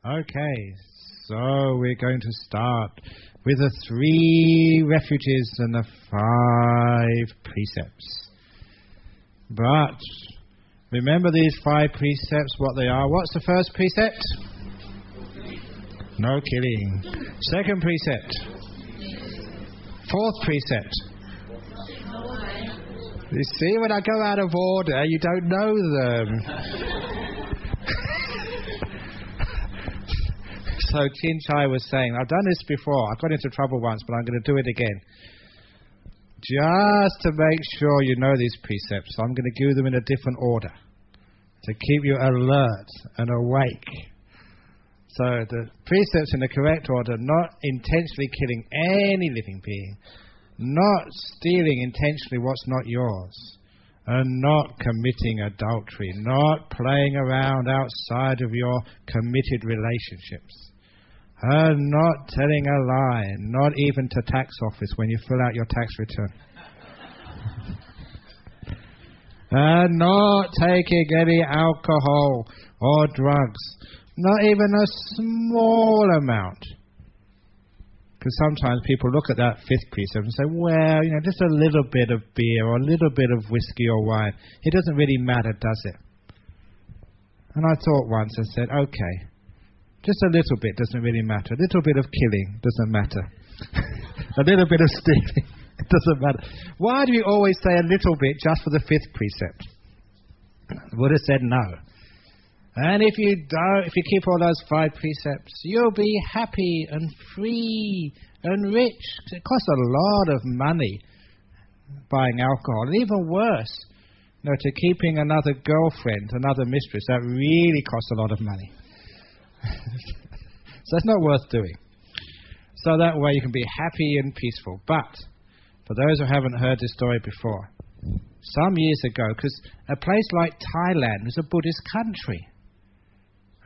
Okay, so we're going to start with the 3 refuges and the 5 precepts. But remember these 5 precepts, what they are. What's the first precept? No killing. Second precept. 4th precept. You see, when I go out of order, you don't know them. So Chin Chai was saying, I've done this before. I got into trouble once, but I'm going to do it again. Just to make sure you know these precepts, I'm going to give them in a different order to keep you alert and awake. So the precepts in the correct order: not intentionally killing any living being, not stealing intentionally what's not yours, and not committing adultery, not playing around outside of your committed relationships, and not telling a lie, not even to tax office when you fill out your tax return, and not taking any alcohol or drugs, not even a small amount. Because sometimes people look at that 5th precept and say, well, just a little bit of beer or a little bit of whiskey or wine, it doesn't really matter, does it? And I thought once, I said, okay, just a little bit doesn't really matter. A little bit of killing doesn't matter. A little bit of stealing, it doesn't matter. Why do we always say a little bit just for the 5th precept? The Buddha said no. And if you keep all those 5 precepts, you'll be happy and free and rich. It costs a lot of money buying alcohol. And even worse, to keeping another girlfriend, another mistress, that really costs a lot of money. So it's not worth doing. So that way you can be happy and peaceful. But for those who haven't heard this story before, some years ago, because a place like Thailand is a Buddhist country,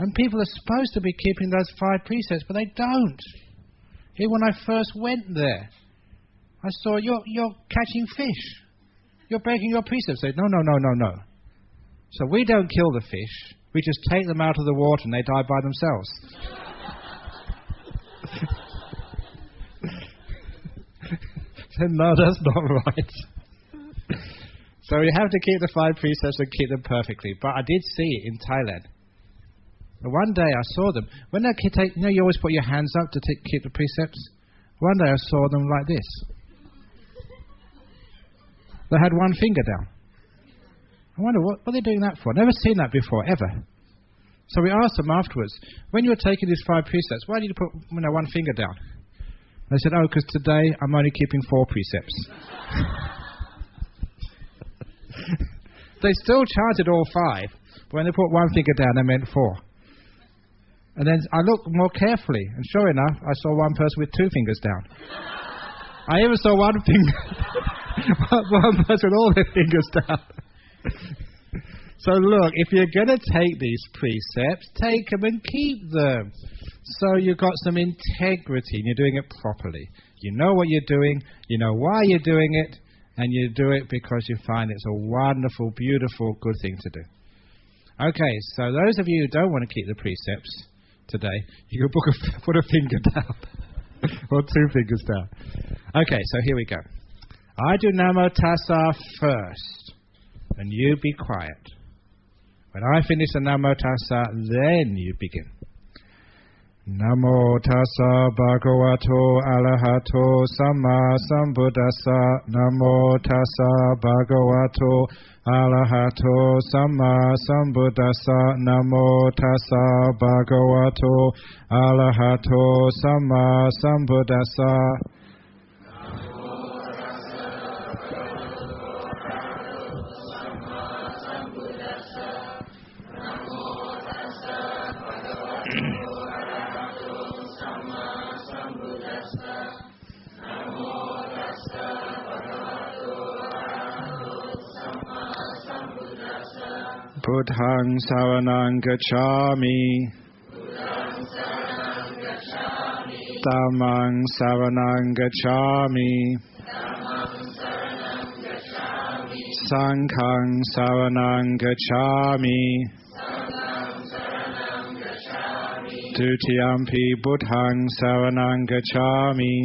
and people are supposed to be keeping those 5 precepts, but they don't. Here, when I first went there, I saw, you're catching fish. You're breaking your precepts. They said, no. So we don't kill the fish. We just take them out of the water and they die by themselves. Said, no, that's not right. So you have to keep the 5 precepts and keep them perfectly. But I did see it in Thailand. One day I saw them. When they take, you always put your hands up to keep the precepts. One day I saw them like this. They had one finger down. I wonder what are they doing that for? Never seen that before, ever. So we asked them afterwards, when you were taking these 5 precepts, why did you put one finger down? They said, because today I'm only keeping 4 precepts. They still chanted all 5, but when they put one finger down, they meant 4. And then I looked more carefully, and sure enough, I saw one person with 2 fingers down. I even saw one person with all their fingers down. So look, if you're going to take these precepts, take them and keep them. So you've got some integrity and you're doing it properly. You know what you're doing, you know why you're doing it, and you do it because you find it's a wonderful, beautiful, good thing to do. Okay, so those of you who don't want to keep the precepts today, you can put a finger down or 2 fingers down. Okay, so here we go. I do Namo Tassa first, and you be quiet. When I finish the Namo Tassa, then you begin. Namo Tassa Bhagavato Arahato Samma Sambuddhassa. Namo Tassa Bhagavato Arahato Samma Sambuddhassa. Namo Tassa Bhagavato Arahato Samma Sambuddhassa. Buddhaṃ saraṇaṃ gacchāmi. Dhammaṃ saraṇaṃ gacchāmi. Sanghaṃ saraṇaṃ gacchāmi. Dutiyampi buddhang saranang gacchami.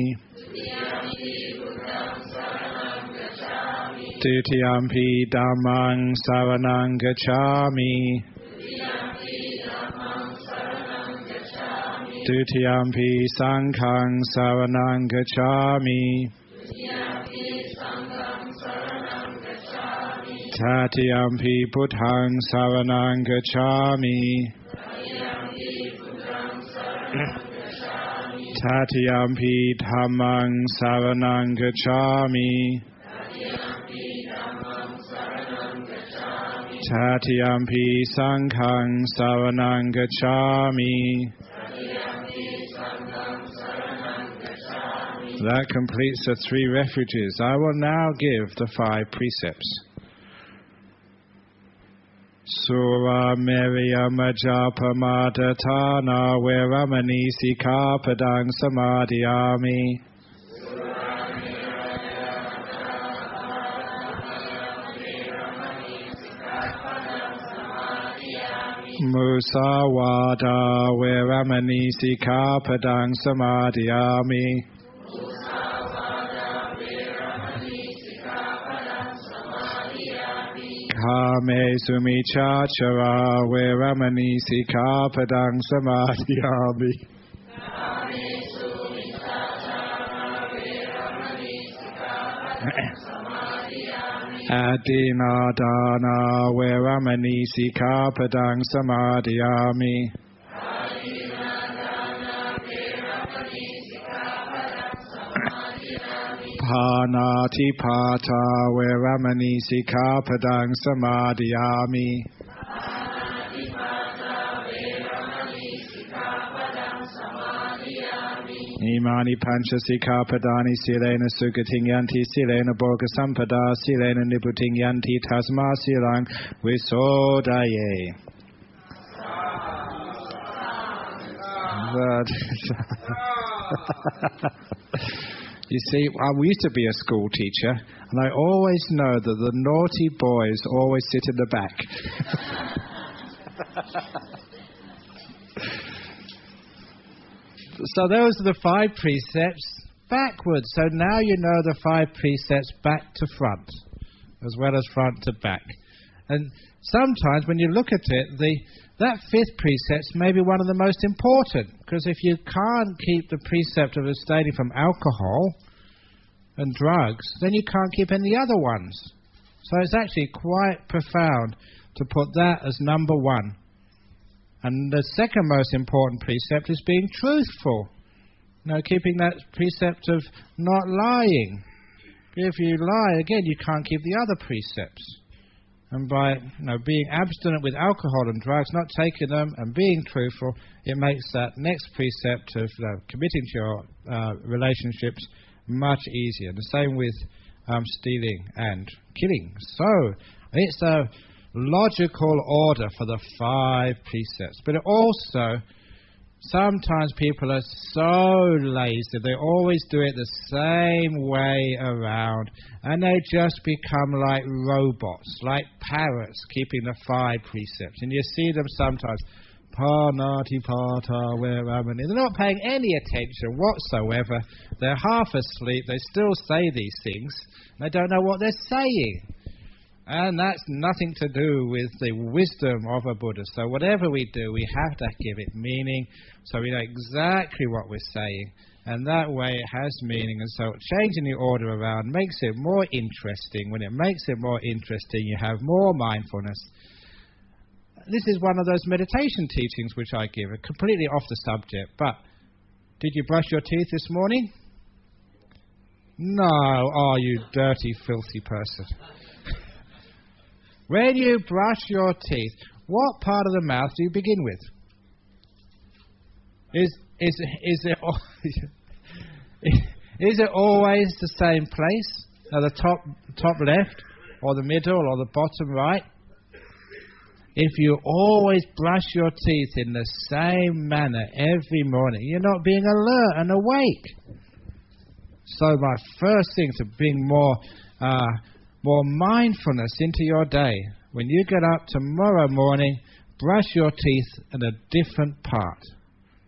Dutiyampi dhammang saranang gacchami. Dutiyampi sanghang saranang gacchami. Tatiyampi buddhang saranang gacchami. Tatiyampi dhammang saranang gacchami. Tatiyampi sanghang saranang gacchami. That completes the 3 refuges. I will now give the 5 precepts. Sura Meriya Majapa Madatana Veramani Sikapadang Samadhiyami. Musawada Veramani Sikapadang Samadhiyami. Kame Sumichachara Veramani Sikapadang Samadhiyami. Adinadana Veramani Sikapadang Samadhiyami. Panatipata Veramani Sikapadang Samadhiyami. Imani Pancha Sikapadani Silena Sugatingyanti Silena Bhoga Sampada Silena Niputingyanti Tasma Silang Visodaye. You see, I used to be a school teacher, and I always know that the naughty boys always sit in the back. So those are the 5 precepts backwards. So now you know the 5 precepts back to front, as well as front to back. And sometimes when you look at it, that 5th precept may be one of the most important, because if you can't keep the precept of abstaining from alcohol and drugs, then you can't keep any other ones. So it's actually quite profound to put that as number 1. And the second most important precept is being truthful. Keeping that precept of not lying. If you lie, again, you can't keep the other precepts. And by being abstinent with alcohol and drugs, not taking them, and being truthful, it makes that next precept of committing to your relationships much easier. The same with stealing and killing. So it's a logical order for the 5 precepts. But also, sometimes people are so lazy, they always do it the same way around, and they just become like robots, like parrots, keeping the 5 precepts. And you see them sometimes, Panatipata Veramani. They're not paying any attention whatsoever. They're half asleep. They still say these things. They don't know what they're saying. And that's nothing to do with the wisdom of a Buddha. So whatever we do, we have to give it meaning, so we know exactly what we're saying. And that way it has meaning. And so changing the order around makes it more interesting. When it makes it more interesting, you have more mindfulness. This is one of those meditation teachings which I give, completely off the subject. But did you brush your teeth this morning? No. Oh, you dirty, filthy person. When you brush your teeth, what part of the mouth do you begin with? Is it always the same place? The top left, or the middle, or the bottom right? If you always brush your teeth in the same manner every morning, you're not being alert and awake. So my first thing to bring more mindfulness into your day. When you get up tomorrow morning, brush your teeth in a different part.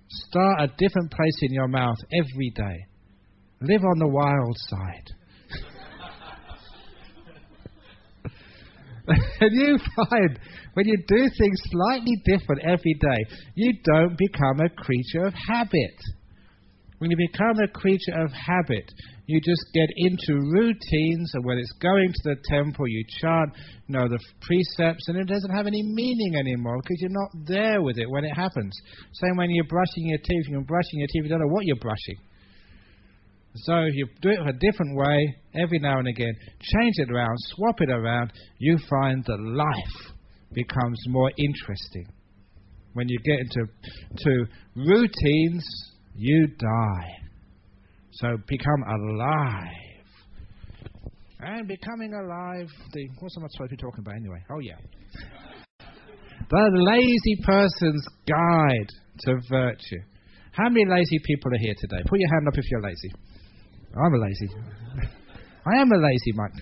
Start a different place in your mouth every day. Live on the wild side. And you find when you do things slightly different every day, you don't become a creature of habit. When you become a creature of habit, you just get into routines, and when it's going to the temple, you chant, the precepts, and it doesn't have any meaning anymore because you're not there with it when it happens. Same when you're brushing your teeth, you don't know what you're brushing. So you do it a different way every now and again, change it around, swap it around, you find that life becomes more interesting. When you get into routines, you die. So become alive. And becoming alive, what's am I supposed to be talking about anyway? Oh yeah. The lazy person's guide to virtue. How many lazy people are here today? Put your hand up if you're lazy. I'm a lazy. I am a lazy monk.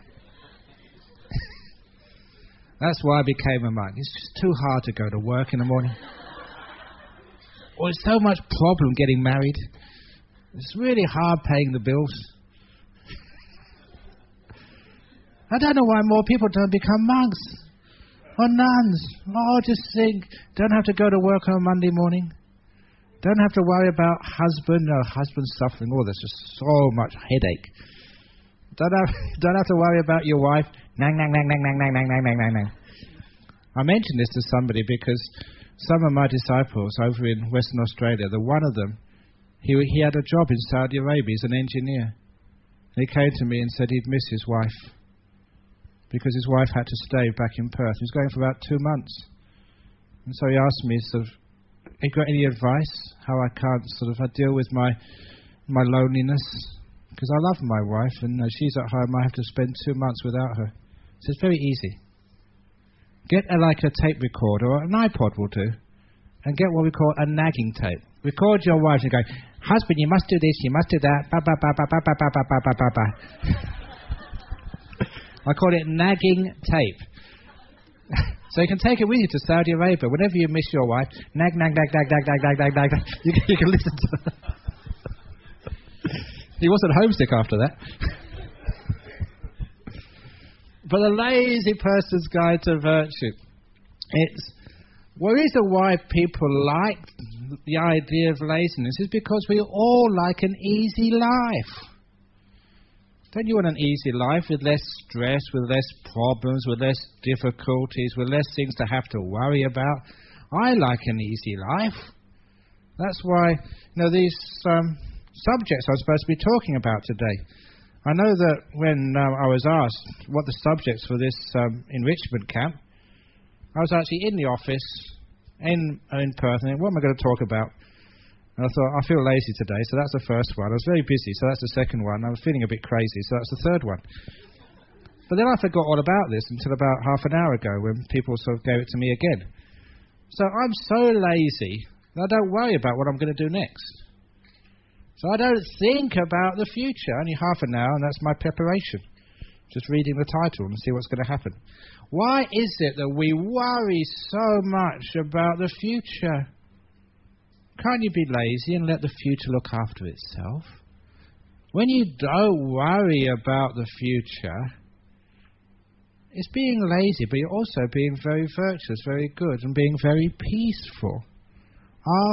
That's why I became a monk. It's just too hard to go to work in the morning. Or it's so much problem getting married. It's really hard paying the bills. I don't know why more people don't become monks or nuns. Oh, just think, don't have to go to work on a Monday morning. Don't have to worry about husband suffering. Oh, there's just so much headache. Don't have to worry about your wife. Nang, nang, nang, nang, nang, nang, nang, nang, nang, nang. I mentioned this to somebody because some of my disciples over in Western Australia, one of them, he had a job in Saudi Arabia as an engineer. He came to me and said he'd miss his wife because his wife had to stay back in Perth. He was going for about 2 months. And so he asked me, have you got any advice how I can't I deal with my loneliness? Because I love my wife and she's at home. I have to spend 2 months without her. So it's very easy. Get a tape recorder, or an iPod will do, and get what we call a nagging tape. Record your wife and go, husband, you must do this, you must do that, ba ba ba ba ba ba ba ba ba ba ba. I call it nagging tape. So you can take it with you to Saudi Arabia. Whenever you miss your wife, nag, nag, nag, nag, nag, nag, nag, nag, nag. You can listen to her. He wasn't homesick after that. But the lazy person's guide to virtue. It's one reason why people like the idea of laziness is because we all like an easy life. Don't you want an easy life with less stress, with less problems, with less difficulties, with less things to have to worry about? I like an easy life. That's why, these subjects I'm supposed to be talking about today. I know that when I was asked what the subjects for this enrichment camp, I was actually in the office in Perth, and what am I going to talk about? And I thought, I feel lazy today, so that's the first one. I was very busy, so that's the second one. I was feeling a bit crazy, so that's the third one. But then I forgot all about this until about half an hour ago when people gave it to me again. So I'm so lazy that I don't worry about what I'm going to do next. So I don't think about the future. Only half an hour, and that's my preparation. Just reading the title and see what's going to happen. Why is it that we worry so much about the future? Can't you be lazy and let the future look after itself? When you don't worry about the future, it's being lazy, but you're also being very virtuous, very good, and being very peaceful.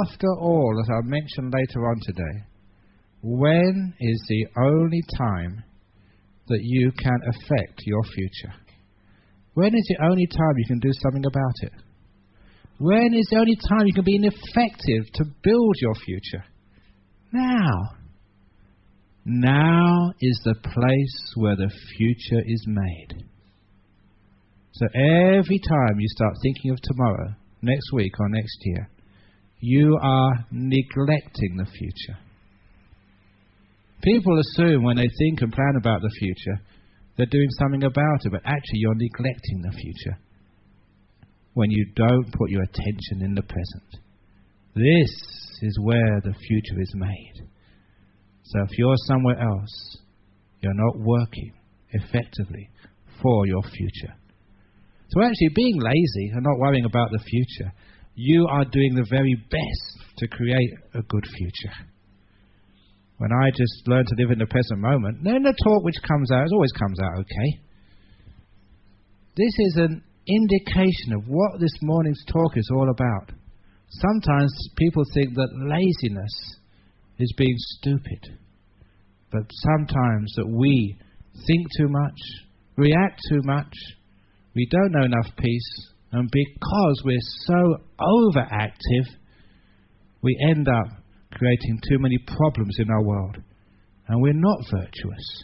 After all, as I'll mention later on today, when is the only time that you can affect your future? When is the only time you can do something about it? When is the only time you can be effective to build your future? Now. Now is the place where the future is made. So every time you start thinking of tomorrow, next week or next year, you are neglecting the future. People assume when they think and plan about the future, they're doing something about it, but actually you're neglecting the future when you don't put your attention in the present. This is where the future is made. So if you're somewhere else, you're not working effectively for your future. So actually being lazy and not worrying about the future you are doing the very best to create a good future. When I just learn to live in the present moment, then the talk which comes out, it always comes out okay. This is an indication of what this morning's talk is all about. Sometimes people think that laziness is being stupid, but sometimes that we think too much, react too much, we don't know enough peace, and because we're so overactive, we end up creating too many problems in our world. And we're not virtuous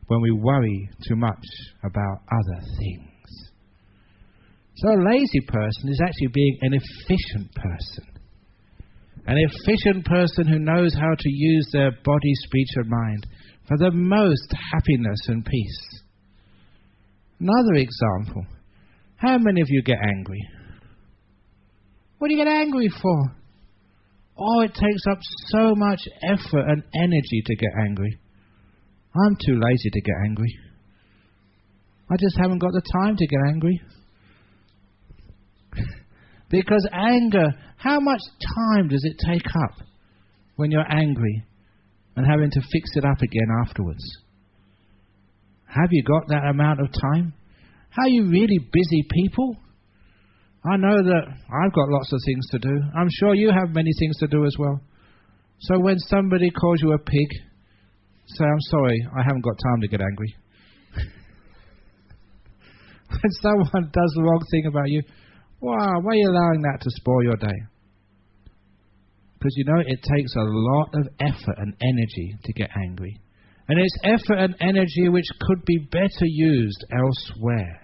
when we worry too much about other things. So a lazy person is actually being an efficient person. An efficient person who knows how to use their body, speech and mind for the most happiness and peace. Another example. How many of you get angry? What do you get angry for? Oh, it takes up so much effort and energy to get angry. I'm too lazy to get angry. I just haven't got the time to get angry. Because anger, how much time does it take up when you're angry and having to fix it up again afterwards? Have you got that amount of time? Are you really busy people? I know that I've got lots of things to do. I'm sure you have many things to do as well. So when somebody calls you a pig, say, I'm sorry, I haven't got time to get angry. When someone does the wrong thing about you, wow, why are you allowing that to spoil your day? Because you know it takes a lot of effort and energy to get angry. And it's effort and energy which could be better used elsewhere.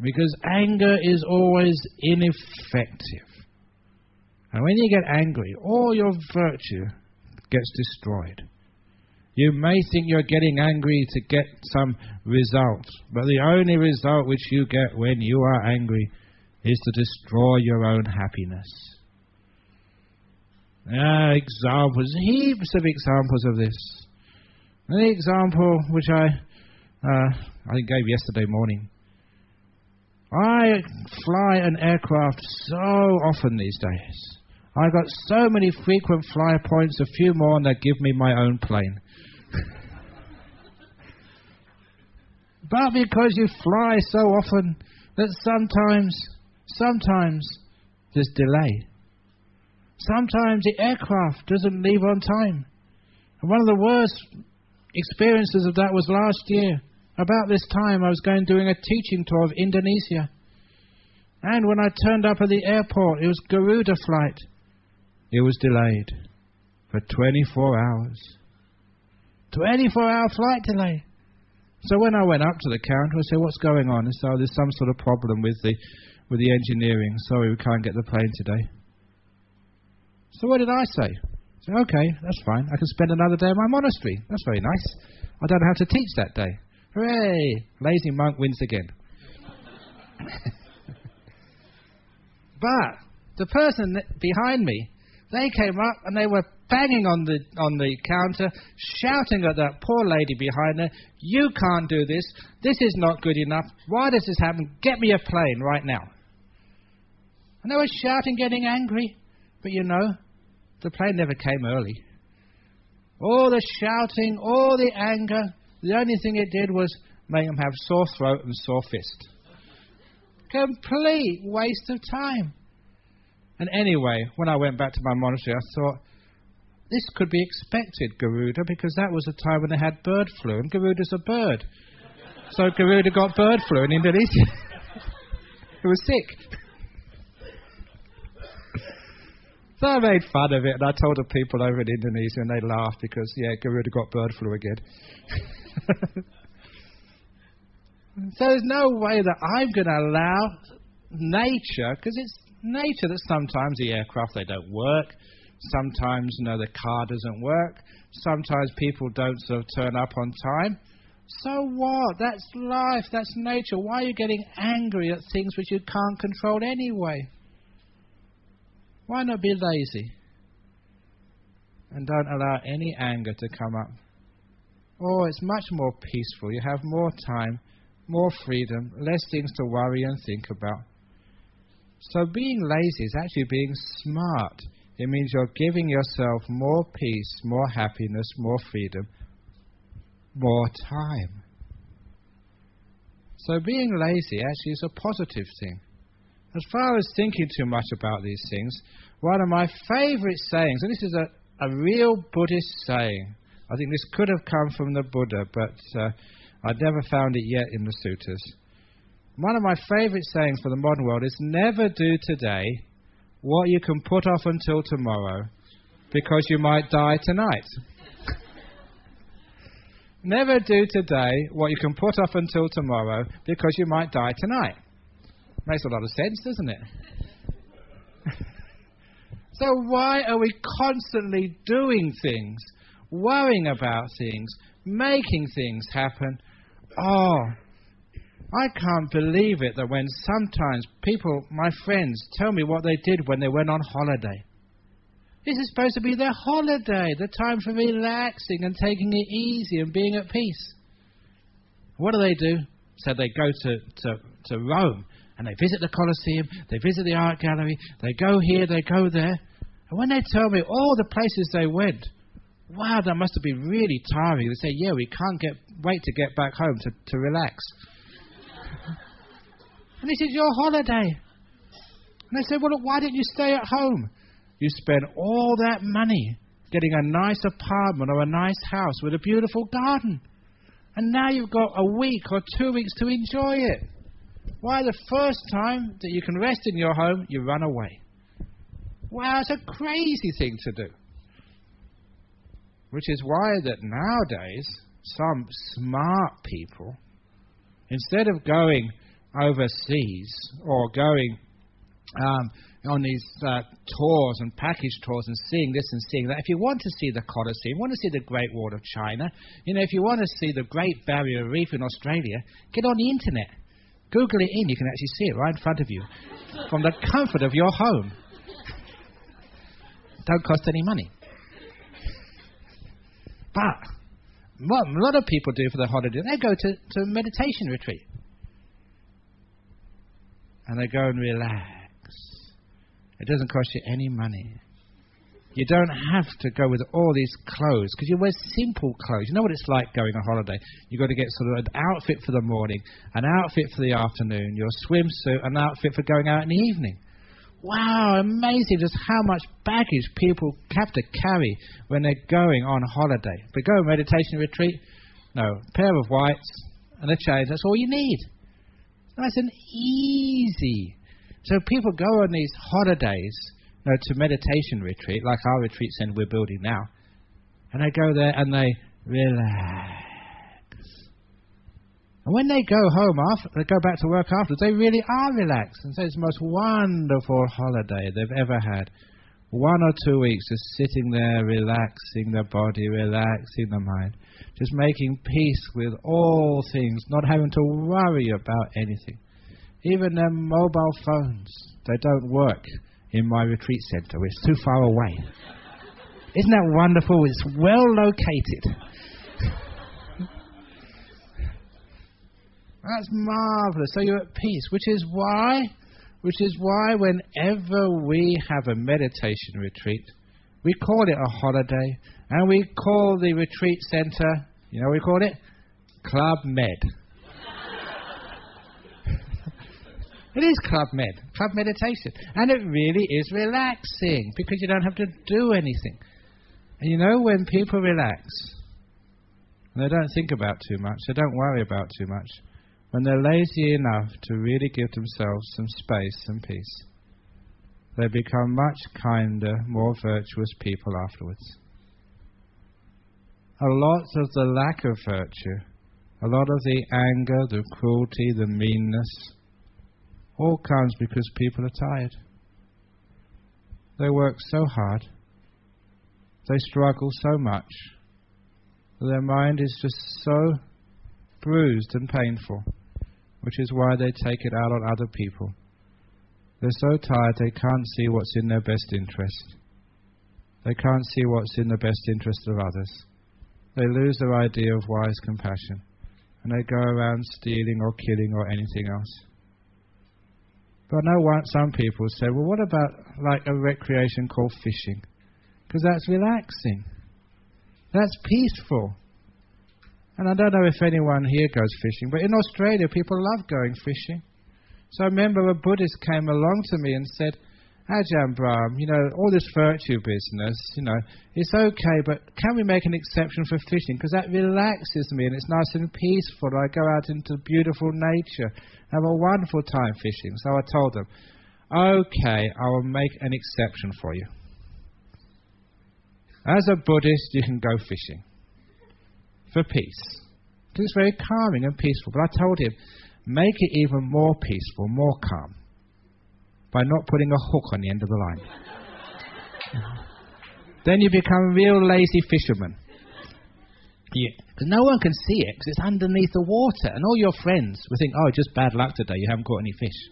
Because anger is always ineffective. And when you get angry, all your virtue gets destroyed. You may think you're getting angry to get some result, but the only result which you get when you are angry is to destroy your own happiness. Examples, heaps of examples of this. An example which I gave yesterday morning. I fly an aircraft so often these days. I've got so many frequent flyer points, a few more, and they give me my own plane. But because you fly so often, that sometimes there's delay. Sometimes the aircraft doesn't leave on time. And one of the worst experiences of that was last year. About this time, I was doing a teaching tour of Indonesia. And when I turned up at the airport, it was Garuda flight. It was delayed for 24 hours. 24-hour flight delay. So when I went up to the counter, I said, what's going on? And so there's some sort of problem with the engineering. Sorry, we can't get the plane today. So what did I say? I said, okay, that's fine. I can spend another day in my monastery. That's very nice. I don't have to teach that day. Hooray! Lazy monk wins again. But the person behind me, they came up and they were banging on the counter, shouting at that poor lady behind her, you can't do this. This is not good enough. Why does this happen? Get me a plane right now. And they were shouting, getting angry. But you know, the plane never came early. All the shouting, all the anger, the only thing it did was make them have sore throat and sore fist. Complete waste of time. And anyway, when I went back to my monastery, I thought, this could be expected, Garuda, because that was a time when they had bird flu, and Garuda's a bird. So Garuda got bird flu in Indonesia. He was sick. So I made fun of it, and I told the people over in Indonesia, and they laughed because, Garuda got bird flu again. So there's no way that I'm going to allow nature, because it's nature that sometimes the aircraft, they don't work. Sometimes, the car doesn't work. Sometimes people don't sort of turn up on time. So what? That's life. That's nature. Why are you getting angry at things which you can't control anyway? Why not be lazy? And don't allow any anger to come up. Oh, it's much more peaceful. You have more time, more freedom, less things to worry and think about. So being lazy is actually being smart. It means you're giving yourself more peace, more happiness, more freedom, more time. So being lazy actually is a positive thing. As far as thinking too much about these things, one of my favorite sayings, and this is a real Buddhist saying, I think this could have come from the Buddha, but I've never found it yet in the suttas. One of my favorite sayings for the modern world is, never do today what you can put off until tomorrow, because you might die tonight. Never do today what you can put off until tomorrow, because you might die tonight. Makes a lot of sense, doesn't it? So why are we constantly doing things, worrying about things, making things happen? Oh, I can't believe it that when sometimes people, my friends, tell me what they did when they went on holiday. This is supposed to be their holiday, the time for relaxing and taking it easy and being at peace. What do? So they go to Rome and they visit the Colosseum, they visit the art gallery, they go here, they go there. And when they tell me all the places they went, wow, that must have been really tiring. They say, yeah, we can't wait to get back home to relax. And this is your holiday. And they say, well, look, why didn't you stay at home? You spent all that money getting a nice apartment or a nice house with a beautiful garden. And now you've got a week or 2 weeks to enjoy it. Why, the first time that you can rest in your home, you run away. Wow, it's a crazy thing to do. Which is why that nowadays, some smart people, instead of going overseas or going on these tours and package tours and seeing this and seeing that, if you want to see the Colosseum, you want to see the Great Wall of China, if you want to see the Great Barrier Reef in Australia, get on the internet. Google it in, you can actually see it right in front of you from the comfort of your home. Don't cost any money. But what a lot of people do for their holiday, they go to a meditation retreat. And they go and relax. It doesn't cost you any money. You don't have to go with all these clothes, because you wear simple clothes. You know what it's like going on holiday. You've got to get sort of an outfit for the morning, an outfit for the afternoon, your swimsuit, an outfit for going out in the evening. Wow, amazing just how much baggage people have to carry when they're going on holiday. If they go on a meditation retreat, no, a pair of whites and a chain, that's all you need. Nice and easy. So people go on these holidays, to meditation retreat, like our retreat center we're building now, and they go there and they relax. And when they go home they go back to work afterwards, they really are relaxed. And so it's the most wonderful holiday they've ever had. 1 or 2 weeks just sitting there, relaxing the body, relaxing the mind, just making peace with all things, not having to worry about anything. Even their mobile phones, they don't work in my retreat center. It's too far away. Isn't that wonderful? It's well located. That's marvelous. So you're at peace, which is why whenever we have a meditation retreat, we call it a holiday, and we call the retreat center, you know what we call it? Club Med. It is Club Med, Club Meditation. And it really is relaxing, because you don't have to do anything. And when people relax, and they don't think about too much, they don't worry about too much, when they're lazy enough to really give themselves some space and peace, they become much kinder, more virtuous people afterwards. A lot of the lack of virtue, a lot of the anger, the cruelty, the meanness, all comes because people are tired. They work so hard. They struggle so much. Their mind is just so bruised and painful, which is why they take it out on other people. They're so tired they can't see what's in their best interest. They can't see what's in the best interest of others. They lose their idea of wise compassion, and they go around stealing or killing or anything else. But I know some people say, well, what about like a recreation called fishing? Because that's relaxing. That's peaceful. And I don't know if anyone here goes fishing, but in Australia people love going fishing. So I remember a Buddhist came along to me and said, Ajahn Brahm, all this virtue business, it's okay, but can we make an exception for fishing? Because that relaxes me and it's nice and peaceful. I go out into beautiful nature, have a wonderful time fishing. So I told them, okay, I will make an exception for you. As a Buddhist, you can go fishing for peace. Because it's very calming and peaceful. But I told him, make it even more peaceful, more calm, by not putting a hook on the end of the line. Then you become a real lazy fisherman. Because no one can see it, because it's underneath the water. And all your friends will think, oh, just bad luck today, you haven't caught any fish.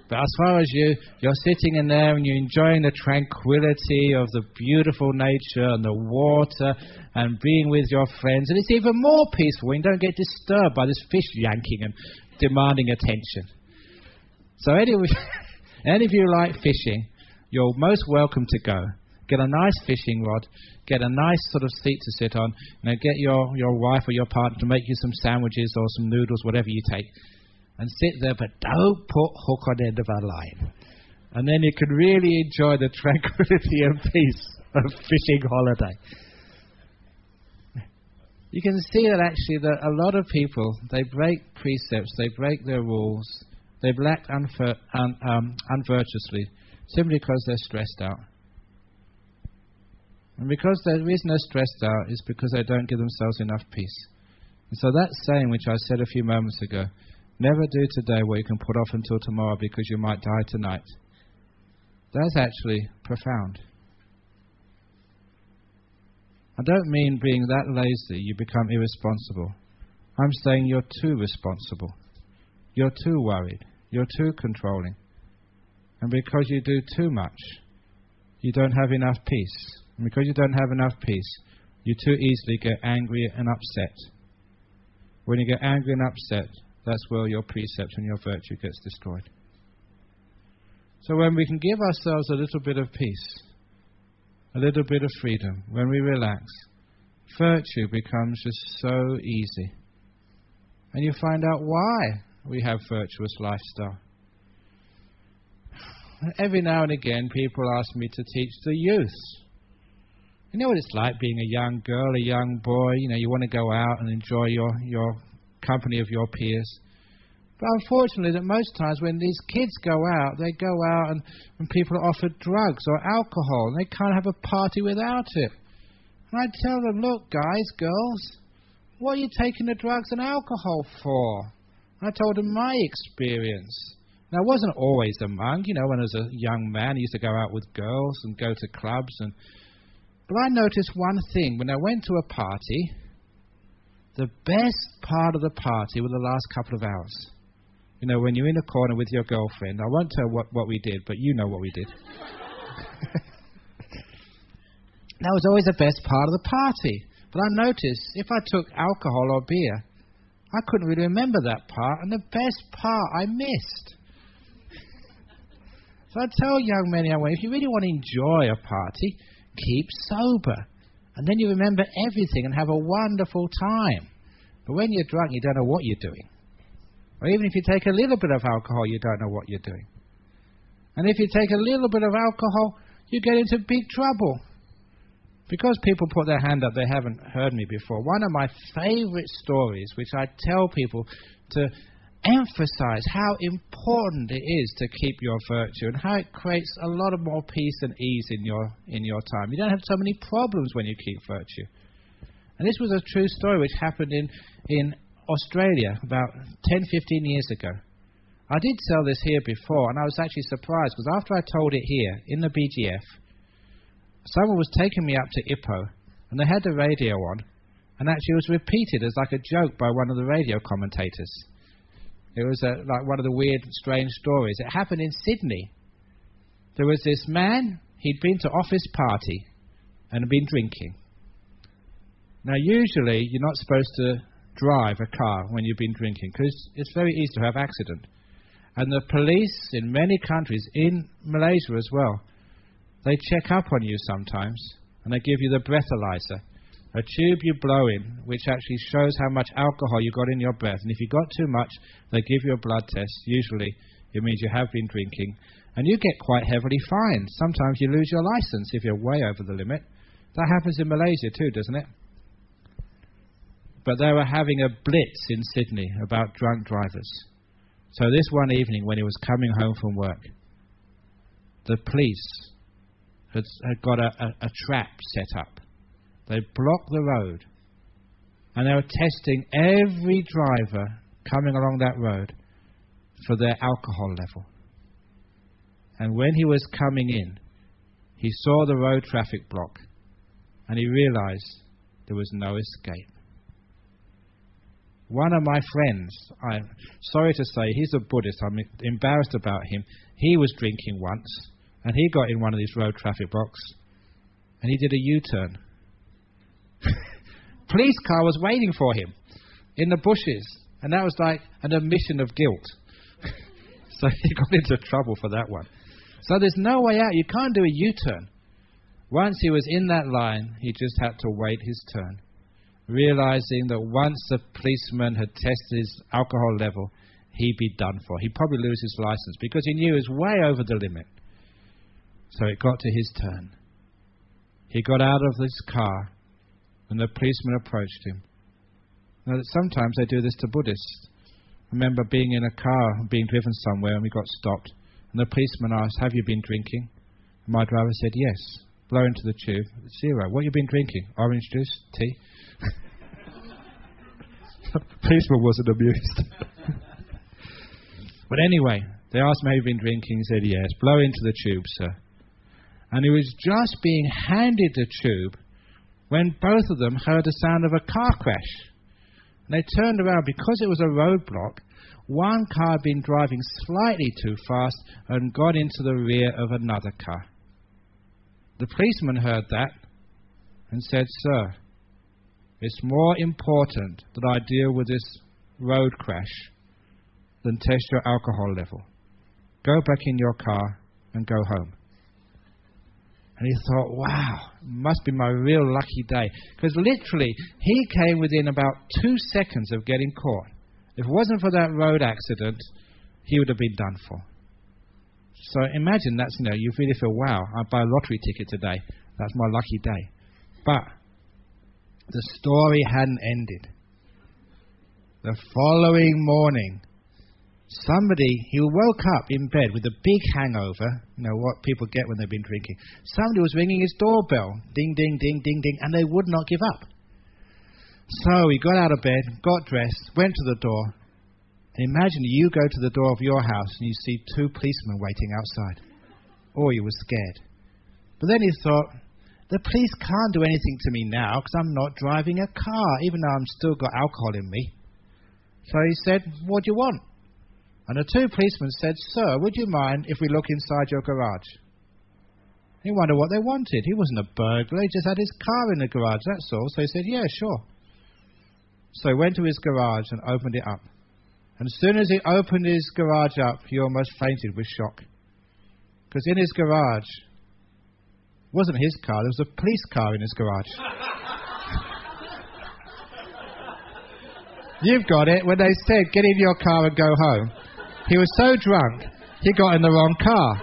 But as far as you're sitting in there and you're enjoying the tranquility of the beautiful nature and the water and being with your friends. And it's even more peaceful when you don't get disturbed by this fish yanking and demanding attention. So anyway, any of you like fishing, you're most welcome to go. Get a nice fishing rod, get a nice sort of seat to sit on, get your wife or your partner to make you some sandwiches or some noodles, whatever you take, and sit there, but don't put hook on the end of a line. And then you can really enjoy the tranquility and peace of fishing holiday. You can see that actually that a lot of people, they break precepts, they break their rules, they act unvirtuously simply because they're stressed out. And because the reason they're stressed out is because they don't give themselves enough peace. And so that saying, which I said a few moments ago, never do today what you can put off until tomorrow because you might die tonight, that's actually profound. I don't mean being that lazy you become irresponsible. I'm saying you're too responsible. You're too worried. You're too controlling. And because you do too much, you don't have enough peace. And because you don't have enough peace, you too easily get angry and upset. When you get angry and upset, that's where your precepts and your virtue gets destroyed. So when we can give ourselves a little bit of peace, a little bit of freedom, when we relax, virtue becomes just so easy. And you find out why we have virtuous lifestyle. Every now and again, people ask me to teach the youth. You know what it's like being a young girl, a young boy. You want to go out and enjoy your company of your peers. But unfortunately, that most times when these kids go out, they go out and people are offered drugs or alcohol, and they can't have a party without it. And I tell them, look, guys, girls, what are you taking the drugs and alcohol for? I told them my experience. Now, I wasn't always a monk. When I was a young man, I used to go out with girls and go to clubs. But I noticed one thing. When I went to a party, the best part of the party were the last couple of hours. When you're in a corner with your girlfriend. I won't tell what we did, but you know what we did. That was always the best part of the party. But I noticed if I took alcohol or beer, I couldn't really remember that part, and the best part I missed. So I tell young men, if you really want to enjoy a party, keep sober. And then you remember everything and have a wonderful time. But when you're drunk, you don't know what you're doing. Or even if you take a little bit of alcohol, you don't know what you're doing. And if you take a little bit of alcohol, you get into big trouble. Because people put their hand up, they haven't heard me before. One of my favorite stories, which I tell people to emphasize how important it is to keep your virtue and how it creates a lot of more peace and ease in your time. You don't have so many problems when you keep virtue. And this was a true story which happened in Australia about 10, 15 years ago. I did tell this here before, and I was actually surprised because after I told it here in the BGF, someone was taking me up to Ipoh, and they had the radio on, and actually it was repeated as like a joke by one of the radio commentators. It was like one of the weird, strange stories. It happened in Sydney. There was this man, he'd been to office party and had been drinking. Now usually you're not supposed to drive a car when you've been drinking because it's very easy to have accident. And the police in many countries, in Malaysia as well, they check up on you sometimes, and they give you the breathalyzer, a tube you blow in, which actually shows how much alcohol you got in your breath. And if you got too much, they give you a blood test. Usually it means you have been drinking, and you get quite heavily fined. Sometimes you lose your license if you're way over the limit. That happens in Malaysia too, doesn't it? But they were having a blitz in Sydney about drunk drivers. So this one evening when he was coming home from work, the police had got a trap set up. They blocked the road, and they were testing every driver coming along that road for their alcohol level. And when he was coming in, he saw the road traffic block, and he realized there was no escape. One of my friends, I'm sorry to say, he's a Buddhist, I'm embarrassed about him. He was drinking once, and he got in one of these road traffic blocks, and he did a U-turn. Police car was waiting for him in the bushes, and that was like an admission of guilt. So he got into trouble for that one. So there's no way out. You can't do a U-turn. Once he was in that line, he just had to wait his turn, realizing that once the policeman had tested his alcohol level, he'd be done for. He'd probably lose his license because he knew he was way over the limit. So it got to his turn. He got out of his car, and the policeman approached him. Now, sometimes they do this to Buddhists. I remember being in a car, being driven somewhere, and we got stopped. And the policeman asked, "Have you been drinking?" And my driver said, "Yes." Blow into the tube. 0. "What have you been drinking?" "Orange juice, tea." The policeman wasn't amused. But anyway, they asked him, "Have you been drinking?" He said, "Yes." "Blow into the tube, sir." And he was just being handed the tube when both of them heard the sound of a car crash. And they turned around because it was a roadblock. One car had been driving slightly too fast and got into the rear of another car. The policeman heard that and said, "Sir, it's more important that I deal with this road crash than test your alcohol level. Go back in your car and go home." And he thought, wow, must be my real lucky day. Because literally, he came within about 2 seconds of getting caught. If it wasn't for that road accident, he would have been done for. So imagine that's, you really feel, wow, I buy a lottery ticket today. That's my lucky day. But the story hadn't ended. The following morning, he woke up in bed with a big hangover, what people get when they've been drinking. Somebody was ringing his doorbell, ding, ding, ding, ding, ding, and they would not give up. So he got out of bed, got dressed, went to the door, and imagine you go to the door of your house and you see 2 policemen waiting outside. Oh, he was scared. But then he thought, the police can't do anything to me now because I'm not driving a car, even though I'm still got alcohol in me. So he said, "What do you want?" And the 2 policemen said, "Sir, would you mind if we look inside your garage?" He wondered what they wanted. He wasn't a burglar. He just had his car in the garage, that's all. So he said, "Yeah, sure." So he went to his garage and opened it up. And as soon as he opened his garage up, he almost fainted with shock. Because in his garage, it wasn't his car, there was a police car in his garage. You've got it. When they said, "Get in your car and go home," he was so drunk, he got in the wrong car.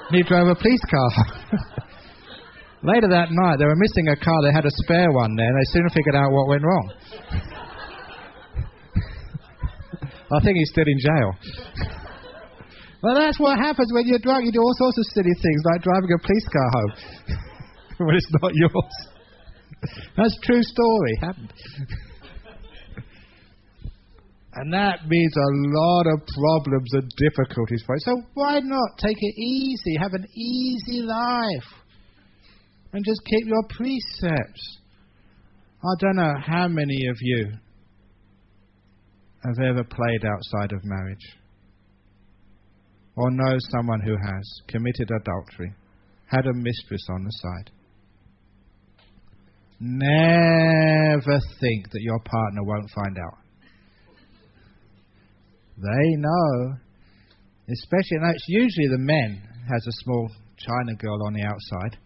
And he drove a police car. Later that night, they were missing a car. They had a spare one there, and they soon figured out what went wrong. I think he's still in jail. Well, that's what happens when you're drunk. You do all sorts of silly things, like driving a police car home when it's not yours. That's a true story. Happened. And that means a lot of problems and difficulties for you. So why not take it easy, have an easy life, and just keep your precepts? I don't know how many of you have ever played outside of marriage, or know someone who has committed adultery, had a mistress on the side. Never think that your partner won't find out. They know. Especially, now it's usually the men has a small China girl on the outside.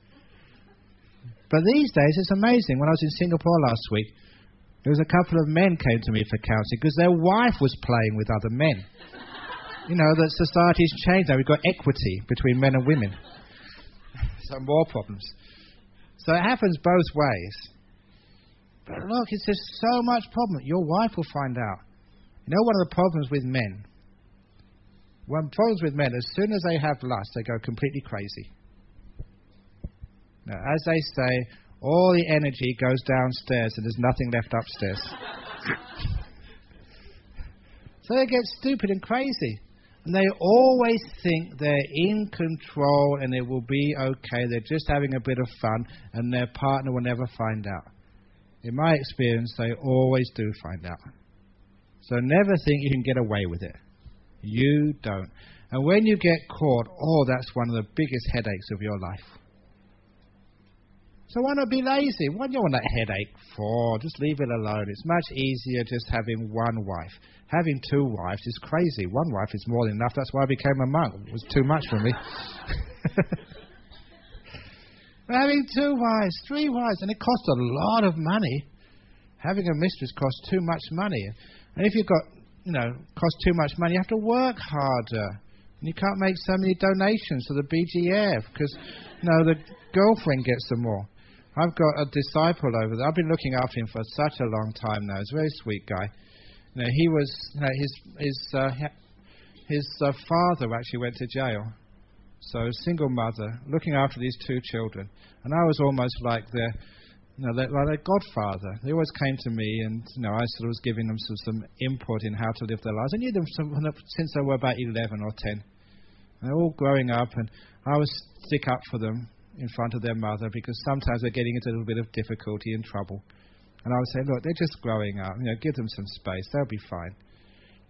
But these days, it's amazing. When I was in Singapore last week, there was a couple of men came to me for counselling because their wife was playing with other men. You know, that society's changed now. We've got equity between men and women. So more problems. So it happens both ways. But look, it's just so much problem. Your wife will find out. You know, one of the problems with men, as soon as they have lust, they go completely crazy. Now, as they say, all the energy goes downstairs and there's nothing left upstairs. So they get stupid and crazy. And they always think they're in control and it will be okay. They're just having a bit of fun and their partner will never find out. In my experience, they always do find out. So never think you can get away with it. You don't. And when you get caught, that's one of the biggest headaches of your life. So why not be lazy? What do you want that headache for? Just leave it alone. It's much easier just having one wife. Having two wives is crazy. One wife is more than enough. That's why I became a monk. It was too much for me. But having 2 wives, 3 wives, and it costs a lot of money. Having a mistress costs too much money. And if you've got, costs too much money, you have to work harder. And you can't make so many donations to the BGF because, the girlfriend gets them more. I've got a disciple over there. I've been looking after him for such a long time now. He's a very sweet guy. He was, his father actually went to jail. So a single mother looking after these 2 children. And I was almost like their godfather. They always came to me and, I sort of was giving them some input in how to live their lives. I knew them since they were about 11 or 10. And they're all growing up and I would stick up for them in front of their mother because sometimes they're getting into a little bit of difficulty and trouble. And I would say, look, they're just growing up. Give them some space. They'll be fine.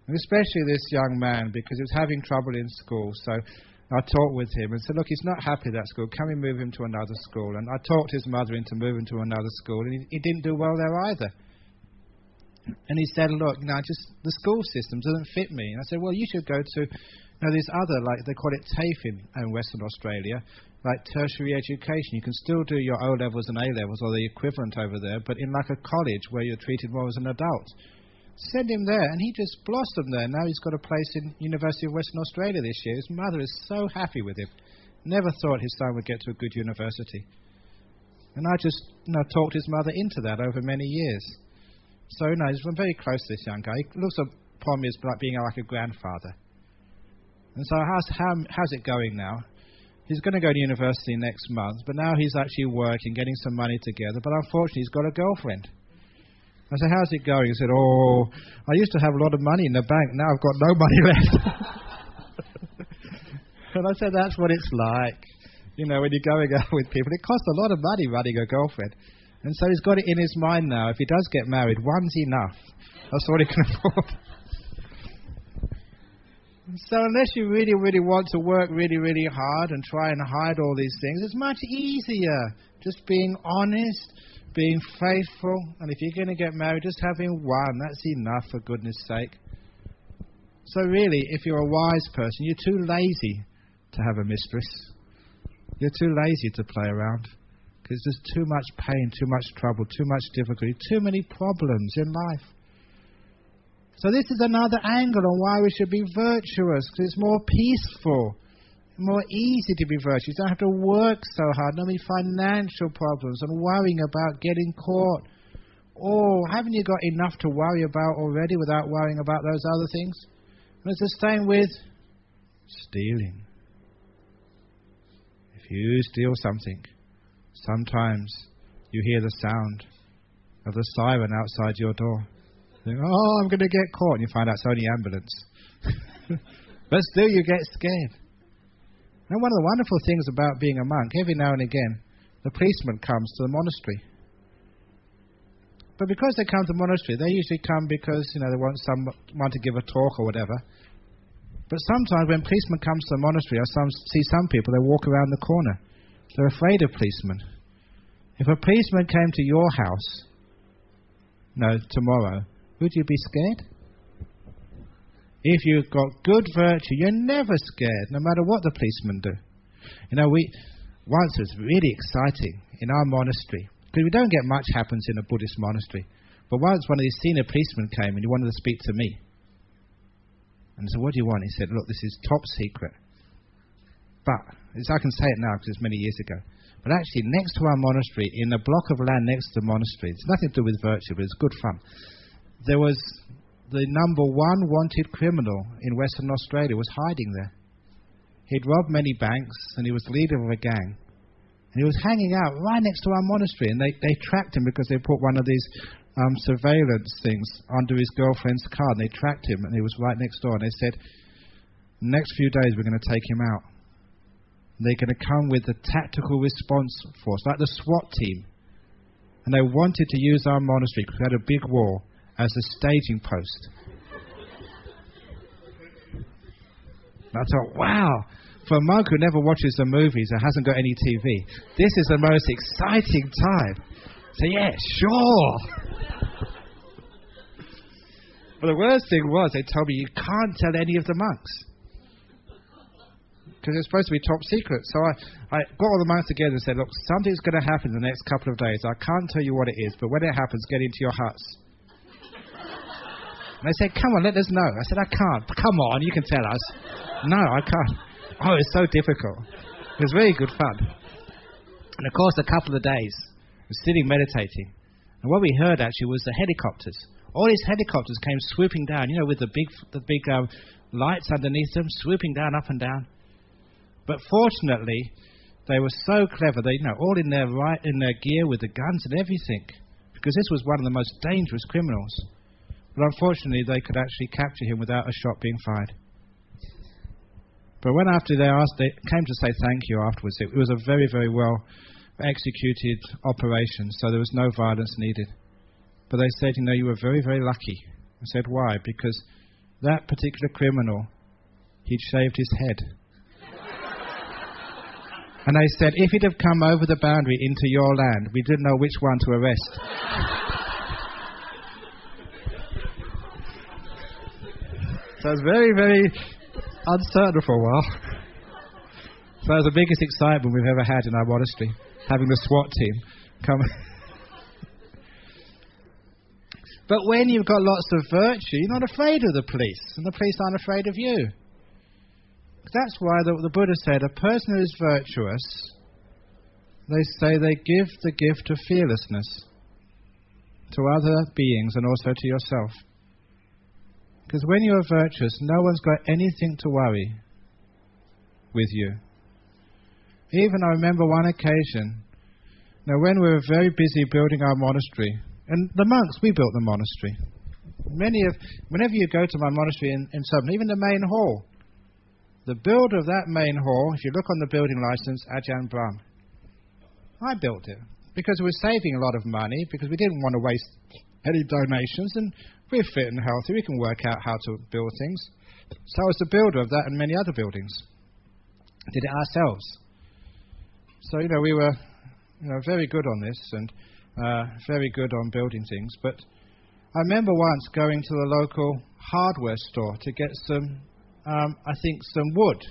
And especially this young man because he was having trouble in school. So I talked with him and said, look, he's not happy at that school. Can we move him to another school? And I talked his mother into moving to another school. And he didn't do well there either. And he said, look, just the school system doesn't fit me. And I said, well, you should go to these other, like they call it TAFE in Western Australia, like tertiary education. You can still do your O-levels and A-levels or the equivalent over there, but in like a college where you're treated more as an adult. Send him there, and he just blossomed there. Now he's got a place in University of Western Australia this year. His mother is so happy with him. Never thought his son would get to a good university. And I just talked his mother into that over many years. So I'm very close to this young guy. He looks upon me as like being like a grandfather. And so how's it going now? He's going to go to university next month, but now he's actually working, getting some money together, but unfortunately he's got a girlfriend. I said, how's it going? He said, I used to have a lot of money in the bank, now I've got no money left. And I said, that's what it's like. When you're going out with people, it costs a lot of money running a girlfriend. And so he's got it in his mind now, if he does get married, one's enough. That's what he can afford. So unless you really, really want to work really, really hard and try and hide all these things, it's much easier just being honest, being faithful. And if you're going to get married, just having one, that's enough for goodness sake. So really, if you're a wise person, you're too lazy to have a mistress. You're too lazy to play around because there's too much pain, too much trouble, too much difficulty, too many problems in life. So this is another angle on why we should be virtuous, because it's more peaceful, more easy to be virtuous. You don't have to work so hard, no financial problems and worrying about getting caught. Haven't you got enough to worry about already without worrying about those other things? And it's the same with stealing. If you steal something, sometimes you hear the sound of the siren outside your door. I'm going to get caught, and you find out it's only ambulance. But still you get scared. And one of the wonderful things about being a monk, every now and again, the policeman comes to the monastery. But because they come to the monastery, they usually come because, they want someone to give a talk or whatever. But sometimes when policemen comes to the monastery, I see some people, they walk around the corner. They're afraid of policemen. If a policeman came to your house, tomorrow, would you be scared? If you've got good virtue, you're never scared, no matter what the policemen do. Once it was really exciting in our monastery, because we don't get much happens in a Buddhist monastery. But once one of these senior policemen came and he wanted to speak to me. And I said, what do you want? He said, look, this is top secret. But, I can say it now because it's many years ago. But actually, next to our monastery, in a block of land next to the monastery, it's nothing to do with virtue, but it's good fun. There was the number one wanted criminal in Western Australia was hiding there. He'd robbed many banks and he was the leader of a gang. And he was hanging out right next to our monastery, and they tracked him because they put one of these surveillance things under his girlfriend's car, and they tracked him, and he was right next door. And they said, next few days we're going to take him out. And they're going to come with the tactical response force, like the SWAT team. And they wanted to use our monastery, because we had a big wall, as a staging post. And I thought, wow, for a monk who never watches the movies or hasn't got any TV, this is the most exciting time. So yeah, sure. But the worst thing was, they told me you can't tell any of the monks, because it's supposed to be top secret. So I got all the monks together and said, look, something's going to happen in the next couple of days. I can't tell you what it is, but when it happens, get into your huts. And they said, come on, let us know. I said, I can't. Come on, you can tell us. No, I can't. Oh, it's so difficult. It was really good fun. And of course, a couple of days, I was sitting meditating. And what we heard actually was the helicopters. All these helicopters came swooping down, with the big lights underneath them, swooping down, up and down. But fortunately, they were so clever. They, all in their gear with the guns and everything, because this was one of the most dangerous criminals. But unfortunately, they could actually capture him without a shot being fired. But when after they came to say thank you afterwards, it was a very, very well executed operation, so there was no violence needed. But they said, you were very, very lucky. I said, why? Because that particular criminal, he'd shaved his head. And they said, if he'd have come over the boundary into your land, we didn't know which one to arrest. So it was very, very uncertain for a while. So it was the biggest excitement we've ever had in our monastery, having the SWAT team come. But when you've got lots of virtue, you're not afraid of the police, and the police aren't afraid of you. That's why the Buddha said, a person who is virtuous, they say they give the gift of fearlessness to other beings and also to yourself. Because when you are virtuous, no one's got anything to worry with you. Even I remember one occasion, when we were very busy building our monastery, and the monks, we built the monastery. Whenever you go to my monastery in Southern, even the main hall, the builder of that main hall, if you look on the building license, Ajahn Brahm. I built it because we were saving a lot of money, because we didn't want to waste any donations, and we're fit and healthy, we can work out how to build things. So I was the builder of that and many other buildings. Did it ourselves. So, we were very good on this, and very good on building things. But I remember once going to the local hardware store to get some wood.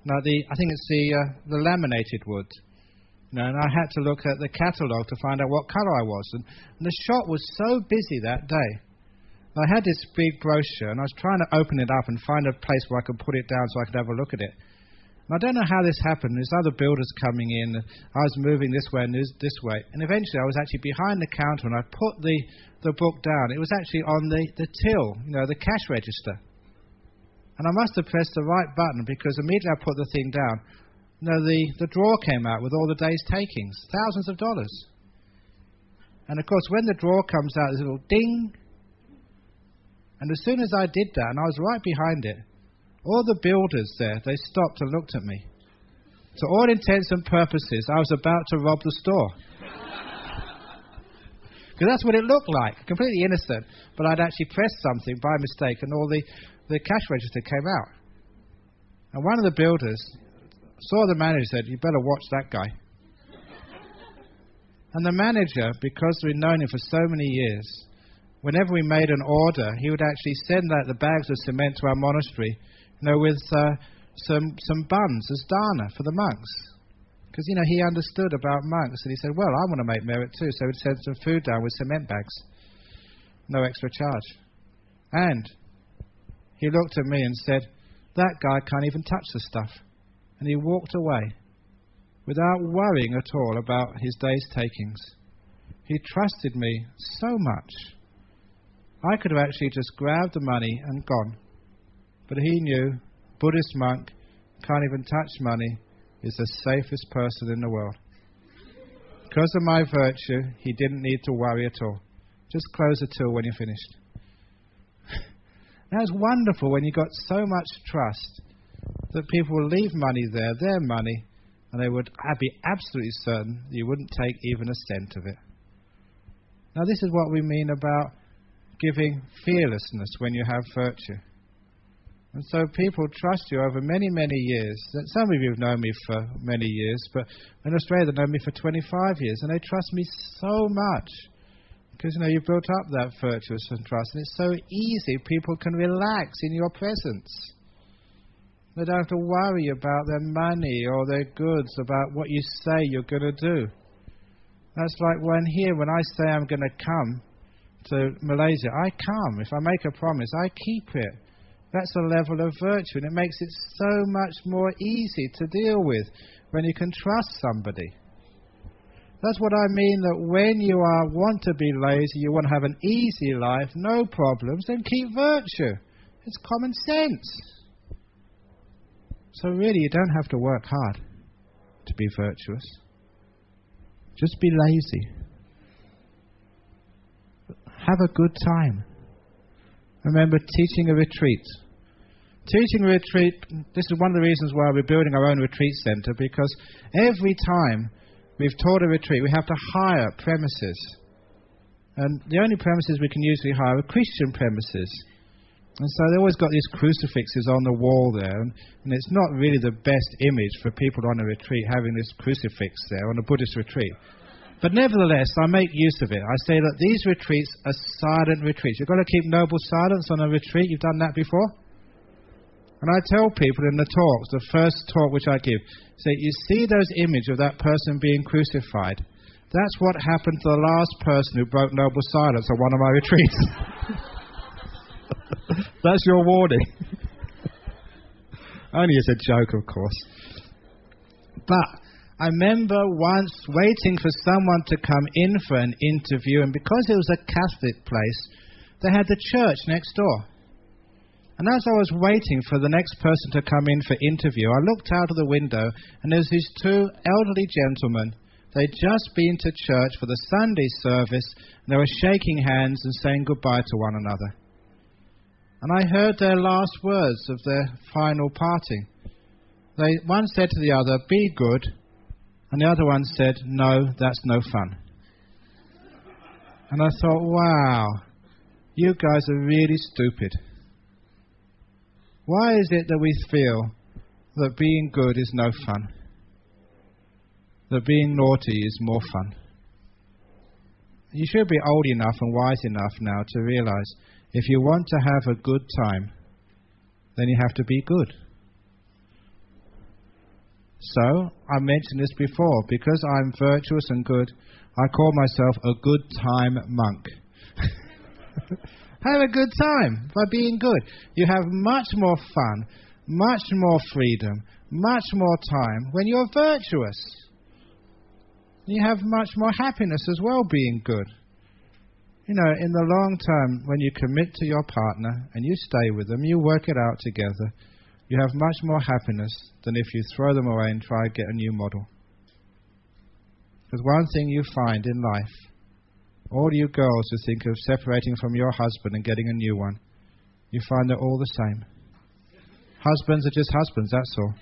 Now, I think it's the laminated wood. And I had to look at the catalogue to find out what colour I was. And the shop was so busy that day. I had this big brochure, and I was trying to open it up and find a place where I could put it down so I could have a look at it. And I don't know how this happened. There's other builders coming in. I was moving this way and this way. And eventually I was actually behind the counter, and I put the book down. It was actually on the till, the cash register. And I must have pressed the right button, because immediately I put the thing down, the drawer came out with all the day's takings, thousands of dollars. And of course, when the drawer comes out, there's a little ding. And as soon as I did that, and I was right behind it, all the builders there, they stopped and looked at me. To all intents and purposes, I was about to rob the store. Because that's what it looked like, completely innocent. But I'd actually pressed something by mistake, and all the cash register came out. And one of the builders saw the manager and said, you better watch that guy. And the manager, because we'd known him for so many years, whenever we made an order, he would actually send out the bags of cement to our monastery, with some buns as dana for the monks. Because, he understood about monks, and he said, well, I want to make merit too, so he'd send some food down with cement bags. No extra charge. And he looked at me and said, that guy can't even touch the stuff. And he walked away without worrying at all about his day's takings. He trusted me so much. I could have actually just grabbed the money and gone. But he knew, Buddhist monk, can't even touch money, is the safest person in the world. Because of my virtue, he didn't need to worry at all. Just close the till when you're finished. That was wonderful when you got so much trust that people will leave money there, their money, and they would be absolutely certain you wouldn't take even a cent of it. Now this is what we mean about giving fearlessness when you have virtue. And so people trust you over many, many years. Some of you have known me for many years, but in Australia they've known me for 25 years, and they trust me so much. Because, you've built up that virtuous and trust, and it's so easy. People can relax in your presence. They don't have to worry about their money or their goods, about what you say you're going to do. That's like when I say I'm going to come to Malaysia, I come. If I make a promise, I keep it. That's a level of virtue, and it makes it so much more easy to deal with when you can trust somebody. That's what I mean, that when you want to be lazy, you want to have an easy life, no problems, then keep virtue. It's common sense. So really, you don't have to work hard to be virtuous. Just be lazy. Have a good time. Remember, teaching a retreat. Teaching a retreat, this is one of the reasons why we're building our own retreat centre, because every time we've taught a retreat, we have to hire premises. And the only premises we can usually hire are Christian premises. And so they always got these crucifixes on the wall there, and it's not really the best image for people on a retreat, having this crucifix there on a Buddhist retreat. But nevertheless, I make use of it. I say that these retreats are silent retreats. You've got to keep noble silence on a retreat. You've done that before? And I tell people in the talks, the first talk which I give, say, you see those images of that person being crucified? That's what happened to the last person who broke noble silence on one of my retreats. That's your warning. Only as a joke, of course. But I remember once waiting for someone to come in for an interview, and because it was a Catholic place, they had the church next door. And as I was waiting for the next person to come in for interview, I looked out of the window, and there was these two elderly gentlemen. They'd just been to church for the Sunday service, and they were shaking hands and saying goodbye to one another. And I heard their last words of their final parting. One said to the other, "Be good," and the other one said, "No, that's no fun." And I thought, wow, you guys are really stupid. Why is it that we feel that being good is no fun? That being naughty is more fun? You should be old enough and wise enough now to realize if you want to have a good time, then you have to be good. So, I mentioned this before, because I'm virtuous and good, I call myself a good time monk. Have a good time by being good. You have much more fun, much more freedom, much more time when you're virtuous. You have much more happiness as well being good. In the long term, when you commit to your partner and you stay with them, you work it out together, you have much more happiness than if you throw them away and try to get a new model. Because one thing you find in life, all you girls who think of separating from your husband and getting a new one, you find they're all the same. Husbands are just husbands, that's all.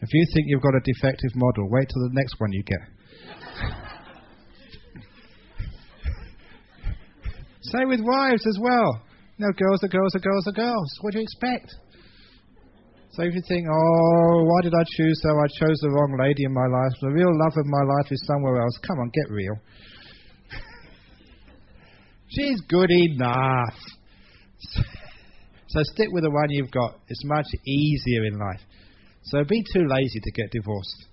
If you think you've got a defective model, wait till the next one you get. Same with wives as well. Girls are girls are girls are girls. What do you expect? So if you think, oh, why did I choose so? I chose the wrong lady in my life. The real love of my life is somewhere else. Come on, get real. She's good enough. So stick with the one you've got. It's much easier in life. So be too lazy to get divorced.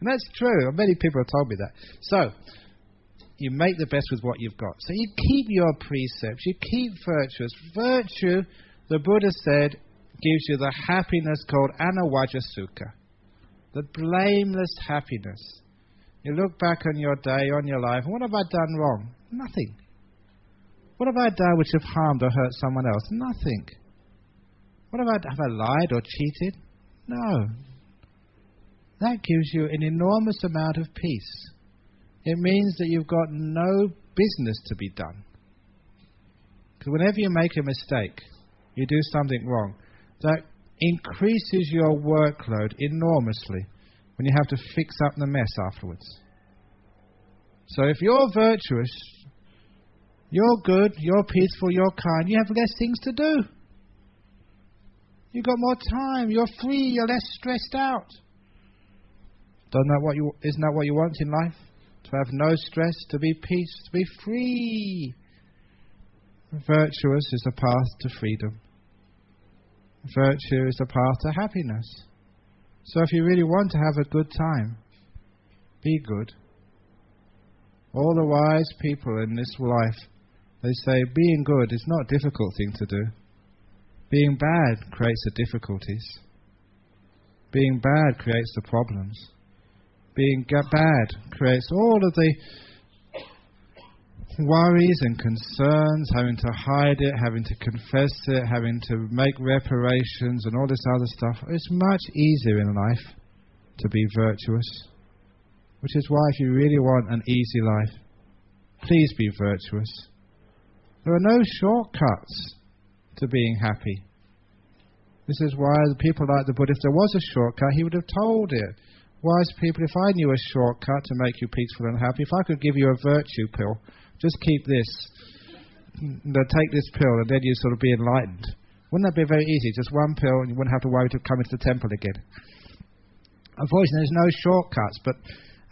And that's true. Many people have told me that. So, you make the best with what you've got. So you keep your precepts. You keep virtuous. Virtue, the Buddha said, gives you the happiness called anavajja sukha. The blameless happiness. You look back on your day, on your life, and what have I done wrong? Nothing. What have I done which have harmed or hurt someone else? Nothing. What have I done? Have I lied or cheated? No. That gives you an enormous amount of peace. It means that you've got no business to be done. Because whenever you make a mistake, you do something wrong, that increases your workload enormously when you have to fix up the mess afterwards. So if you're virtuous, you're good, you're peaceful, you're kind, you have less things to do. You've got more time, you're free, you're less stressed out. Isn't that what you want in life? To have no stress, to be peace, to be free. Virtuous is the path to freedom. Virtue is the path to happiness. So if you really want to have a good time, be good. All the wise people in this life, they say being good is not a difficult thing to do. Being bad creates the difficulties. Being bad creates the problems. Being bad creates all of the worries and concerns, having to hide it, having to confess it, having to make reparations and all this other stuff. It's much easier in life to be virtuous. Which is why if you really want an easy life, please be virtuous. There are no shortcuts to being happy. This is why the people like the Buddha, if there was a shortcut, he would have told it. Wise people, if I knew a shortcut to make you peaceful and happy, if I could give you a virtue pill, just keep this, take this pill and then you sort of be enlightened. Wouldn't that be very easy? Just one pill and you wouldn't have to worry to come into the temple again. Unfortunately, there's no shortcuts, but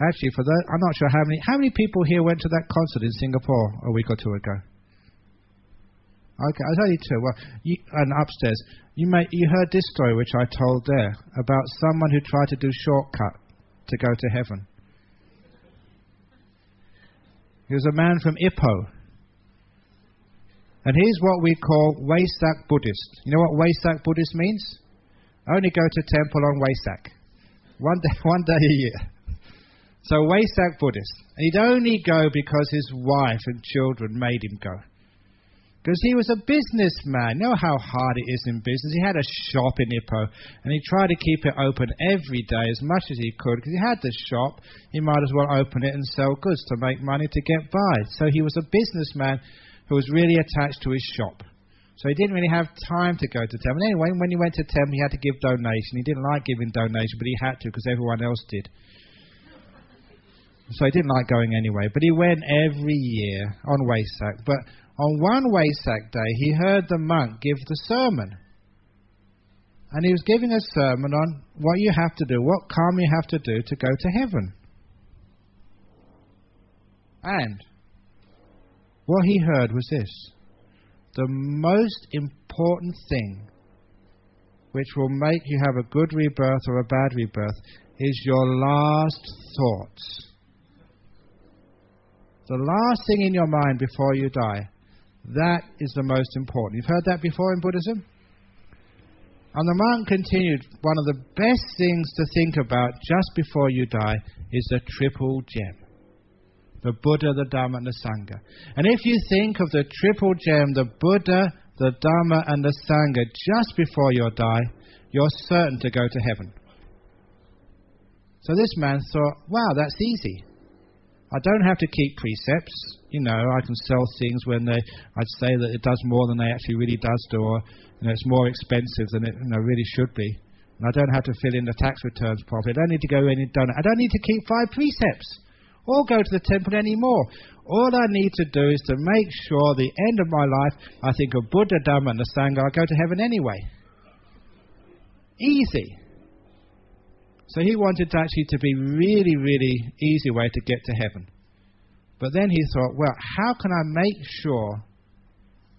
actually, I'm not sure how many people here went to that concert in Singapore a week or two ago? Okay, I'll tell you two. Well, and upstairs, you heard this story which I told there about someone who tried to do shortcut to go to heaven. He was a man from Ipoh. And he's what we call Wesak Buddhist. You know what Wesak Buddhist means? Only go to temple on Wesak. One day a year. So Wesak Buddhist. And he'd only go because his wife and children made him go. Because he was a businessman. You know how hard it is in business. He had a shop in Ipoh, and he tried to keep it open every day as much as he could. Because he had the shop, he might as well open it and sell goods to make money to get by. So he was a businessman who was really attached to his shop. So he didn't really have time to go to temple. Anyway, when he went to temple, he had to give donation. He didn't like giving donation, but he had to because everyone else did. So he didn't like going anyway. But he went every year on Wesak. But on one Wesak day, he heard the monk give the sermon. And he was giving a sermon on what you have to do, what karma you have to do to go to heaven. And what he heard was this: the most important thing which will make you have a good rebirth or a bad rebirth is your last thoughts. The last thing in your mind before you die, that is the most important. You've heard that before in Buddhism? And the monk continued, one of the best things to think about just before you die is the triple gem. The Buddha, the Dhamma and the Sangha. And if you think of the triple gem, the Buddha, the Dhamma and the Sangha just before you die, you're certain to go to heaven. So this man thought, wow, that's easy. I don't have to keep precepts. You know, I can sell things when I'd say that it does more than they actually really does do, or it's more expensive than it really should be. And I don't have to fill in the tax returns properly. I don't need to go in and donate. I don't need to keep 5 precepts or go to the temple anymore. All I need to do is to make sure the end of my life, I think of Buddha, Dhamma and the Sangha, I go to heaven anyway. Easy. So he wanted to actually to be really, really easy way to get to heaven. But then he thought, well, how can I make sure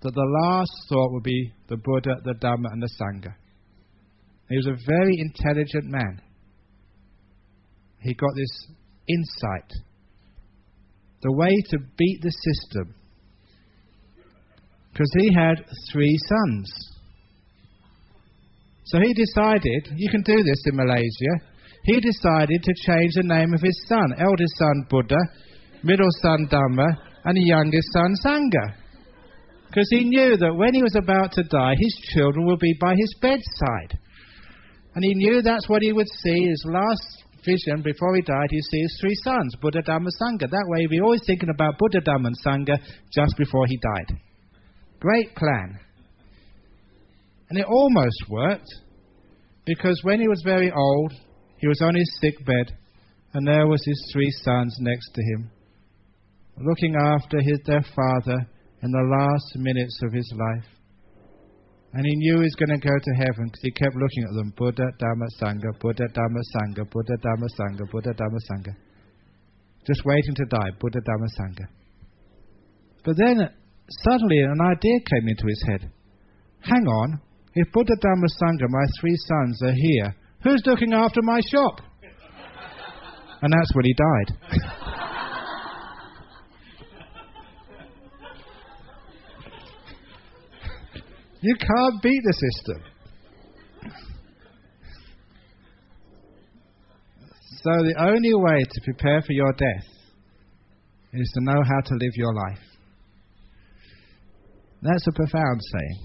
that the last thought will be the Buddha, the Dhamma, and the Sangha? He was a very intelligent man. He got this insight. The way to beat the system. Because he had 3 sons. So he decided, you can do this in Malaysia, he decided to change the name of his son. Eldest son Buddha, middle son Dhamma, and the youngest son Sangha. Because he knew that when he was about to die, his children would be by his bedside. And he knew that's what he would see. His last vision before he died, he'd see his 3 sons, Buddha, Dhamma, Sangha. That way he'd be always thinking about Buddha, Dhamma and Sangha just before he died. Great plan. And it almost worked, because when he was very old, he was on his sick bed, and there was his 3 sons next to him, looking after their father in the last minutes of his life. And he knew he was going to go to heaven because he kept looking at them. Buddha, Dhamma, Sangha, Buddha, Dhamma, Sangha, Buddha, Dhamma, Sangha, Buddha, Dhamma, Sangha. Just waiting to die. Buddha, Dhamma, Sangha. But then suddenly an idea came into his head. Hang on. If Buddha, Dhamma, Sangha, my 3 sons, are here, who's looking after my shop? And that's when he died. You can't beat the system. So the only way to prepare for your death is to know how to live your life. That's a profound saying.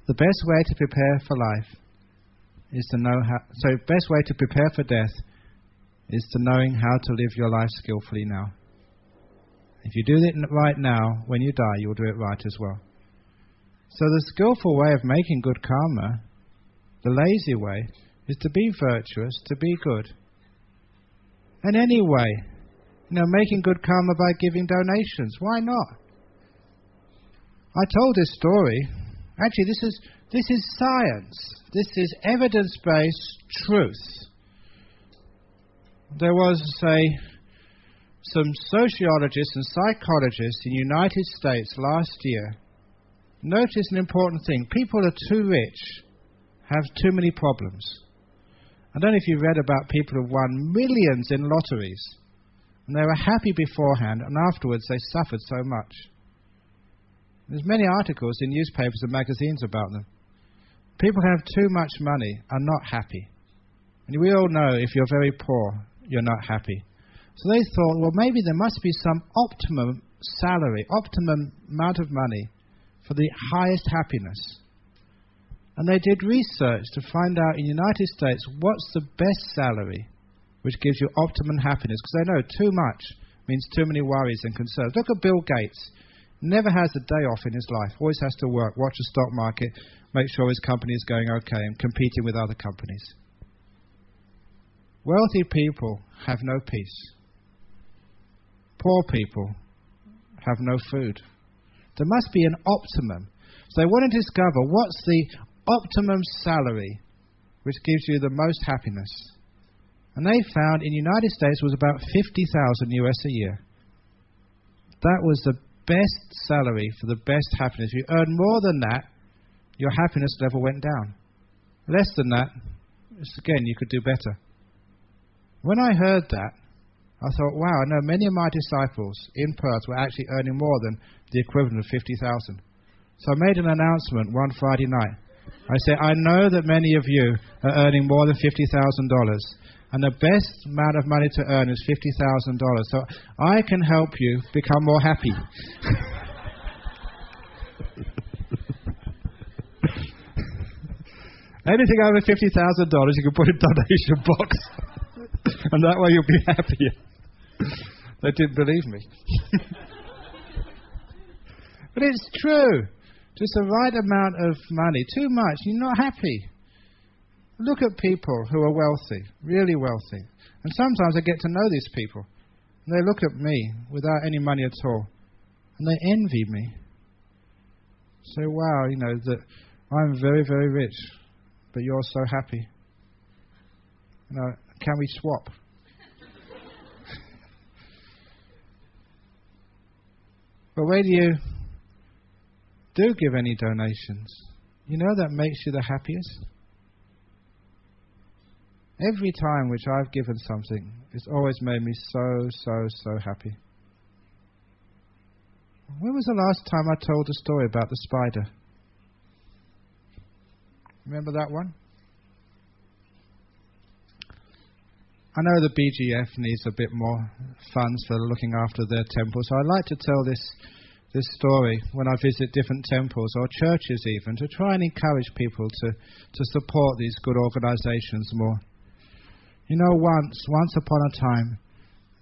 The best way to prepare for life is to know how... So the best way to prepare for death is to knowing how to live your life skillfully now. If you do it right now, when you die, you'll do it right as well. So the skillful way of making good karma, the lazy way, is to be virtuous, to be good. And anyway, making good karma by giving donations. Why not? I told this story. Actually, this is science. This is evidence-based truth. There was some sociologists and psychologists in the United States last year noticed an important thing. People are too rich, have too many problems. I don't know if you read about people who won millions in lotteries, and they were happy beforehand, and afterwards they suffered so much. There's many articles in newspapers and magazines about them. People who have too much money are not happy. And we all know if you're very poor, you're not happy. So they thought, well, maybe there must be some optimum salary, optimum amount of money for the highest happiness. And they did research to find out in the United States what's the best salary which gives you optimum happiness. Because they know too much means too many worries and concerns. Look at Bill Gates. Never has a day off in his life. Always has to work, watch the stock market, make sure his company is going okay and competing with other companies. Wealthy people have no peace. Poor people have no food. There must be an optimum. So they want to discover what's the optimum salary which gives you the most happiness. And they found in the United States was about $50,000 US a year. That was the best salary for the best happiness. If you earn more than that, your happiness level went down. Less than that, again, you could do better. When I heard that, I thought, wow, I know many of my disciples in Perth were actually earning more than the equivalent of 50,000. So I made an announcement one Friday night. I said, I know that many of you are earning more than $50,000, and the best amount of money to earn is $50,000. So I can help you become more happy. Anything over $50,000, you can put in a donation box, and that way you'll be happier. They didn't believe me. But it's true. Just the right amount of money. Too much, you're not happy. Look at people who are wealthy, really wealthy. And sometimes I get to know these people. And they look at me without any money at all. And they envy me. Say, wow, that I'm very, very rich, but you're so happy. Can we swap? But when you do give any donations, you know that makes you the happiest? Every time which I've given something, it's always made me so happy. When was the last time I told a story about the spider? Remember that one? I know the BGF needs a bit more funds for looking after their temples, so I'd like to tell this story when I visit different temples or churches even, to try and encourage people to support these good organizations more. You know, once upon a time,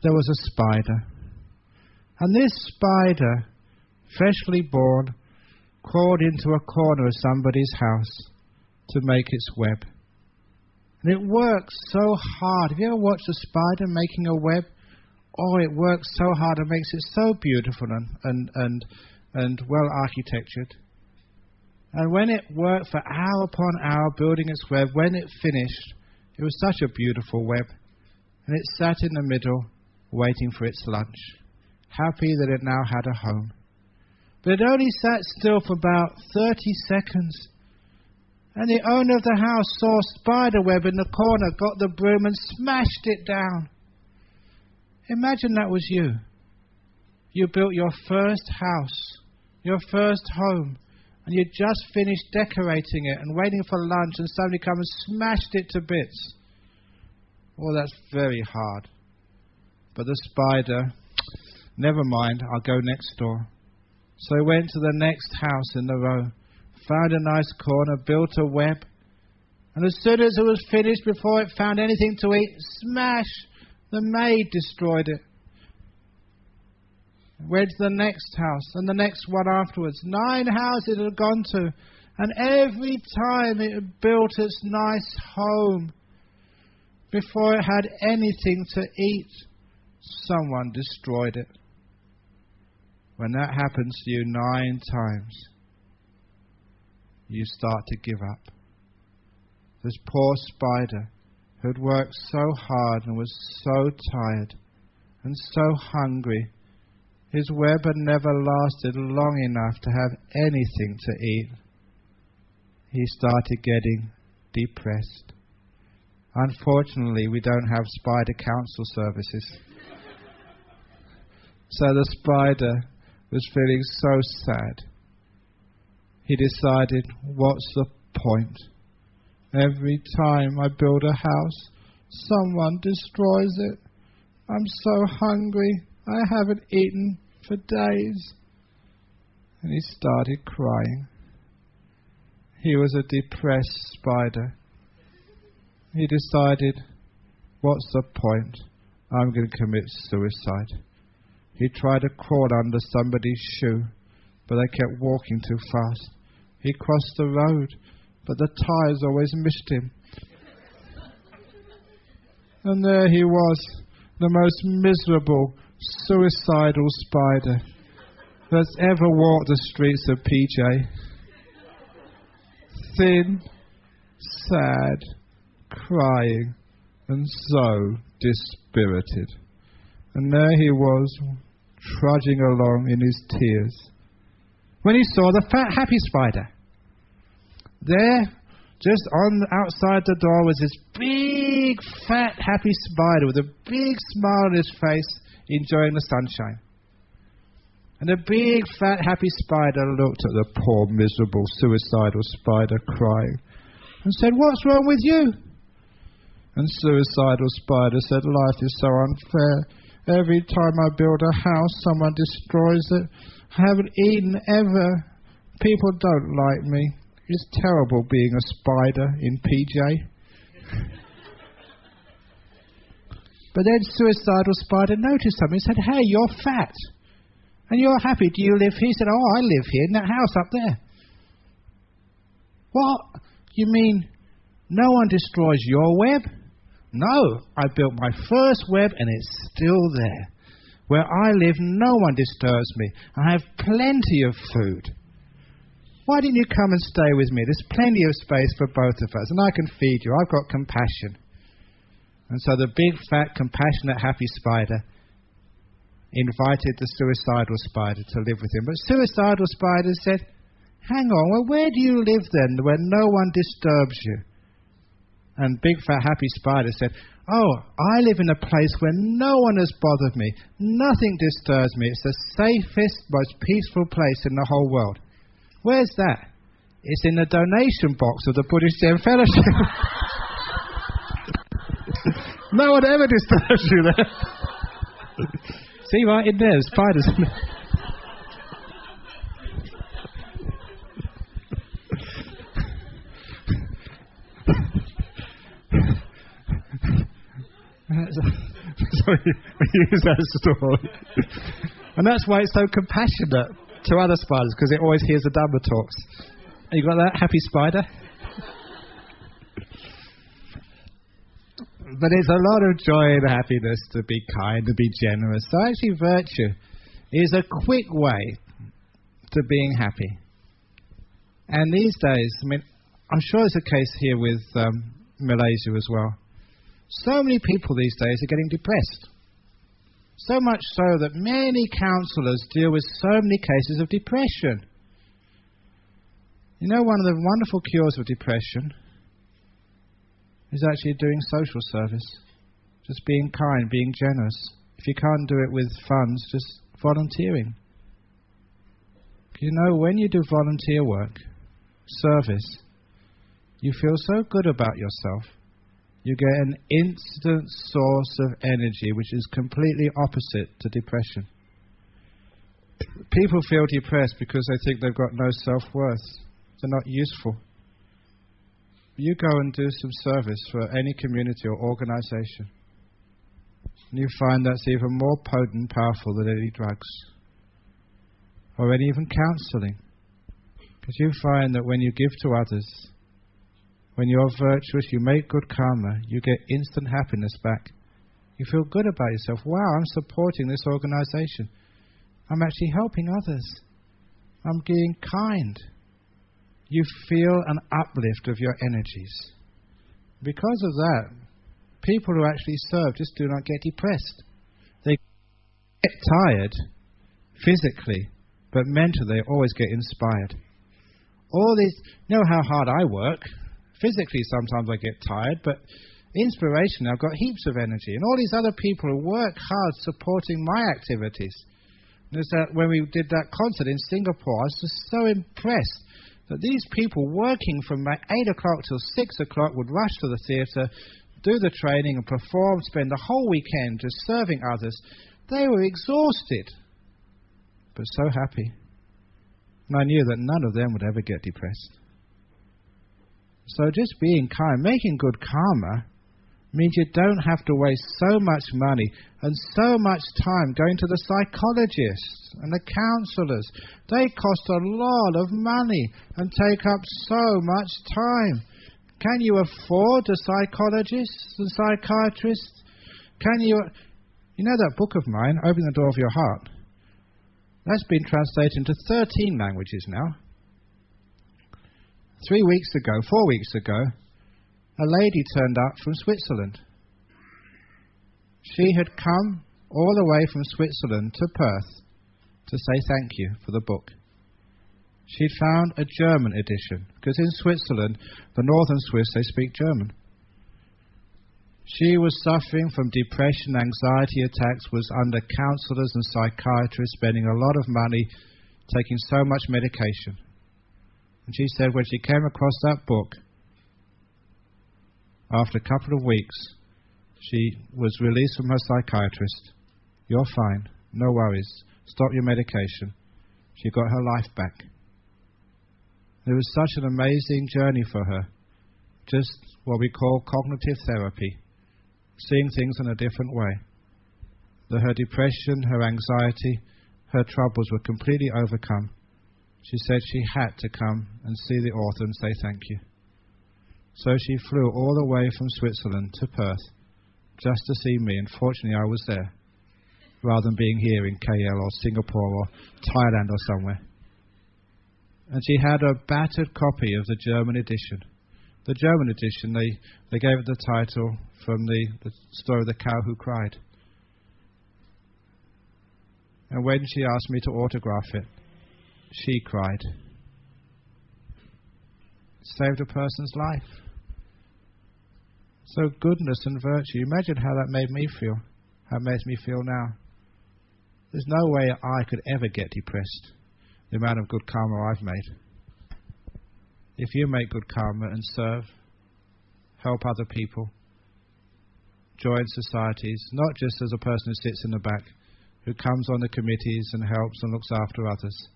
there was a spider. And this spider, freshly born, crawled into a corner of somebody's house to make its web. And it works so hard. Have you ever watched a spider making a web? Oh, it works so hard and makes it so beautiful and well architectured. And when it worked for hour upon hour building its web, when it finished, it was such a beautiful web. And it sat in the middle, waiting for its lunch, happy that it now had a home. But it only sat still for about 30 seconds. And the owner of the house saw a spider web in the corner, got the broom and smashed it down. Imagine that was you. You built your first house, your first home, and you just finished decorating it and waiting for lunch, and somebody come and smashed it to bits. Oh, that's very hard. But the spider, never mind, I'll go next door. So he went to the next house in the row, found a nice corner, built a web, and as soon as it was finished, before it found anything to eat, smash! The maid destroyed it. Went to the next house, and the next one afterwards. 9 houses it had gone to, and every time it had built its nice home, before it had anything to eat, someone destroyed it. When that happens to you 9 times, you start to give up. This poor spider who had worked so hard and was so tired and so hungry, his web had never lasted long enough to have anything to eat. He started getting depressed. Unfortunately, we don't have spider council services. So the spider was feeling so sad. He decided, what's the point? Every time I build a house, someone destroys it. I'm so hungry. I haven't eaten for days. And he started crying. He was a depressed spider. He decided, what's the point? I'm going to commit suicide. He tried to crawl under somebody's shoe, but they kept walking too fast. He crossed the road, but the tires always missed him. And there he was, the most miserable, suicidal spider that's ever walked the streets of PJ. Thin, sad, crying, and so dispirited. And there he was, trudging along in his tears, when he saw the fat, happy spider. There, just outside the door, was this big, fat, happy spider with a big smile on his face, enjoying the sunshine. And the big, fat, happy spider looked at the poor, miserable, suicidal spider crying and said, "What's wrong with you?" And suicidal spider said, "Life is so unfair. Every time I build a house, someone destroys it. I haven't eaten ever. People don't like me. It's terrible being a spider in PJ." But then suicidal spider noticed something. He said, "Hey, you're fat. And you're happy. Do you live here?" He said, "Oh, I live here in that house up there." "What? You mean no one destroys your web?" "No, I built my first web and it's still there. Where I live, no one disturbs me. I have plenty of food. Why didn't you come and stay with me? There's plenty of space for both of us and I can feed you. I've got compassion." And so the big, fat, compassionate, happy spider invited the suicidal spider to live with him. But suicidal spider said, hang on, well, where do you live then where no one disturbs you? And big fat happy spider said, oh, I live in a place where no one has bothered me. Nothing disturbs me. It's the safest, most peaceful place in the whole world. Where's that? It's in the donation box of the Buddhist Zen Fellowship. No one ever disturbs you there. See, right in there, spiders in there. Sorry, we use that story. And that's why it's so compassionate to other spiders, because it always hears the Dhamma talks. You got that, happy spider? But it's a lot of joy and happiness to be kind, to be generous. So actually virtue is a quick way to being happy. And these days, I mean, I'm sure it's a case here with Malaysia as well. So many people these days are getting depressed. So much so that many counsellors deal with so many cases of depression. You know, one of the wonderful cures of depression is actually doing social service. Just being kind, being generous. If you can't do it with funds, just volunteering. You know, when you do volunteer work, service, you feel so good about yourself. You get an instant source of energy which is completely opposite to depression. People feel depressed because they think they've got no self-worth. They're not useful. You go and do some service for any community or organization, and you find that's even more potent and powerful than any drugs or any even counseling. Because you find that when you give to others, when you're virtuous, you make good karma, you get instant happiness back. You feel good about yourself. Wow, I'm supporting this organization. I'm actually helping others. I'm being kind. You feel an uplift of your energies. Because of that, people who actually serve just do not get depressed. They get tired physically, but mentally they always get inspired. All these, you know how hard I work. Physically sometimes I get tired, but inspiration, I've got heaps of energy. And all these other people who work hard supporting my activities. There's that, when we did that concert in Singapore, I was just so impressed that these people working from 8 o'clock till 6 o'clock would rush to the theatre, do the training and perform, spend the whole weekend just serving others. They were exhausted, but so happy. And I knew that none of them would ever get depressed. So just being kind, making good karma, means you don't have to waste so much money and so much time going to the psychologists and the counsellors. They cost a lot of money and take up so much time. Can you afford the psychologists and psychiatrists? Can you... You know that book of mine, Open the Door of Your Heart? That's been translated into 13 languages now. 4 weeks ago, a lady turned up from Switzerland. She had come all the way from Switzerland to Perth to say thank you for the book. She'd found a German edition, because in Switzerland, the northern Swiss, they speak German. She was suffering from depression, anxiety attacks, was under counsellors and psychiatrists, spending a lot of money, taking so much medication. And she said when she came across that book, after a couple of weeks, she was released from her psychiatrist. You're fine, no worries, stop your medication. She got her life back. It was such an amazing journey for her. Just what we call cognitive therapy, seeing things in a different way. That her depression, her anxiety, her troubles were completely overcome. She said she had to come and see the author and say thank you. So she flew all the way from Switzerland to Perth just to see me, and fortunately I was there, rather than being here in KL or Singapore or Thailand or somewhere. And she had a battered copy of the German edition. The German edition, they gave it the title from the story of the cow who cried. And when she asked me to autograph it, she cried. Saved a person's life. So goodness and virtue, imagine how that made me feel, how it makes me feel now. There's no way I could ever get depressed, the amount of good karma I've made. If you make good karma and serve, help other people, join societies, not just as a person who sits in the back, who comes on the committees and helps and looks after others,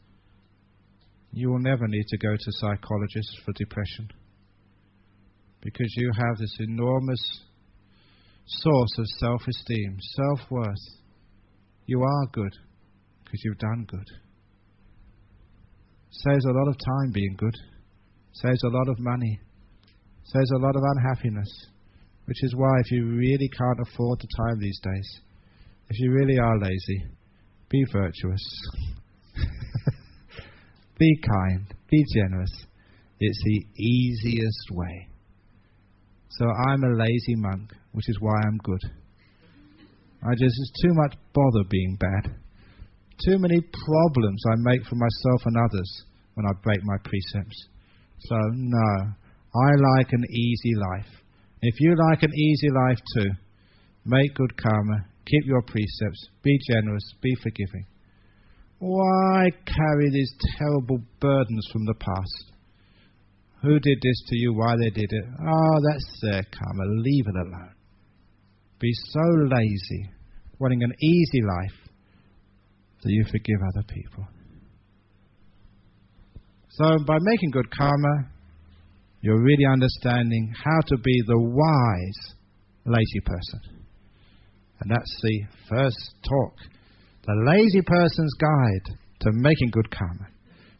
you will never need to go to psychologists for depression, because you have this enormous source of self-esteem, self-worth. You are good because you've done good. Saves a lot of time being good, saves a lot of money, saves a lot of unhappiness, which is why if you really can't afford the time these days, if you really are lazy, be virtuous. Be kind, be generous. It's the easiest way. So I'm a lazy monk, which is why I'm good. It's too much bother being bad. Too many problems I make for myself and others when I break my precepts. So no, I like an easy life. If you like an easy life too, make good karma, keep your precepts, be generous, be forgiving. Why carry these terrible burdens from the past? Who did this to you? Why they did it? Oh, that's their karma. Leave it alone. Be so lazy, wanting an easy life, that you forgive other people. So by making good karma, you're really understanding how to be the wise lazy person. And that's the first talk. The lazy person's guide to making good karma.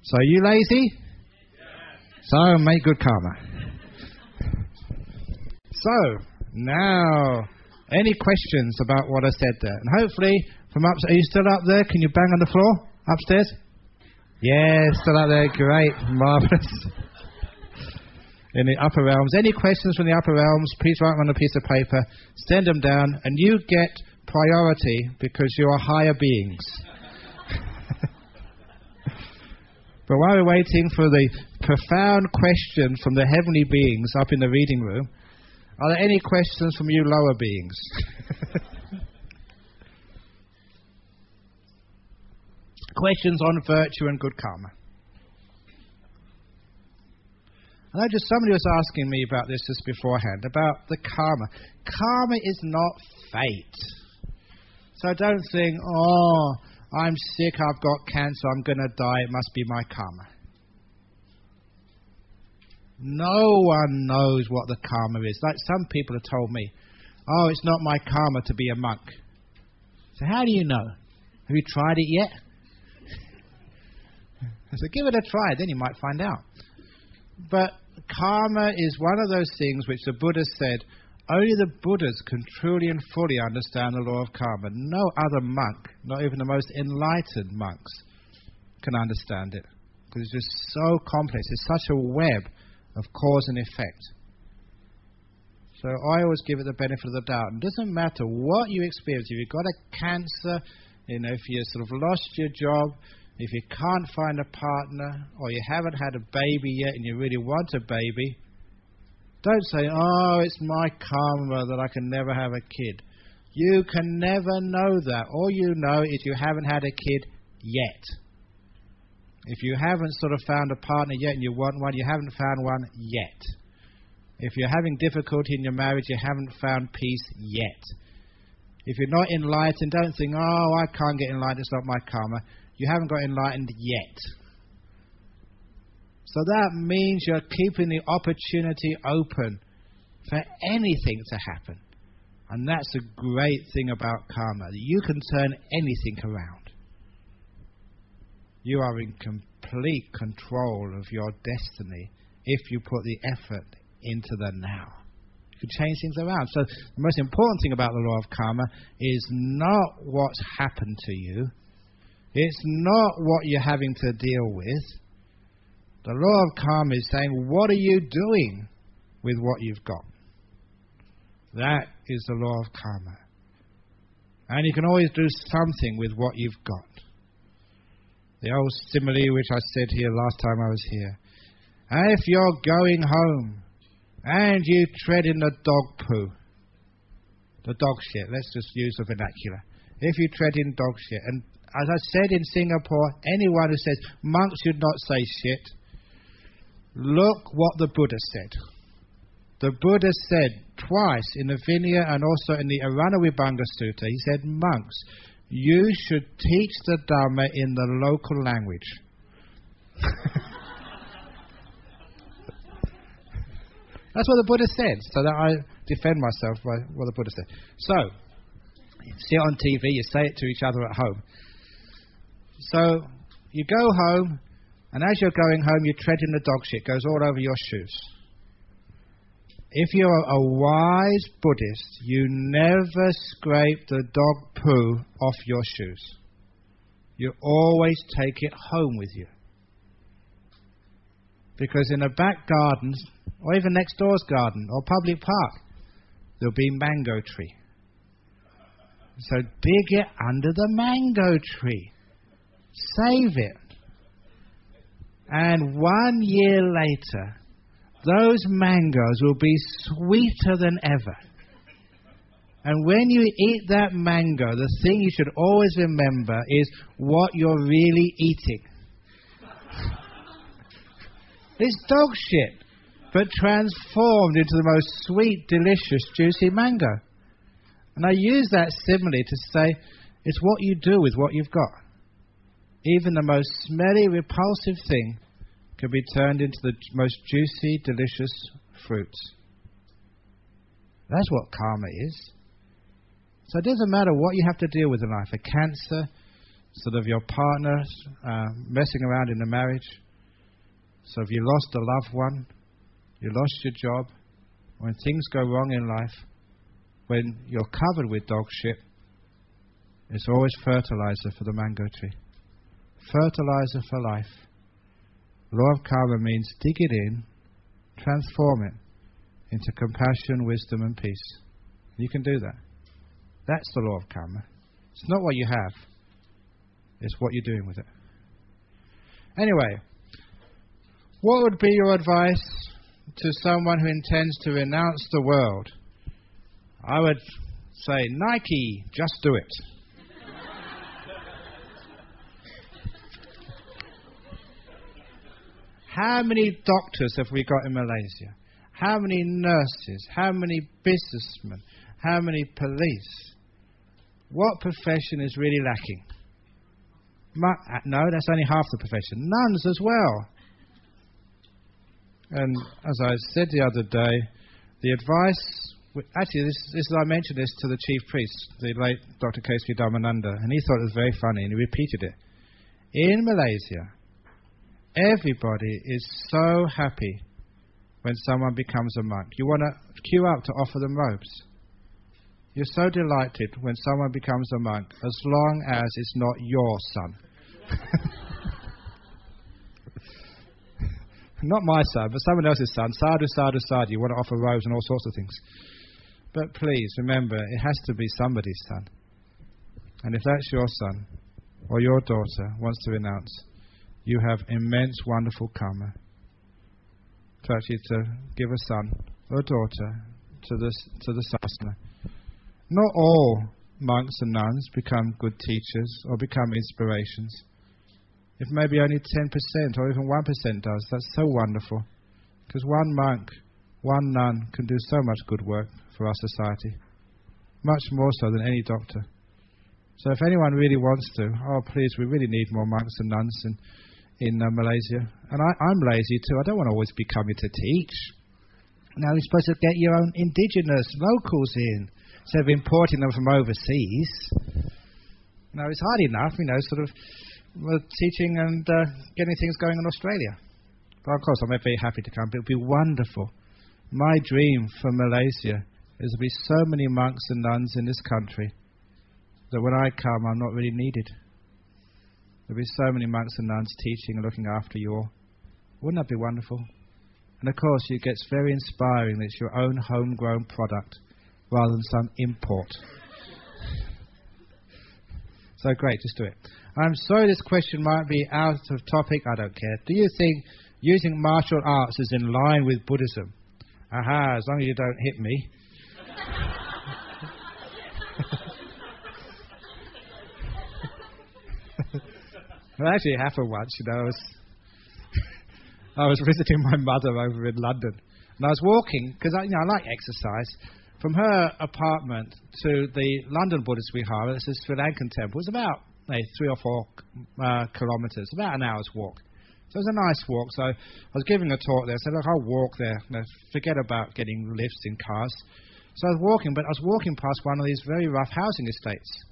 So are you lazy? Yes. So make good karma. So now, any questions about what I said there? And hopefully from upstairs, are you still up there? Can you bang on the floor upstairs? Yeah, still up there. Great, marvelous. In the upper realms, any questions from the upper realms? Please write them on a piece of paper. Send them down, and you get priority because you are higher beings. But while we're waiting for the profound question from the heavenly beings up in the reading room, are there any questions from you lower beings? Questions on virtue and good karma. I know just somebody was asking me about this just beforehand, about the karma. Karma is not fate. So don't think, oh, I'm sick, I've got cancer, I'm going to die, it must be my karma. No one knows what the karma is. Like some people have told me, oh, it's not my karma to be a monk. So how do you know? Have you tried it yet? So give it a try, then you might find out. But karma is one of those things which the Buddha said, only the Buddhas can truly and fully understand the law of karma. No other monk, not even the most enlightened monks, can understand it. Because it's just so complex. It's such a web of cause and effect. So I always give it the benefit of the doubt. It doesn't matter what you experience. If you've got a cancer, if you sort of lost your job, if you can't find a partner, or you haven't had a baby yet and you really want a baby, don't say, oh, it's my karma that I can never have a kid. You can never know that. All you know is you haven't had a kid yet. If you haven't sort of found a partner yet and you want one, you haven't found one yet. If you're having difficulty in your marriage, you haven't found peace yet. If you're not enlightened, don't think, oh, I can't get enlightened, it's not my karma. You haven't got enlightened yet. So that means you're keeping the opportunity open for anything to happen. And that's the great thing about karma, that you can turn anything around. You are in complete control of your destiny if you put the effort into the now. You can change things around. So the most important thing about the law of karma is not what's happened to you. It's not what you're having to deal with. The law of karma is saying, what are you doing with what you've got? That is the law of karma. And you can always do something with what you've got. The old simile which I said here last time I was here. And if you're going home and you tread in the dog poo, the dog shit, let's just use the vernacular. If you tread in dog shit, and as I said in Singapore, anyone who says monks should not say shit, look what the Buddha said. The Buddha said twice in the Vinaya and also in the Aranavibhanga Sutta, he said, monks, you should teach the Dhamma in the local language. That's what the Buddha said, so that I defend myself by what the Buddha said. So, you see it on TV, you say it to each other at home. So, you go home, and as you're going home, you tread in the dog shit, goes all over your shoes. If you're a wise Buddhist, you never scrape the dog poo off your shoes. You always take it home with you. Because in the back gardens, or even next door's garden, or public park, there'll be mango tree. So dig it under the mango tree. Save it. And 1 year later, those mangoes will be sweeter than ever. And when you eat that mango, the thing you should always remember is what you're really eating. It's dog shit, but transformed into the most sweet, delicious, juicy mango. And I use that simile to say, it's what you do with what you've got. Even the most smelly, repulsive thing can be turned into the most juicy, delicious fruits. That's what karma is. So it doesn't matter what you have to deal with in life. A cancer, sort of your partner messing around in a marriage. So if you lost a loved one, you lost your job, when things go wrong in life, when you're covered with dog shit, it's always fertilizer for the mango tree. Fertilizer for life. Law of karma means dig it in, transform it into compassion, wisdom and peace. You can do that. That's the law of karma. It's not what you have, it's what you're doing with it. Anyway, what would be your advice to someone who intends to renounce the world? I would say, Nike, just do it. How many doctors have we got in Malaysia? How many nurses? How many businessmen? How many police? What profession is really lacking? No, that's only half the profession. Nuns as well. And as I said the other day, the advice... Actually, I mentioned this to the chief priest, the late Dr. K.S.V. Dhammananda, and he thought it was very funny, and he repeated it. In Malaysia, everybody is so happy when someone becomes a monk. You want to queue up to offer them robes. You're so delighted when someone becomes a monk, as long as it's not your son. Not my son, but someone else's son. Sadhu, sadhu, sadhu. You want to offer robes and all sorts of things. But please, remember, it has to be somebody's son. And if that's your son, or your daughter wants to renounce, you have immense, wonderful karma. To actually to give a son or a daughter to the sasana. Not all monks and nuns become good teachers or become inspirations. If maybe only 10% or even 1% does, that's so wonderful. Because one monk, one nun can do so much good work for our society. Much more so than any doctor. So if anyone really wants to, please, we really need more monks and nuns in Malaysia. And I'm lazy too. I don't want to always be coming to teach. Now you're supposed to get your own indigenous locals in, instead of importing them from overseas. Now it's hard enough, sort of teaching and getting things going in Australia. But of course, I'm very happy to come. It would be wonderful. My dream for Malaysia is to be so many monks and nuns in this country that when I come, I'm not really needed. There'll be so many monks and nuns teaching and looking after you all. Wouldn't that be wonderful? And of course, it gets very inspiring that it's your own homegrown product rather than some import. So great, just do it. I'm sorry this question might be out of topic, I don't care. Do you think using martial arts is in line with Buddhism? Aha, as long as you don't hit me. Well, actually it happened once, I was visiting my mother over in London, and I was walking, because I like exercise, from her apartment to the London Buddhist Vihara. It's a Sri Lankan temple. It was about 3 or 4 kilometres, about an hour's walk. So it was a nice walk. So I was giving a talk there. I said, look, I'll walk there. Forget about getting lifts in cars. So I was walking, but I was walking past one of these very rough housing estates.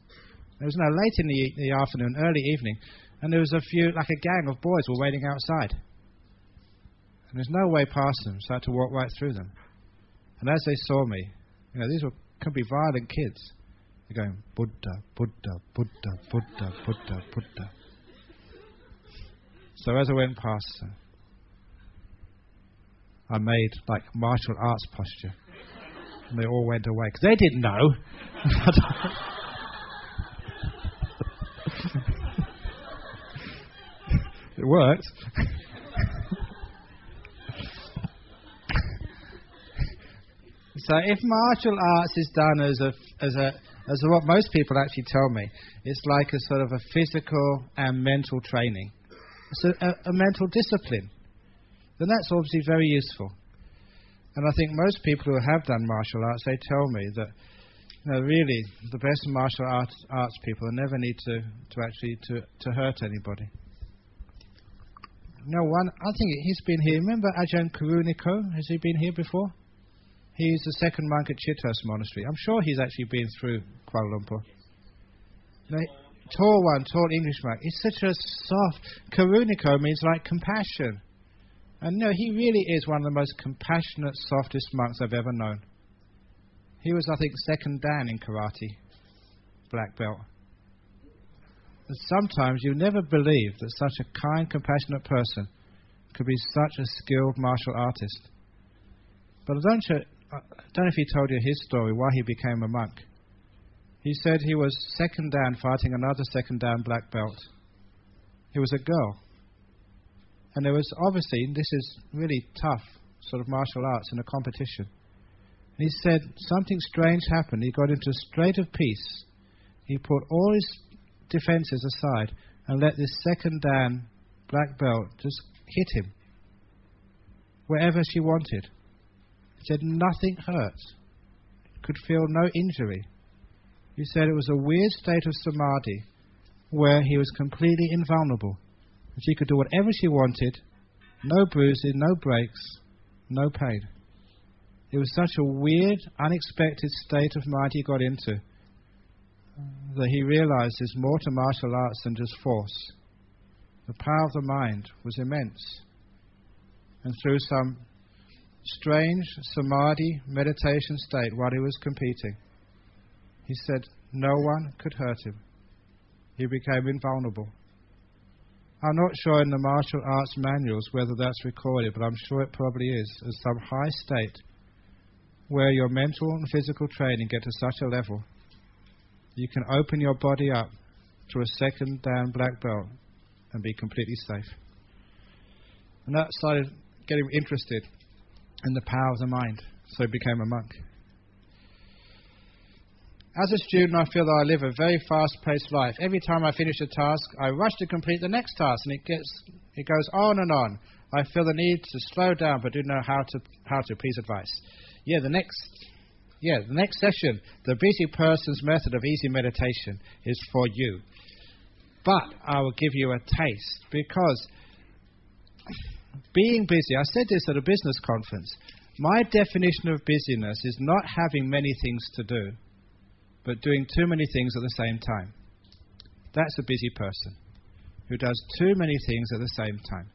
It was late in the afternoon, early evening, and there was a gang of boys were waiting outside. And there's no way past them, so I had to walk right through them. And as they saw me, these could be violent kids. They're going, Buddha, Buddha, Buddha, Buddha, Buddha, Buddha. So as I went past them, I made martial arts posture. And they all went away, because they didn't know. It worked. So if martial arts is done as what most people actually tell me, it's like a sort of a physical and mental training. It's a mental discipline. Then that's obviously very useful. And I think most people who have done martial arts, they tell me that really the best martial arts people never need to actually hurt anybody. I think he's been here. Remember Ajahn Karuniko? Has he been here before? He's the second monk at Chithurst Monastery. I'm sure he's actually been through Kuala Lumpur. Tall English monk. He's such a soft... Karuniko means compassion. And he really is one of the most compassionate, softest monks I've ever known. He was, I think, second Dan in karate, black belt. And sometimes you never believe that such a kind, compassionate person could be such a skilled martial artist. But I don't know if he told you his story, why he became a monk. He said he was second Dan fighting another second Dan black belt. He was a girl. And there was obviously, this is really tough sort of martial arts in a competition. And he said something strange happened. He got into a state of peace. He put all his defences aside and let this second Dan black belt just hit him wherever she wanted. He said nothing hurt. Could feel no injury. He said it was a weird state of samadhi where he was completely invulnerable. And she could do whatever she wanted, no bruising, no breaks, no pain. It was such a weird, unexpected state of mind he got into that he realized there's more to martial arts than just force. The power of the mind was immense. And through some strange samadhi meditation state while he was competing, he said no one could hurt him. He became invulnerable. I'm not sure in the martial arts manuals whether that's recorded, but I'm sure it probably is, as some high state where your mental and physical training get to such a level you can open your body up to a second Dan black belt and be completely safe. And that started getting him interested in the power of the mind, so he became a monk. As a student, I feel that I live a very fast-paced life. Every time I finish a task, I rush to complete the next task, and it goes on and on. I feel the need to slow down, but do know how to. Please advise. The next session, the busy person's method of easy meditation is for you. But I will give you a taste, because being busy, I said this at a business conference, my definition of busyness is not having many things to do, but doing too many things at the same time. That's a busy person who does too many things at the same time.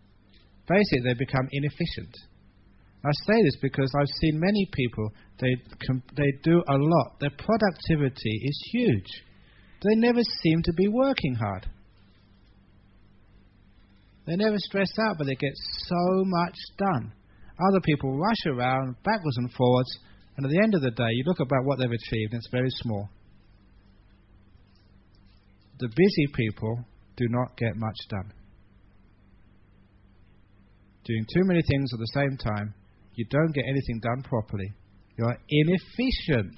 Basically, they become inefficient. I say this because I've seen many people, they do a lot. Their productivity is huge. They never seem to be working hard. They never stress out, but they get so much done. Other people rush around backwards and forwards, and at the end of the day, you look about what they've achieved, and it's very small. the busy people do not get much done. Doing too many things at the same time, you don't get anything done properly. You're inefficient.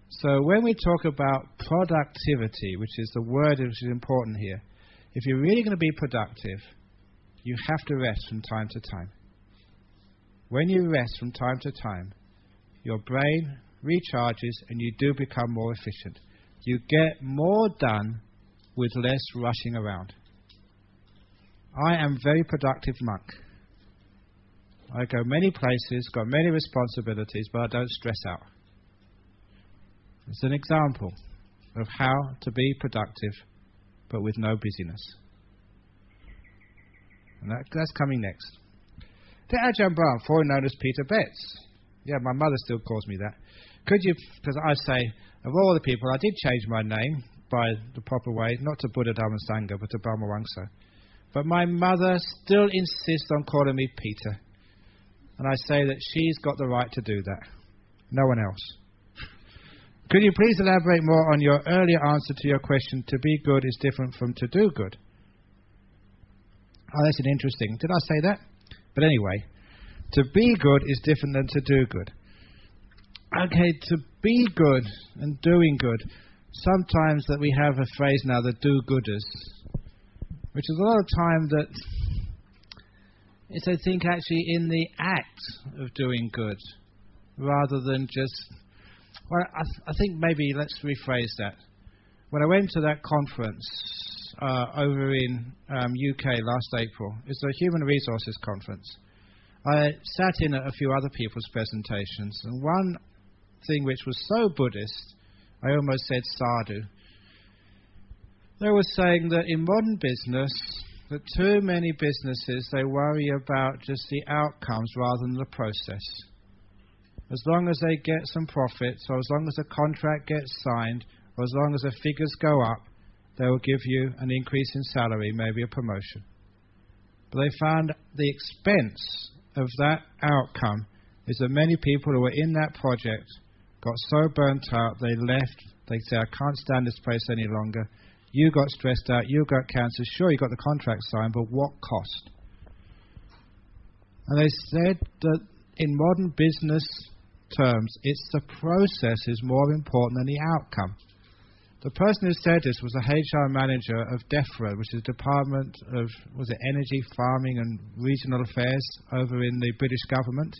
So when we talk about productivity, which is the word which is important here, if you're really going to be productive, you have to rest from time to time. When you rest from time to time, your brain recharges and you do become more efficient. You get more done with less rushing around. I am a very productive monk. I go many places, got many responsibilities, but I don't stress out. It's an example of how to be productive, but with no busyness. And that's coming next. To Ajahn Brahm, formerly known as Peter Betts. Yeah, my mother still calls me that. Could you, because I say, of all the people, I did change my name by the proper way, not to Buddha, Dhamma, Sangha, but to Brahmavamso. But my mother still insists on calling me Peter. And I say that she's got the right to do that. No one else. Could you please elaborate more on your earlier answer to your question, to be good is different from to do good? Oh, that's an interesting. Did I say that? But anyway, to be good is different than to do good. Okay, to be good and doing good, sometimes that we have a phrase now, the do-gooders, which is a lot of time that it's, I think, actually in the act of doing good, rather than just... Well, I think maybe let's rephrase that. When I went to that conference over in UK last April, it's a human resources conference. I sat in at a few other people's presentations, and one thing which was so Buddhist, I almost said sadhu. They were saying that in modern business, that too many businesses, they worry about just the outcomes rather than the process. As long as they get some profits, or as long as a contract gets signed, or as long as the figures go up, they will give you an increase in salary, maybe a promotion. But they found the expense of that outcome is that many people who were in that project got so burnt out, they left. They say, I can't stand this place any longer. You got stressed out, you got cancer. Sure, you got the contract signed, but what cost? And they said that in modern business terms, it's the process is more important than the outcome. The person who said this was the HR manager of DEFRA, which is the Department of, was it Energy, Farming and Regional Affairs over in the British government.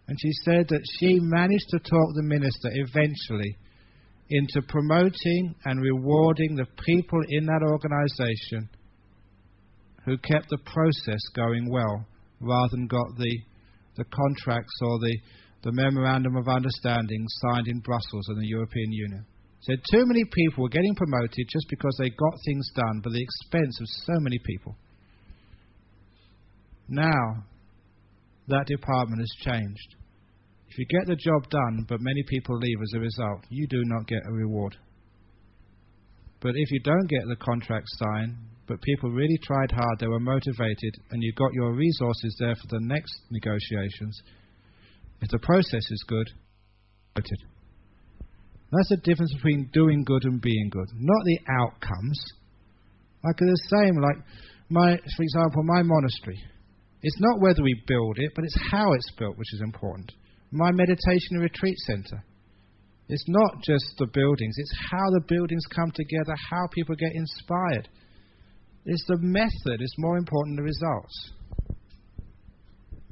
And she said that she managed to talk the minister eventually into promoting and rewarding the people in that organisation who kept the process going well, rather than got the contracts or the memorandum of understanding signed in Brussels and the European Union. Said too many people were getting promoted just because they got things done, but the expense of so many people. Now, that department has changed. If you get the job done, but many people leave as a result, you do not get a reward. But if you don't get the contract signed, but people really tried hard, they were motivated, and you got your resources there for the next negotiations, if the process is good, voted. That's the difference between doing good and being good, not the outcomes. Like the same, like for example, my monastery. It's not whether we build it, but it's how it's built, which is important. My meditation and retreat centre. It's not just the buildings, it's how the buildings come together, how people get inspired. It's the method, it's more important than the results.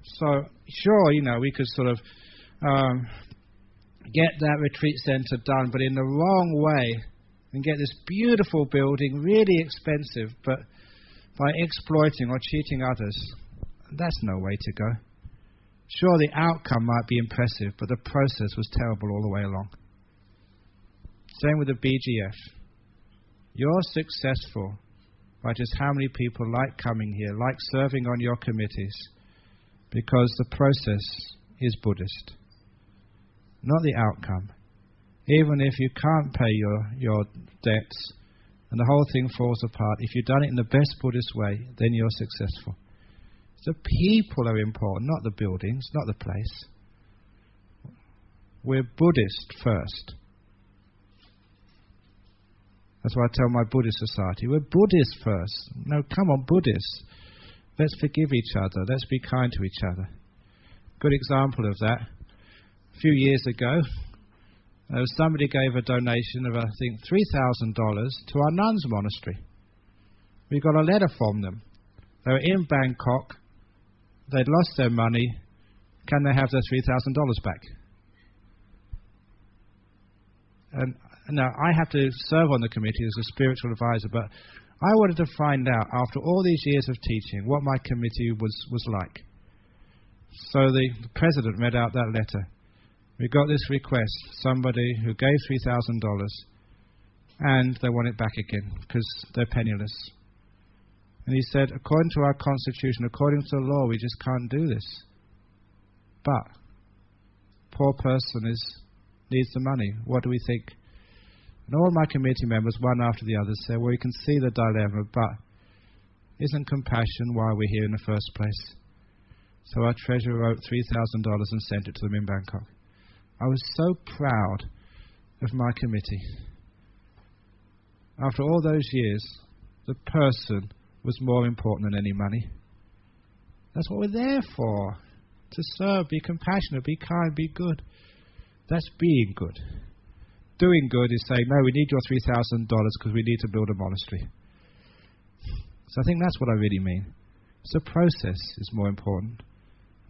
So, sure, we could sort of get that retreat centre done, but in the wrong way, and get this beautiful building, really expensive, but by exploiting or cheating others, that's no way to go. Sure, the outcome might be impressive, but the process was terrible all the way along. Same with the BGF. You're successful by just how many people like coming here, like serving on your committees, because the process is Buddhist, not the outcome. Even if you can't pay your debts and the whole thing falls apart, if you've done it in the best Buddhist way, then you're successful. The people are important, not the buildings, not the place. We're Buddhist first. That's why I tell my Buddhist society, we're Buddhists first. No, come on, Buddhists. Let's forgive each other. Let's be kind to each other. Good example of that. A few years ago, somebody gave a donation of, I think, $3,000 to our nuns' monastery. We got a letter from them. They were in Bangkok. They'd lost their money. Can they have their $3,000 back? And now, I have to serve on the committee as a spiritual advisor, but I wanted to find out, after all these years of teaching, what my committee was like. So the president read out that letter. We got this request, somebody who gave $3,000, and they want it back again, because they're penniless. And he said, according to our constitution, according to the law, we just can't do this. But, poor person needs the money. What do we think? And all my committee members, one after the other, said, well, you can see the dilemma, but isn't compassion why we're here in the first place? So our treasurer wrote $3,000 and sent it to them in Bangkok. I was so proud of my committee. After all those years, the person was more important than any money. That's what we're there for. To serve, be compassionate, be kind, be good. That's being good. Doing good is saying, no, we need your $3,000 because we need to build a monastery. So I think that's what I really mean. So the process is more important,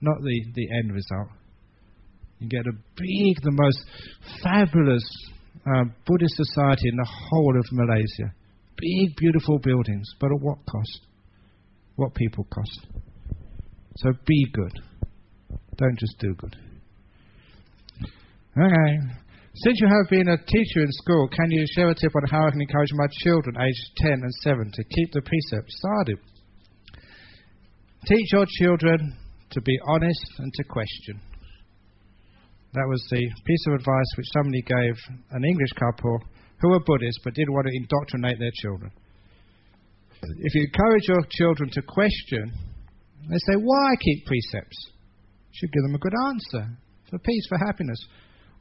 not the end result. You get the most fabulous Buddhist society in the whole of Malaysia. Big, beautiful buildings, but at what cost? What people cost? So be good. Don't just do good. Okay. Since you have been a teacher in school, can you share a tip on how I can encourage my children aged 10 and 7 to keep the precepts started? Teach your children to be honest and to question. That was the piece of advice which somebody gave an English couple who were Buddhists but didn't want to indoctrinate their children. If you encourage your children to question, they say, why keep precepts? You should give them a good answer. For peace, for happiness.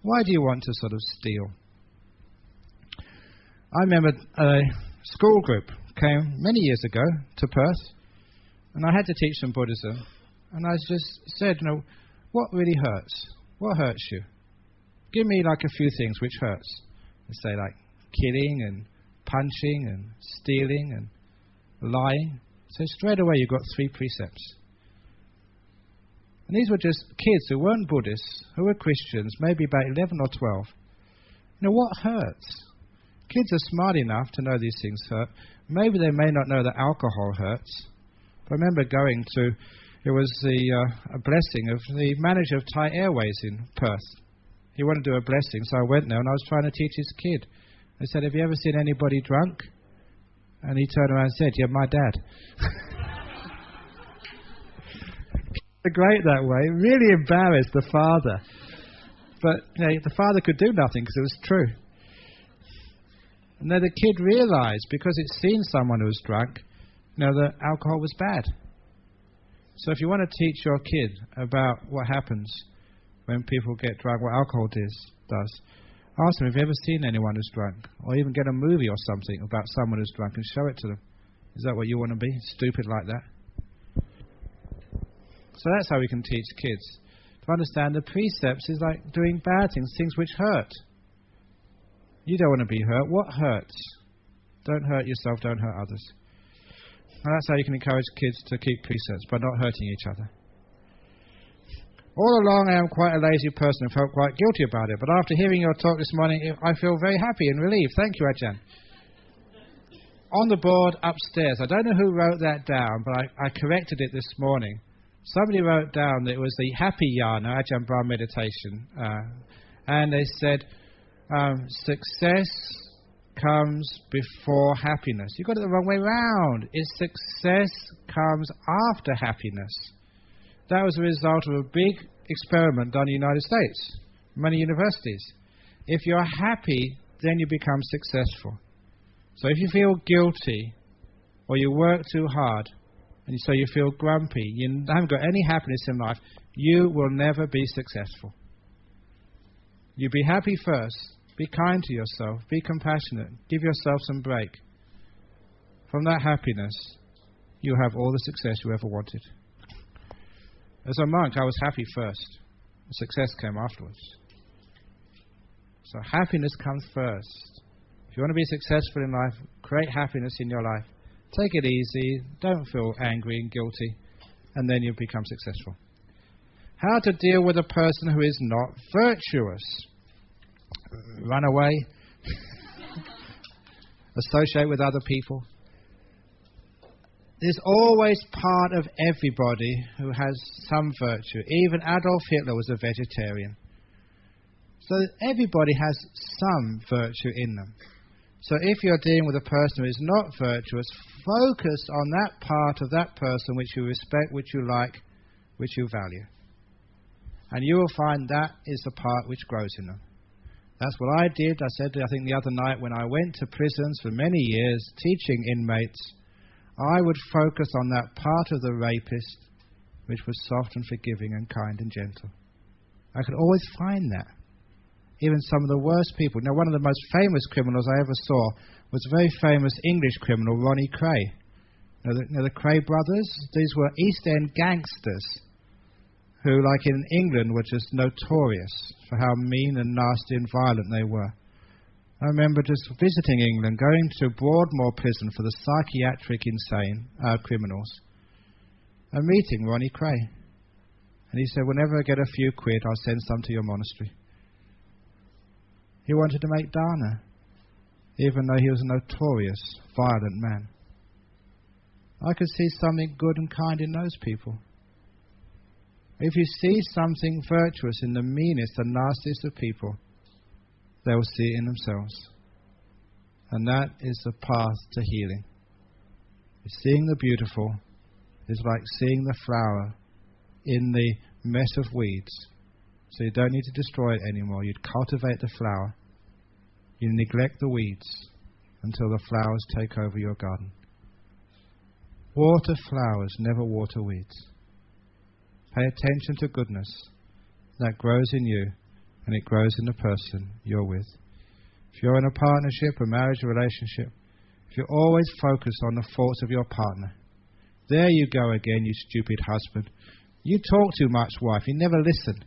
Why do you want to sort of steal? I remember a school group came many years ago to Perth, and I had to teach them Buddhism. And I just said, what really hurts? What hurts you? Give me like a few things which hurts. They say like killing and punching and stealing and lying. So straight away you've got 3 precepts. And these were just kids who weren't Buddhists, who were Christians, maybe about 11 or 12. What hurts? Kids are smart enough to know these things hurt. Maybe they may not know that alcohol hurts. But I remember going to, it was a blessing of the manager of Thai Airways in Perth. He wanted to do a blessing, so I went there and I was trying to teach his kid. I said, have you ever seen anybody drunk? And he turned around and said, yeah, my dad. Great that way. Really embarrassed the father. But the father could do nothing because it was true. And then the kid realized, because it's seen someone who was drunk, that alcohol was bad. So if you want to teach your kid about what happens when people get drunk, what alcohol does, ask them, have you ever seen anyone who's drunk? Or even get a movie or something about someone who's drunk and show it to them. Is that what you want to be? Stupid like that? So that's how we can teach kids. To understand the precepts is like doing bad things, things which hurt. You don't want to be hurt. What hurts? Don't hurt yourself, don't hurt others. And that's how you can encourage kids to keep precepts, by not hurting each other. All along I am quite a lazy person and felt quite guilty about it, but after hearing your talk this morning, I feel very happy and relieved. Thank you, Ajahn. On the board upstairs, I don't know who wrote that down, but I corrected it this morning. Somebody wrote down that it was the happy yana, Ajahn Brahm meditation, and they said, success comes before happiness. You got it the wrong way round. It's success comes after happiness. That was a result of a big experiment done in the United States, many universities. If you're happy, then you become successful. So if you feel guilty, or you work too hard, and so you feel grumpy, you haven't got any happiness in life, you will never be successful. You be happy first, Be kind to yourself. Be compassionate. Give yourself some break. From that happiness, you have all the success you ever wanted. As a monk, I was happy first. The success came afterwards. So happiness comes first. If you want to be successful in life, create happiness in your life. Take it easy. Don't feel angry and guilty. And then you'll become successful. How to deal with a person who is not virtuous. Run away. Associate with other people. There's always part of everybody who has some virtue. Even Adolf Hitler was a vegetarian. So everybody has some virtue in them. So if you're dealing with a person who is not virtuous, focus on that part of that person which you respect, which you like, which you value. And you will find that is the part which grows in them. That's what I did. I said, I think the other night when I went to prisons for many years, teaching inmates, I would focus on that part of the rapist which was soft and forgiving and kind and gentle. I could always find that. Even some of the worst people. Now, one of the most famous criminals I ever saw was a very famous English criminal, Ronnie Cray. The Cray brothers? These were East End gangsters who, like in England, were just notorious for how mean and nasty and violent they were. I remember just visiting England, going to Broadmoor prison for the psychiatric insane criminals, and meeting Ronnie Cray. And he said, whenever I get a few quid, I'll send some to your monastery. He wanted to make dana, even though he was a notorious, violent man. I could see something good and kind in those people. If you see something virtuous in the meanest and nastiest of people, they will see it in themselves. And that is the path to healing. Seeing the beautiful is like seeing the flower in the mess of weeds. So you don't need to destroy it anymore. You'd cultivate the flower. You neglect the weeds until the flowers take over your garden. Water flowers, never water weeds. Pay attention to goodness that grows in you, and it grows in the person you're with. If you're in a partnership, a marriage, a relationship, if you're always focused on the faults of your partner, there you go again, you stupid husband. You talk too much, wife. You never listen.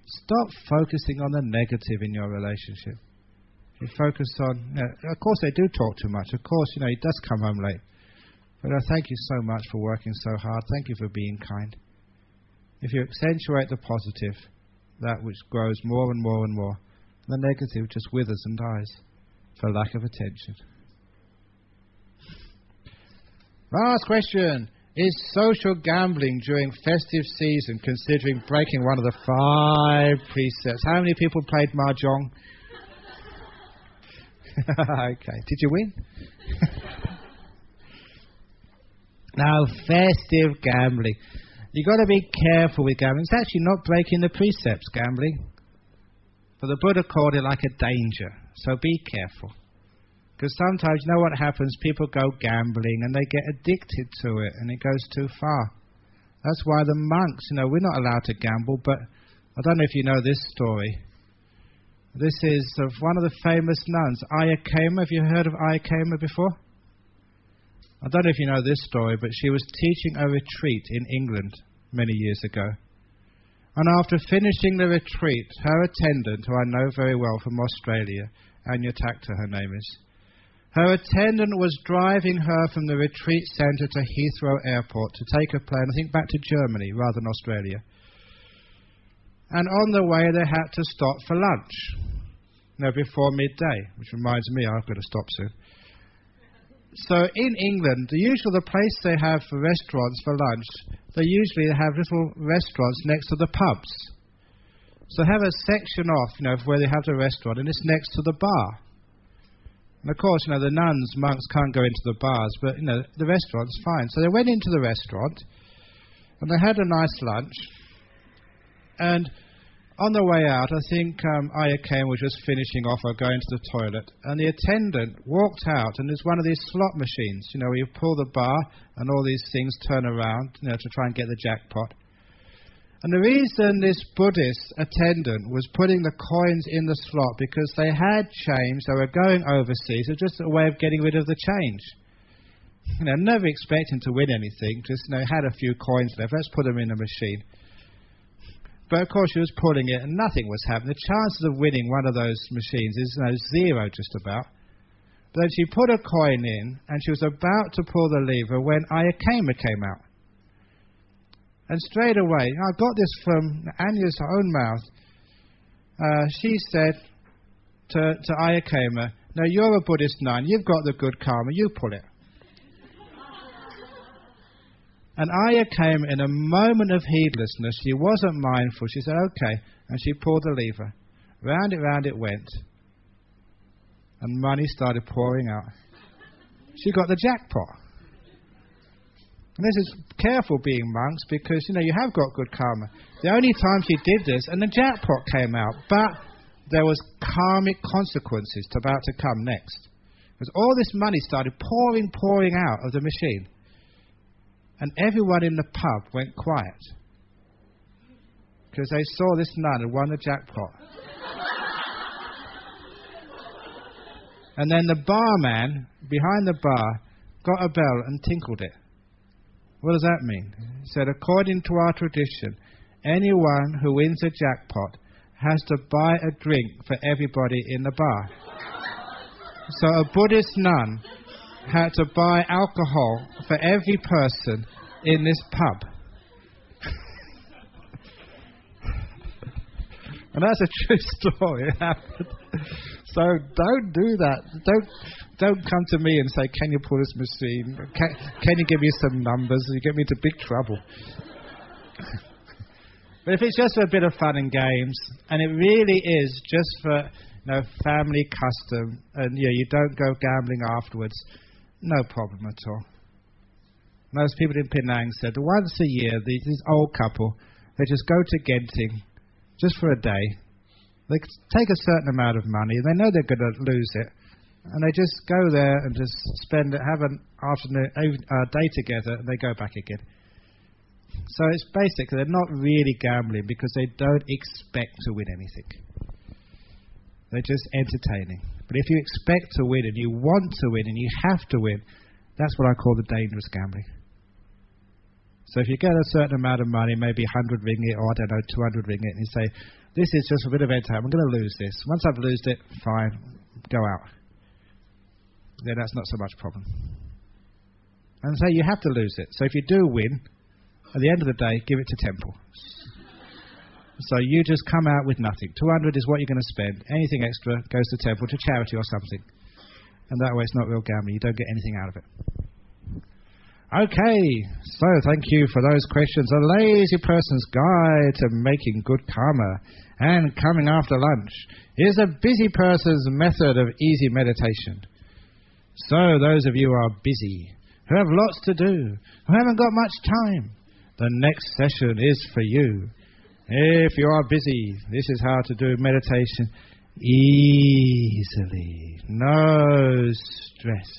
Stop focusing on the negative in your relationship. You focus on, of course they do talk too much. Of course, he does come home late. But I thank you so much for working so hard. Thank you for being kind. If you accentuate the positive, that which grows more and more and more, the negative just withers and dies for lack of attention. Last question. Is social gambling during festive season considering breaking one of the 5 precepts? How many people played Mahjong? Okay. Did you win? Now, festive gambling. You've got to be careful with gambling. It's actually not breaking the precepts, gambling. But the Buddha called it like a danger. So be careful. Because sometimes, you know what happens? People go gambling and they get addicted to it and it goes too far. That's why the monks, we're not allowed to gamble, but I don't know if you know this story. This is of one of the famous nuns, Ayakema. Have you heard of Ayakema before? I don't know if you know this story, but she was teaching a retreat in England many years ago. And after finishing the retreat, her attendant, who I know very well from Australia, Anya Takta her name is, her attendant was driving her from the retreat centre to Heathrow Airport to take a plane, I think back to Germany rather than Australia. And on the way they had to stop for lunch, before midday, which reminds me I've got to stop soon. So in England, the place they have for restaurants for lunch, they usually have little restaurants next to the pubs. So have a section off, where they have the restaurant, and it's next to the bar. And of course, the nuns, monks can't go into the bars, but, the restaurant's fine. So they went into the restaurant, and they had a nice lunch. And on the way out, I think Ayakane was just finishing off or going to the toilet, and the attendant walked out, and there's one of these slot machines, where you pull the bar, and all these things turn around, to try and get the jackpot. And the reason this Buddhist attendant was putting the coins in the slot, because they had change, they were going overseas, it was just a way of getting rid of the change. Never expecting to win anything, just had a few coins left, let's put them in the machine. But of course she was pulling it and nothing was happening. The chances of winning one of those machines is zero just about. But then she put a coin in and she was about to pull the lever when Ayakema came out. And straight away, I got this from Anya's own mouth. She said to Ayakema, "No, you're a Buddhist nun, you've got the good karma, you pull it." And Ayakema, in a moment of heedlessness, she wasn't mindful, she said, "Okay," and she pulled the lever. Round it went. And money started pouring out. She got the jackpot. And this is careful being monks, because, you have got good karma. The only time she did this, and the jackpot came out, but there was karmic consequences about to come next. Because all this money started pouring out of the machine. And everyone in the pub went quiet. Because they saw this nun had won the jackpot. And then the barman behind the bar got a bell and tinkled it. What does that mean? He said, according to our tradition, anyone who wins a jackpot has to buy a drink for everybody in the bar. So a Buddhist nun had to buy alcohol for every person in this pub. And that's a true story. It happened. So don't do that. Don't come to me and say, "Can you pull this machine? Can you give me some numbers?" You get me into big trouble. But if it's just for a bit of fun and games, and it really is just for family custom, and you don't go gambling afterwards, no problem at all. Most people in Penang said that once a year, this old couple, they just go to Genting just for a day. They take a certain amount of money, and they know they're going to lose it, and they just go there and just have an afternoon, day together, and they go back again. So it's basically they're not really gambling because they don't expect to win anything. They're just entertaining. But if you expect to win and you want to win and you have to win, that's what I call the dangerous gambling. So if you get a certain amount of money, maybe 100 ringgit or 200 ringgit, and you say, "This is just a bit of entertainment, I'm going to lose this. Once I've lost it, fine, go out." Then that's not so much problem. And say you have to lose it. So if you do win, at the end of the day, give it to temple. So you just come out with nothing. 200 is what you're going to spend. Anything extra goes to temple, to charity or something. And that way it's not real gambling. You don't get anything out of it. Okay, so thank you for those questions. A lazy person's guide to making good karma and coming after lunch is a busy person's method of easy meditation. So those of you who are busy, who have lots to do, who haven't got much time, the next session is for you. If you are busy, this is how to do meditation easily, no stress.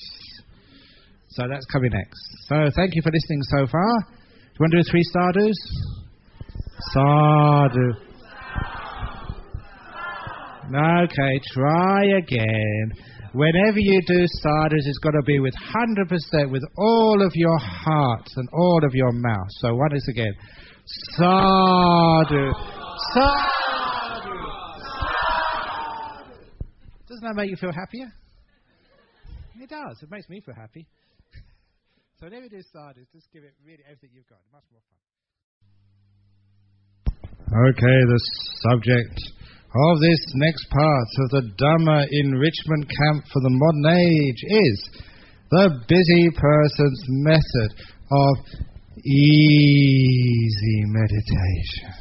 So that's coming next. So thank you for listening so far. Do you want to do 3 sadhus? Sadhu. Okay, try again. Whenever you do sadhus, it's got to be with 100%, with all of your heart and all of your mouth. So once again. Sadhu. Sadhu. Doesn't that make you feel happier? It does. It makes me feel happy. So whenever you do sadhus, just give it really everything you've got. Much more fun. Okay, the subject of this next part of the Dhamma Enrichment Camp for the modern age is the busy person's method of easy meditation.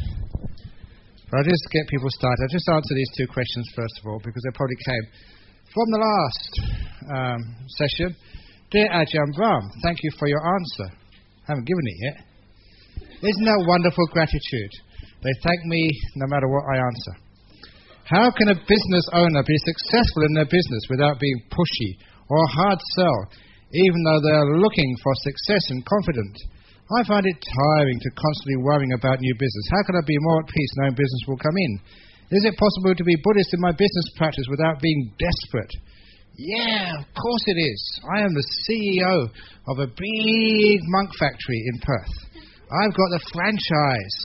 But I'll just get people started. I'll just answer these 2 questions first of all, because they probably came from the last session. Dear Ajahn Brahm, thank you for your answer. I haven't given it yet. Isn't that wonderful gratitude? They thank me no matter what I answer. How can a business owner be successful in their business without being pushy or a hard sell, even though they are looking for success and confidence? I find it tiring to constantly worrying about new business. How can I be more at peace knowing business will come in? Is it possible to be Buddhist in my business practice without being desperate? Yeah, of course it is. I am the CEO of a big monk factory in Perth. I've got the franchise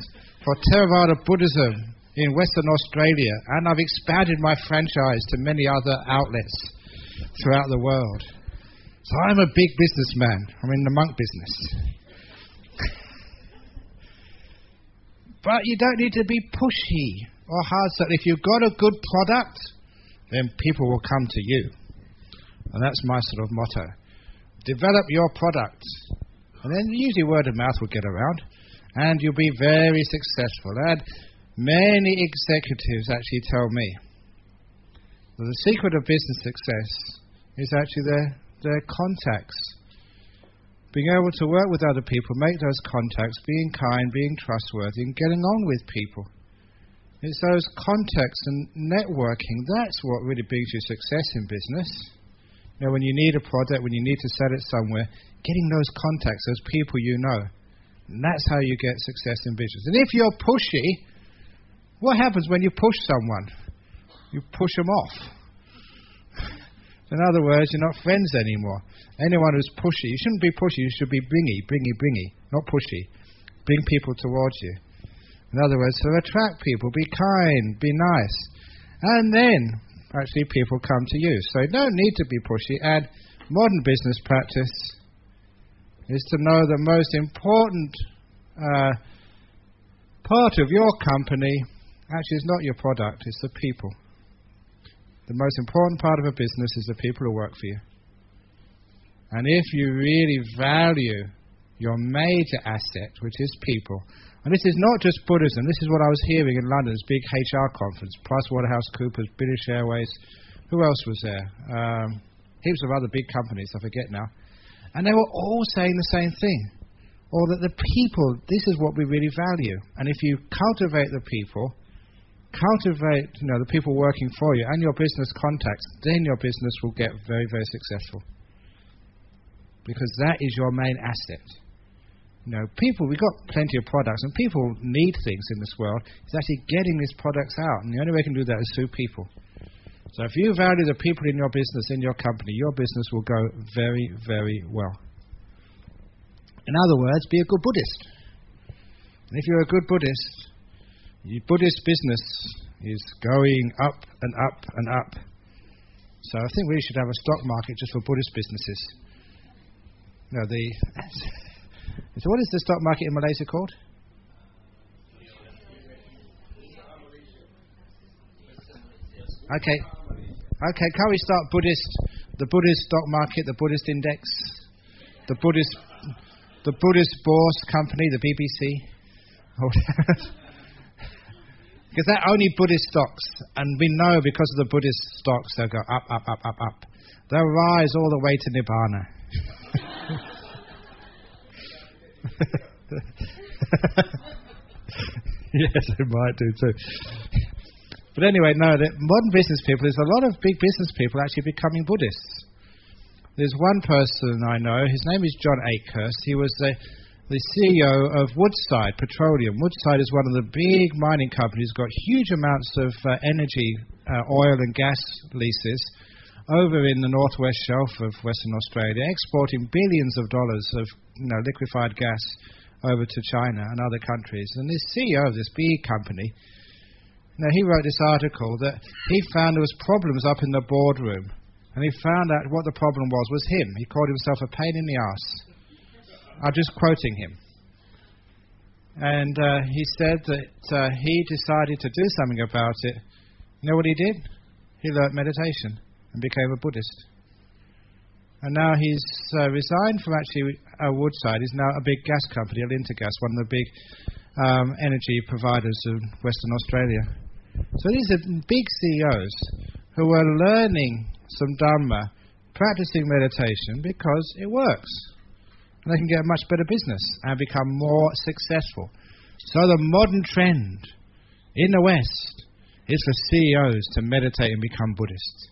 for Theravada Buddhism in Western Australia, and I've expanded my franchise to many other outlets throughout the world. So I'm a big businessman. I'm in the monk business. But you don't need to be pushy or hard. So if you've got a good product, then people will come to you. And that's my sort of motto. Develop your product. And then usually word of mouth will get around. And you'll be very successful. And many executives actually tell me that the secret of business success is actually their contacts. Being able to work with other people, make those contacts, being kind, being trustworthy, and getting on with people. It's those contacts and networking, that's what really brings you success in business. You know, when you need a product, when you need to sell it somewhere, getting those contacts, those people you know, and that's how you get success in business. And if you're pushy, what happens when you push someone? You push them off. In other words, you're not friends anymore. Anyone who's pushy, you shouldn't be pushy, you should be bringy, not pushy. Bring people towards you. In other words, to attract people, be kind, be nice. And then, actually, people come to you. So you don't need to be pushy. And modern business practice is to know the most important part of your company actually is not your product, it's the people. The most important part of a business is the people who work for you. And if you really value your major asset, which is people, and this is not just Buddhism, this is what I was hearing in London's big HR conference, PricewaterhouseCoopers, British Airways, who else was there? Heaps of other big companies, I forget now. And they were all saying the same thing. Or that the people, this is what we really value. And if you cultivate the people, the people working for you and your business contacts, then your business will get very, very successful. Because that is your main asset. People, we've got plenty of products, and people need things in this world. It's actually getting these products out, and the only way you can do that is through people. So if you value the people in your business, in your company, your business will go very, very well. In other words, be a good Buddhist. And if you're a good Buddhist, your Buddhist business is going up and up and up. So I think we should have a stock market just for Buddhist businesses. So what is the stock market in Malaysia called? Okay, can't we start the Buddhist stock market, the Buddhist index, the Buddhist Bourse company, the BBC? Because they're only Buddhist stocks, and we know because of the Buddhist stocks they'll go up, up, up, up, up. They'll rise all the way to Nibbana. Yes, it might do too. But anyway, no, the modern business people, there's a lot of big business people actually becoming Buddhists. There's one person I know, his name is John Akehurst. He was the CEO of Woodside Petroleum. Woodside is one of the big mining companies, got huge amounts of energy, oil and gas leases over in the northwest shelf of Western Australia, exporting billions of dollars of liquefied gas over to China and other countries. And this CEO of this big company, he wrote this article that he found there was problems up in the boardroom, and he found out what the problem was him. He called himself a pain in the arse. I'm just quoting him. And he said that he decided to do something about it. You know what he did? He learnt meditation and became a Buddhist. And now he's resigned from actually Woodside. He's now a big gas company, Alintagas, one of the big energy providers of Western Australia. So these are big CEOs who are learning some Dhamma, practicing meditation because it works. And they can get a much better business and become more successful. So the modern trend in the West is for CEOs to meditate and become Buddhists.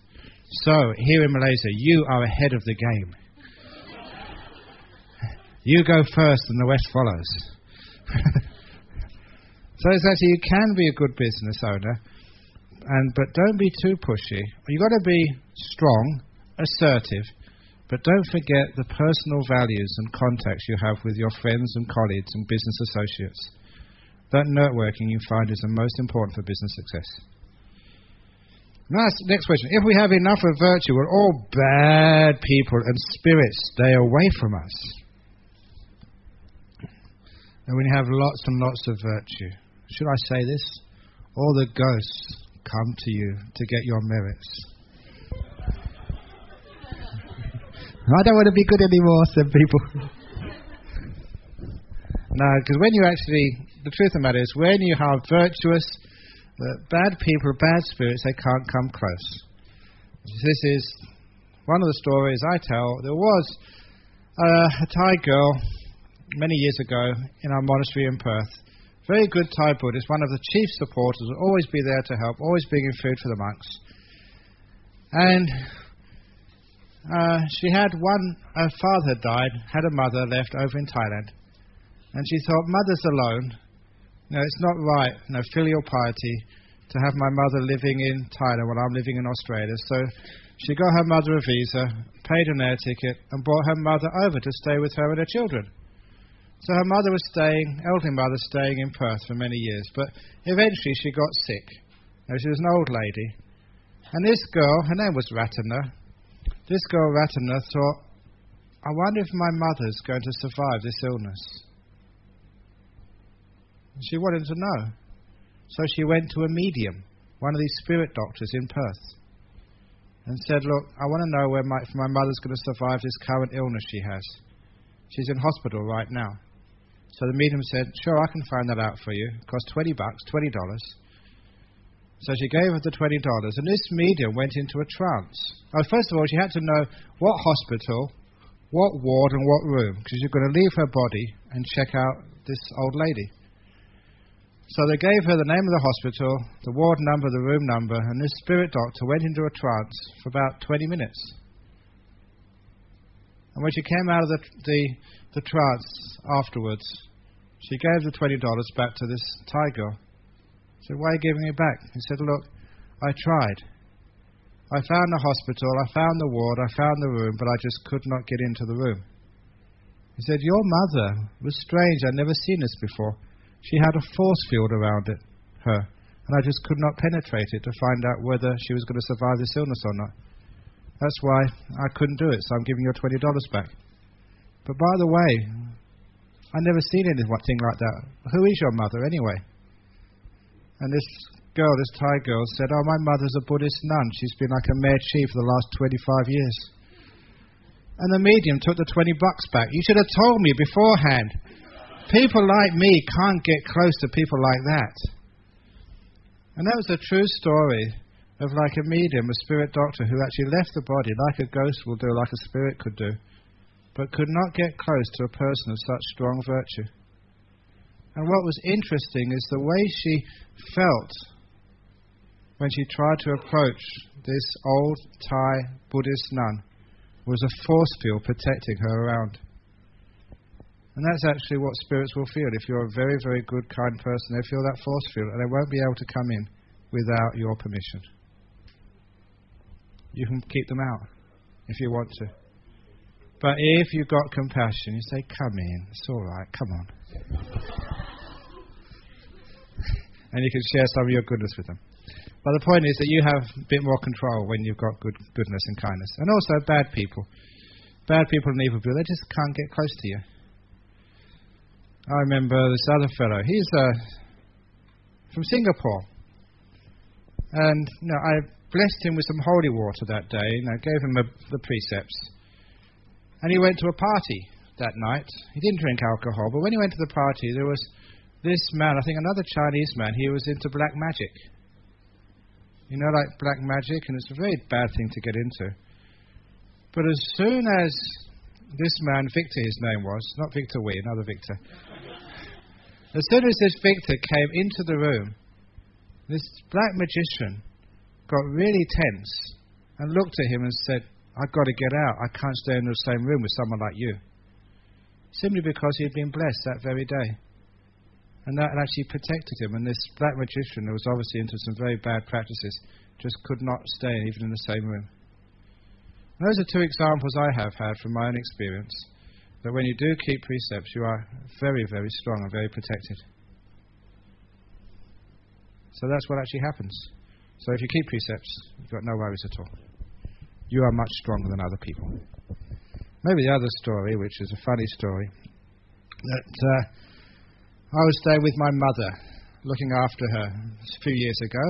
So here in Malaysia, you are ahead of the game. You go first and the rest follows. So it's actually, you can be a good business owner, but don't be too pushy. You've got to be strong, assertive, but don't forget the personal values and contacts you have with your friends and colleagues and business associates. That networking you find is the most important for business success. Next question. If we have enough of virtue, will all bad people and spirits stay away from us? And when you have lots and lots of virtue, should I say this? All the ghosts come to you to get your merits. I don't want to be good anymore, said people. No, because when you actually, the truth of the matter is, when you are virtuous, bad people, bad spirits, they can't come close. This is one of the stories I tell. There was a Thai girl many years ago in our monastery in Perth. Very good Thai Buddhist, one of the chief supporters, would always be there to help, always bringing food for the monks. And she had her father had died, had a mother left over in Thailand. And she thought, mother's alone. No, it's not right, filial piety, to have my mother living in Thailand while I'm living in Australia. So she got her mother a visa, paid an air ticket, and brought her mother over to stay with her and her children. So her mother was elderly mother staying in Perth for many years. But eventually she got sick. She was an old lady. And this girl, her name was Ratana, this girl Ratana thought, I wonder if my mother's going to survive this illness. She wanted to know. So she went to a medium, one of these spirit doctors in Perth, and said, look, I want to know if my mother's going to survive this current illness she has. She's in hospital right now. So the medium said, sure, I can find that out for you. It costs $20. So she gave her the $20, and this medium went into a trance. First of all, she had to know what hospital, what ward, and what room, because she was going to leave her body and check out this old lady. So they gave her the name of the hospital, the ward number, the room number, and this spirit doctor went into a trance for about 20 minutes. And when she came out of the trance afterwards, she gave the $20 back to this Thai girl. She said, why are you giving it back? He said, look, I tried. I found the hospital, I found the ward, I found the room, but I just could not get into the room. He said, your mother was strange. I'd never seen this before. She had a force field around her, and I just could not penetrate it to find out whether she was going to survive this illness or not. That's why I couldn't do it, so I'm giving you $20 back. But by the way, I've never seen anything like that. Who is your mother anyway? And this girl, this Thai girl, said, oh, my mother's a Buddhist nun. She's been like a Mayor Chief for the last 25 years. And the medium took the $20 back. You should have told me beforehand. People like me can't get close to people like that. And that was a true story of like a medium, a spirit doctor, who actually left the body like a ghost will do, like a spirit could do, but could not get close to a person of such strong virtue. And what was interesting is the way she felt when she tried to approach this old Thai Buddhist nun was a force field protecting her around. And that's actually what spirits will feel. If you're a very, very good, kind person, they feel that force field, and they won't be able to come in without your permission. You can keep them out if you want to. But if you've got compassion, you say, come in, it's all right, come on. And you can share some of your goodness with them. But the point is that you have a bit more control when you've got goodness and kindness. And also bad people. Bad people and evil people, they just can't get close to you. I remember this other fellow. He's from Singapore. And I blessed him with some holy water that day. Gave him the precepts. And he went to a party that night. He didn't drink alcohol, but when he went to the party, there was this man, I think another Chinese man, he was into black magic. Like black magic, and it's a very bad thing to get into. But as soon as this man, Victor his name was, not Victor Wee, another Victor. As soon as this Victor came into the room, this black magician got really tense and looked at him and said, I've got to get out. I can't stay in the same room with someone like you. simply because he'd been blessed that very day. And that actually protected him. And this black magician, who was obviously into some very bad practices, just could not stay even in the same room. And those are two examples I have had from my own experience, that when you do keep precepts, you are very, very strong and very protected. So that's what actually happens. So if you keep precepts, you've got no worries at all. You are much stronger than other people. Maybe the other story, which is a funny story, that I was there with my mother, looking after her a few years ago,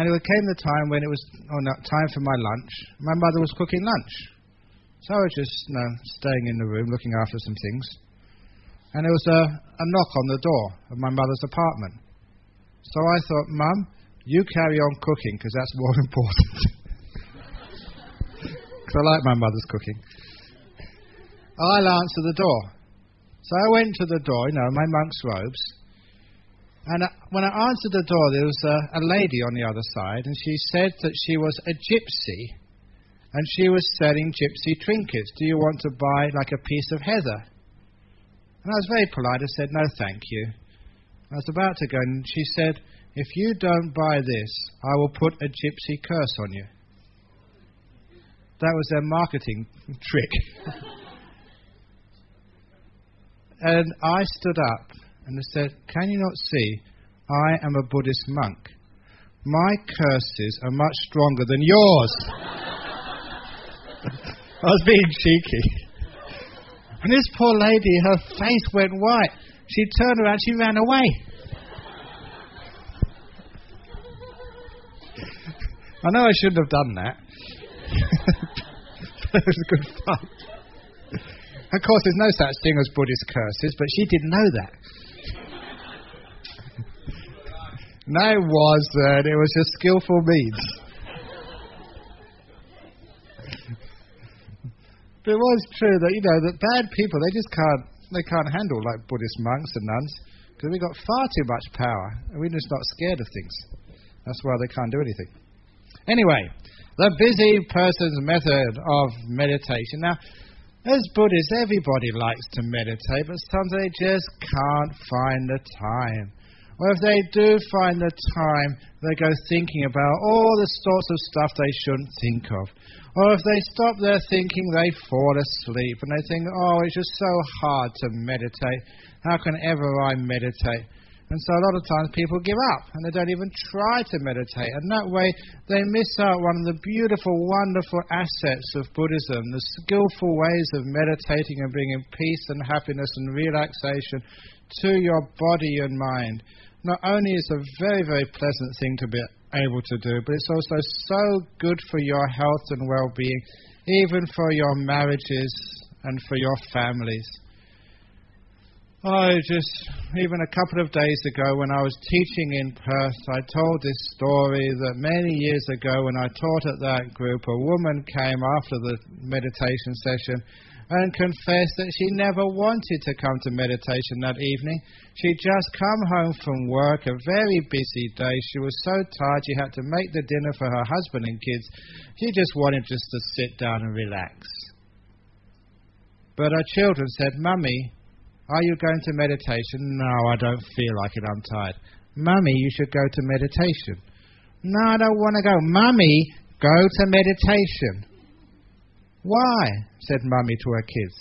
and it came the time when it was time for my lunch. My mother was cooking lunch. So I was just staying in the room, looking after some things, and there was a knock on the door of my mother's apartment. So I thought, Mum, you carry on cooking, because that's more important. Because I like my mother's cooking. I'll answer the door. So I went to the door, my monk's robes. And when I answered the door, there was a lady on the other side, and she said that she was a gypsy, and she was selling gypsy trinkets. Do you want to buy like a piece of heather? And I was very polite. I said, no, thank you. I was about to go, and she said, if you don't buy this, I will put a gypsy curse on you. That was their marketing trick. And I stood up and I said, can you not see I am a Buddhist monk? My curses are much stronger than yours. I was being cheeky. And this poor lady, her face went white. She turned around, she ran away. I know I shouldn't have done that. It was good fun. Of course, there's no such thing as Buddhist curses, but she didn't know that. No, it wasn't. It was just skillful means. But it was true that, that bad people, they can't handle like Buddhist monks and nuns, because we've got far too much power, and we're just not scared of things. That's why they can't do anything. Anyway, the busy person's method of meditation. Now, as Buddhists, everybody likes to meditate, but sometimes they just can't find the time. Or if they do find the time, they go thinking about all the sorts of stuff they shouldn't think of. Or if they stop their thinking, they fall asleep, and they think, oh, it's just so hard to meditate. How can ever I meditate? And so a lot of times people give up, and they don't even try to meditate. And that way they miss out one of the beautiful, wonderful assets of Buddhism, the skillful ways of meditating and bringing peace and happiness and relaxation to your body and mind. Not only is it a very, very pleasant thing to be able to do, but it's also so good for your health and well-being, even for your marriages and for your families. Even a couple of days ago when I was teaching in Perth, I told this story that many years ago when I taught at that group, a woman came after the meditation session and confessed that she never wanted to come to meditation that evening. She'd just come home from work, a very busy day. She was so tired she had to make the dinner for her husband and kids. She just wanted to sit down and relax. But her children said, Mummy, are you going to meditation? No, I don't feel like it, I'm tired. Mummy, you should go to meditation. No, I don't want to go. Mummy, go to meditation. Why? Said Mummy to her kids.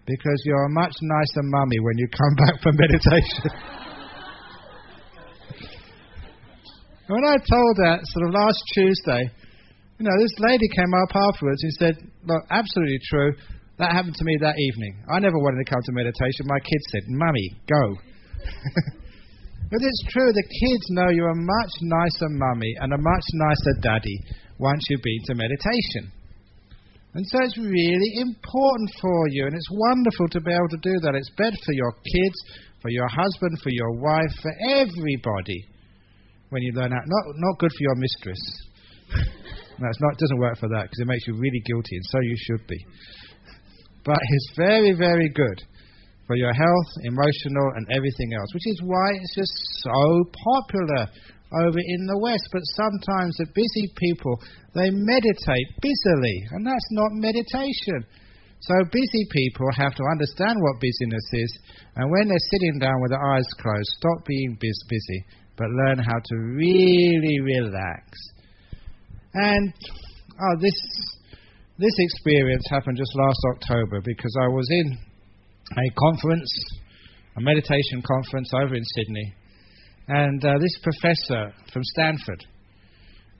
Because you're a much nicer mummy when you come back from meditation. When I told that sort of last Tuesday, this lady came up afterwards and said, look, absolutely true. That happened to me that evening. I never wanted to come to meditation. My kids said, Mummy, go. But it's true. The kids know you're a much nicer mummy and a much nicer daddy once you've been to meditation. And so it's really important for you, and it's wonderful to be able to do that. It's better for your kids, for your husband, for your wife, for everybody when you learn how. Not good for your mistress. No, it doesn't work for that because it makes you really guilty, and so you should be. But it's very, very good for your health, emotional, and everything else, which is why it's just so popular over in the West. But sometimes the busy people, they meditate busily, and that's not meditation. So busy people have to understand what busyness is, and when they're sitting down with their eyes closed, stop being busy, but learn how to really relax. And this experience happened just last October, because I was in a conference, a meditation conference over in Sydney, and this professor from Stanford,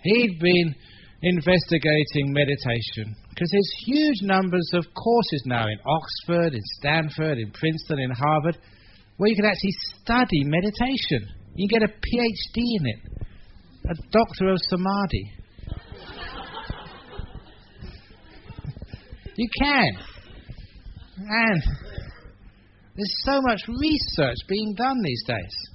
he'd been investigating meditation, because there's huge numbers of courses now in Oxford, in Stanford, in Princeton, in Harvard, where you can actually study meditation. You can get a PhD in it, a doctor of samadhi. You can. And there's so much research being done these days.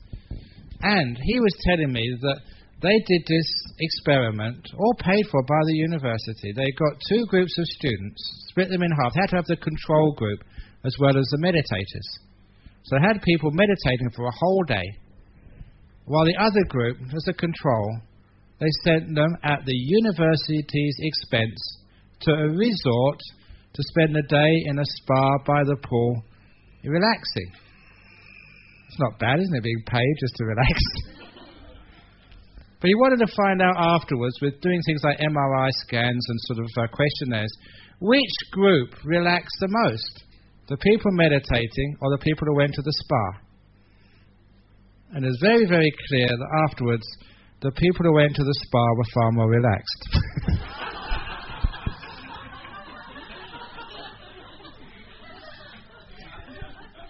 And he was telling me that they did this experiment, all paid for by the university. They got two groups of students, split them in half. They had to have the control group as well as the meditators. So they had people meditating for a whole day, while the other group, as a control, they sent them at the university's expense to a resort to spend a day in a spa by the pool, relaxing. It's not bad, isn't it, being paid just to relax? But he wanted to find out afterwards, with doing things like MRI scans and sort of questionnaires, which group relaxed the most, the people meditating or the people who went to the spa. And it's very, very clear that afterwards, the people who went to the spa were far more relaxed.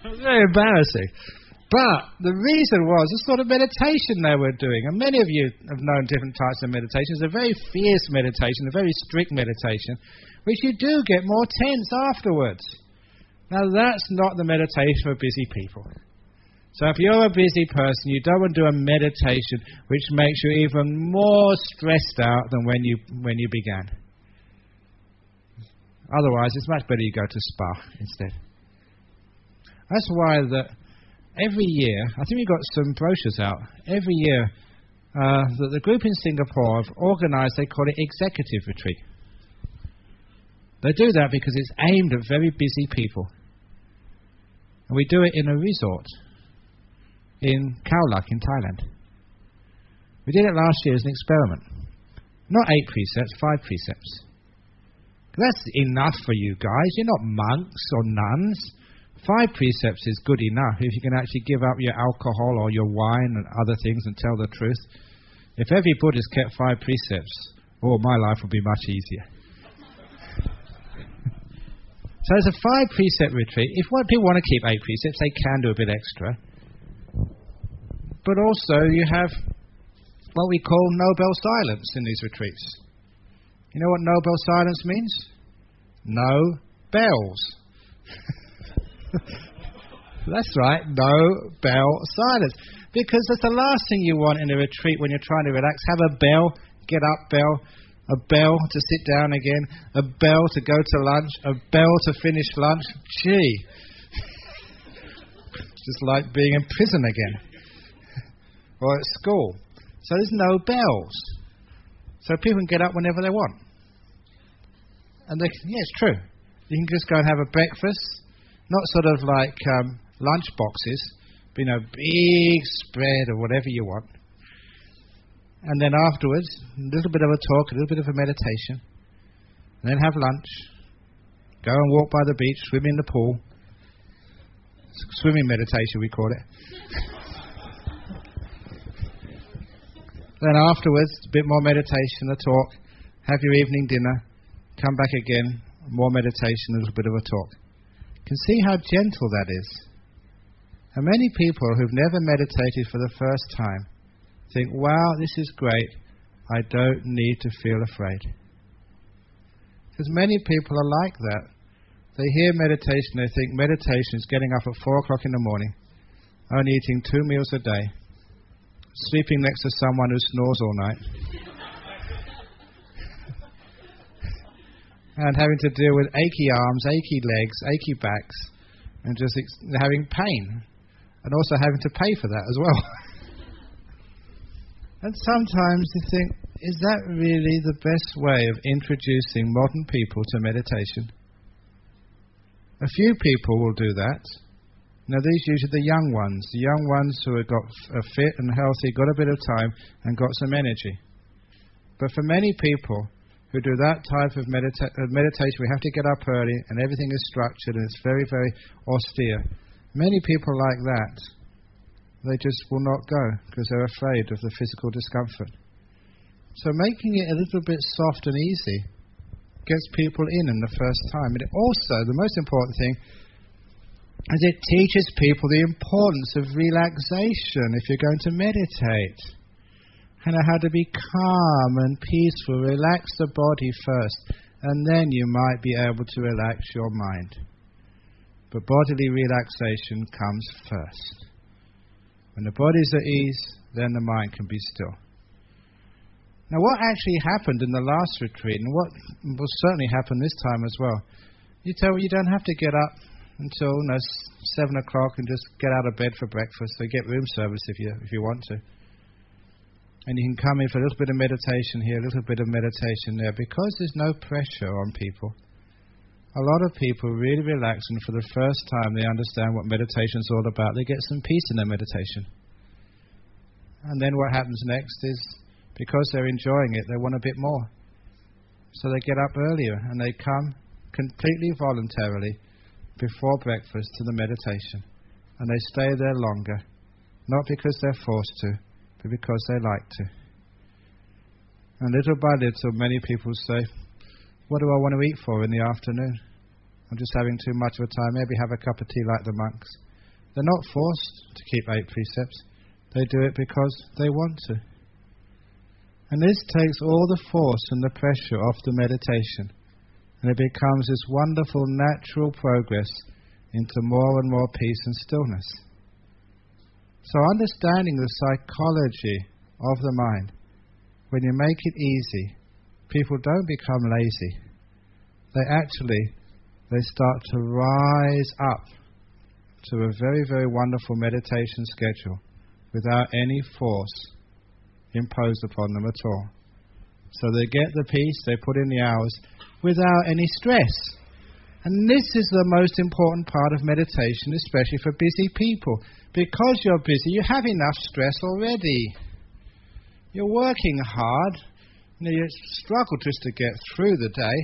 It was very embarrassing. But the reason was the sort of meditation they were doing. And many of you have known different types of meditations. A very fierce meditation, a very strict meditation, which you do get more tense afterwards. Now that's not the meditation for busy people. So if you're a busy person, you don't want to do a meditation which makes you even more stressed out than when you began. Otherwise, it's much better you go to spa instead. That's why every year, I think we've got some brochures out, every year that the group in Singapore have organised, they call it executive retreat. They do that because it's aimed at very busy people. And we do it in a resort in Khao Lak in Thailand. We did it last year as an experiment. Not 8 precepts, 5 precepts. That's enough for you guys. You're not monks or nuns. 5 precepts is good enough if you can actually give up your alcohol or your wine and other things and tell the truth. If every Buddhist kept 5 precepts, my life would be much easier. So it's a 5 precept retreat. If people want to keep 8 precepts, they can do a bit extra. But also you have what we call Nobel silence in these retreats. You know what Nobel silence means? No bells. That's right, no bell silence. Because that's the last thing you want in a retreat when you're trying to relax. Have a bell, get up bell, a bell to sit down again, a bell to go to lunch, a bell to finish lunch. Gee, it's just like being in prison again. Or at school. So there's no bells. So people can get up whenever they want. And it's true. You can just go and have a breakfast. Not sort of like lunch boxes, but big spread or whatever you want. And then afterwards, a little bit of a talk, a little bit of a meditation. And then have lunch. Go and walk by the beach, swim in the pool. Swimming meditation, we call it. Then afterwards, a bit more meditation, a talk. Have your evening dinner. Come back again, more meditation, a little bit of a talk. You can see how gentle that is. And many people who've never meditated for the first time think, wow, this is great, I don't need to feel afraid. Because many people are like that. They hear meditation, they think meditation is getting up at 4 o'clock in the morning, only eating 2 meals a day, sleeping next to someone who snores all night, and having to deal with achy arms, achy legs, achy backs, and just having pain, and also having to pay for that as well. And sometimes you think, is that really the best way of introducing modern people to meditation? A few people will do that. Now these are usually the young ones who have got fit and healthy, got a bit of time and got some energy. But for many people who do that type of meditation, we have to get up early and everything is structured and it's very, very austere. Many people like that, they just will not go because they're afraid of the physical discomfort. So making it a little bit soft and easy gets people in the first time. And it also, the most important thing, is it teaches people the importance of relaxation if you're going to meditate. And how to be calm and peaceful. Relax the body first, and then you might be able to relax your mind. But bodily relaxation comes first. When the body's at ease, then the mind can be still. Now what actually happened in the last retreat, and what will certainly happen this time as well, you don't have to get up until 7 o'clock and just get out of bed for breakfast. So get room service if you want to. And you can come in for a little bit of meditation here, a little bit of meditation there, because there's no pressure on people. A lot of people really relax, and for the first time they understand what meditation is all about. They get some peace in their meditation. And then what happens next is, because they're enjoying it, they want a bit more. So they get up earlier and they come completely voluntarily before breakfast to the meditation. And they stay there longer, not because they're forced to, but because they like to. And little by little, many people say, what do I want to eat for in the afternoon? I'm just having too much of a time. Maybe have a cup of tea like the monks. They're not forced to keep 8 precepts. They do it because they want to. And this takes all the force and the pressure off the meditation. And it becomes this wonderful natural progress into more and more peace and stillness. So understanding the psychology of the mind, when you make it easy, people don't become lazy. They start to rise up to a very, very wonderful meditation schedule without any force imposed upon them at all. So they get the peace, they put in the hours without any stress. And this is the most important part of meditation, especially for busy people. Because you're busy, you have enough stress already. You're working hard, you struggle just to get through the day,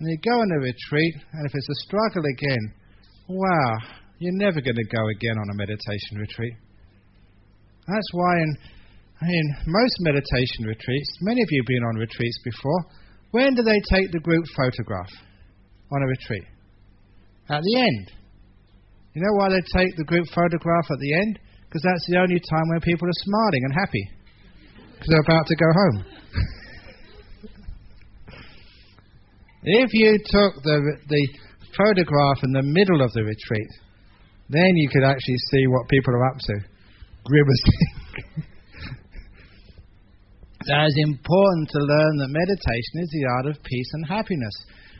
and you go on a retreat, and if it's a struggle again, wow, you're never going to go again on a meditation retreat. That's why in most meditation retreats, many of you have been on retreats before, when do they take the group photograph on a retreat? At the end. You know why they take the group photograph at the end? Because that's the only time when people are smiling and happy. Because they're about to go home. If you took the photograph in the middle of the retreat, then you could actually see what people are up to. Grimacing. So it's important to learn that meditation is the art of peace and happiness.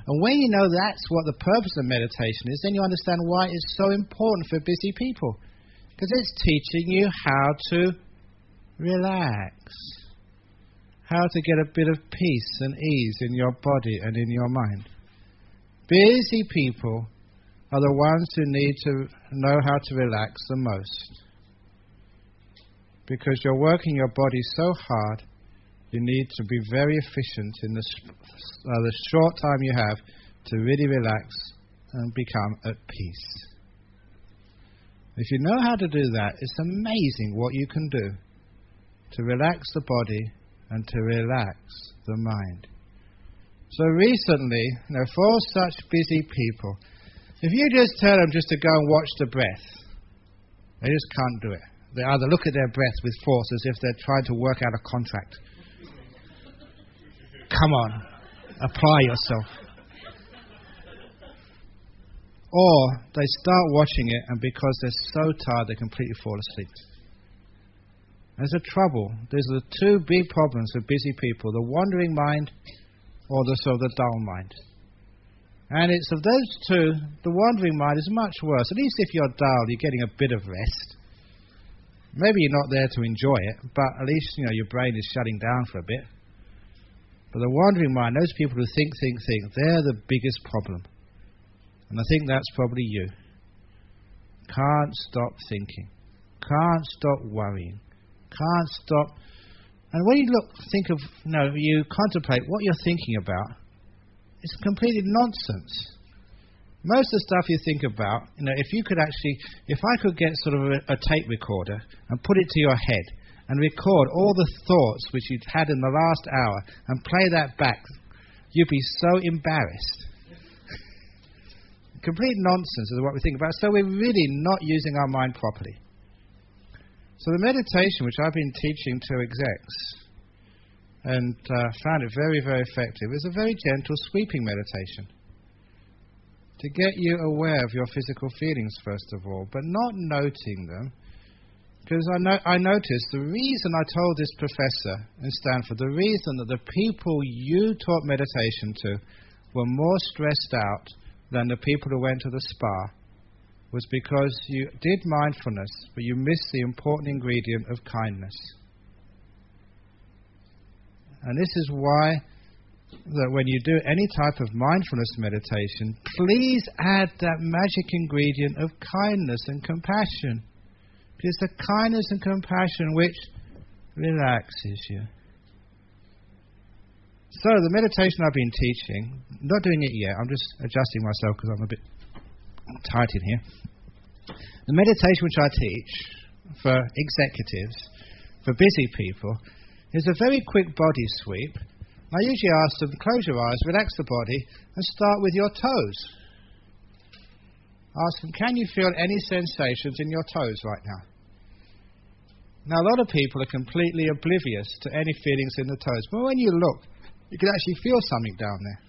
And when you know that's what the purpose of meditation is, then you understand why it's so important for busy people. Because it's teaching you how to relax. How to get a bit of peace and ease in your body and in your mind. Busy people are the ones who need to know how to relax the most. Because you're working your body so hard, you need to be very efficient in the short time you have to really relax and become at peace. If you know how to do that, it's amazing what you can do to relax the body and to relax the mind. So recently, for all such busy people, if you just tell them just to go and watch the breath, they just can't do it. They either look at their breath with force as if they're trying to work out a contract. Come on, apply yourself. Or they start watching it, and because they're so tired, they completely fall asleep. There's a trouble. There's the two big problems with busy people, the wandering mind or the dull mind. And it's of those two, the wandering mind is much worse. At least if you're dull, you're getting a bit of rest. Maybe you're not there to enjoy it, but at least your brain is shutting down for a bit. But the wandering mind, those people who think, they're the biggest problem. And I think that's probably you. Can't stop thinking. Can't stop worrying. Can't stop. And when you you contemplate what you're thinking about, it's completely nonsense. Most of the stuff you think about, if I could get sort of a tape recorder and put it to your head and record all the thoughts which you'd had in the last hour and play that back, you'd be so embarrassed. Complete nonsense is what we think about. So we're really not using our mind properly. So the meditation which I've been teaching to execs and found it very, very effective is a very gentle sweeping meditation. To get you aware of your physical feelings first of all, but not noting them. Because I noticed the reason I told this professor in Stanford, the reason that the people you taught meditation to were more stressed out than the people who went to the spa was because you did mindfulness, but you missed the important ingredient of kindness. And this is why that when you do any type of mindfulness meditation, please add that magic ingredient of kindness and compassion. Because the kindness and compassion which relaxes you. So the meditation I've been teaching, not doing it yet, I'm just adjusting myself because I'm a bit tight in here. The meditation which I teach for executives, for busy people, is a very quick body sweep. I usually ask them, close your eyes, relax the body, and start with your toes. Ask them, can you feel any sensations in your toes right now? Now, a lot of people are completely oblivious to any feelings in the toes, but when you look, you can actually feel something down there.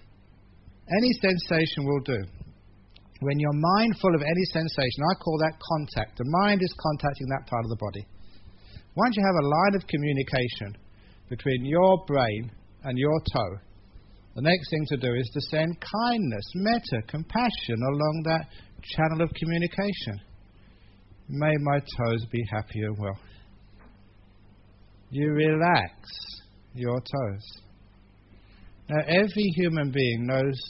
Any sensation will do. When you're mindful of any sensation, I call that contact. The mind is contacting that part of the body. Once you have a line of communication between your brain and your toe, the next thing to do is to send kindness, metta, compassion along that channel of communication. May my toes be happy and well. You relax your toes. Now, every human being knows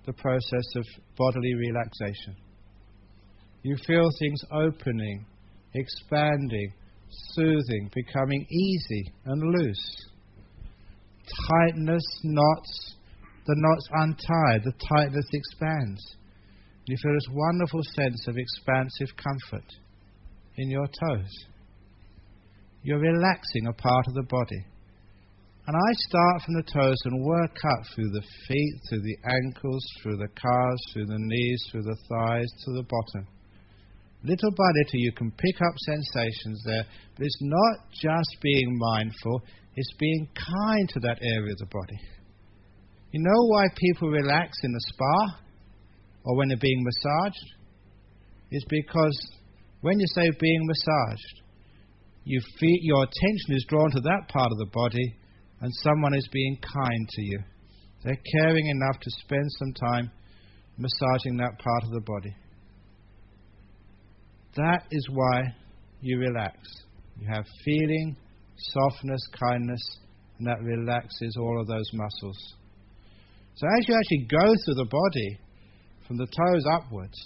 the process of bodily relaxation. You feel things opening, expanding, soothing, becoming easy and loose. Tightness, knots, the knots untie, the tightness expands. You feel this wonderful sense of expansive comfort in your toes. You're relaxing a part of the body. And I start from the toes and work up through the feet, through the ankles, through the calves, through the knees, through the thighs, to the bottom. Little by little you can pick up sensations there, but it's not just being mindful, it's being kind to that area of the body. You know why people relax in the spa or when they're being massaged? It's because when you say being massaged, you feel your attention is drawn to that part of the body and someone is being kind to you. They're caring enough to spend some time massaging that part of the body. That is why you relax. You have feeling, softness, kindness, and that relaxes all of those muscles. So as you actually go through the body, from the toes upwards,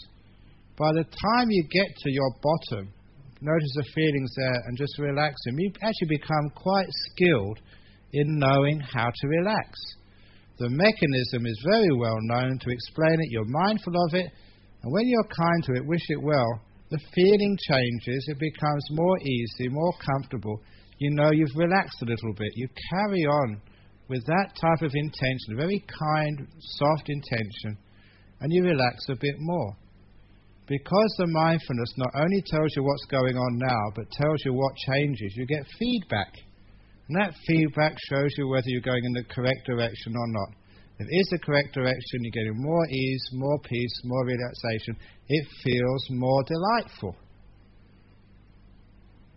by the time you get to your bottom, notice the feelings there and just relax them. You actually become quite skilled in knowing how to relax. The mechanism is very well known. To explain it, you're mindful of it, and when you're kind to it, wish it well, the feeling changes, it becomes more easy, more comfortable. You know you've relaxed a little bit. You carry on with that type of intention, a very kind, soft intention, and you relax a bit more. Because the mindfulness not only tells you what's going on now, but tells you what changes, you get feedback. And that feedback shows you whether you're going in the correct direction or not. If it is the correct direction, you're getting more ease, more peace, more relaxation. It feels more delightful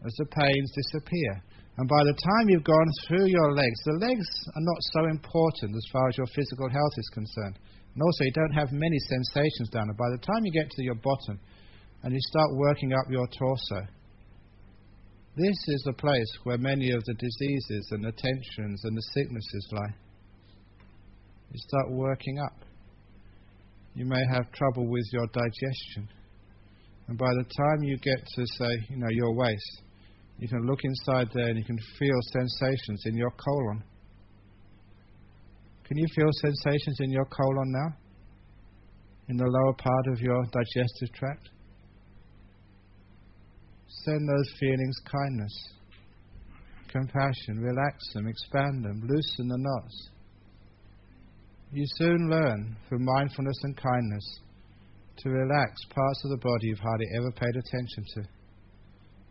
as the pains disappear. And by the time you've gone through your legs, the legs are not so important as far as your physical health is concerned. And also you don't have many sensations down there. By the time you get to your bottom and you start working up your torso, this is the place where many of the diseases and the tensions and the sicknesses lie. You start working up. you may have trouble with your digestion. And by the time you get to, say, your waist, you can look inside there and you can feel sensations in your colon. Can you feel sensations in your colon now? In the lower part of your digestive tract? Send those feelings kindness, compassion, relax them, expand them, loosen the knots. You soon learn through mindfulness and kindness to relax parts of the body you've hardly ever paid attention to.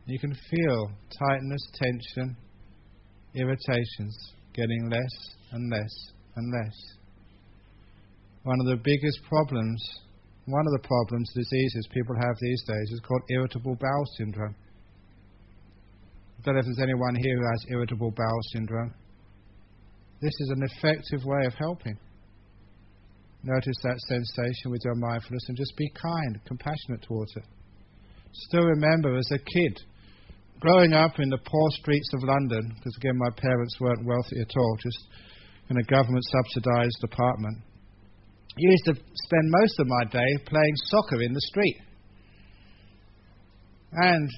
You can feel tightness, tension, irritations getting less and less and less. One of the diseases people have these days is called irritable bowel syndrome. I don't know if there's anyone here who has irritable bowel syndrome. This is an effective way of helping. Notice that sensation with your mindfulness and just be kind, compassionate towards it. Still remember, as a kid, growing up in the poor streets of London, because again my parents weren't wealthy at all, just in a government-subsidised apartment, I used to spend most of my day playing soccer in the street. And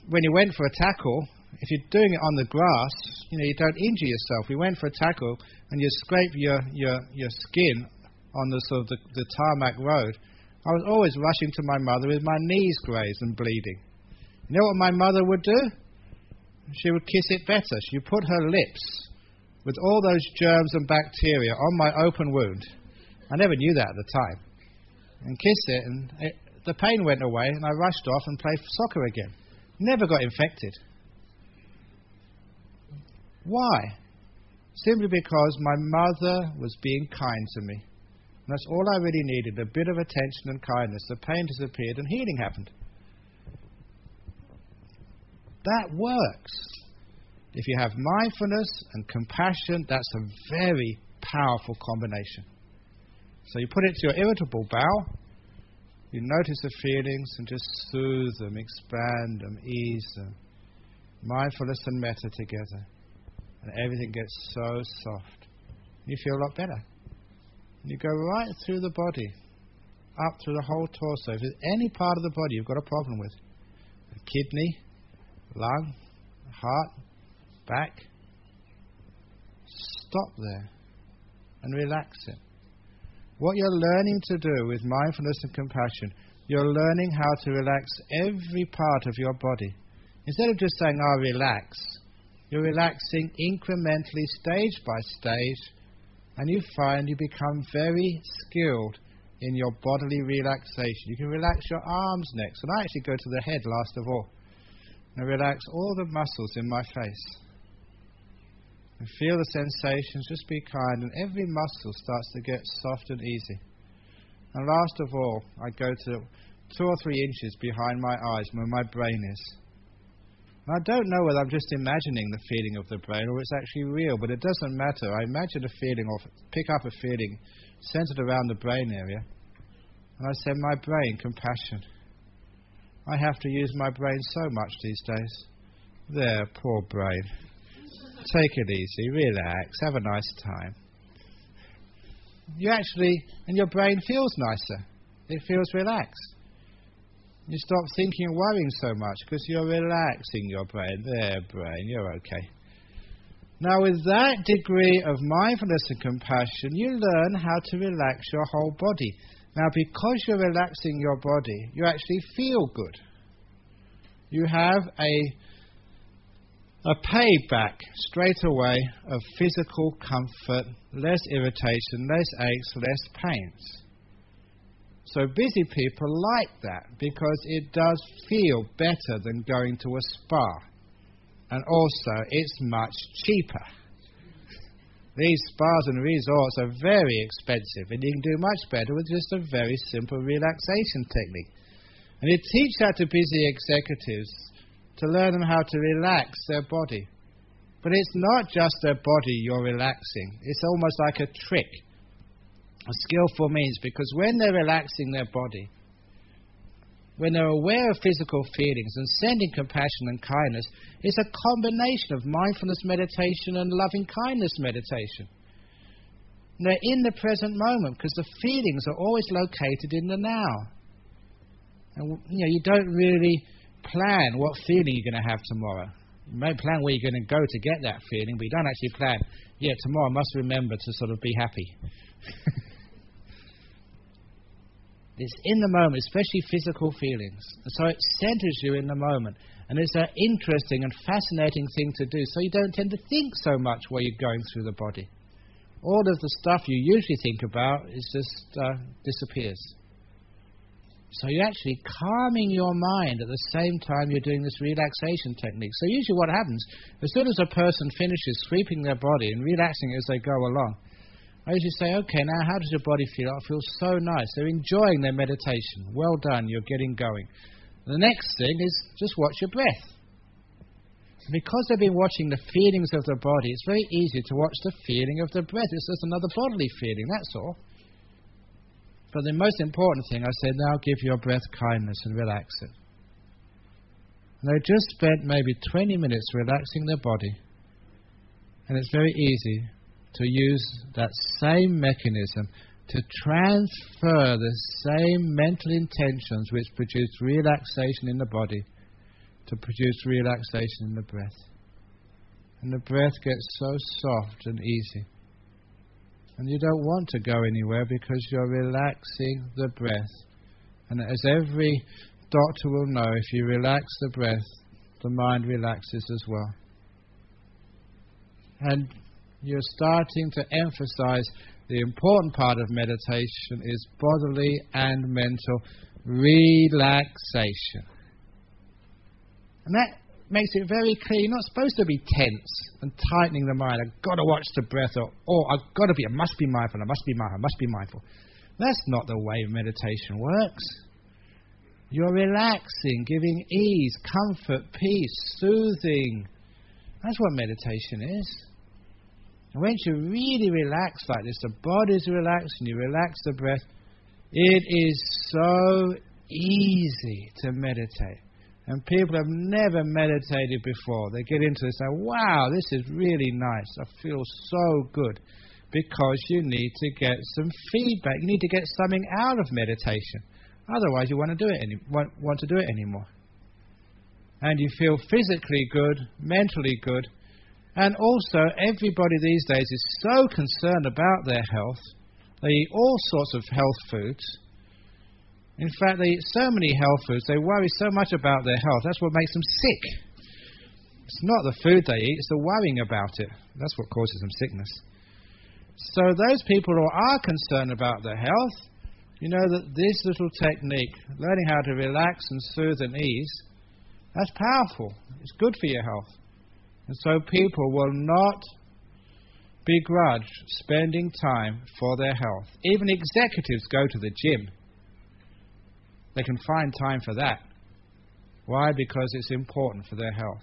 when you went for a tackle, if you're doing it on the grass, you don't injure yourself. We went for a tackle and you scrape your skin on the sort of the tarmac road. I was always rushing to my mother with my knees grazed and bleeding. You know what my mother would do? She would kiss it better. She would put her lips with all those germs and bacteria on my open wound. I never knew that at the time. And kissed it, and the pain went away, and I rushed off and played soccer again. Never got infected. Why? Simply because my mother was being kind to me. And that's all I really needed, a bit of attention and kindness. The pain disappeared and healing happened. That works. If you have mindfulness and compassion, that's a very powerful combination. So you put it to your irritable bowel, you notice the feelings and just soothe them, expand them, ease them. Mindfulness and metta together. And everything gets so soft. You feel a lot better. You go right through the body, up through the whole torso. If there's any part of the body you've got a problem with, a kidney, lung, heart, back, stop there and relax it. What you're learning to do with mindfulness and compassion, you're learning how to relax every part of your body. Instead of just saying, relax, you're relaxing incrementally, stage by stage, and you find you become very skilled in your bodily relaxation. You can relax your arms next, and I actually go to the head last of all. And relax all the muscles in my face. And feel the sensations, just be kind, and every muscle starts to get soft and easy. And last of all, I go to 2 or 3 inches behind my eyes where my brain is. And I don't know whether I'm just imagining the feeling of the brain or it's actually real, but it doesn't matter. I imagine a feeling or pick up a feeling centered around the brain area. And I send my brain compassion. I have to use my brain so much these days. There, poor brain. Take it easy, relax, have a nice time. And your brain feels nicer. It feels relaxed. You stop thinking and worrying so much because you're relaxing your brain. There, brain, you're okay. Now, with that degree of mindfulness and compassion, you learn how to relax your whole body. Now, because you're relaxing your body, you actually feel good. You have a payback straight away of physical comfort, less irritation, less aches, less pains. So busy people like that because it does feel better than going to a spa. And also, it's much cheaper. These spas and resorts are very expensive, and you can do much better with just a very simple relaxation technique. And you teach that to busy executives to learn them how to relax their body. But it's not just their body you're relaxing. It's almost like a trick, a skillful means, because when they're relaxing their body, when they're aware of physical feelings and sending compassion and kindness, it's a combination of mindfulness meditation and loving kindness meditation. They're in the present moment because the feelings are always located in the now. And you don't really plan what feeling you're going to have tomorrow. You may plan where you're going to go to get that feeling, but you don't actually plan, tomorrow I must remember to sort of be happy. It's in the moment, especially physical feelings. So it centers you in the moment. And it's an interesting and fascinating thing to do, so you don't tend to think so much while you're going through the body. All of the stuff you usually think about disappears. So you're actually calming your mind at the same time you're doing this relaxation technique. So usually what happens, as soon as a person finishes sweeping their body and relaxing as they go along, I usually say, okay, now how does your body feel? It feels so nice. They're enjoying their meditation. Well done, you're getting going. The next thing is just watch your breath. Because they've been watching the feelings of the body, it's very easy to watch the feeling of the breath. It's just another bodily feeling, that's all. But the most important thing, I said, now give your breath kindness and relax it. And they just spent maybe 20 minutes relaxing their body. And it's very easy to use that same mechanism to transfer the same mental intentions which produce relaxation in the body to produce relaxation in the breath. And the breath gets so soft and easy. And you don't want to go anywhere because you're relaxing the breath. And as every doctor will know, if you relax the breath, the mind relaxes as well. And you're starting to emphasize the important part of meditation is bodily and mental relaxation. And that makes it very clear you're not supposed to be tense and tightening the mind. I've got to watch the breath, or I must be mindful, I must be mindful. That's not the way meditation works. You're relaxing, giving ease, comfort, peace, soothing. That's what meditation is. And once you really relax like this, the body's relaxed and you relax the breath, it is so easy to meditate. And people have never meditated before. They get into this and say, wow, this is really nice. I feel so good. Because you need to get some feedback. You need to get something out of meditation. Otherwise you won't want to do it anymore. And you feel physically good, mentally good. And also, everybody these days is so concerned about their health. They eat all sorts of health foods. In fact, they eat so many health foods, they worry so much about their health. That's what makes them sick. It's not the food they eat, it's the worrying about it. That's what causes them sickness. So those people who are concerned about their health, you know that this little technique, learning how to relax and soothe and ease, that's powerful. It's good for your health. And so people will not begrudge spending time for their health. Even executives go to the gym. They can find time for that. Why? Because it's important for their health.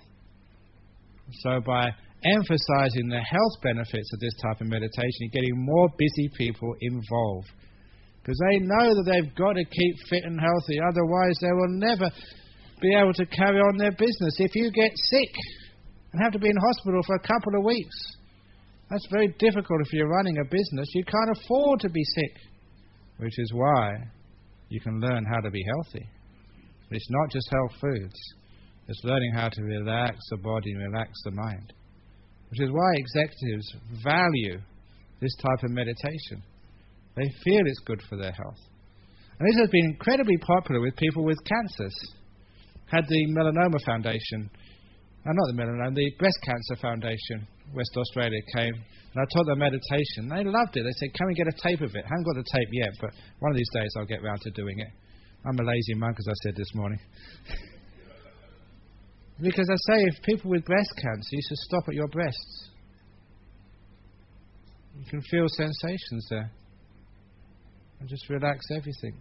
So by emphasizing the health benefits of this type of meditation, you're getting more busy people involved. Because they know that they've got to keep fit and healthy, otherwise they will never be able to carry on their business. If you get sick and have to be in hospital for a couple of weeks, that's very difficult if you're running a business. You can't afford to be sick, which is why you can learn how to be healthy. But it's not just health foods. It's learning how to relax the body and relax the mind. Which is why executives value this type of meditation. They feel it's good for their health. And this has been incredibly popular with people with cancers. Had the Melanoma Foundation, not the Melanoma, the Breast Cancer Foundation, West Australia came, and I taught them meditation. They loved it. They said, can we get a tape of it? I haven't got the tape yet, but one of these days I'll get round to doing it. I'm a lazy monk, as I said this morning. Because I say, if people with breast cancer, you should stop at your breasts. You can feel sensations there. And just relax everything.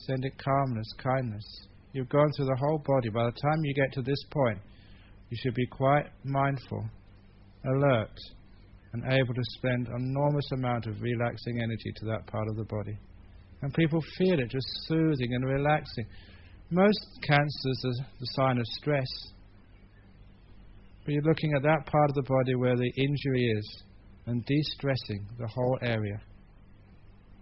Send it calmness, kindness. You've gone through the whole body. By the time you get to this point, you should be quite mindful, alert, and able to spend an enormous amount of relaxing energy to that part of the body. And people feel it, just soothing and relaxing. Most cancers are the sign of stress. But you're looking at that part of the body where the injury is, and de-stressing the whole area.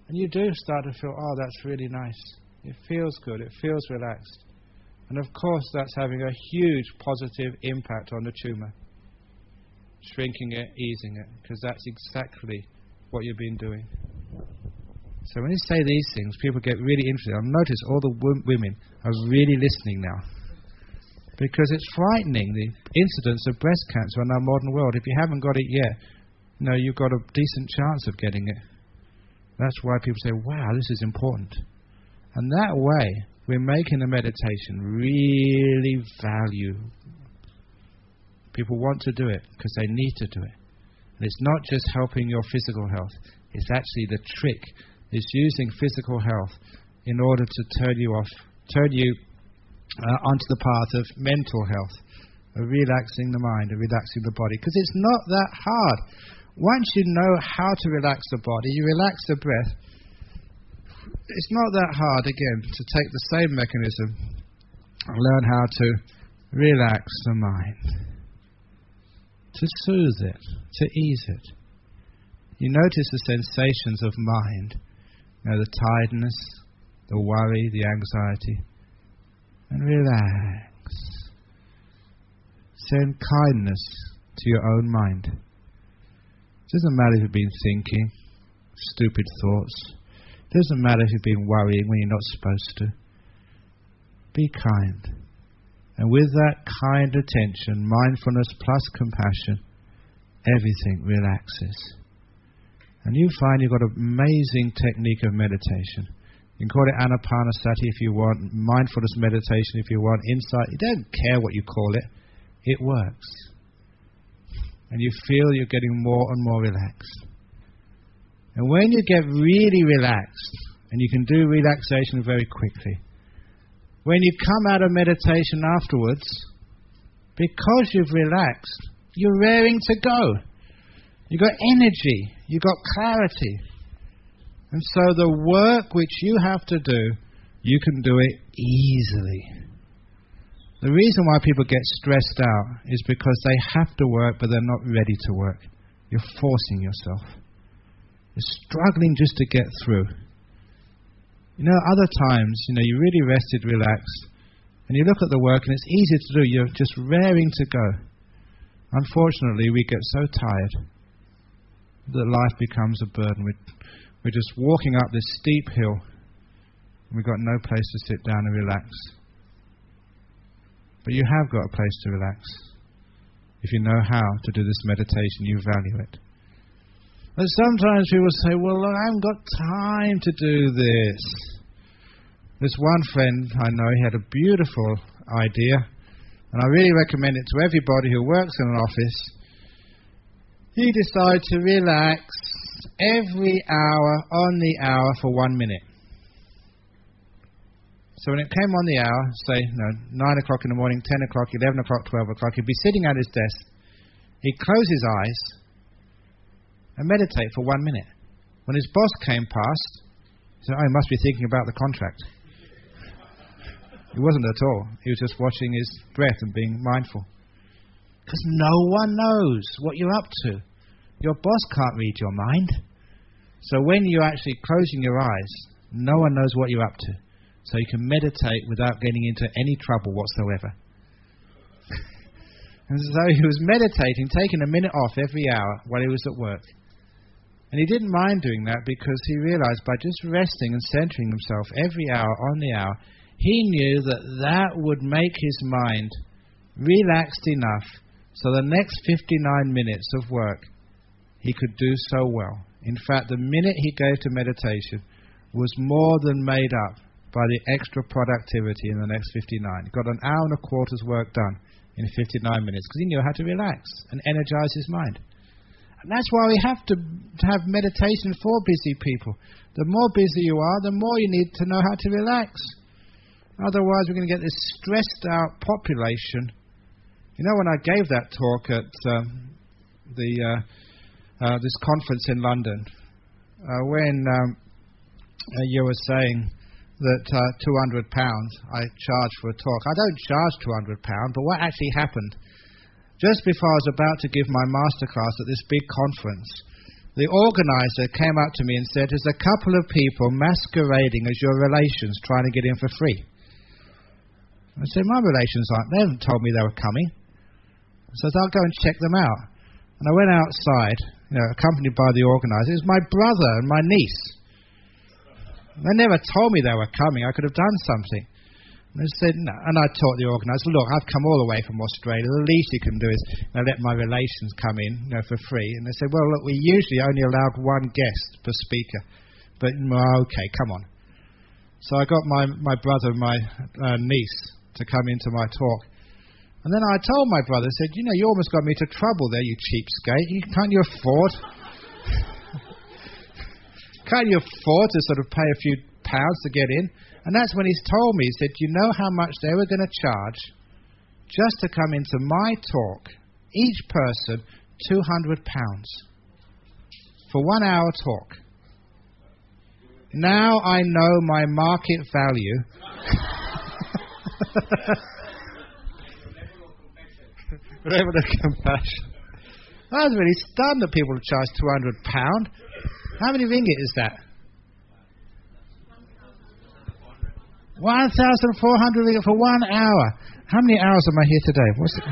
And you do start to feel, oh, that's really nice. It feels good, it feels relaxed. And of course that's having a huge positive impact on the tumour. Shrinking it, easing it, because that's exactly what you've been doing. So when you say these things, people get really interested. I've noticed all the women are really listening now. Because it's frightening, the incidence of breast cancer in our modern world. If you haven't got it yet, you've got a decent chance of getting it. That's why people say, wow, this is important. And that way, we're making the meditation really value. People want to do it because they need to do it. And it's not just helping your physical health. It's actually the trick. It's using physical health in order to turn you onto the path of mental health, of relaxing the mind, of relaxing the body. Because it's not that hard. Once you know how to relax the body, you relax the breath. It's not that hard, again, to take the same mechanism and learn how to relax the mind, to soothe it, to ease it. You notice the sensations of mind, the tiredness, the worry, the anxiety, and relax. Send kindness to your own mind. It doesn't matter if you've been thinking stupid thoughts. It doesn't matter if you've been worrying when you're not supposed to. Be kind. And with that kind attention, mindfulness plus compassion, everything relaxes. And you find you've got an amazing technique of meditation. You can call it anapanasati if you want, mindfulness meditation if you want, insight. You don't care what you call it. It works. And you feel you're getting more and more relaxed. And when you get really relaxed, and you can do relaxation very quickly, when you come out of meditation afterwards, because you've relaxed, you're raring to go. You've got energy, you've got clarity. And so the work which you have to do, you can do it easily. The reason why people get stressed out is because they have to work, but they're not ready to work. You're forcing yourself. You're struggling just to get through. Other times, you're really rested, relaxed, and you look at the work and it's easy to do. You're just raring to go. Unfortunately, we get so tired that life becomes a burden. We're just walking up this steep hill, and we've got no place to sit down and relax. But you have got a place to relax. If you know how to do this meditation, you value it. But sometimes people say, well, I haven't got time to do this. This one friend I know, he had a beautiful idea, and I really recommend it to everybody who works in an office. He decided to relax every hour on the hour for 1 minute. So when it came on the hour, say 9 o'clock in the morning, 10 o'clock, 11 o'clock, 12 o'clock, he'd be sitting at his desk. He'd close his eyes and meditate for 1 minute. When his boss came past, he said, he must be thinking about the contract. He wasn't at all. He was just watching his breath and being mindful. Because no one knows what you're up to. Your boss can't read your mind. So when you're actually closing your eyes, no one knows what you're up to. So you can meditate without getting into any trouble whatsoever. And so he was meditating, taking a minute off every hour while he was at work. And he didn't mind doing that because he realized by just resting and centering himself every hour on the hour, he knew that that would make his mind relaxed enough so the next 59 minutes of work he could do so well. In fact, the minute he gave to meditation was more than made up by the extra productivity in the next 59. He got an hour and a quarter's work done in 59 minutes because he knew how to relax and energize his mind. And that's why we have to have meditation for busy people. The more busy you are, the more you need to know how to relax. Otherwise, we're going to get this stressed out population. When I gave that talk at this conference in London, when you were saying that £200 I charge for a talk. I don't charge £200, but what actually happened? Just before I was about to give my masterclass at this big conference, the organizer came up to me and said, there's a couple of people masquerading as your relations trying to get in for free. I said, my relations aren't. They haven't told me they were coming. I said, I'll go and check them out. And I went outside, accompanied by the organizer. It was my brother and my niece. They never told me they were coming. I could have done something. And I said, no. And I taught the organizer, look, I've come all the way from Australia. The least you can do is let my relations come in for free. And they said, well, look, we usually only allowed one guest per speaker. But, okay, come on. So I got my brother and my niece to come into my talk. And then I told my brother, I said, you almost got me into trouble there, you cheapskate. Can't you afford? Can't you afford to sort of pay a few pounds to get in? And that's when he's told me, he said, you know how much they were going to charge just to come into my talk, each person £200 for 1 hour talk. Now I know my market value. Level of compassion. I was really stunned that people would charge £200. How many ringgit is that? 1,400 ringgit for 1 hour. How many hours am I here today? What's it?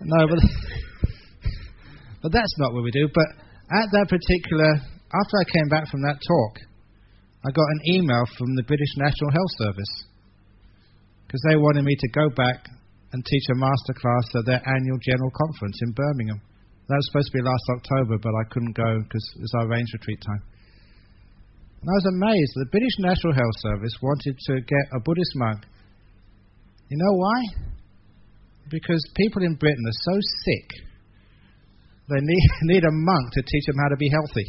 No, but that's not what we do. But at that particular, after I came back from that talk, I got an email from the British National Health Service because they wanted me to go back and teach a masterclass at their annual general conference in Birmingham. That was supposed to be last October, but I couldn't go because it was our range retreat time. And I was amazed. The British National Health Service wanted to get a Buddhist monk. You know why? Because people in Britain are so sick, they need a monk to teach them how to be healthy,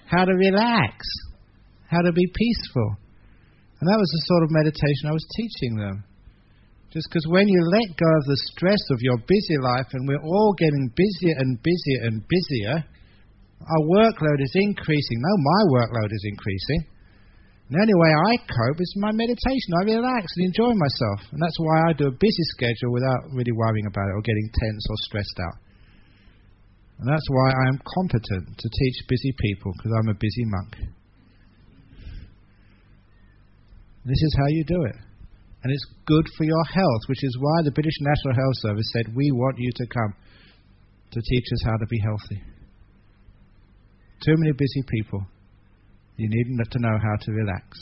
how to relax, how to be peaceful. And that was the sort of meditation I was teaching them. Just because when you let go of the stress of your busy life, and we're all getting busier and busier and busier, our workload is increasing. No, my workload is increasing. And the only way I cope is my meditation. I relax and enjoy myself. And that's why I do a busy schedule without really worrying about it or getting tense or stressed out. And that's why I am competent to teach busy people, because I'm a busy monk. This is how you do it. And it's good for your health, which is why the British National Health Service said, we want you to come to teach us how to be healthy. Too many busy people. You need to know how to relax.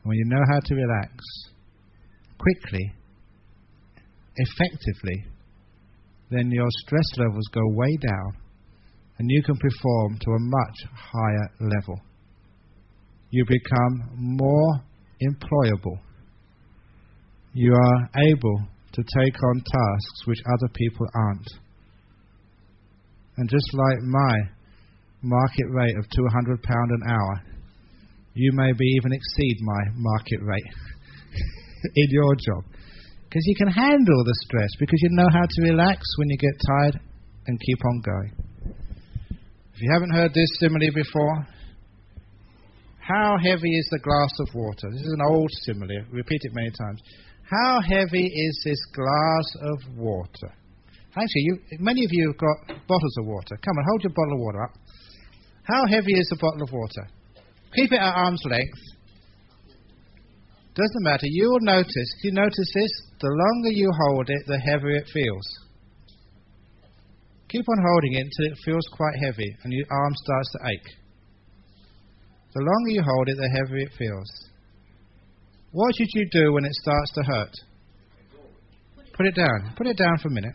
And when you know how to relax, quickly, effectively, then your stress levels go way down and you can perform to a much higher level. You become more employable. You are able to take on tasks which other people aren't. And just like my market rate of £200 an hour, you may be even exceed my market rate in your job. Because you can handle the stress, because you know how to relax when you get tired and keep on going. If you haven't heard this simile before, how heavy is the glass of water? This is an old simile, repeat it many times. How heavy is this glass of water? Actually, many of you have got bottles of water. Come on, hold your bottle of water up. How heavy is the bottle of water? Keep it at arm's length. Doesn't matter. You will notice, if you notice this, the longer you hold it, the heavier it feels. Keep on holding it until it feels quite heavy and your arm starts to ache. The longer you hold it, the heavier it feels. What should you do when it starts to hurt? Put it down. Put it down for a minute.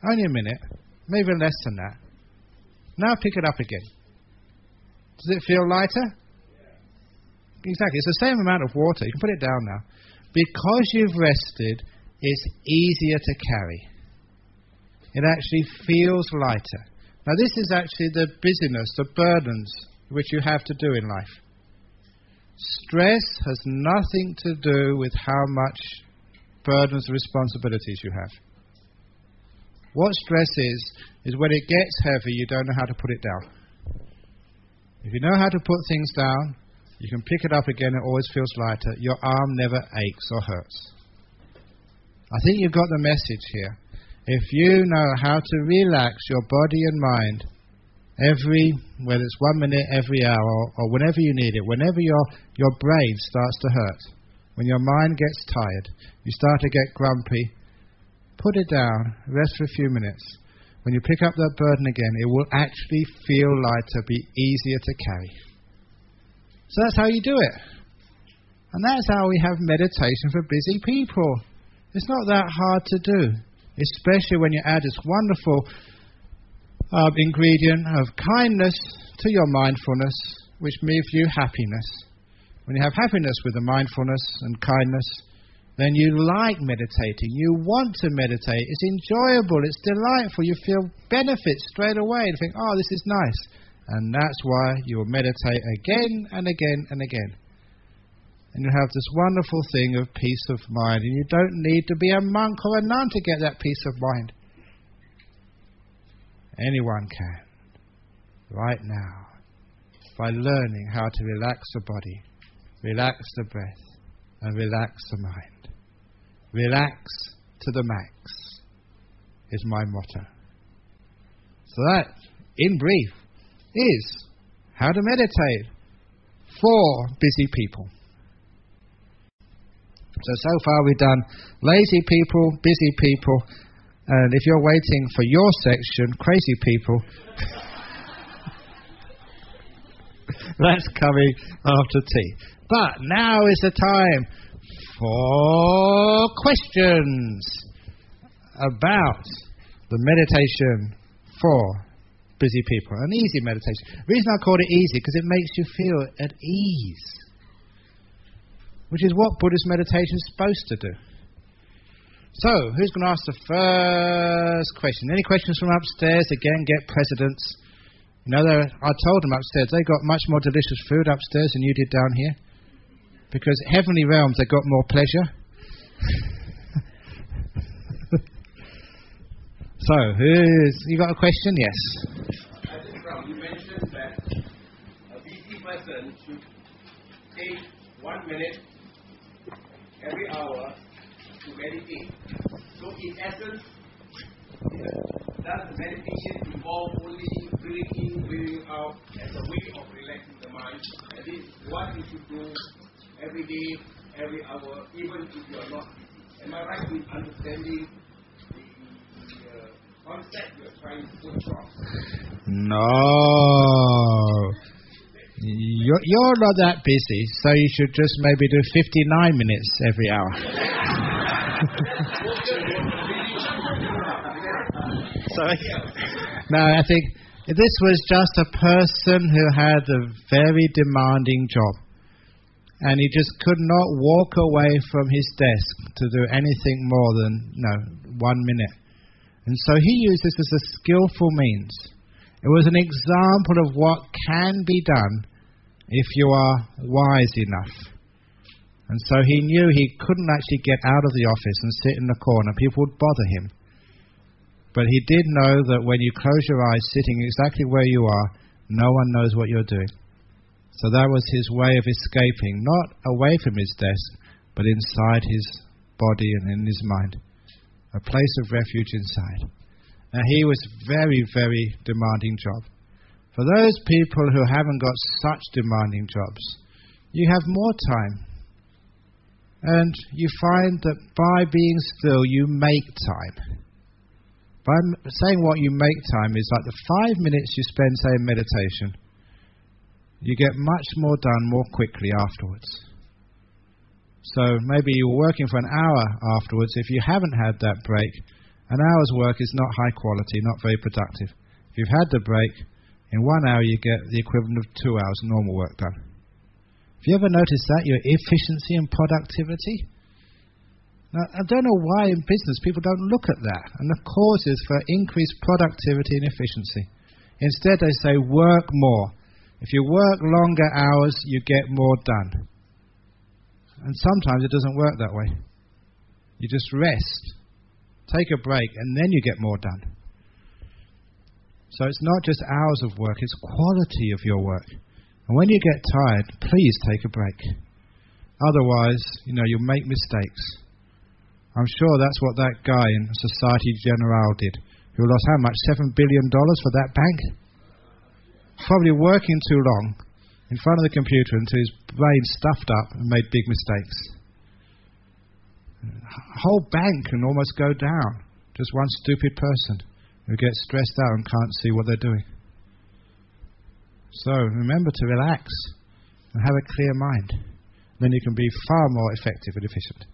Only a minute. Maybe less than that. Now pick it up again. Does it feel lighter? Exactly. It's the same amount of water. You can put it down now. Because you've rested, it's easier to carry. It actually feels lighter. Now this is actually the busyness, the burdens which you have to do in life. Stress has nothing to do with how much burdens and responsibilities you have. What stress is when it gets heavy, you don't know how to put it down. If you know how to put things down, You can pick it up again, it always feels lighter. Your arm never aches or hurts. I think you've got the message here. If you know how to relax your body and mind whether it's 1 minute every hour or whenever you need it, whenever your brain starts to hurt, when your mind gets tired, you start to get grumpy, put it down, rest for a few minutes. When you pick up that burden again, it will actually feel lighter, be easier to carry. So that's how you do it. And that's how we have meditation for busy people. It's not that hard to do, especially when you add this wonderful ingredient of kindness to your mindfulness, which gives you happiness. When you have happiness with the mindfulness and kindness, then you like meditating. You want to meditate. It's enjoyable. It's delightful. You feel benefits straight away. You think, oh, this is nice. And that's why you will meditate again and again and again. And you have this wonderful thing of peace of mind. And you don't need to be a monk or a nun to get that peace of mind. Anyone can. Right now. By learning how to relax the body, relax the breath, and relax the mind. Relax to the max is my motto. So that, in brief, is how to meditate for busy people. So far we've done lazy people, busy people, and if you're waiting for your section, crazy people, that's coming after tea. But now is the time for questions about the meditation for busy people. An easy meditation. The reason I call it easy, because it makes you feel at ease, which is what Buddhist meditation is supposed to do. So, who's going to ask the first question? Any questions from upstairs? Again, get precedence. You know, I told them upstairs, they got much more delicious food upstairs than you did down here. Because heavenly realms, they got more pleasure. So, you got a question? Yes. Ajahn Brahm, you mentioned that a busy person should take 1 minute every hour to meditate. So, in essence, does the meditation involve only breathing in, breathing out as a way of relaxing the mind? That is what you should do every day, every hour, even if you are not busy. Am I right in understanding the concept you are trying to put across? No. You're not that busy, so you should just maybe do 59 minutes every hour. No, I think this was just a person who had a very demanding job. And he just could not walk away from his desk to do anything more than 1 minute. And so he used this as a skillful means. It was an example of what can be done if you are wise enough. And so he knew he couldn't actually get out of the office and sit in the corner. People would bother him. But he did know that when you close your eyes, sitting exactly where you are, no one knows what you're doing. So that was his way of escaping, not away from his desk, but inside his body and in his mind. A place of refuge inside. Now he was very, very demanding job. For those people who haven't got such demanding jobs, you have more time. And you find that by being still, you make time. By saying what you make time is like the 5 minutes you spend, say, in meditation, you get much more done more quickly afterwards. So maybe you're working for an hour afterwards. If you haven't had that break, an hour's work is not high quality, not very productive. If you've had the break, in 1 hour you get the equivalent of 2 hours normal work done. Have you ever noticed that, your efficiency and productivity? Now, I don't know why in business people don't look at that and the causes for increased productivity and efficiency. Instead they say work more. If you work longer hours, you get more done. And sometimes it doesn't work that way. You just rest, take a break, and then you get more done. So it's not just hours of work, it's quality of your work. And when you get tired, please take a break. Otherwise, you'll make mistakes. I'm sure that's what that guy in Societe Generale did, who lost how much? $7 billion for that bank? Probably working too long in front of the computer until his brain stuffed up and made big mistakes. A whole bank can almost go down. Just one stupid person who gets stressed out and can't see what they're doing. So remember to relax and have a clear mind. Then you can be far more effective and efficient.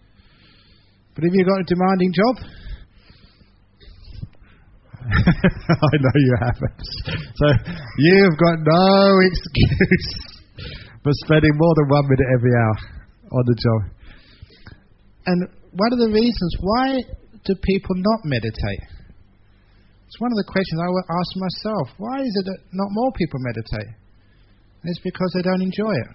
But if you've got a demanding job, I know you haven't. So you've got no excuse for spending more than 1 minute every hour on the job. And one of the reasons, why do people not meditate? It's one of the questions I would ask myself. Why is it that not more people meditate? And it's because they don't enjoy it.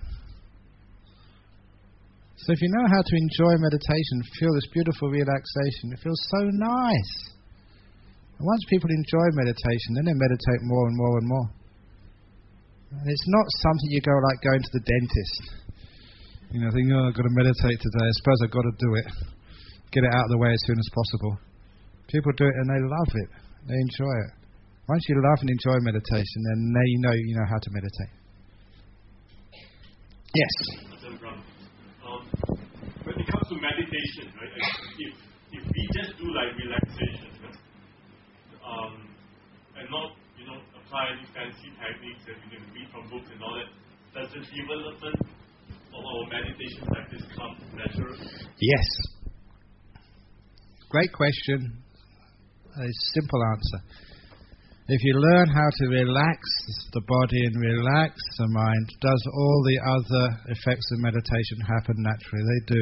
So if you know how to enjoy meditation, feel this beautiful relaxation, it feels so nice. And once people enjoy meditation, then they meditate more and more and more. And it's not something you go like going to the dentist. Thinking, I've got to meditate today, I suppose I've got to do it. Get it out of the way as soon as possible. People do it and they love it. They enjoy it. Once you love and enjoy meditation, then you know how to meditate. Yes? Ajahn Brahm, when it comes to meditation, right, if we just do like relaxation, and not, apply any fancy techniques that we can read from books and all that, does the development of our meditation practice come naturally? Yes. Great question. A simple answer. If you learn how to relax the body and relax the mind, does all the other effects of meditation happen naturally? They do.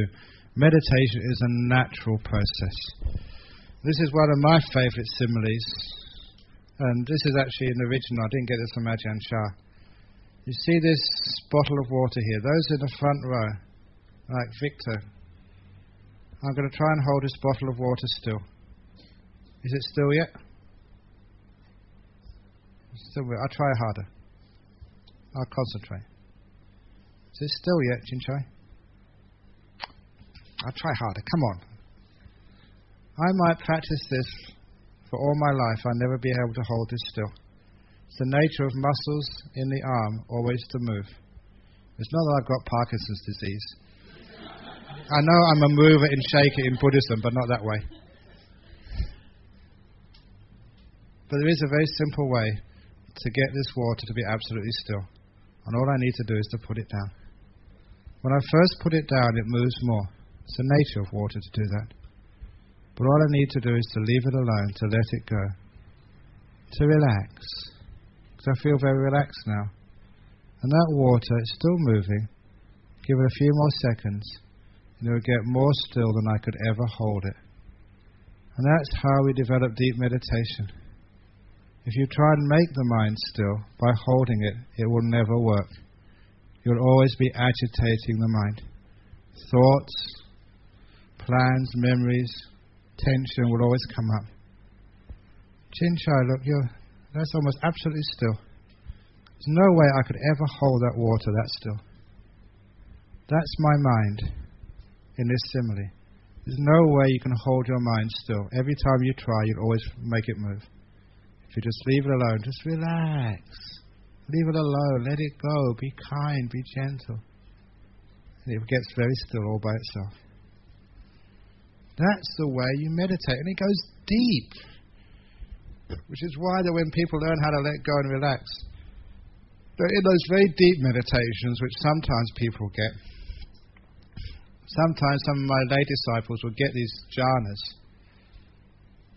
Meditation is a natural process. This is one of my favorite similes, and this is actually an original. I didn't get this from Ajahn Chah. You see this bottle of water here? Those in the front row, like Victor. I'm going to try and hold this bottle of water still. Is it still yet? Still, I'll try harder. I'll concentrate. Is it still yet, Chinchai? I'll try harder. Come on. I might practice this for all my life. I'll never be able to hold this still. It's the nature of muscles in the arm always to move. It's not that I've got Parkinson's disease. I know I'm a mover and shaker in Buddhism, but not that way. But there is a very simple way to get this water to be absolutely still. And all I need to do is to put it down. When I first put it down, it moves more. It's the nature of water to do that. But all I need to do is to leave it alone, to let it go. To relax. Because I feel very relaxed now. And that water is still moving. Give it a few more seconds, and it will get more still than I could ever hold it. And that's how we develop deep meditation. If you try and make the mind still by holding it, it will never work. You'll always be agitating the mind. Thoughts, plans, memories, tension will always come up. Chinchai, look, that's almost absolutely still. There's no way I could ever hold that water that still. That's my mind in this simile. There's no way you can hold your mind still. Every time you try, you'll always make it move. If you just leave it alone, just relax. Leave it alone, let it go, be kind, be gentle. And it gets very still all by itself. That's the way you meditate, and it goes deep. Which is why that when people learn how to let go and relax, they're in those very deep meditations which sometimes people get. Sometimes some of my lay disciples will get these jhanas.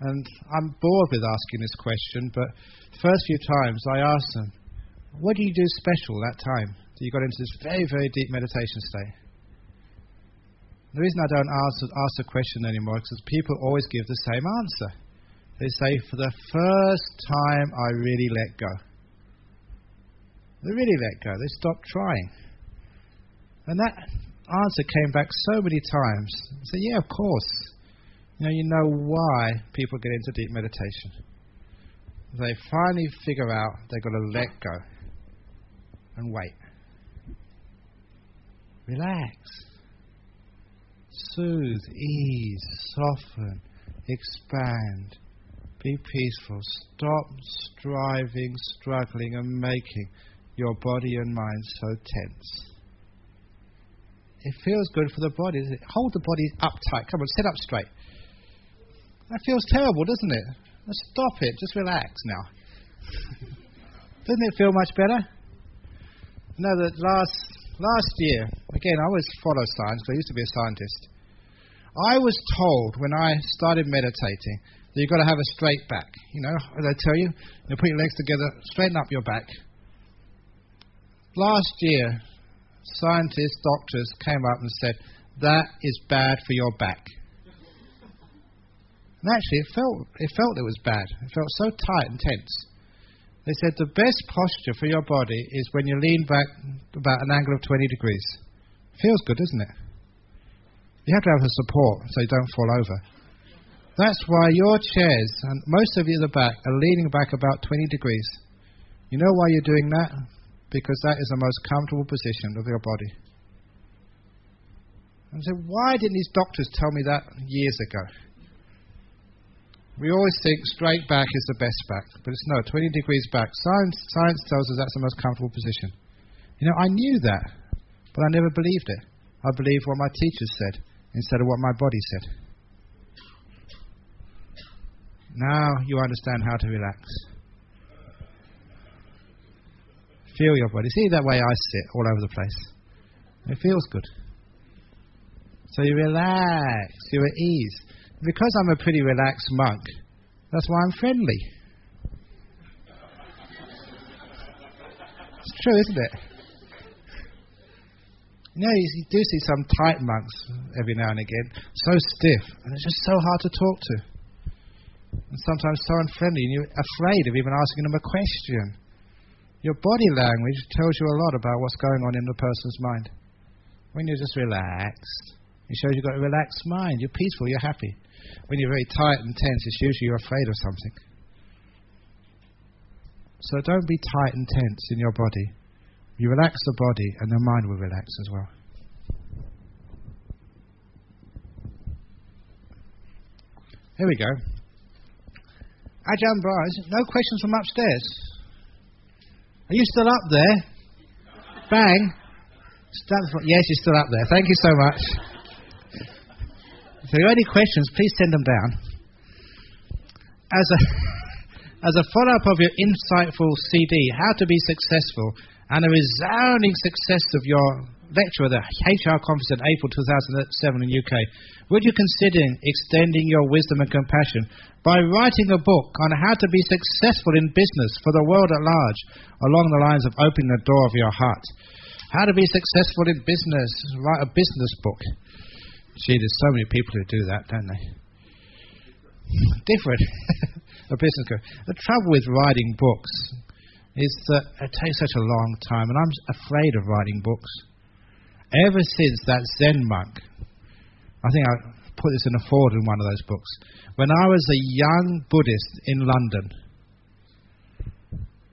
And I'm bored with asking this question, but the first few times I ask them, what do you do special that time that you got into this very, very deep meditation state? The reason I don't ask the question anymore is because people always give the same answer. They say, for the first time I really let go. They really let go. They stopped trying. And that answer came back so many times. I said, yeah, of course. You know why people get into deep meditation. They finally figure out they've got to let go and wait. Relax. Soothe, ease, soften, expand. Be peaceful. Stop striving, struggling and making your body and mind so tense. It feels good for the body, doesn't it? Hold the body up tight. Come on, sit up straight. That feels terrible, doesn't it? Let's stop it. Just relax now. Doesn't it feel much better? No, that last year, again, I always follow science because I used to be a scientist. I was told when I started meditating that you've got to have a straight back. You know, as I tell you, put your legs together, straighten up your back. Last year, scientists, doctors came up and said, that is bad for your back. And actually, it felt it was bad. It felt so tight and tense. They said the best posture for your body is when you lean back about an angle of 20 degrees. Feels good, doesn't it? You have to have a support so you don't fall over. That's why your chairs, and most of you at the back, are leaning back about 20 degrees. You know why you're doing that? Because that is the most comfortable position of your body. And so why didn't these doctors tell me that years ago? We always think straight back is the best back, but it's no, 20 degrees back. Science tells us that's the most comfortable position. You know, I knew that, but I never believed it. I believed what my teachers said instead of what my body said. Now you understand how to relax. Feel your body. See that way I sit all over the place. It feels good. So you relax, you're at ease. Because I'm a pretty relaxed monk, that's why I'm friendly. It's true, isn't it? You know, you do see some tight monks every now and again, so stiff, and it's just so hard to talk to. And sometimes so unfriendly, and you're afraid of even asking them a question. Your body language tells you a lot about what's going on in the person's mind. When you're just relaxed, it shows you've got a relaxed mind, you're peaceful, you're happy. When you're very tight and tense, it's usually you're afraid of something. So don't be tight and tense in your body. You relax the body and the mind will relax as well. Here we go. Ajahn Brahm, no questions from upstairs. Are you still up there? Bang. Yes, you're still up there. Thank you so much. If there are any questions, please send them down. As a follow-up of your insightful CD, How to Be Successful, and a resounding success of your lecture at the HR conference in April 2007 in UK, would you consider extending your wisdom and compassion by writing a book on how to be successful in business for the world at large, along the lines of opening the door of your heart? How to be successful in business, write a business book. Gee, there's so many people who do that, don't they? Different. A business book. The trouble with writing books is that it takes such a long time, and I'm afraid of writing books. Ever since that Zen monk, I think I put this in a forward in one of those books, when I was a young Buddhist in London,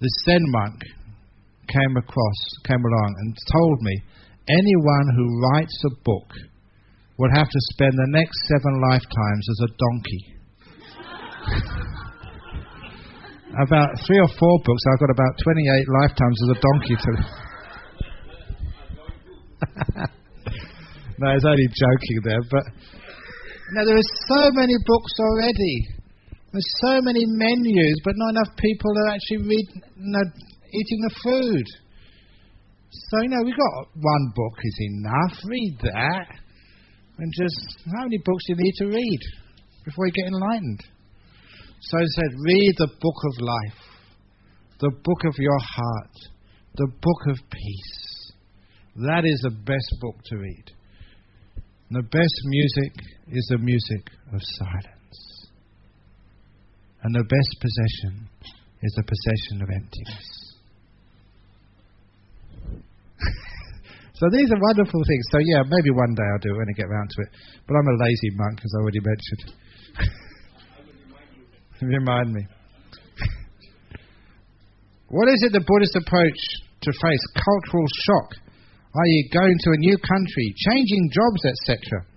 the Zen monk came along and told me, anyone who writes a book will have to spend the next 7 lifetimes as a donkey. About 3 or 4 books, I've got about 28 lifetimes as a donkey to... No, I was only joking there, but... Now, there are so many books already. There's so many menus, but not enough people are actually eating the food. So, we've got 1 book is enough. Read that. And just, how many books do you need to read before you get enlightened? So he said, read the book of life, the book of your heart, the book of peace. That is the best book to read. And the best music is the music of silence. And the best possession is the possession of emptiness. So these are wonderful things. So yeah, maybe one day I'll do it when I get round to it. But I'm a lazy monk, as I already mentioned. Remind me. What is it the Buddhist approach to face cultural shock Are you going to a new country, changing jobs, etc.?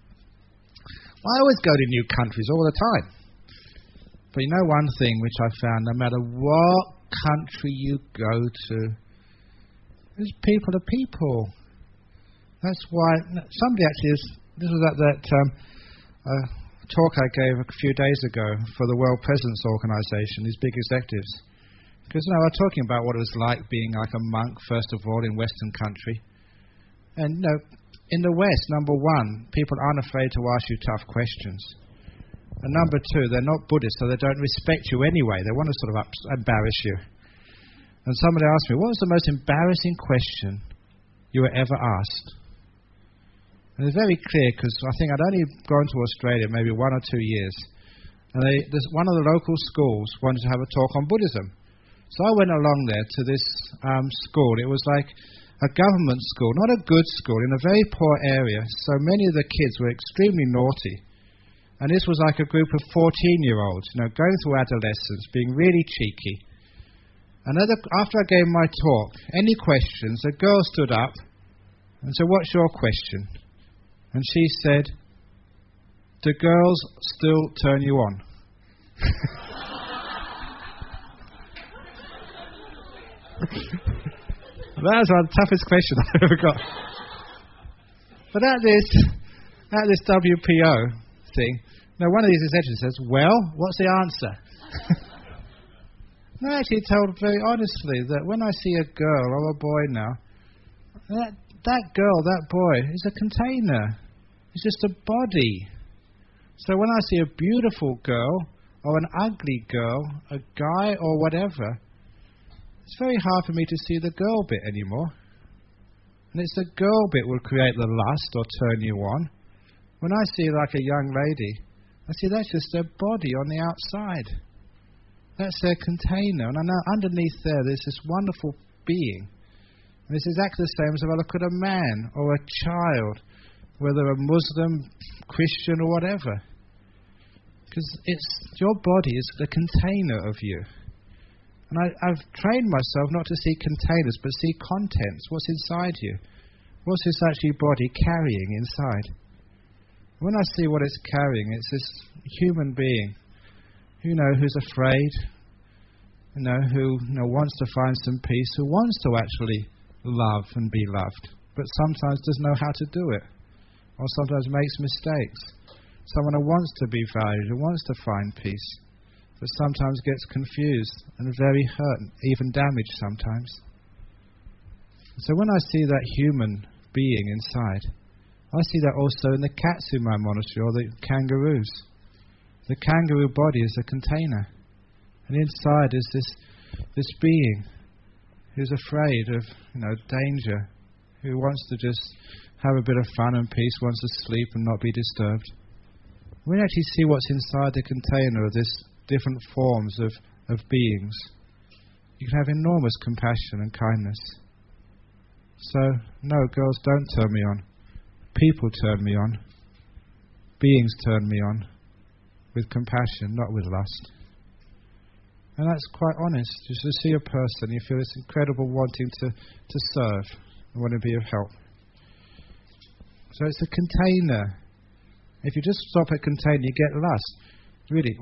I always go to new countries all the time. But you know one thing which I found, no matter what country you go to, there's people are people. That's why somebody actually this was at that talk I gave a few days ago for the World Presidents Organization, these big executives. Because I was talking about what it was like being like a monk, first of all, in Western country. And in the West, number one, people aren't afraid to ask you tough questions. And number two, they're not Buddhist, so they don't respect you anyway. They want to sort of embarrass you. And somebody asked me, what was the most embarrassing question you were ever asked? And it's very clear, because I think I'd only gone to Australia maybe 1 or 2 years. And one of the local schools wanted to have a talk on Buddhism. So I went along there to this school. It was like a government school, not a good school, in a very poor area. So many of the kids were extremely naughty. And this was like a group of 14-year-olds, going through adolescence, being really cheeky. And after I gave my talk, any questions, a girl stood up and said, what's your question? And she said, do girls still turn you on? That was the toughest question I ever got. But at this WPO thing, one of these executives says, well, what's the answer? And I actually told very honestly that when I see a girl or a boy now, that girl, that boy, is a container. It's just a body. So when I see a beautiful girl or an ugly girl, a guy or whatever, it's very hard for me to see the girl bit anymore. And it's the girl bit will create the lust or turn you on. When I see like a young lady, I see that's just their body on the outside. That's their container. And I know underneath there's this wonderful being. And it's exactly the same as if I look at a man or a child, whether a Muslim, Christian or whatever. Because your body is the container of you. And I've trained myself not to see containers, but see contents. What's inside you? What's this actually body carrying inside? When I see what it's carrying, it's this human being, who's afraid, who wants to find some peace, who wants to actually love and be loved, but sometimes doesn't know how to do it, or sometimes makes mistakes. Someone who wants to be valued, who wants to find peace, but sometimes gets confused and very hurt, even damaged sometimes. So when I see that human being inside, I see that also in the cats in my monastery, or the kangaroos. The kangaroo body is a container, and inside is this being who's afraid of danger, who wants to just have a bit of fun and peace, wants to sleep and not be disturbed. When you actually see what's inside the container of this different forms of beings, you can have enormous compassion and kindness. So, no, girls don't turn me on. People turn me on. Beings turn me on. With compassion, not with lust. And that's quite honest. Just to see a person, you feel this incredible wanting to serve and want to be of help. So it's a container. If you just stop at container, you get lust. Really,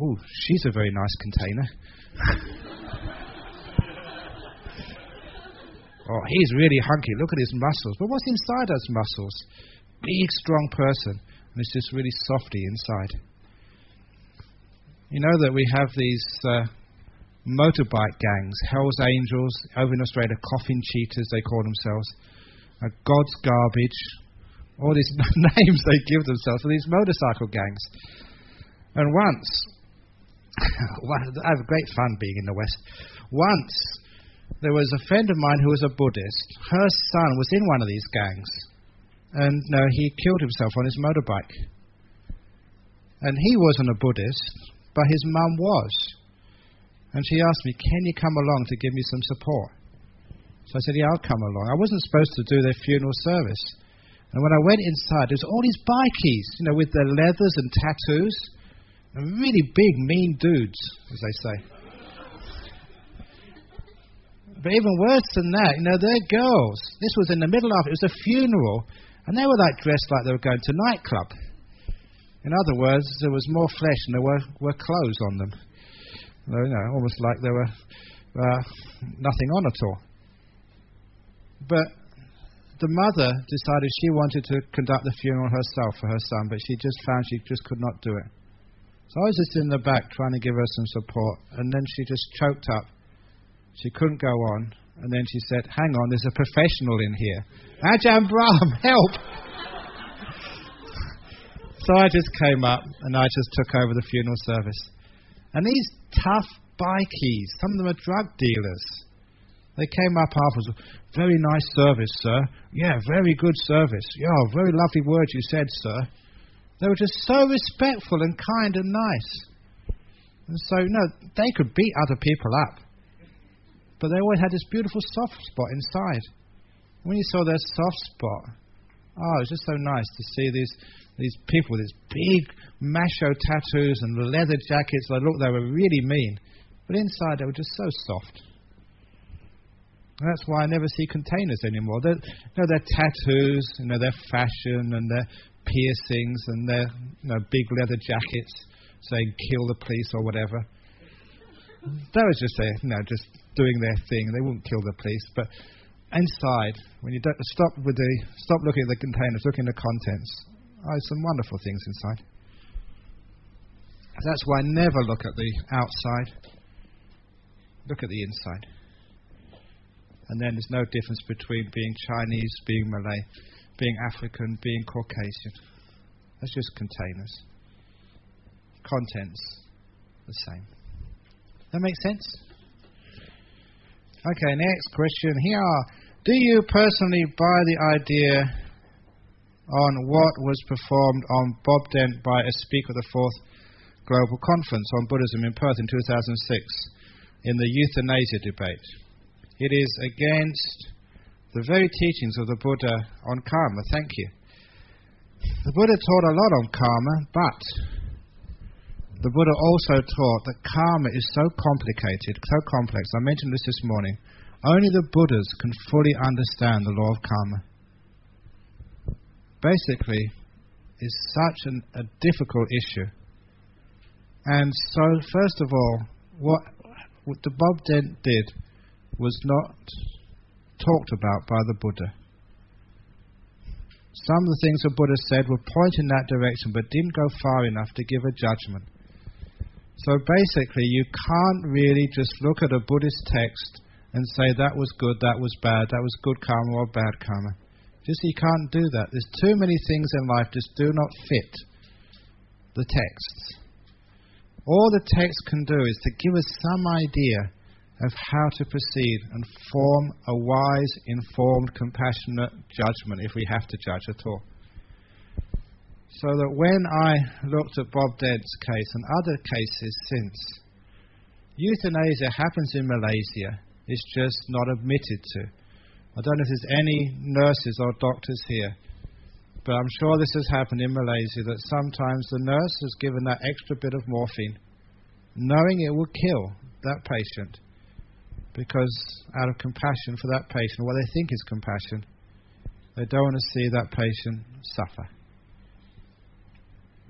she's a very nice container. He's really hunky. Look at his muscles. But what's inside those muscles? Big, strong person. And it's just really softy inside. You know that we have these motorbike gangs, Hell's Angels, over in Australia, Coffin Cheaters, they call themselves, God's Garbage, all these names they give themselves for these motorcycle gangs. And once, I have great fun being in the West. Once, there was a friend of mine who was a Buddhist. Her son was in one of these gangs. And he killed himself on his motorbike. And he wasn't a Buddhist, but his mum was. And she asked me, can you come along to give me some support? So I said, yeah, I'll come along. I wasn't supposed to do their funeral service. And when I went inside, there was all these bikies, with their leathers and tattoos. And really big, mean dudes, as they say. But even worse than that, they're girls. This was in the middle of it. It was a funeral, and they were dressed like they were going to a nightclub. In other words, there was more flesh and there were clothes on them. Almost like there were nothing on at all. But the mother decided she wanted to conduct the funeral herself for her son, but she just found she just could not do it. So I was just in the back trying to give her some support, and then she just choked up. She couldn't go on, and then she said, "Hang on, there's a professional in here. Ajahn Brahm, help!" So I just came up, and I just took over the funeral service. And these tough bikies, some of them are drug dealers. They came up afterwards. "Very nice service, sir. Yeah, very good service. Yeah, very lovely words you said, sir." They were just so respectful and kind and nice. And so, they could beat other people up. But they always had this beautiful soft spot inside. When you saw their soft spot, it was just so nice to see these people with these big macho tattoos and leather jackets. They were really mean. But inside they were just so soft. And that's why I never see containers anymore. Their tattoos, their fashion and their piercings and their big leather jackets saying "kill the police" or whatever. That was just just doing their thing. They wouldn't kill the police. But inside, when you don't stop looking at the containers, look at the contents. Some wonderful things inside. That's why I never look at the outside. Look at the inside. And then there's no difference between being Chinese, being Malay, being African, being Caucasian. That's just containers. Contents, the same. That makes sense? Okay, next question here. Do you personally buy the idea on what was performed on Bob Dent by a speaker at the 4th Global Conference on Buddhism in Perth in 2006 in the euthanasia debate? It is against the very teachings of the Buddha on karma. Thank you. The Buddha taught a lot on karma, but the Buddha also taught that karma is so complicated, so complex. I mentioned this morning. Only the Buddhas can fully understand the law of karma. Basically, it's such a difficult issue. And so, first of all, what the Bob Dent did was not talked about by the Buddha. Some of the things the Buddha said were pointing in that direction, but didn't go far enough to give a judgment. So basically, you can't really just look at a Buddhist text and say that was good, that was bad, that was good karma or bad karma. You can't do that. There's too many things in life just do not fit the texts. All the text can do is to give us some idea of how to proceed and form a wise, informed, compassionate judgment if we have to judge at all. So that when I looked at Bob Dent's case and other cases since, euthanasia happens in Malaysia, it's just not admitted to. I don't know if there's any nurses or doctors here, but I'm sure this has happened in Malaysia, that sometimes the nurse has given that extra bit of morphine, knowing it will kill that patient, because out of compassion for that patient, what they think is compassion, they don't want to see that patient suffer.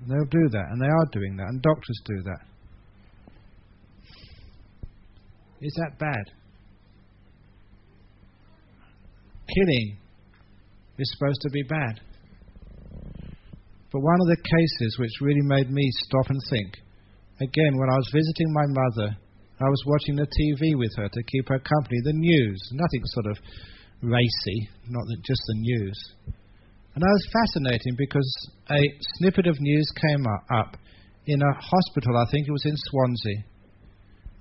And they'll do that, and they are doing that, and doctors do that. Is that bad? Killing is supposed to be bad. But one of the cases which really made me stop and think, again, when I was visiting my mother, I was watching the TV with her to keep her company, the news, nothing sort of racy, not just the news. And I was fascinating because a snippet of news came up in a hospital, I think it was in Swansea.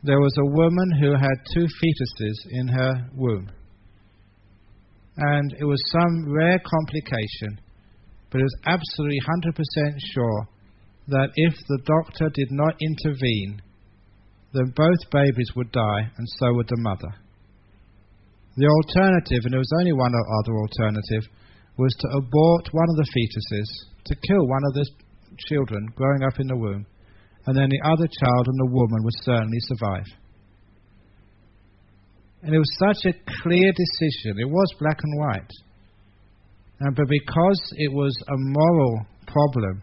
There was a woman who had 2 fetuses in her womb. And it was some rare complication, but it was absolutely 100% sure that if the doctor did not intervene, then both babies would die, and so would the mother. The alternative, and there was only one other alternative, was to abort one of the fetuses, to kill one of the children growing up in the womb, and then the other child and the woman would certainly survive. And it was such a clear decision. It was black and white. But because it was a moral problem,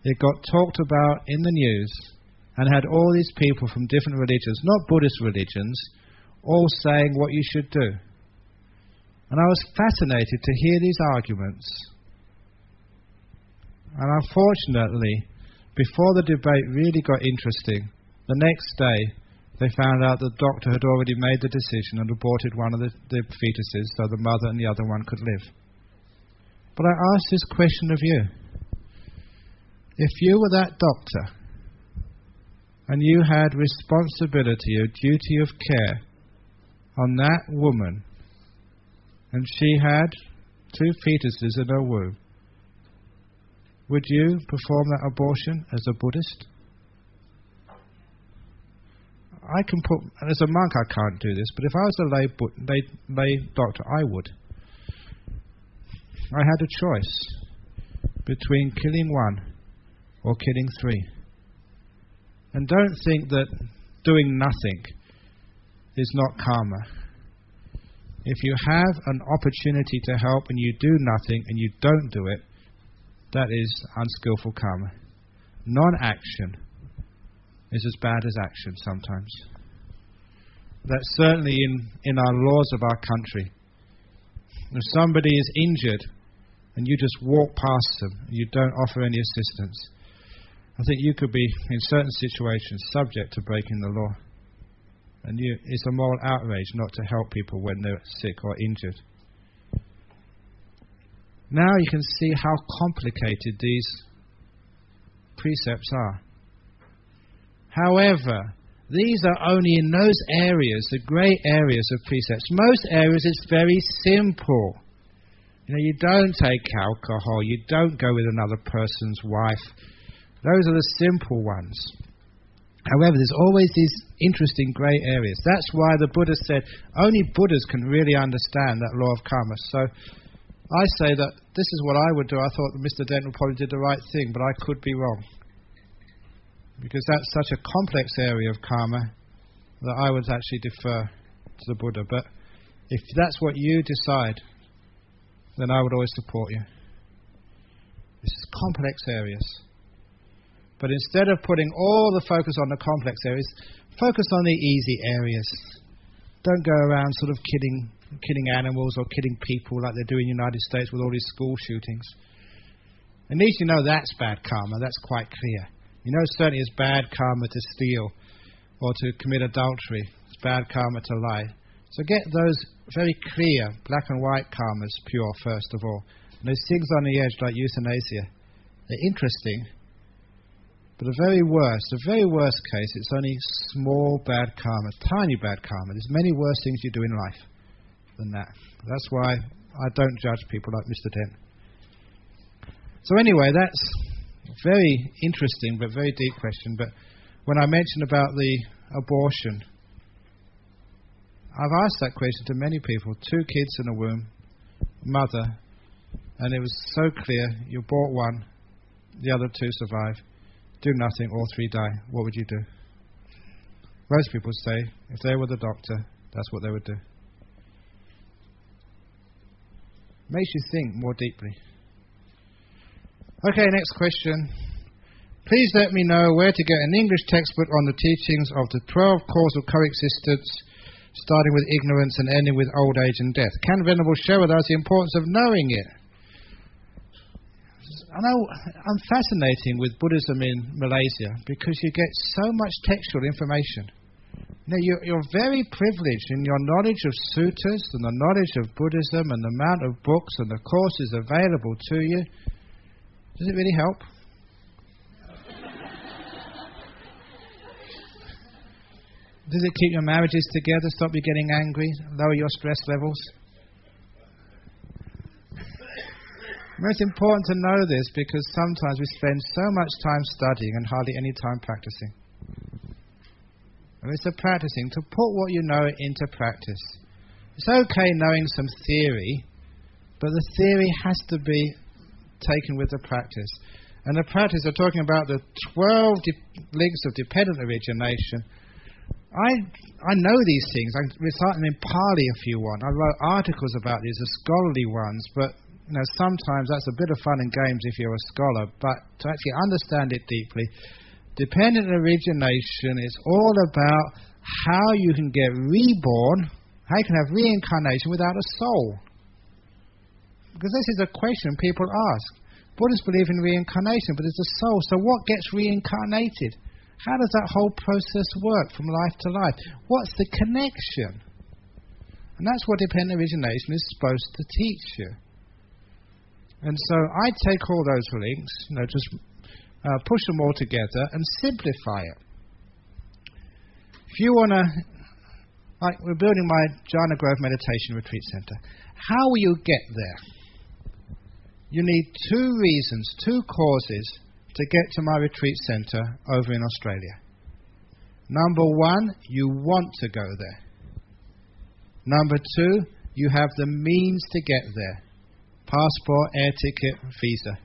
it got talked about in the news and had all these people from different religions, not Buddhist religions, all saying what you should do. And I was fascinated to hear these arguments. And unfortunately, before the debate really got interesting, the next day they found out the doctor had already made the decision and aborted one of the fetuses so the mother and the other one could live. But I asked this question of you. If you were that doctor and you had responsibility or duty of care on that woman and she had 2 fetuses in her womb, would you perform that abortion as a Buddhist? I can put, as a monk I can't do this, but if I was a lay doctor, I would. I had a choice between killing 1 or killing 3. And don't think that doing nothing is not karma. If you have an opportunity to help and you do nothing and you don't do it, that is unskillful karma. Non-action is as bad as action sometimes. That's certainly in our laws of our country. If somebody is injured and you just walk past them and you don't offer any assistance, I think you could be, in certain situations, subject to breaking the law. And it's a moral outrage not to help people when they're sick or injured. Now you can see how complicated these precepts are. However, these are only in those areas, the grey areas of precepts. Most areas it's very simple. You don't take alcohol, you don't go with another person's wife. Those are the simple ones. However, there's always these interesting grey areas. That's why the Buddha said only Buddhas can really understand that law of karma. So I say that this is what I would do. I thought that Mr. Denton probably did the right thing, but I could be wrong. Because that's such a complex area of karma that I would actually defer to the Buddha. But if that's what you decide, then I would always support you. This is complex areas. But instead of putting all the focus on the complex areas, focus on the easy areas. Don't go around sort of killing animals or killing people like they do in the United States with all these school shootings. At least you know that's bad karma. That's quite clear. You know certainly it's bad karma to steal or to commit adultery. It's bad karma to lie. So get those very clear black and white karmas pure first of all. And those things on the edge like euthanasia, they're interesting. But the very worst case, it's only small bad karma, tiny bad karma. There's many worse things you do in life than that. That's why I don't judge people like Mr. Dent. So anyway, that's a very interesting but very deep question. But when I mentioned about the abortion, I've asked that question to many people. 2 kids in a womb, mother, and it was so clear, you abort 1, the other 2 survive. Do nothing, all 3 die. What would you do? Most people say, if they were the doctor, that's what they would do. Makes you think more deeply. Okay, next question. Please let me know where to get an English textbook on the teachings of the 12 causal coexistence, starting with ignorance and ending with old age and death. Can Venerable share with us the importance of knowing it? I know I'm fascinating with Buddhism in Malaysia because you get so much textual information. You're very privileged in your knowledge of suttas and the knowledge of Buddhism and the amount of books and the courses available to you. Does it really help? Does it keep your marriages together, stop you getting angry, lower your stress levels? It's important to know this because sometimes we spend so much time studying and hardly any time practicing. And it's a practicing, to put what you know into practice. It's okay knowing some theory, but the theory has to be taken with the practice. And the practice, they're talking about the 12 links of dependent origination. I know these things. I recite them in Pali if you want. I wrote articles about these, the scholarly ones, but sometimes that's a bit of fun and games if you're a scholar, but to actually understand it deeply, dependent origination is all about how you can get reborn, how you can have reincarnation without a soul. Because this is a question people ask. Buddhists believe in reincarnation, but there's a soul, so what gets reincarnated? How does that whole process work from life to life? What's the connection? And that's what dependent origination is supposed to teach you. And so I take all those links, just push them all together and simplify it. If you want to, like we're building my Jhana Grove Meditation Retreat Center, how will you get there? You need 2 reasons, 2 causes to get to my retreat center over in Australia. Number 1, you want to go there. Number 2, you have the means to get there. Passport, air ticket, visa.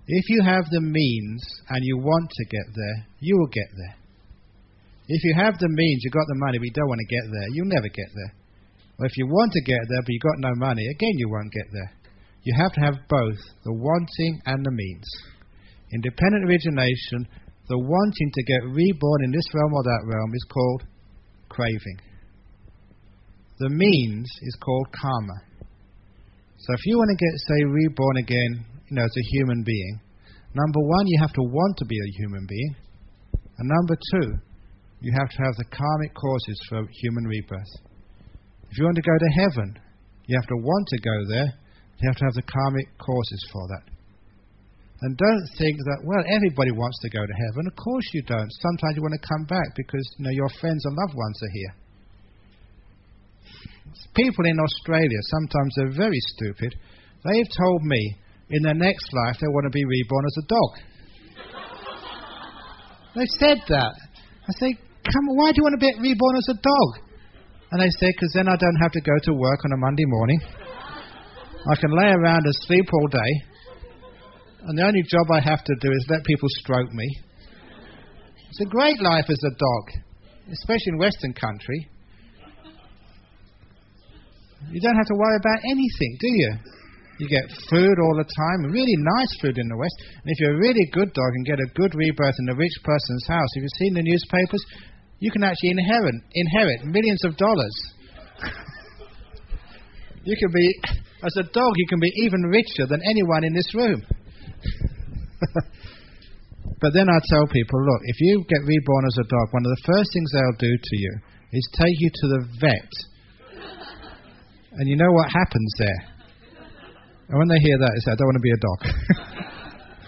If you have the means and you want to get there, you will get there. If you have the means, you've got the money, but you don't want to get there, you'll never get there. Or if you want to get there, but you've got no money, again you won't get there. You have to have both, the wanting and the means. In dependent origination, the wanting to get reborn in this realm or that realm is called craving. The means is called karma. So if you want to get, say, reborn again, as a human being, number 1, you have to want to be a human being. And number 2, you have to have the karmic causes for human rebirth. If you want to go to heaven, you have to want to go there. You have to have the karmic causes for that. And don't think that, everybody wants to go to heaven. Of course you don't. Sometimes you want to come back because your friends and loved ones are here. People in Australia, sometimes they're very stupid. They've told me in their next life they want to be reborn as a dog. They've said that. I say, come on, why do you want to be reborn as a dog? And they say, because then I don't have to go to work on a Monday morning. I can lay around and sleep all day, and the only job I have to do is let people stroke me. It's a great life as a dog, especially in Western country. You don't have to worry about anything, do you? You get food all the time, really nice food in the West. And if you're a really good dog and get a good rebirth in a rich person's house, if you've seen the newspapers, you can actually inherit millions of dollars. You can be, as a dog, you can be even richer than anyone in this room. But then I tell people, look, if you get reborn as a dog, one of the first things they'll do to you is take you to the vet. And you know what happens there? And when they hear that, they say, I don't want to be a dog.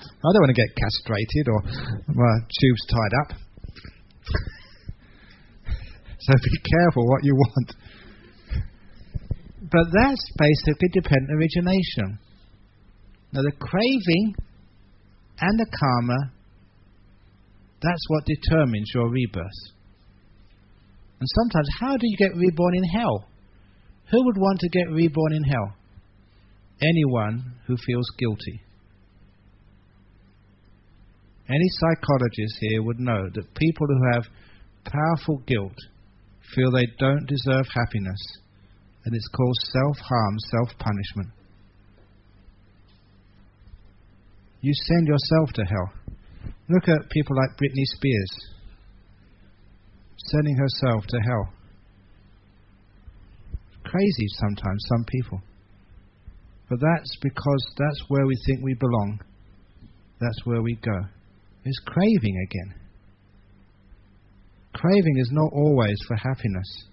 I don't want to get castrated or my tubes tied up. So be careful what you want. But that's basically dependent origination. Now the craving and the karma, that's what determines your rebirth. And sometimes, how do you get reborn in hell? Who would want to get reborn in hell? Anyone who feels guilty. Any psychologist here would know that people who have powerful guilt feel they don't deserve happiness, and it's called self-harm, self-punishment. You send yourself to hell. Look at people like Britney Spears, sending herself to hell. Crazy sometimes, some people. But that's because that's where we think we belong. That's where we go. It's craving again. Craving is not always for happiness.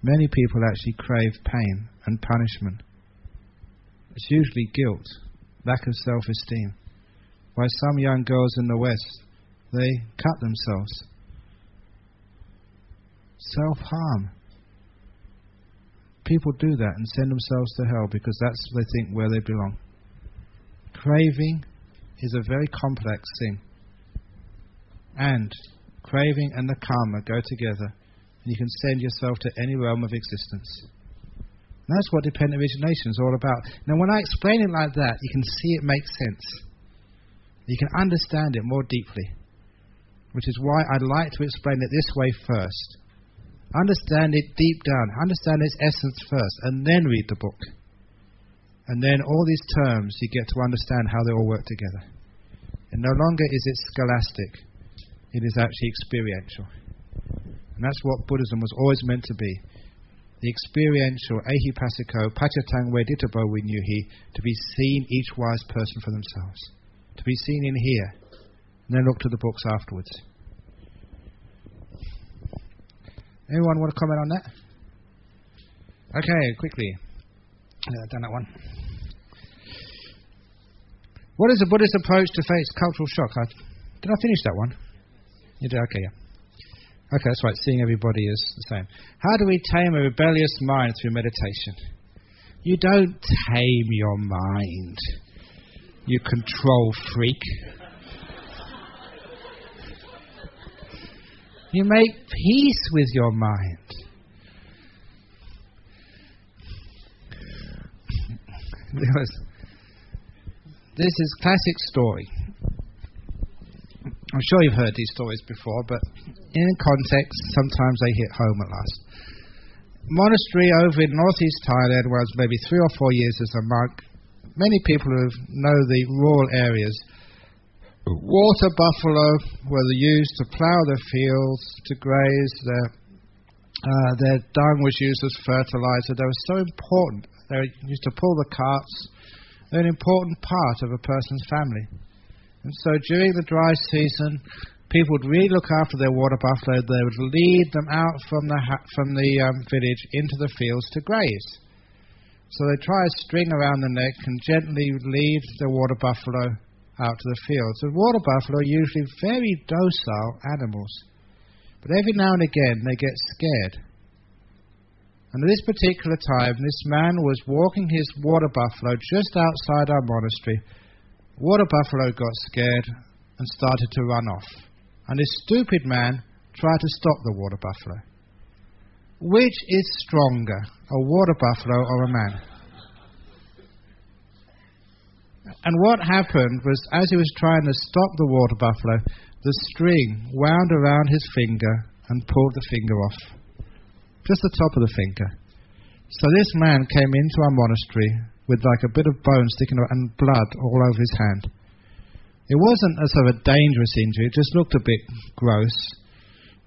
Many people actually crave pain and punishment. It's usually guilt, lack of self-esteem. Why some young girls in the West, they cut themselves. Self-harm. People do that and send themselves to hell because that's, they think, where they belong. Craving is a very complex thing. And craving and the karma go together, and you can send yourself to any realm of existence. And that's what dependent origination is all about. Now, when I explain it like that, you can see it makes sense. You can understand it more deeply. which is why I'd like to explain it this way first. Understand it deep down, understand its essence first, and then read the book. And then all these terms, you get to understand how they all work together. And no longer is it scholastic, it is actually experiential. And that's what Buddhism was always meant to be. The experiential, ehipassiko, pachatang veditabo vinyuhi, to be seen each wise person for themselves. To be seen in here, and then look to the books afterwards. Anyone want to comment on that? Okay, quickly. Done that one. What is the Buddhist approach to face cultural shock? Did I finish that one? You did? Okay, yeah. Okay, that's right, seeing everybody as the same. How do we tame a rebellious mind through meditation? You don't tame your mind, you control freak. You make peace with your mind. This is classic story. I'm sure you've heard these stories before, but in context, sometimes they hit home at last. Monastery over in northeast Thailand, where I was maybe 3 or 4 years as a monk. Many people who know the rural areas. Water buffalo were used to plough the fields, to graze. Their dung was used as fertilizer. They were so important. They were used to pull the carts. They're an important part of a person's family. And so during the dry season, people would really look after their water buffalo. They would lead them out from the village into the fields to graze. So they tie a string around the neck and gently lead the water buffalo out to the fields. And water buffalo are usually very docile animals. But every now and again they get scared. And at this particular time, this man was walking his water buffalo just outside our monastery. Water buffalo got scared and started to run off. And this stupid man tried to stop the water buffalo. Which is stronger, a water buffalo or a man? And what happened was, as he was trying to stop the water buffalo, the string wound around his finger and pulled the finger off. Just the top of the finger. So this man came into our monastery with like a bit of bone sticking out and blood all over his hand. It wasn't a sort of a dangerous injury, it just looked a bit gross.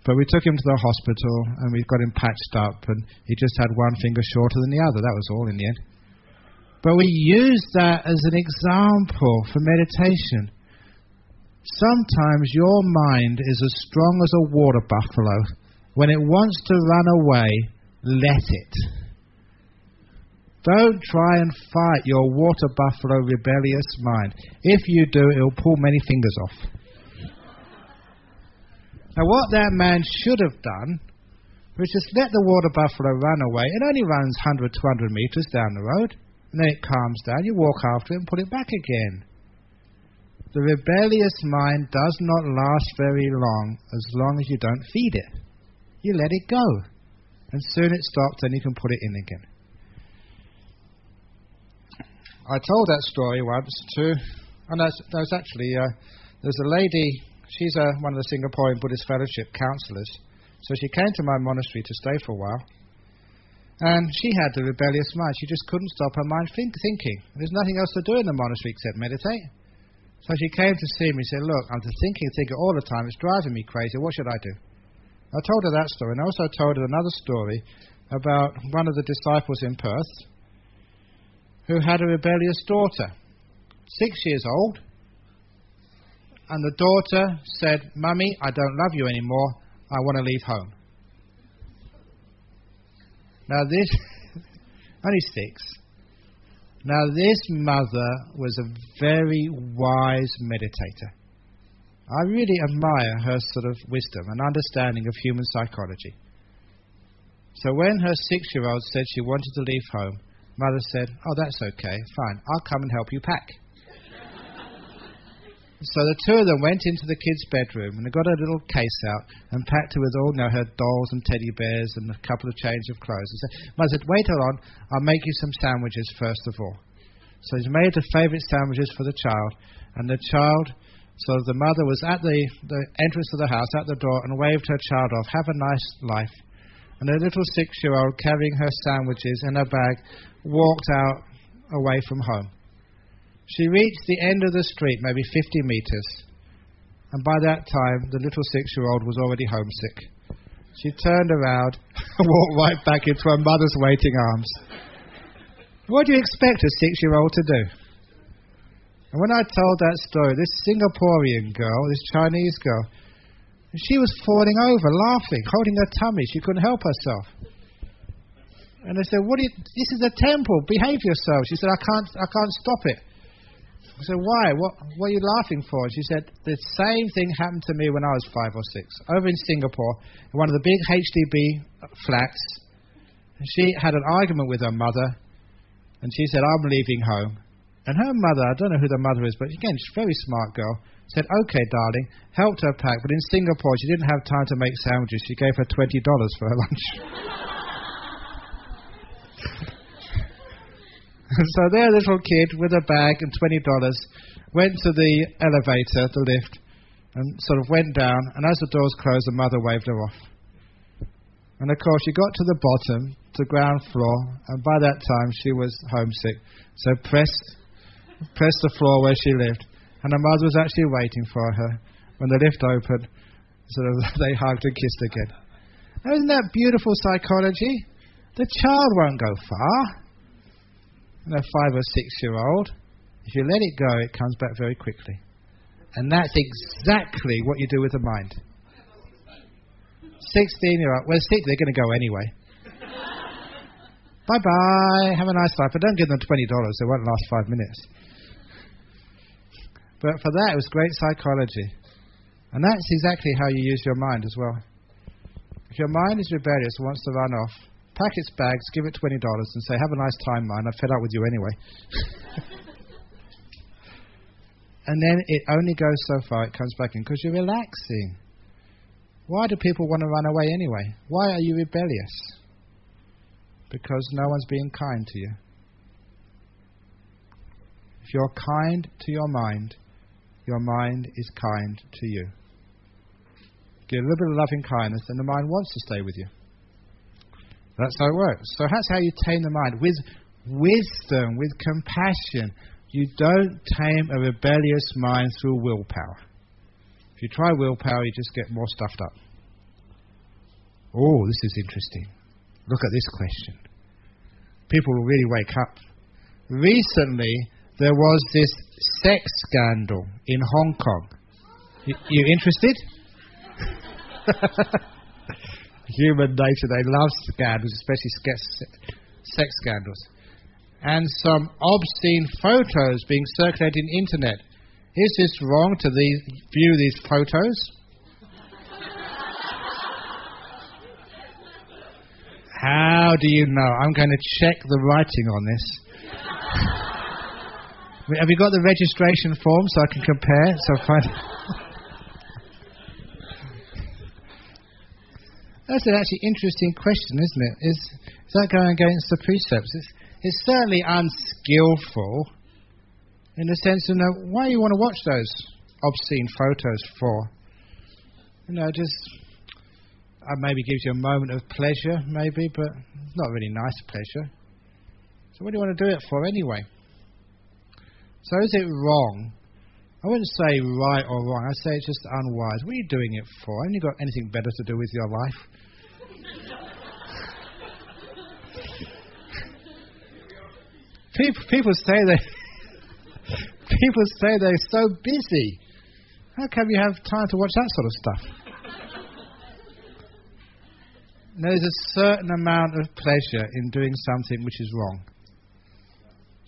But we took him to the hospital and we got him patched up, and he just had one finger shorter than the other. That was all in the end. But we used that as an example for meditation. Sometimes your mind is as strong as a water buffalo. When it wants to run away, let it. Don't try and fight your water buffalo rebellious mind. If you do, it'll pull many fingers off. Now what that man should have done was just let the water buffalo run away. It only runs 100, 200 meters down the road. And then it calms down. You walk after it and put it back again. The rebellious mind does not last very long as you don't feed it. You let it go. And soon it stops and you can put it in again. I told that story once to, and there's actually, there's a lady, she's one of the Singaporean Buddhist Fellowship counsellors. So she came to my monastery to stay for a while. And she had the rebellious mind. She just couldn't stop her mind thinking. There's nothing else to do in the monastery except meditate. So she came to see me and said, look, I'm thinking all the time. It's driving me crazy. What should I do? I told her that story. And I also told her another story about one of the disciples in Perth who had a rebellious daughter, 6 years old. And the daughter said, Mummy, I don't love you anymore. I want to leave home. Now this, only 6. Now this mother was a very wise meditator. I really admire her sort of wisdom and understanding of human psychology. So when her 6-year-old said she wanted to leave home, Mother said, oh, that's okay, fine, I'll come and help you pack. So the two of them went into the kids' bedroom and they got a little case out and packed her with all her dolls and teddy bears and a couple of change of clothes. And said, Mother said, wait on, I'll make you some sandwiches first of all. So he's made the favourite sandwiches for the child, and the child So the mother was at the entrance to the house, at the door, and waved her child off, "Have a nice life." And a little 6-year-old, carrying her sandwiches in her bag, walked out away from home. She reached the end of the street, maybe 50 meters, and by that time the little 6-year-old was already homesick. She turned around and walked right back into her mother's waiting arms. What do you expect a 6-year-old to do? And when I told that story, this Singaporean girl, this Chinese girl, she was falling over, laughing, holding her tummy. She couldn't help herself. And I said, this is a temple, behave yourself. She said, I can't stop it. I said, why? What are you laughing for? She said, the same thing happened to me when I was 5 or 6. Over in Singapore, in one of the big HDB flats, she had an argument with her mother, and she said, I'm leaving home. And her mother, I don't know who the mother is, but again, she's a very smart girl, said, okay, darling, helped her pack, but in Singapore, she didn't have time to make sandwiches. She gave her $20 for her lunch. So their little kid with a bag and $20 went to the elevator, the lift, and sort of went down, and as the doors closed, the mother waved her off. And of course, she got to the bottom, to ground floor, and by that time she was homesick. So pressed the floor where she lived, and her mother was actually waiting for her. When the lift opened, sort of they hugged and kissed again. Now, isn't that beautiful psychology? The child won't go far. A 5 or 6-year-old, if you let it go, it comes back very quickly. And that's exactly what you do with the mind. 16-year-old, well, they're going to go anyway. Bye-bye, have a nice life. But don't give them $20, they won't last 5 minutes. But for that, it was great psychology. And that's exactly how you use your mind as well. If your mind is rebellious and wants to run off, pack its bags, give it $20 and say, have a nice time, mind, I'm fed up with you anyway. And then it only goes so far, it comes back in, because you're relaxing. Why do people want to run away anyway? Why are you rebellious? Because no one's being kind to you. If you're kind to your mind is kind to you. Give a little bit of loving kindness, and the mind wants to stay with you. That's how it works. So that's how you tame the mind. With wisdom, with compassion. You don't tame a rebellious mind through willpower. If you try willpower, you just get more stuffed up. Oh, this is interesting. Look at this question. People will really wake up. Recently, there was this sex scandal in Hong Kong. You interested? Human nature, they love scandals, especially sex scandals. And some obscene photos being circulated on the internet. Is this wrong to view these photos? How do you know? I'm going to check the writing on this. Have you got the registration form so I can compare? That's an actually interesting question, isn't it? Is that going against the precepts? It's certainly unskillful in the sense of, why do you want to watch those obscene photos for? Just maybe gives you a moment of pleasure, maybe, but it's not really nice pleasure. So what do you want to do it for anyway? So is it wrong? I wouldn't say right or wrong. I'd say it's just unwise. What are you doing it for? Haven't you got anything better to do with your life? People say they're so busy. How come you have time to watch that sort of stuff? There's a certain amount of pleasure in doing something which is wrong.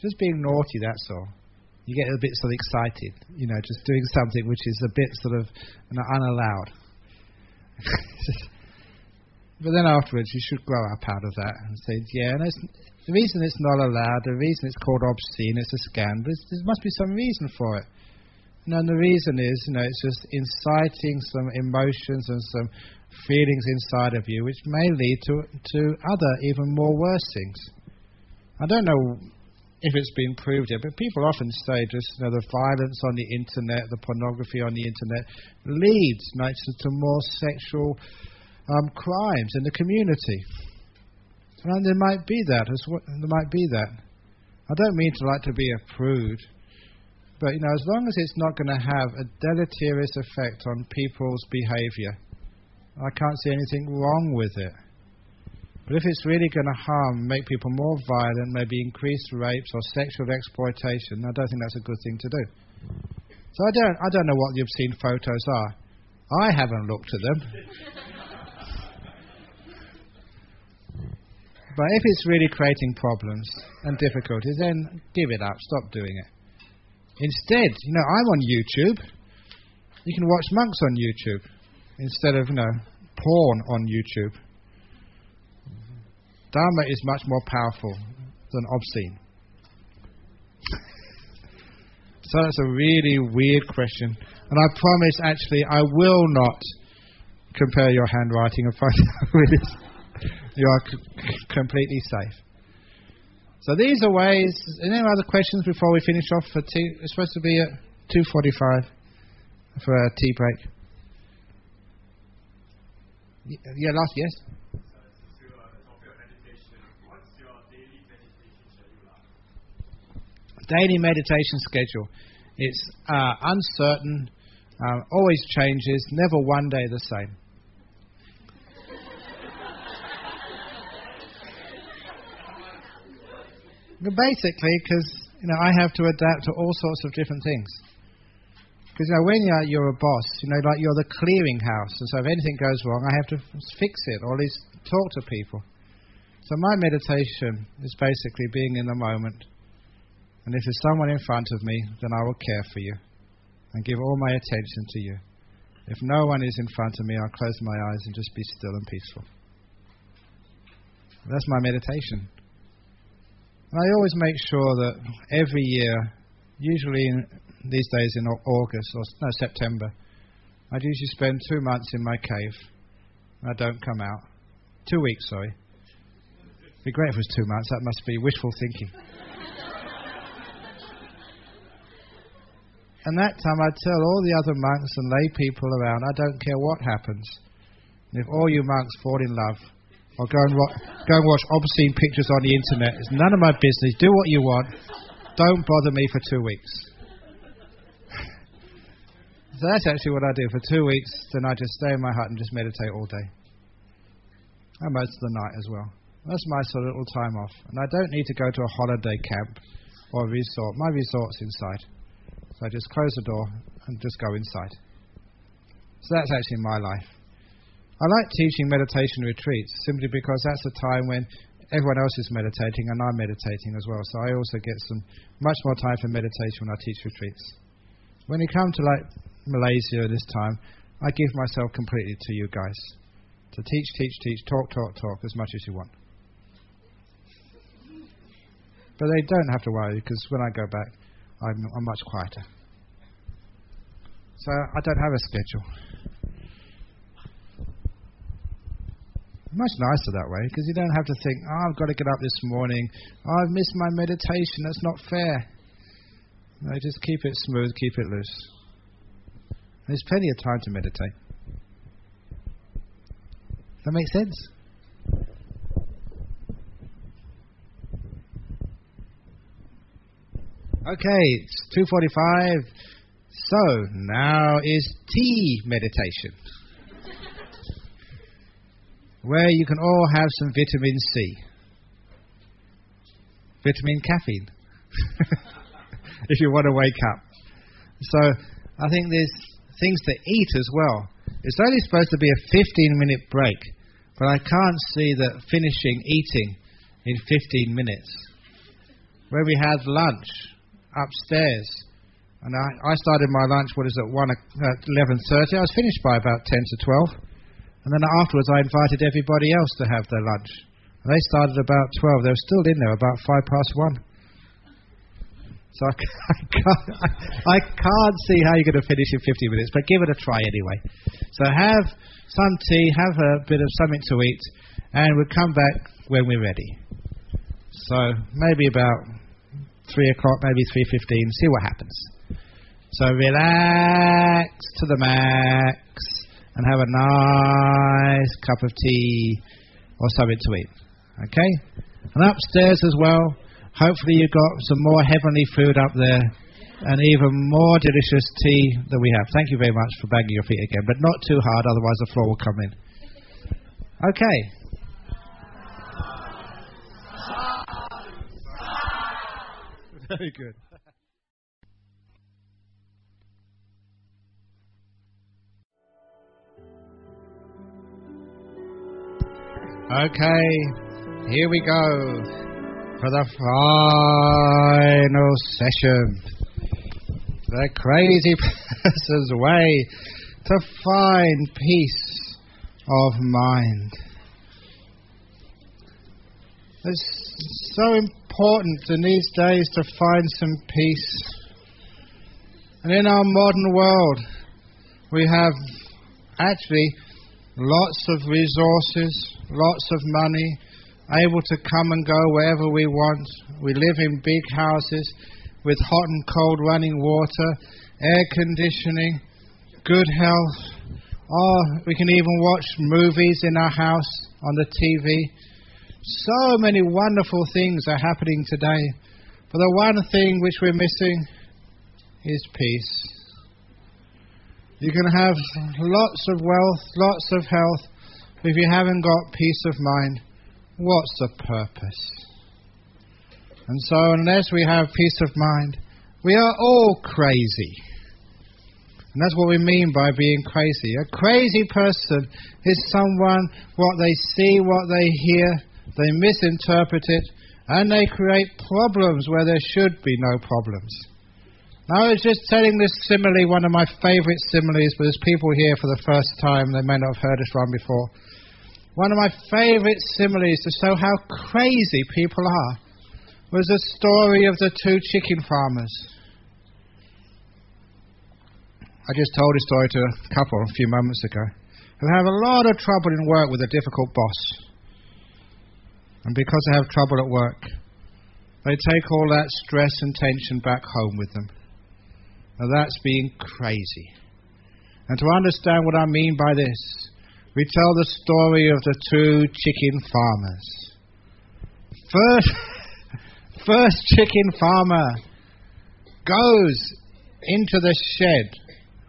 Just being naughty, that's all. You get a bit sort of excited, just doing something which is a bit sort of unallowed. But then afterwards, you should grow up out of that and say, the reason it's not allowed, the reason it's called obscene, it's a scandal, there must be some reason for it. And the reason is, it's just inciting some emotions and some feelings inside of you, which may lead to other, even more worse things. I don't know if it's been proved yet. But people often say just the violence on the internet, the pornography on the internet leads to more sexual crimes in the community. And there might be that as well. There might be that. I don't mean to be a prude, but as long as it's not going to have a deleterious effect on people's behaviour, I can't see anything wrong with it. But if it's really going to make people more violent, maybe increase rapes or sexual exploitation, I don't think that's a good thing to do. So I don't know what the obscene photos are. I haven't looked at them. But if it's really creating problems and difficulties, then give it up. Stop doing it. Instead, I'm on YouTube. You can watch monks on YouTube instead of, porn on YouTube. Dharma is much more powerful than obscene. So that's a really weird question. And I promise, actually, I will not compare your handwriting and find out who it is. You are completely safe. So these are ways. Any other questions before we finish off for tea? It's supposed to be at 2:45 for a tea break. Yeah, last, yes? Daily meditation schedule. It's uncertain, always changes, never one day the same. Basically, because I have to adapt to all sorts of different things. Because when you're a boss, like you're the clearinghouse, and so if anything goes wrong, I have to fix it or at least talk to people. So my meditation is basically being in the moment. And if there's someone in front of me, then I will care for you and give all my attention to you. If no one is in front of me, I'll close my eyes and just be still and peaceful. That's my meditation. And I always make sure that every year, usually these days in August or September, I'd usually spend 2 months in my cave. I don't come out. 2 weeks, sorry. It'd be great if it was 2 months. That must be wishful thinking. And that time I tell all the other monks and lay people around, I don't care what happens. And if all you monks fall in love, or go and watch obscene pictures on the internet, it's none of my business. Do what you want. Don't bother me for 2 weeks. So that's actually what I do. For 2 weeks, then I just stay in my hut and just meditate all day. And most of the night as well. That's my sort of little time off. And I don't need to go to a holiday camp or a resort. My resort's inside. So I just close the door and just go inside. So that's actually my life. I like teaching meditation retreats simply because that's a time when everyone else is meditating and I'm meditating as well. So I also get some much more time for meditation when I teach retreats. When you come to Malaysia this time, I give myself completely to you guys. To teach, talk as much as you want. But they don't have to worry because when I go back, I'm much quieter. So I don't have a schedule. Much nicer that way, because you don't have to think, I've got to get up this morning, I've missed my meditation, that's not fair. No, just keep it smooth, keep it loose. There's plenty of time to meditate. Does that make sense? Okay, it's 2:45. So, now is tea meditation. Where you can all have some vitamin C. Vitamin caffeine. If you want to wake up. So, I think there's things to eat as well. It's only supposed to be a 15-minute break, but I can't see that finishing eating in 15 minutes. Where we had lunch upstairs, and I started my lunch, at 11:30. I was finished by about 10 to 12. And then afterwards I invited everybody else to have their lunch. And they started about 12. They were still in there about 1:05. So I can't see how you're going to finish in 50 minutes, but give it a try anyway. So have some tea, have a bit of something to eat, and we'll come back when we're ready. So maybe about 3 o'clock, maybe 3:15, see what happens. So relax to the max and have a nice cup of tea or something to eat. Okay? And upstairs as well, hopefully you've got some more heavenly food up there and even more delicious tea than we have. Thank you very much for banging your feet again, but not too hard, otherwise the floor will come in. Okay. Very good. Okay, here we go for the final session. The crazy person's way to find peace of mind. It's so important in these days to find some peace. And in our modern world, we have actually lots of resources, lots of money, able to come and go wherever we want. We live in big houses with hot and cold running water, air conditioning, good health. Oh, we can even watch movies in our house on the TV. So many wonderful things are happening today. But the one thing which we're missing is peace. You can have lots of wealth, lots of health, but if you haven't got peace of mind, what's the purpose? And so unless we have peace of mind, we are all crazy. And that's what we mean by being crazy. A crazy person is someone, what they see, what they hear, they misinterpret it, and they create problems where there should be no problems. Now, I was just telling this simile, one of my favourite similes, but there's people here for the first time, they may not have heard this one before. One of my favourite similes to show how crazy people are was the story of the 2 chicken farmers. I just told this story to a couple a few moments ago who have a lot of trouble in work with a difficult boss. And because they have trouble at work, they take all that stress and tension back home with them. Now that's being crazy. And to understand what I mean by this, we tell the story of the 2 chicken farmers. First chicken farmer goes into the shed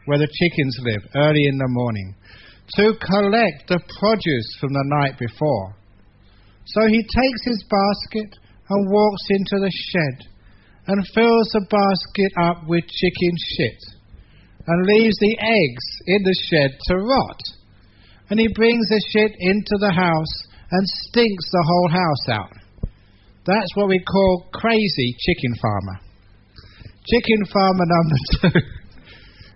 where the chickens live early in the morning to collect the produce from the night before. So he takes his basket and walks into the shed and fills the basket up with chicken shit and leaves the eggs in the shed to rot. And he brings the shit into the house and stinks the whole house out. That's what we call crazy chicken farmer. Chicken farmer number 2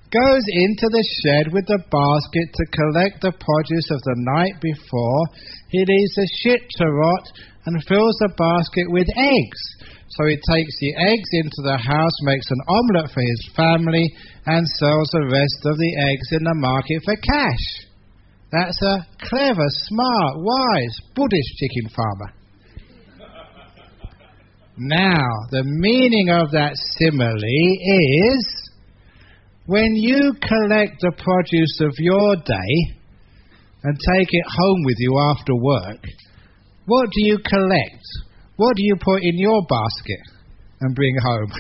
goes into the shed with the basket to collect the produce of the night before. He leaves the shit to rot and fills the basket with eggs. So he takes the eggs into the house, makes an omelette for his family, and sells the rest of the eggs in the market for cash. That's a clever, smart, wise, Buddhist chicken farmer. Now, the meaning of that simile is, when you collect the produce of your day and take it home with you after work, what do you collect? What do you put in your basket and bring home?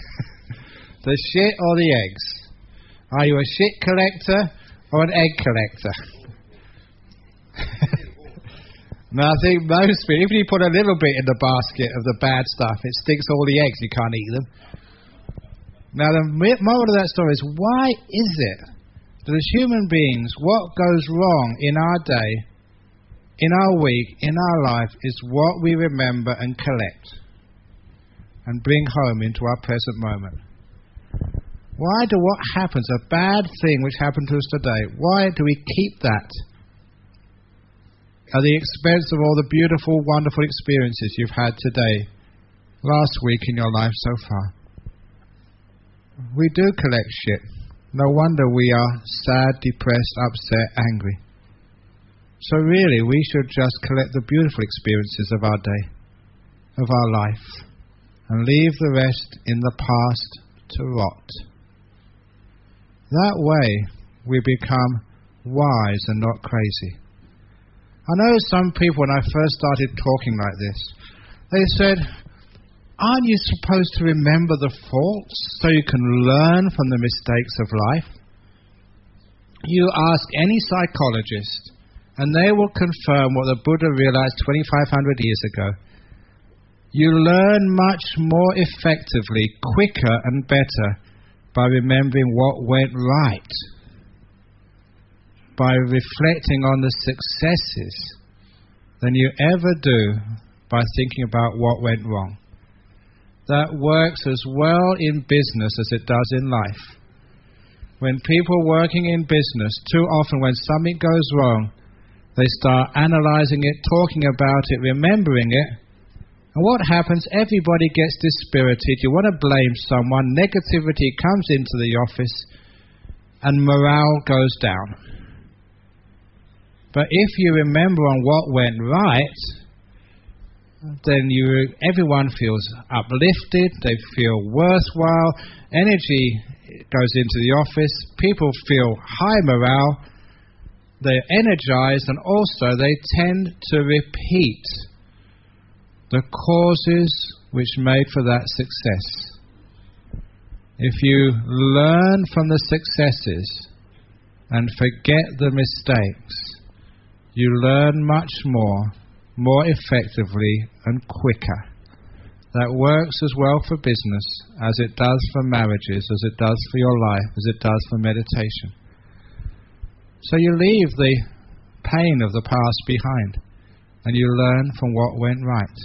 The shit or the eggs? Are you a shit collector or an egg collector? Now, I think most people, if you put a little bit in the basket of the bad stuff, it stinks all the eggs, you can't eat them. Now, the moral of that story is, why is it that as human beings, what goes wrong in our day, in our week, in our life, is what we remember and collect and bring home into our present moment? Why do what happens, a bad thing which happened to us today, why do we keep that at the expense of all the beautiful, wonderful experiences you've had today, last week in your life so far? We do collect shit. No wonder we are sad, depressed, upset, angry. So really, we should just collect the beautiful experiences of our day, of our life. and leave the rest in the past to rot. That way we become wise and not crazy. I know some people, when I first started talking like this, they said, aren't you supposed to remember the faults so you can learn from the mistakes of life? You ask any psychologist and they will confirm what the Buddha realized 2,500 years ago. You learn much more effectively, quicker and better by remembering what went right, by reflecting on the successes, than you ever do by thinking about what went wrong. That works as well in business as it does in life. When people working in business, too often when something goes wrong, they start analyzing it, talking about it, remembering it. And what happens? Everybody gets dispirited. You want to blame someone. Negativity comes into the office and morale goes down. But if you remember on what went right, then everyone feels uplifted, they feel worthwhile, energy goes into the office, people feel high morale, they're energized, and also they tend to repeat the causes which made for that success. If you learn from the successes and forget the mistakes, you learn much more effectively and quicker. That works as well for business as it does for marriages, as it does for your life, as it does for meditation. So you leave the pain of the past behind and you learn from what went right.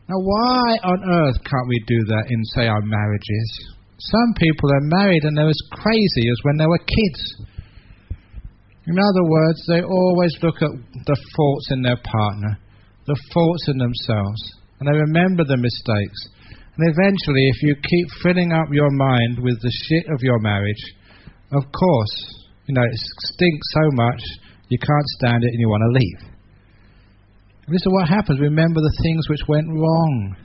Now why on earth can't we do that in, say, our marriages? Some people are married and they're as crazy as when they were kids. In other words, they always look at the faults in their partner, the faults in themselves, and they remember the mistakes. And eventually, if you keep filling up your mind with the shit of your marriage, of course, it stinks so much, you can't stand it and you want to leave. And this is what happens. Remember the things which went wrong.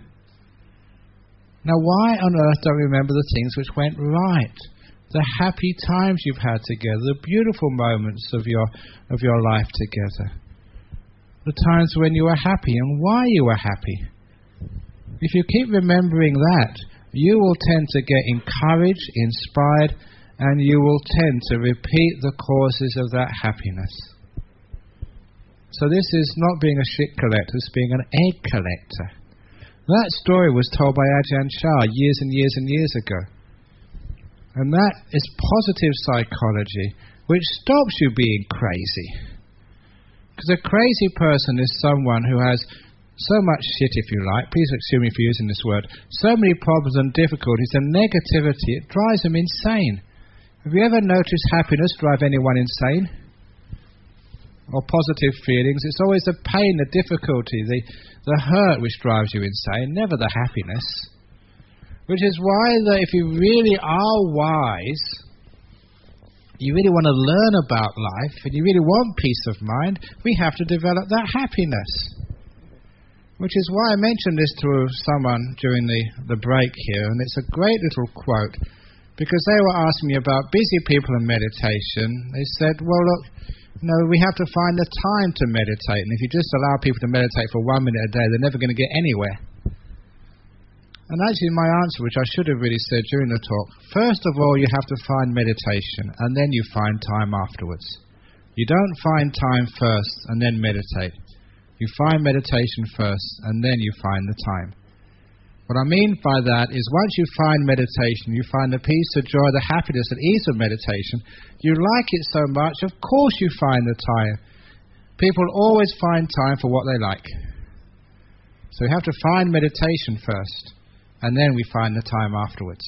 Now, why on earth don't we remember the things which went right? The happy times you've had together, the beautiful moments of your life together, the times when you were happy and why you were happy. If you keep remembering that, you will tend to get encouraged, inspired, and you will tend to repeat the causes of that happiness. So this is not being a shit collector, it's being an egg collector. That story was told by Ajahn Brahm years and years and years ago. And that is positive psychology, which stops you being crazy. Because a crazy person is someone who has so much shit, if you like, please excuse me for using this word, so many problems and difficulties and negativity, it drives them insane. Have you ever noticed happiness drive anyone insane? Or positive feelings? It's always the pain, the difficulty, the hurt which drives you insane, never the happiness. Which is why that if you really are wise, you really want to learn about life, and you really want peace of mind, we have to develop that happiness. Which is why I mentioned this to someone during the break here, and it's a great little quote, because they were asking me about busy people and meditation. They said, well look, we have to find the time to meditate, and if you just allow people to meditate for 1 minute a day, they're never going to get anywhere. And actually my answer, which I should have really said during the talk, first of all you have to find meditation and then you find time afterwards. You don't find time first and then meditate. You find meditation first and then you find the time. What I mean by that is once you find meditation, you find the peace, the joy, the happiness and ease of meditation, you like it so much, of course you find the time. People always find time for what they like. So you have to find meditation first. And then we find the time afterwards.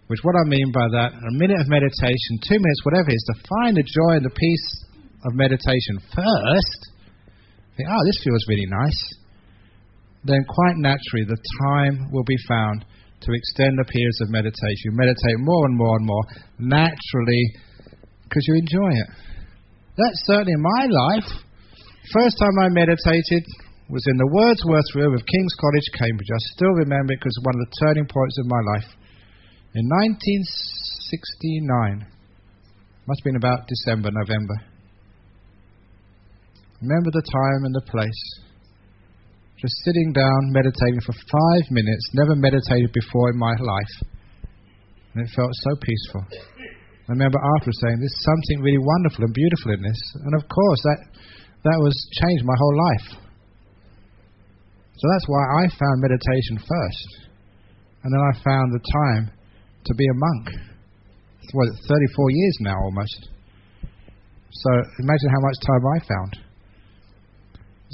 Which what I mean by that, a minute of meditation, 2 minutes, whatever it is, to find the joy and the peace of meditation first, think, this feels really nice. Then quite naturally the time will be found to extend the periods of meditation. You meditate more and more and more, naturally, because you enjoy it. That's certainly in my life. First time I meditated, was in the Wordsworth Room of King's College, Cambridge. I still remember it because it was one of the turning points of my life. In 1969, must have been about December, November. Remember the time and the place. Just sitting down, meditating for 5 minutes, never meditated before in my life. And it felt so peaceful. I remember afterwards saying, there's something really wonderful and beautiful in this. And of course, that was changed my whole life. So that's why I found meditation first. And then I found the time to be a monk. It's 34 years now almost. So imagine how much time I found.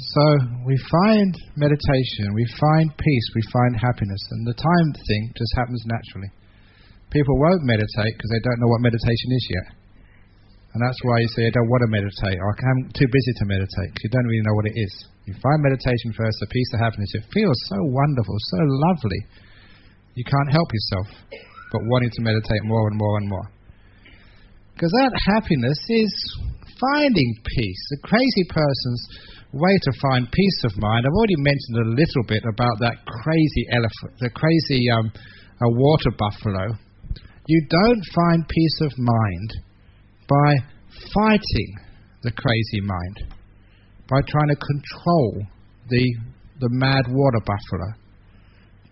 So we find meditation, we find peace, we find happiness, and the time thing just happens naturally. People won't meditate because they don't know what meditation is yet. And that's why you say, I don't want to meditate, or I'm too busy to meditate, because you don't really know what it is. You find meditation first, the peace, the happiness. It feels so wonderful, so lovely. You can't help yourself but wanting to meditate more and more and more. Because that happiness is finding peace. The crazy person's way to find peace of mind, I've already mentioned a little bit about that crazy elephant, the crazy water buffalo. You don't find peace of mind by fighting the crazy mind, by trying to control the mad water buffalo.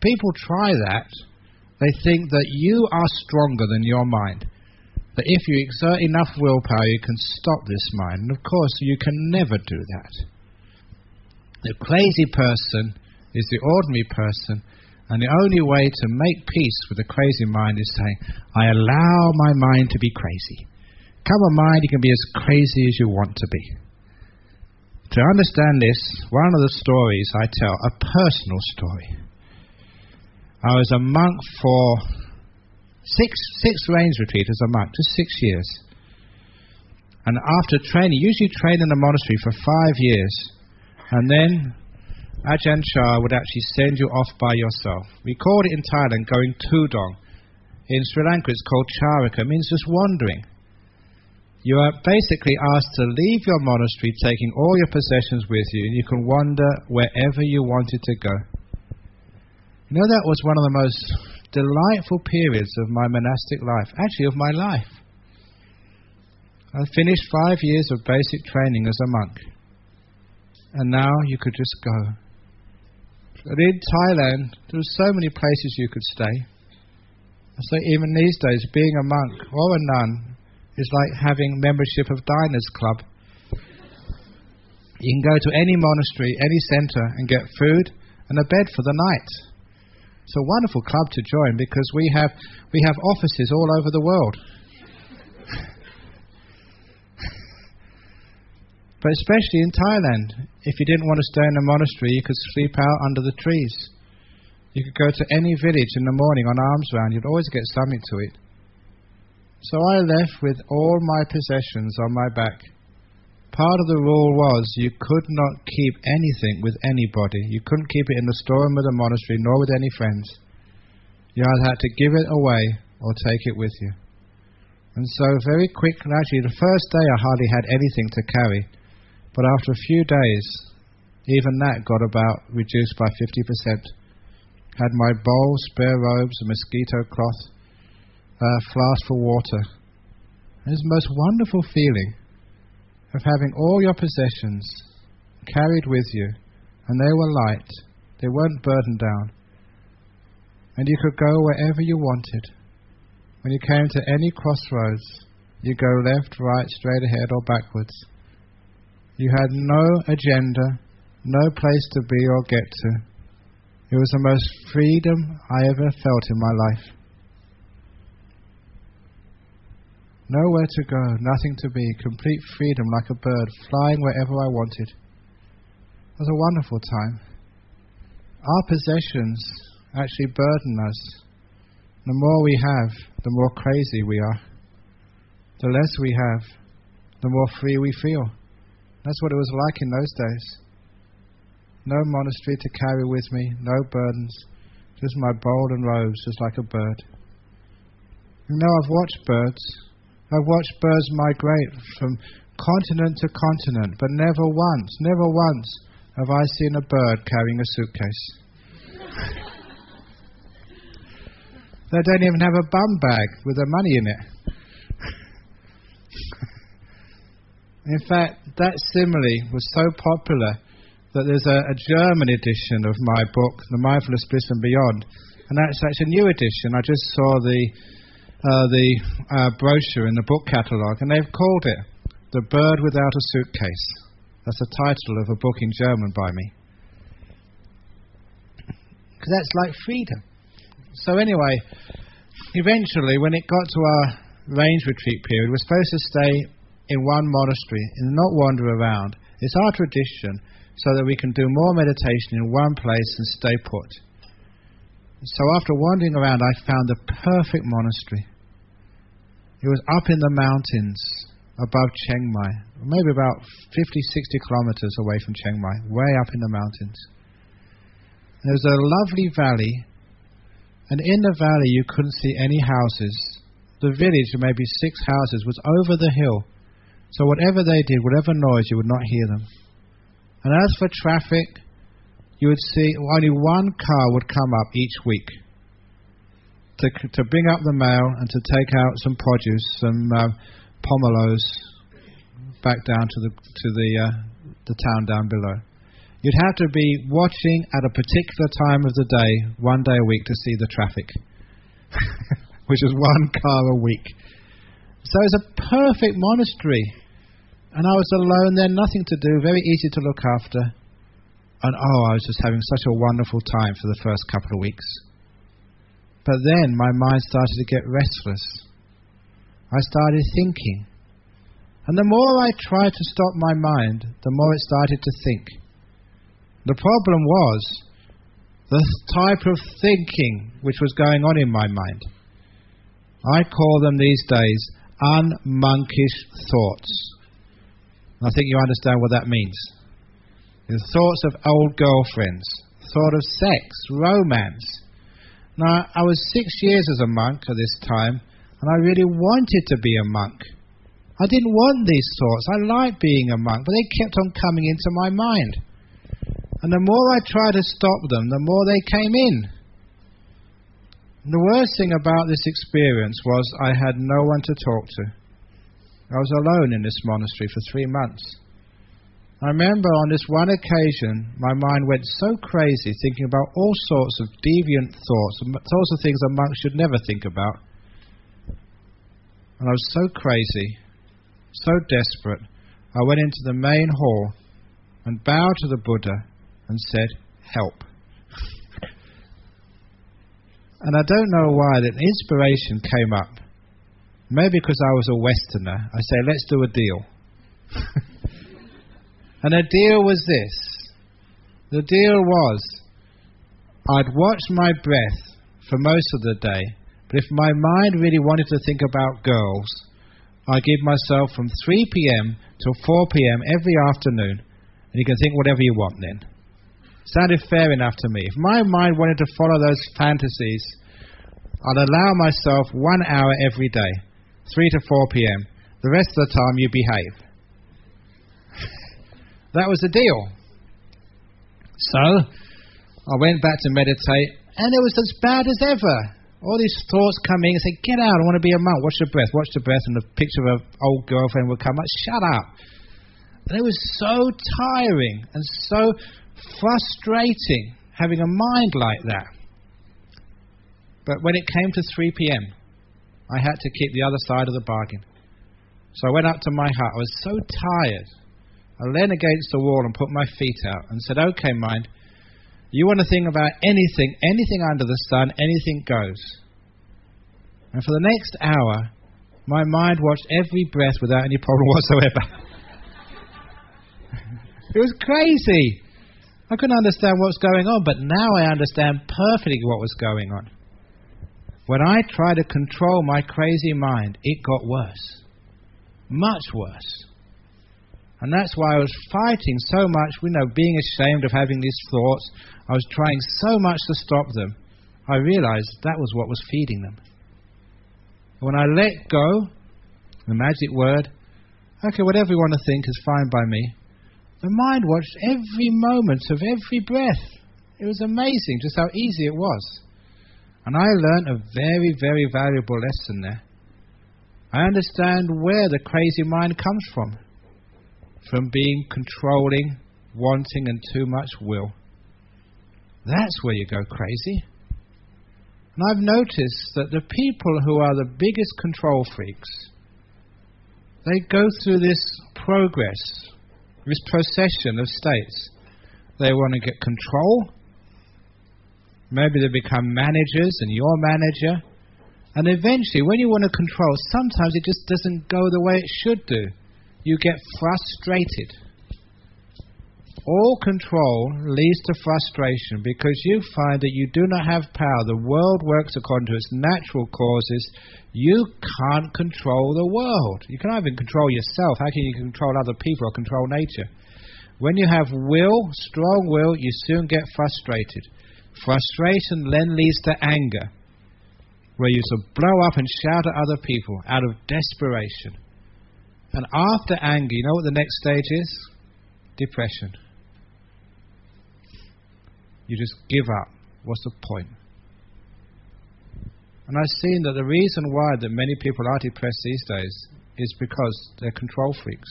People try that. They think that you are stronger than your mind, that if you exert enough willpower you can stop this mind. And of course you can never do that. The crazy person is the ordinary person, and the only way to make peace with the crazy mind is saying, I allow my mind to be crazy. Come on, mind, you can be as crazy as you want to be. To understand this, one of the stories I tell, a personal story. I was a monk for six rains retreat as a monk, just 6 years. And after training, usually train in the monastery for 5 years, and then Ajahn would actually send you off by yourself. We called it in Thailand going tudong. In Sri Lanka it's called charika. It means just wandering. You are basically asked to leave your monastery taking all your possessions with you, and you can wander wherever you wanted to go. You know, that was one of the most delightful periods of my monastic life, actually of my life. I finished 5 years of basic training as a monk. And now you could just go. And in Thailand, there were so many places you could stay. I say even these days, being a monk or a nun is like having membership of Diners Club. You can go to any monastery, any centre, and get food and a bed for the night. It's a wonderful club to join because we have offices all over the world. But especially in Thailand, if you didn't want to stay in a monastery, you could sleep out under the trees. You could go to any village in the morning on alms round, you'd always get something to eat. So I left with all my possessions on my back. Part of the rule was you could not keep anything with anybody. You couldn't keep it in the storeroom of the monastery, nor with any friends. You either had to give it away or take it with you. And so very quickly, actually the first day I hardly had anything to carry. But after a few days, even that got about reduced by 50%. Had my bowl, spare robes, a mosquito cloth, a flask for water. It was the most wonderful feeling of having all your possessions carried with you, and they were light, they weren't burdened down, and you could go wherever you wanted. When you came to any crossroads, you go left, right, straight ahead or backwards. You had no agenda, no place to be or get to. It was the most freedom I ever felt in my life. Nowhere to go, nothing to be, complete freedom like a bird, flying wherever I wanted. It was a wonderful time. Our possessions actually burden us. The more we have, the more crazy we are. The less we have, the more free we feel. That's what it was like in those days. No monastery to carry with me, no burdens, just my bowl and robes, just like a bird. You know, I've watched birds. I've watched birds migrate from continent to continent, but never once have I seen a bird carrying a suitcase. They don't even have a bum bag with their money in it. In fact, that simile was so popular that there's a German edition of my book, The Mindfulness Bliss and Beyond, and that's actually a new edition. I just saw the brochure in the book catalogue, and they've called it The Bird Without a Suitcase. That's the title of a book in German by me. Because that's like freedom. So anyway, eventually, when it got to our range retreat period, we're supposed to stay in one monastery and not wander around. It's our tradition so that we can do more meditation in one place and stay put. So after wandering around, I found the perfect monastery. It was up in the mountains above Chiang Mai, maybe about 50-60 kilometers away from Chiang Mai, way up in the mountains. There was a lovely valley, and in the valley you couldn't see any houses. The village, maybe 6 houses, was over the hill. So whatever they did, whatever noise, you would not hear them. And as for traffic, you would see only one car would come up each week to bring up the mail and to take out some produce, some pomelos, back down to the town down below. You'd have to be watching at a particular time of the day, one day a week, to see the traffic, which is one car a week. So it's a perfect monastery. And I was alone there, nothing to do, very easy to look after. And I was just having such a wonderful time for the first couple of weeks. But then my mind started to get restless. I started thinking. And the more I tried to stop my mind, the more it started to think. The problem was the type of thinking which was going on in my mind. I call them these days unmonkish thoughts. I think you understand what that means. The thoughts of old girlfriends, thought of sex, romance. Now, I was 6 years as a monk at this time, and I really wanted to be a monk. I didn't want these thoughts. I liked being a monk, but they kept on coming into my mind. And the more I tried to stop them, the more they came in. And the worst thing about this experience was I had no one to talk to. I was alone in this monastery for 3 months. I remember on this one occasion, my mind went so crazy thinking about all sorts of deviant thoughts, sorts of things a monk should never think about. And I was so crazy, so desperate, I went into the main hall and bowed to the Buddha and said, "Help." And I don't know why that inspiration came up. Maybe because I was a Westerner. I say, let's do a deal. And the deal was this. The deal was, I'd watch my breath for most of the day, but if my mind really wanted to think about girls, I give myself from 3 p.m. till 4 p.m. every afternoon, and you can think whatever you want then. Sounded fair enough to me. If my mind wanted to follow those fantasies, I'd allow myself 1 hour every day, 3 to 4 p.m. The rest of the time you behave. That was the deal. So, I went back to meditate, and it was as bad as ever. All these thoughts coming and say, "Get out, I want to be a monk, watch the breath," and the picture of an old girlfriend would come up, "Shut up." And it was so tiring and so frustrating having a mind like that. But when it came to 3 p.m., I had to keep the other side of the bargain. So I went up to my hut. I was so tired. I leaned against the wall and put my feet out and said, "Okay, mind, you want to think about anything under the sun, anything goes." And for the next hour, my mind watched every breath without any problem whatsoever. It was crazy. I couldn't understand what was going on, but now I understand perfectly what was going on. When I tried to control my crazy mind, it got worse. Much worse. And that's why I was fighting so much, being ashamed of having these thoughts. I was trying so much to stop them. I realized that was what was feeding them. When I let go, the magic word, okay, whatever you want to think is fine by me, The mind watched every moment of every breath. It was amazing just how easy it was. And I learnt a very, very valuable lesson there. I understand where the crazy mind comes from. From being controlling, wanting and too much will. That's where you go crazy. And I've noticed that the people who are the biggest control freaks, they go through this progress, this procession of states. They want to get control. Maybe they become managers and you're manager. And eventually, when you want to control, sometimes it just doesn't go the way it should do. You get frustrated. All control leads to frustration because you find that you do not have power. The world works according to its natural causes. You can't control the world. You can't even control yourself. How can you control other people or control nature? When you have will, strong will, you soon get frustrated. Frustration then leads to anger, where you sort of blow up and shout at other people out of desperation. And after anger, you know what the next stage is? Depression. You just give up. What's the point? And I've seen that the reason why that many people are depressed these days is because they're control freaks.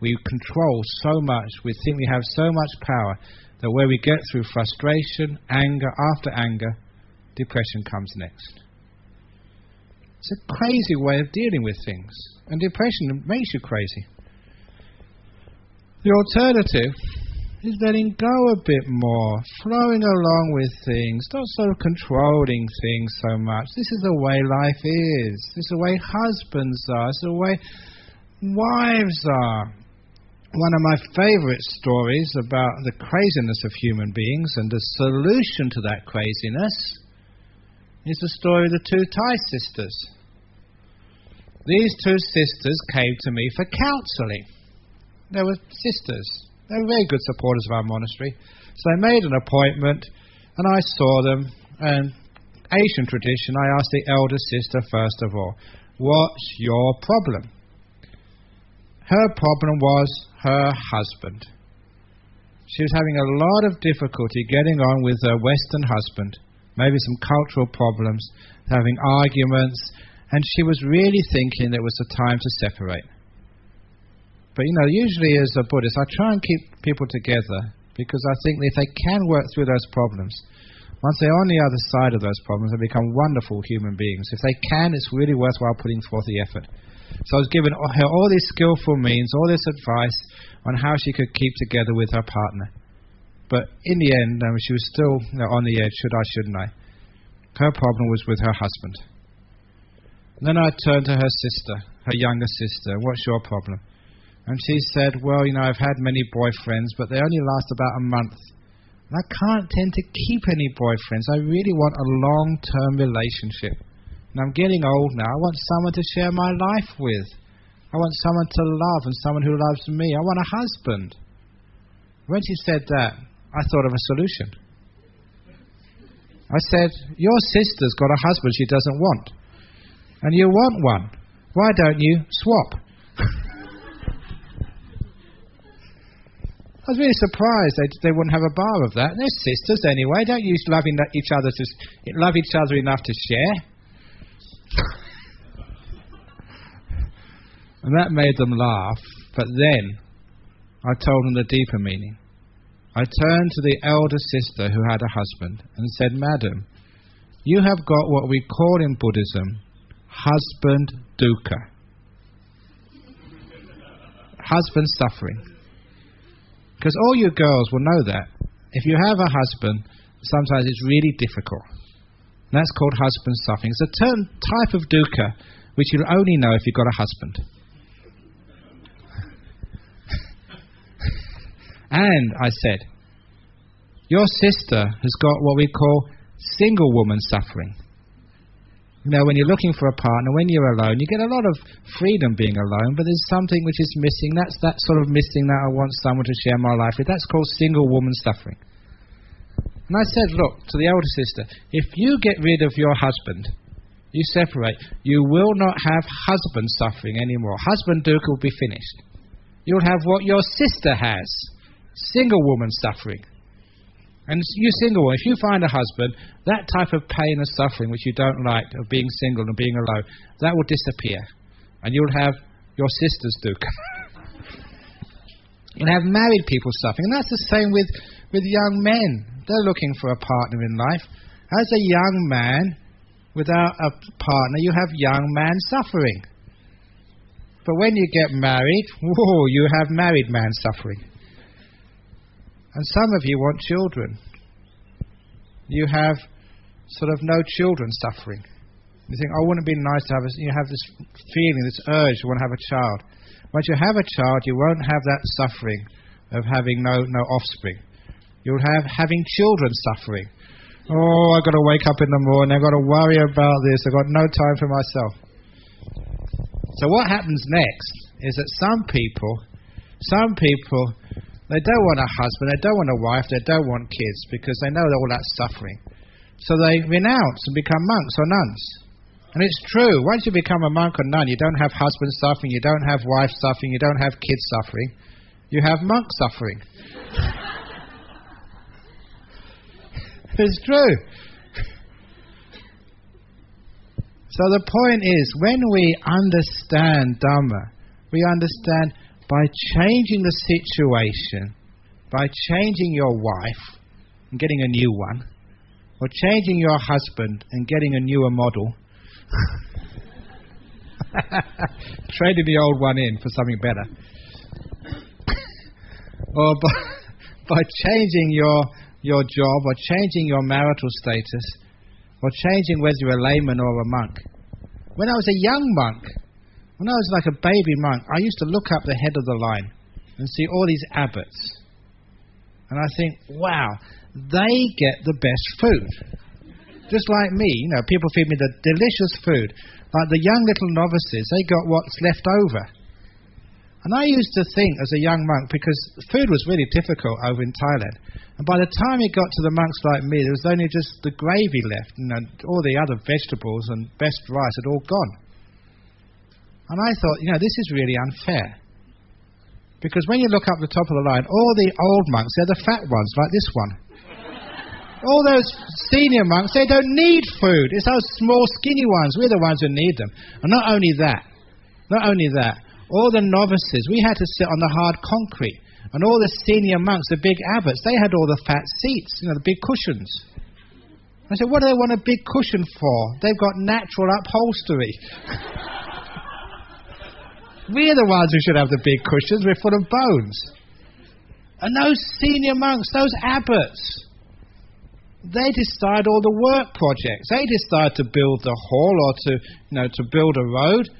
We control so much, we think we have so much power, that where we get through frustration, anger, after anger, depression comes next. It's a crazy way of dealing with things. And depression makes you crazy. The alternative is letting go a bit more, flowing along with things, not sort of controlling things so much. This is the way life is. This is the way husbands are. This is the way wives are. One of my favourite stories about the craziness of human beings and the solution to that craziness is the story of the two Thai sisters. These two sisters came to me for counselling. They were sisters. They were very good supporters of our monastery. So I made an appointment and I saw them. And Asian tradition, I asked the elder sister first of all, what's your problem? Her problem was her husband. She was having a lot of difficulty getting on with her Western husband. Maybe some cultural problems, having arguments, and she was really thinking it was the time to separate. But usually as a Buddhist, I try and keep people together because I think if they can work through those problems, once they're on the other side of those problems, they become wonderful human beings. If they can, it's really worthwhile putting forth the effort. So I was giving her all these skillful means, all this advice on how she could keep together with her partner. But in the end, she was still on the edge, should I, shouldn't I? Her problem was with her husband. And then I turned to her sister, her younger sister, what's your problem? And she said, well, I've had many boyfriends, but they only last about a month. And I can't tend to keep any boyfriends. I really want a long-term relationship. And I'm getting old now. I want someone to share my life with. I want someone to love and someone who loves me. I want a husband. When she said that, I thought of a solution. I said, your sister's got a husband she doesn't want. And you want one. Why don't you swap? I was really surprised they wouldn't have a bar of that. They're sisters anyway. Don't you love each other enough to share? And that made them laugh. But then I told them the deeper meaning. I turned to the elder sister who had a husband and said, Madam, you have got what we call in Buddhism husband dukkha. Husband suffering. Because all you girls will know that. If you have a husband, sometimes it's really difficult. And that's called husband suffering. It's a type of dukkha which you'll only know if you've got a husband. And I said, your sister has got what we call single woman suffering. When you're looking for a partner, when you're alone, you get a lot of freedom being alone, but there's something which is missing. That's that sort of missing that I want someone to share my life with. That's called single woman suffering. And I said, look, to the elder sister, if you get rid of your husband, you separate, you will not have husband suffering anymore. Husband dukkha will be finished. You'll have what your sister has. Single woman suffering. And you single woman, if you find a husband, that type of pain and suffering which you don't like, of being single and being alone, that will disappear. And you'll have your sister's dukkha. You'll have married people suffering. And that's the same with young men. They're looking for a partner in life. As a young man, without a partner, you have young man suffering. But when you get married, whoa, you have married man suffering. And some of you want children. You have sort of no children suffering. You think, oh, wouldn't it be nice to have you have this feeling, this urge, you want to have a child. Once you have a child, you won't have that suffering of having no offspring. You'll have having children suffering. Oh, I've got to wake up in the morning, I've got to worry about this, I've got no time for myself. So what happens next is that some people, they don't want a husband, they don't want a wife, they don't want kids because they know all that suffering. So they renounce and become monks or nuns. And it's true, once you become a monk or nun, you don't have husband suffering, you don't have wife suffering, you don't have kids suffering. You have monk suffering. It's true. So the point is, when we understand Dhamma, we understand by changing the situation, by changing your wife and getting a new one, or changing your husband and getting a newer model, trading the old one in for something better, or by changing your job, or changing your marital status, or changing whether you're a layman or a monk. When I was a young monk, when I was like a baby monk, I used to look up the head of the line and see all these abbots. And I think, wow, they get the best food. Just like me, people feed me the delicious food. Like the young little novices, they got what's left over. And I used to think as a young monk, because food was really difficult over in Thailand, and by the time it got to the monks like me, there was only just the gravy left, all the other vegetables and best rice had all gone. And I thought, this is really unfair. Because when you look up the top of the line, all the old monks, they're the fat ones, like this one. All those senior monks, they don't need food. It's those small, skinny ones. We're the ones who need them. And not only that, all the novices, we had to sit on the hard concrete. And all the senior monks, the big abbots, they had all the fat seats, the big cushions. I said, what do they want a big cushion for? They've got natural upholstery. We're the ones who should have the big cushions. We're full of bones. And those senior monks, those abbots, they decide all the work projects. They decide to build the hall or to build a road.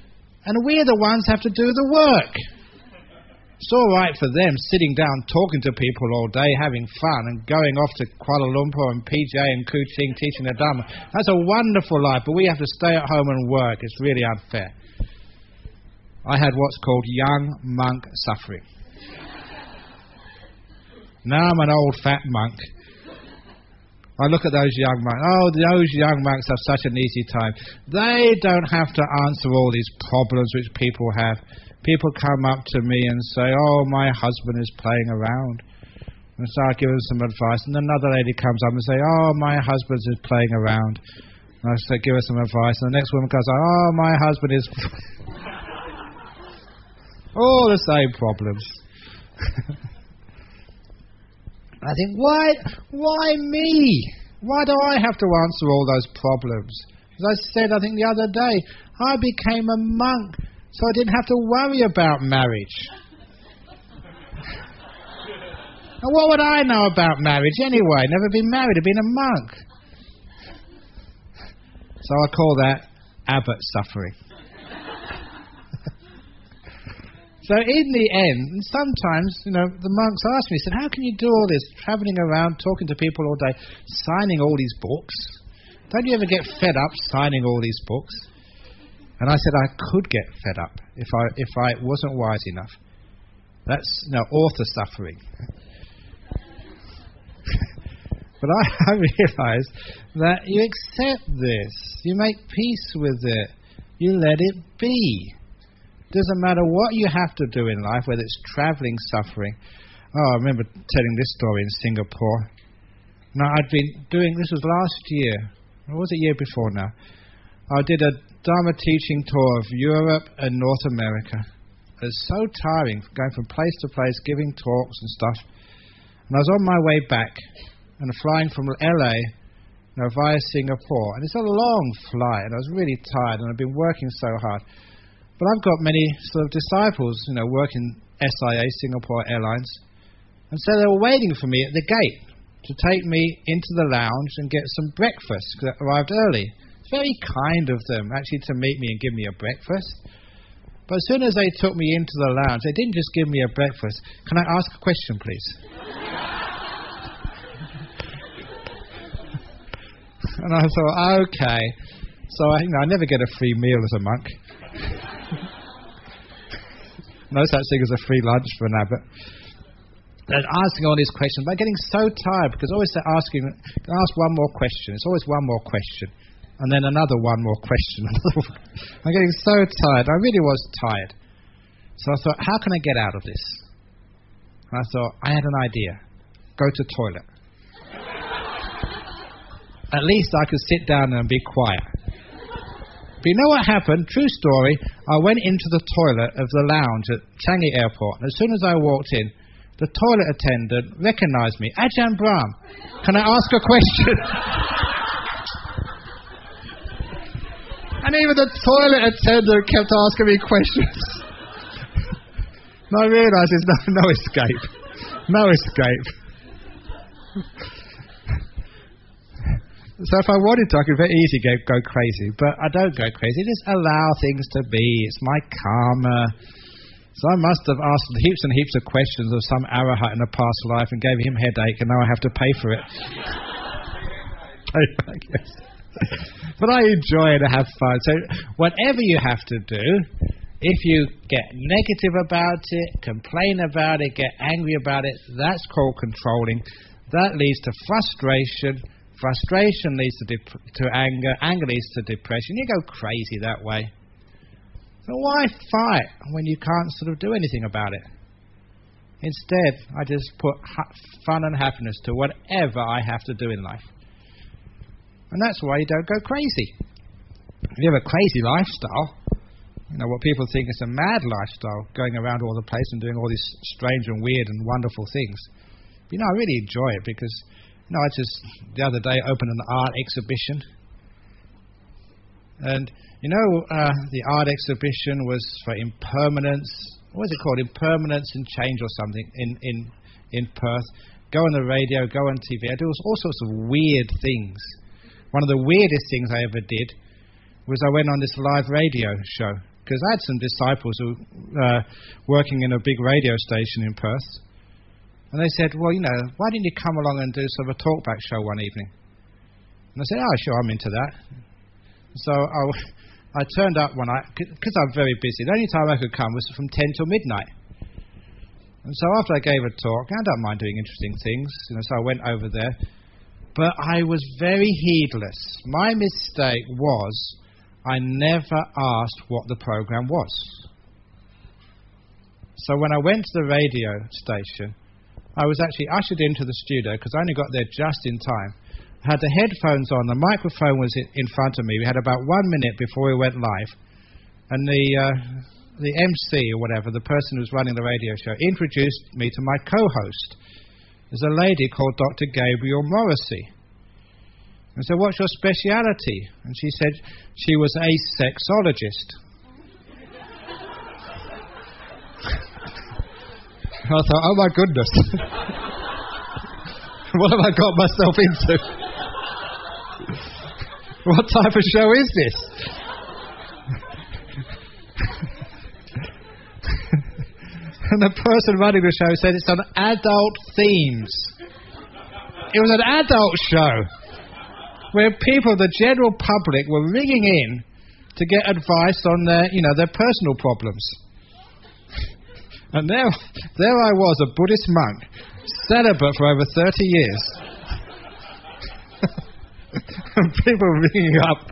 And we're the ones who have to do the work. It's all right for them sitting down talking to people all day, having fun, and going off to Kuala Lumpur and PJ and Kuching teaching the Dhamma. That's a wonderful life, but we have to stay at home and work. It's really unfair. I had what's called young monk suffering. Now I'm an old fat monk. I look at those young monks. Oh, those young monks have such an easy time. They don't have to answer all these problems which people have. People come up to me and say, oh, my husband is playing around. And so I give them some advice. And another lady comes up and says, oh, my husband is playing around. And I say, give her some advice. And the next woman comes up, oh, my husband is... all the same problems. I think, why me? Why do I have to answer all those problems? As I said, I think the other day, I became a monk so I didn't have to worry about marriage. And what would I know about marriage anyway? Never been married, I've been a monk. So I call that abbot suffering. So in the end, and sometimes, the monks ask me, said, how can you do all this, travelling around, talking to people all day, signing all these books? Don't you ever get fed up signing all these books? And I said, I could get fed up if I wasn't wise enough. That's author suffering. But I realised that you accept this, you make peace with it, you let it be. Doesn't matter what you have to do in life, whether it's traveling, suffering. Oh, I remember telling this story in Singapore. Now, I'd been doing, this was last year, or was it year before now? I did a Dharma teaching tour of Europe and North America. It was so tiring, going from place to place, giving talks and stuff. And I was on my way back, and flying from LA, via Singapore. And it's a long flight, and I was really tired, and I've been working so hard. But I've got many sort of disciples, working SIA, Singapore Airlines. And so they were waiting for me at the gate to take me into the lounge and get some breakfast, because I arrived early. It's very kind of them, actually, to meet me and give me a breakfast. But as soon as they took me into the lounge, they didn't just give me a breakfast. Can I ask a question, please? And I thought, okay. So I never get a free meal as a monk. No such thing as a free lunch for an abbot. They're asking all these questions. They're getting so tired because always they're asking, ask one more question. It's always one more question. And then another one more question. I'm getting so tired. I really was tired. So I thought, how can I get out of this? And I thought, I had an idea. Go to the toilet. At least I could sit down and be quiet. But you know what happened? True story. I went into the toilet of the lounge at Changi Airport. And as soon as I walked in, the toilet attendant recognized me. Ajahn Brahm, can I ask a question? And even the toilet attendant kept asking me questions. And I realized there's no escape. No escape. So if I wanted to, I could very easily go crazy. But I don't go crazy. Just allow things to be. It's my karma. So I must have asked heaps and heaps of questions of some arahat in a past life and gave him headache, and now I have to pay for it. But I enjoy it and have fun. So whatever you have to do, if you get negative about it, complain about it, get angry about it, that's called controlling. That leads to frustration. Frustration leads to anger. Anger leads to depression. You go crazy that way. So why fight when you can't sort of do anything about it? Instead, I just put fun and happiness to whatever I have to do in life. And that's why you don't go crazy. If you have a crazy lifestyle, what people think is a mad lifestyle, going around all the place and doing all these strange and weird and wonderful things. But, I really enjoy it because, I just, the other day, opened an art exhibition. And, the art exhibition was for impermanence. What was it called? Impermanence and change or something in Perth. Go on the radio, go on TV. I do all sorts of weird things. One of the weirdest things I ever did was I went on this live radio show. Because I had some disciples who working in a big radio station in Perth. And they said, well, why didn't you come along and do sort of a talkback show one evening? And I said, oh, sure, I'm into that. So I turned up one night, because I'm very busy. The only time I could come was from 10 till midnight. And so after I gave a talk, I don't mind doing interesting things, so I went over there. But I was very heedless. My mistake was I never asked what the program was. So when I went to the radio station, I was actually ushered into the studio because I only got there just in time. I had the headphones on, the microphone was in front of me. We had about 1 minute before we went live. And the MC or whatever, the person who was running the radio show, introduced me to my co-host. There's a lady called Dr. Gabriel Morrissey. I said, what's your speciality? And she said she was a sexologist. I thought, oh my goodness. What have I got myself into? What type of show is this? And the person running the show said it's on adult themes. It was an adult show where people, the general public, were ringing in to get advice on their personal problems. And there I was, a Buddhist monk, celibate for over 30 years. And people ringing up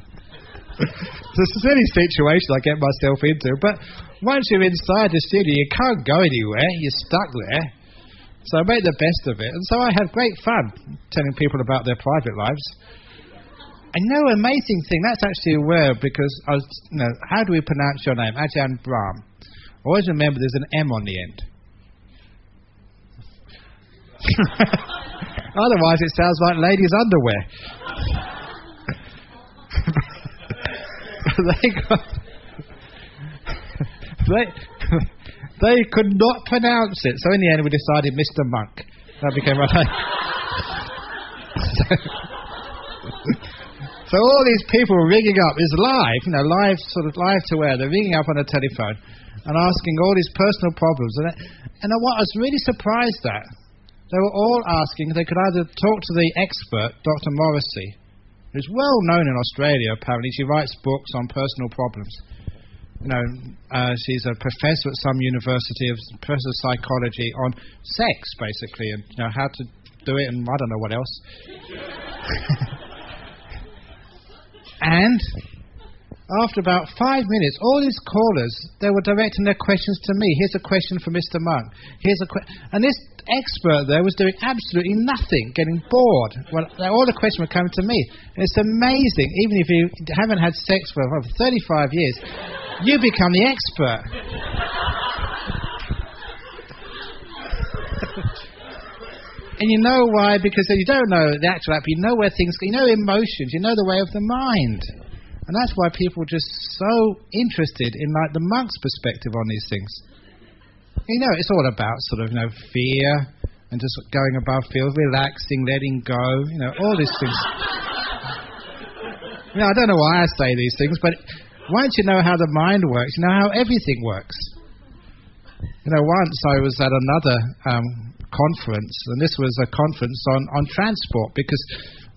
It's a silly situation I get myself into, but once you're inside the studio, you can't go anywhere. You're stuck there. So I make the best of it, and so I have great fun telling people about their private lives. And amazing thing, that's actually a word, because I was, how do we pronounce your name? Ajahn Brahm. Always remember there's an M on the end. Otherwise it sounds like ladies' underwear. They could not pronounce it, so in the end we decided Mr. Monk. That became our name. So all these people were ringing up, it's live, live to air. They're ringing up on a telephone and asking all these personal problems. And what I was really surprised at, they were all asking if they could either talk to the expert, Dr. Morrissey, who's well known in Australia apparently. She writes books on personal problems. She's a professor at some university, professor of psychology on sex, basically, and how to do it, and I don't know what else. And after about 5 minutes, all these callers, they were directing their questions to me. Here's a question for Mr. Monk. And this expert there was doing absolutely nothing, getting bored. Well, all the questions were coming to me. And it's amazing. Even if you haven't had sex for 35 years, you become the expert. And you know why? Because you don't know the actual app, you know where things, you know emotions, you know the way of the mind. And that's why people are just so interested in the monk's perspective on these things. It's all about fear and just going above fear, relaxing, letting go, all these things. I don't know why I say these things, but once you know how the mind works, you know how everything works. Once I was at another conference, and this was a conference on transport, because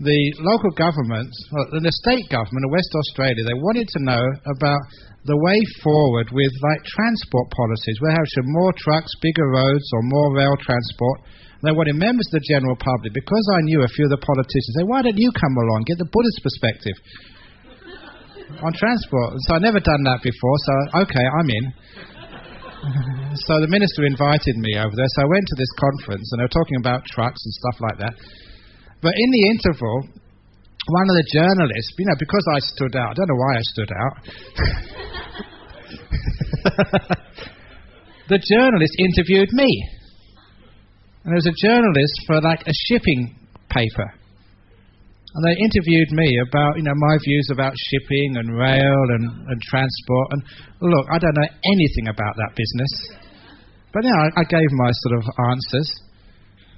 the local government, the state government of West Australia, they wanted to know about the way forward with transport policies. Where should more trucks, bigger roads, or more rail transport? And they wanted members of the general public, because I knew a few of the politicians, say, why don't you come along, get the Buddhist perspective on transport? And so I'd never done that before, so okay, I'm in. So the minister invited me over there, so I went to this conference, and they were talking about trucks and stuff like that. But in the interval, one of the journalists, because I stood out, I don't know why I stood out, the journalist interviewed me. And there was a journalist for a shipping paper. And they interviewed me about, my views about shipping and rail and transport. And look, I don't know anything about that business. But I gave my answers.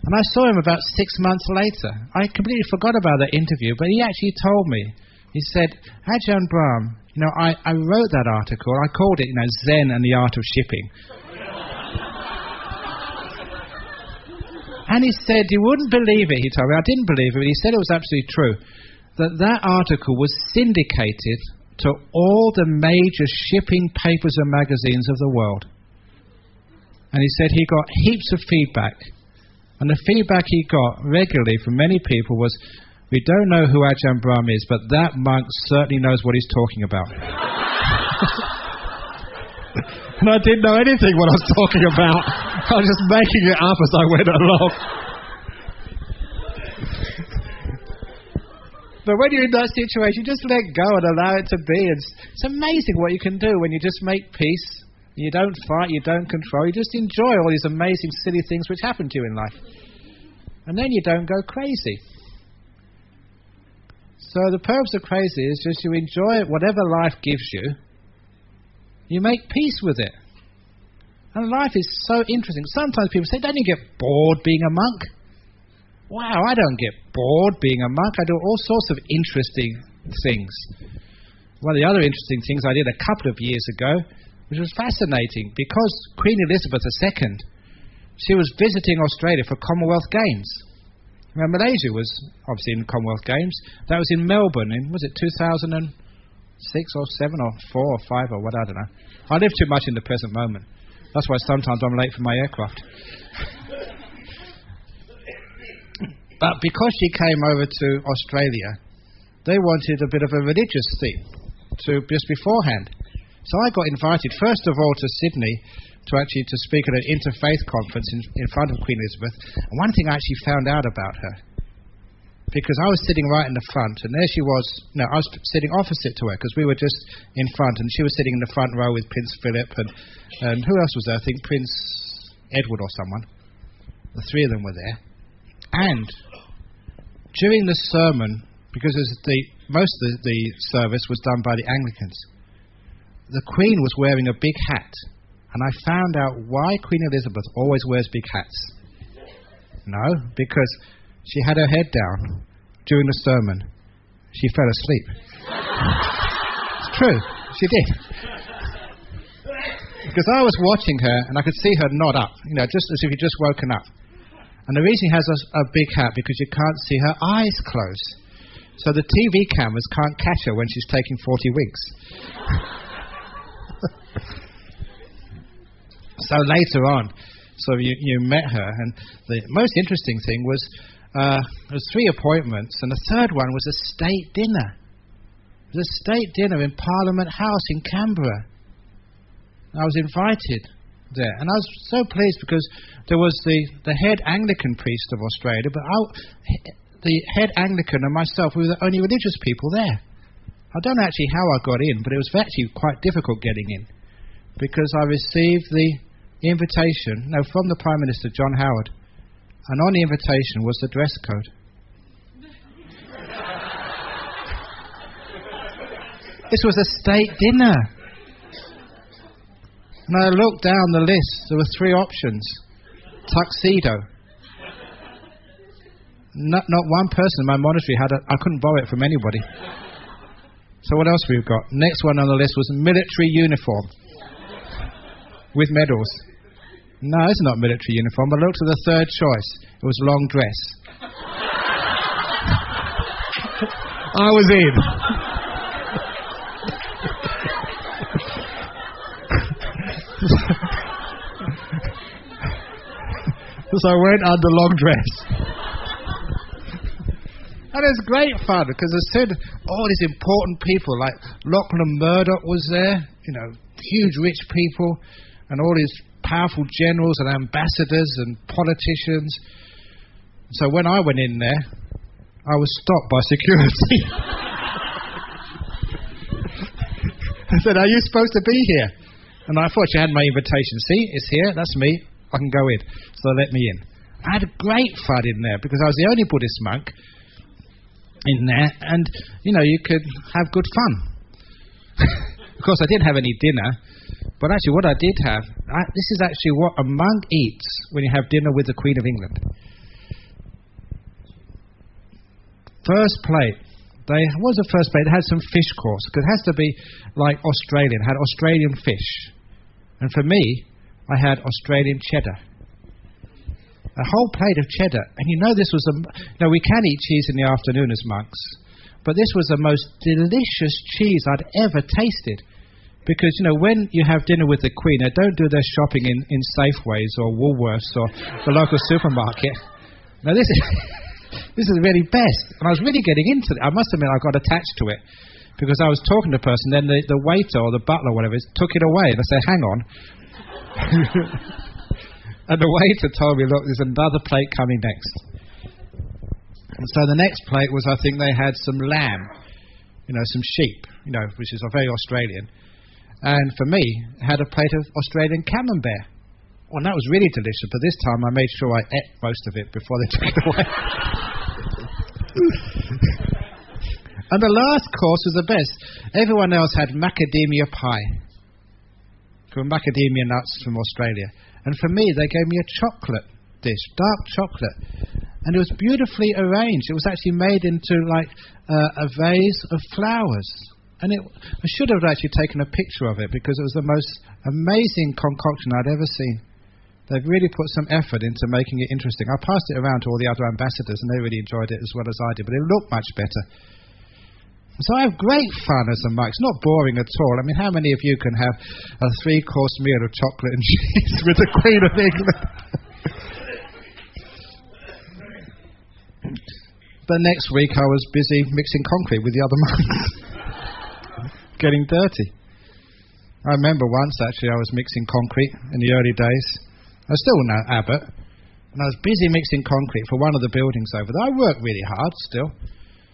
And I saw him about 6 months later. I completely forgot about that interview, but he actually told me. He said, Ajahn Brahm, I wrote that article. I called it, Zen and the Art of Shipping. And he said, you wouldn't believe it, he told me. I didn't believe it, but he said it was absolutely true. That article was syndicated to all the major shipping papers and magazines of the world. And he said he got heaps of feedback. And the feedback he got regularly from many people was, we don't know who Ajahn Brahm is, but that monk certainly knows what he's talking about. And I didn't know anything what I was talking about. I was just making it up as I went along. But when you're in that situation, you just let go and allow it to be. It's amazing what you can do when you just make peace. You don't fight, you don't control. You just enjoy all these amazing, silly things which happen to you in life. And then you don't go crazy. So the purpose of crazy is just you enjoy whatever life gives you. You make peace with it. And life is so interesting. Sometimes people say, don't you get bored being a monk? Wow, I don't get bored being a monk. I do all sorts of interesting things. One of the other interesting things I did a couple of years ago, which was fascinating, because Queen Elizabeth II, she was visiting Australia for Commonwealth Games. Now, Malaysia was obviously in Commonwealth Games. That was in Melbourne in, was it 2006 or 7 or 4 or 5 or what, I don't know. I live too much in the present moment. That's why sometimes I'm late for my aircraft. But because she came over to Australia, they wanted a bit of a religious theme. just beforehand. So I got invited, first of all, to Sydney to speak at an interfaith conference in front of Queen Elizabeth. And one thing I actually found out about her, because I was sitting right in the front, and there she was. No, I was sitting opposite to her because we were just in front, and she was sitting in the front row with Prince Philip and who else was there? I think Prince Edward or someone. The three of them were there. And during the sermon, because most of the service was done by the Anglicans, the Queen was wearing a big hat, and I found out why Queen Elizabeth always wears big hats. No, because she had her head down during the sermon. She fell asleep. It's true, she did. Because I was watching her and I could see her nod up, just as if you'd just woken up. And the reason she has a big hat, because you can't see her eyes close. So the TV cameras can't catch her when she's taking 40 winks. So later on, you met her, and the most interesting thing was there was 3 appointments, and the third one was a state dinner. It was a state dinner in Parliament House in Canberra. I was invited there, and I was so pleased because there was the head Anglican priest of Australia, but the head Anglican and myself, we were the only religious people there. I don't know actually how I got in, but it was actually quite difficult getting in, because I received the invitation from the Prime Minister, John Howard, and on the invitation was the dress code. This was a state dinner. And I looked down the list. There were 3 options. Tuxedo. Not one person in my monastery I couldn't borrow it from anybody. So what else we've got? Next one on the list was military uniform with medals. No, it's not military uniform. I looked at the third choice. It was long dress. I was in. So I went under long dress. And it was great fun, because I said all these important people, like Lachlan Murdoch was there, huge rich people, and all these powerful generals and ambassadors and politicians. So when I went in there, I was stopped by security. I said, "Are you supposed to be here?" And I thought she had my invitation. See, it's here, that's me, I can go in. So they let me in. I had great fun in there, because I was the only Buddhist monk in there, and, you could have good fun. Of course, I didn't have any dinner, but actually what I did have, this is actually what a monk eats when you have dinner with the Queen of England. First plate. What was the first plate? It had some fish course, because it has to be like Australian. It had Australian fish. And for me, I had Australian cheddar. A whole plate of cheddar. And this was we can eat cheese in the afternoon as monks, but this was the most delicious cheese I'd ever tasted. Because, when you have dinner with the Queen, they don't do their shopping in Safeways or Woolworths or the local supermarket. Now this is really best. And I was really getting into it. I must admit I got attached to it, because I was talking to a person, then the waiter or the butler or whatever took it away, and I said, "Hang on." And the waiter told me, "Look, there's another plate coming next." And so the next plate was, I think they had some lamb, some sheep, which is very Australian. And for me, I had a plate of Australian camembert. Well, that was really delicious, but this time I made sure I ate most of it before they took it away. And the last course was the best. Everyone else had macadamia pie, from macadamia nuts from Australia. And for me, they gave me a chocolate dish, dark chocolate. And it was beautifully arranged. It was actually made into like a vase of flowers. And I should have actually taken a picture of it, because it was the most amazing concoction I'd ever seen. They've really put some effort into making it interesting. I passed it around to all the other ambassadors, and they really enjoyed it as well as I did, but it looked much better. So I have great fun as a monk. It's not boring at all. I mean, how many of you can have a 3-course meal of chocolate and cheese with the Queen of England? But next week I was busy mixing concrete with the other monks. getting dirty. I remember once, actually, I was mixing concrete in the early days. I was still no abbot, and I was busy mixing concrete for one of the buildings over there. I worked really hard still.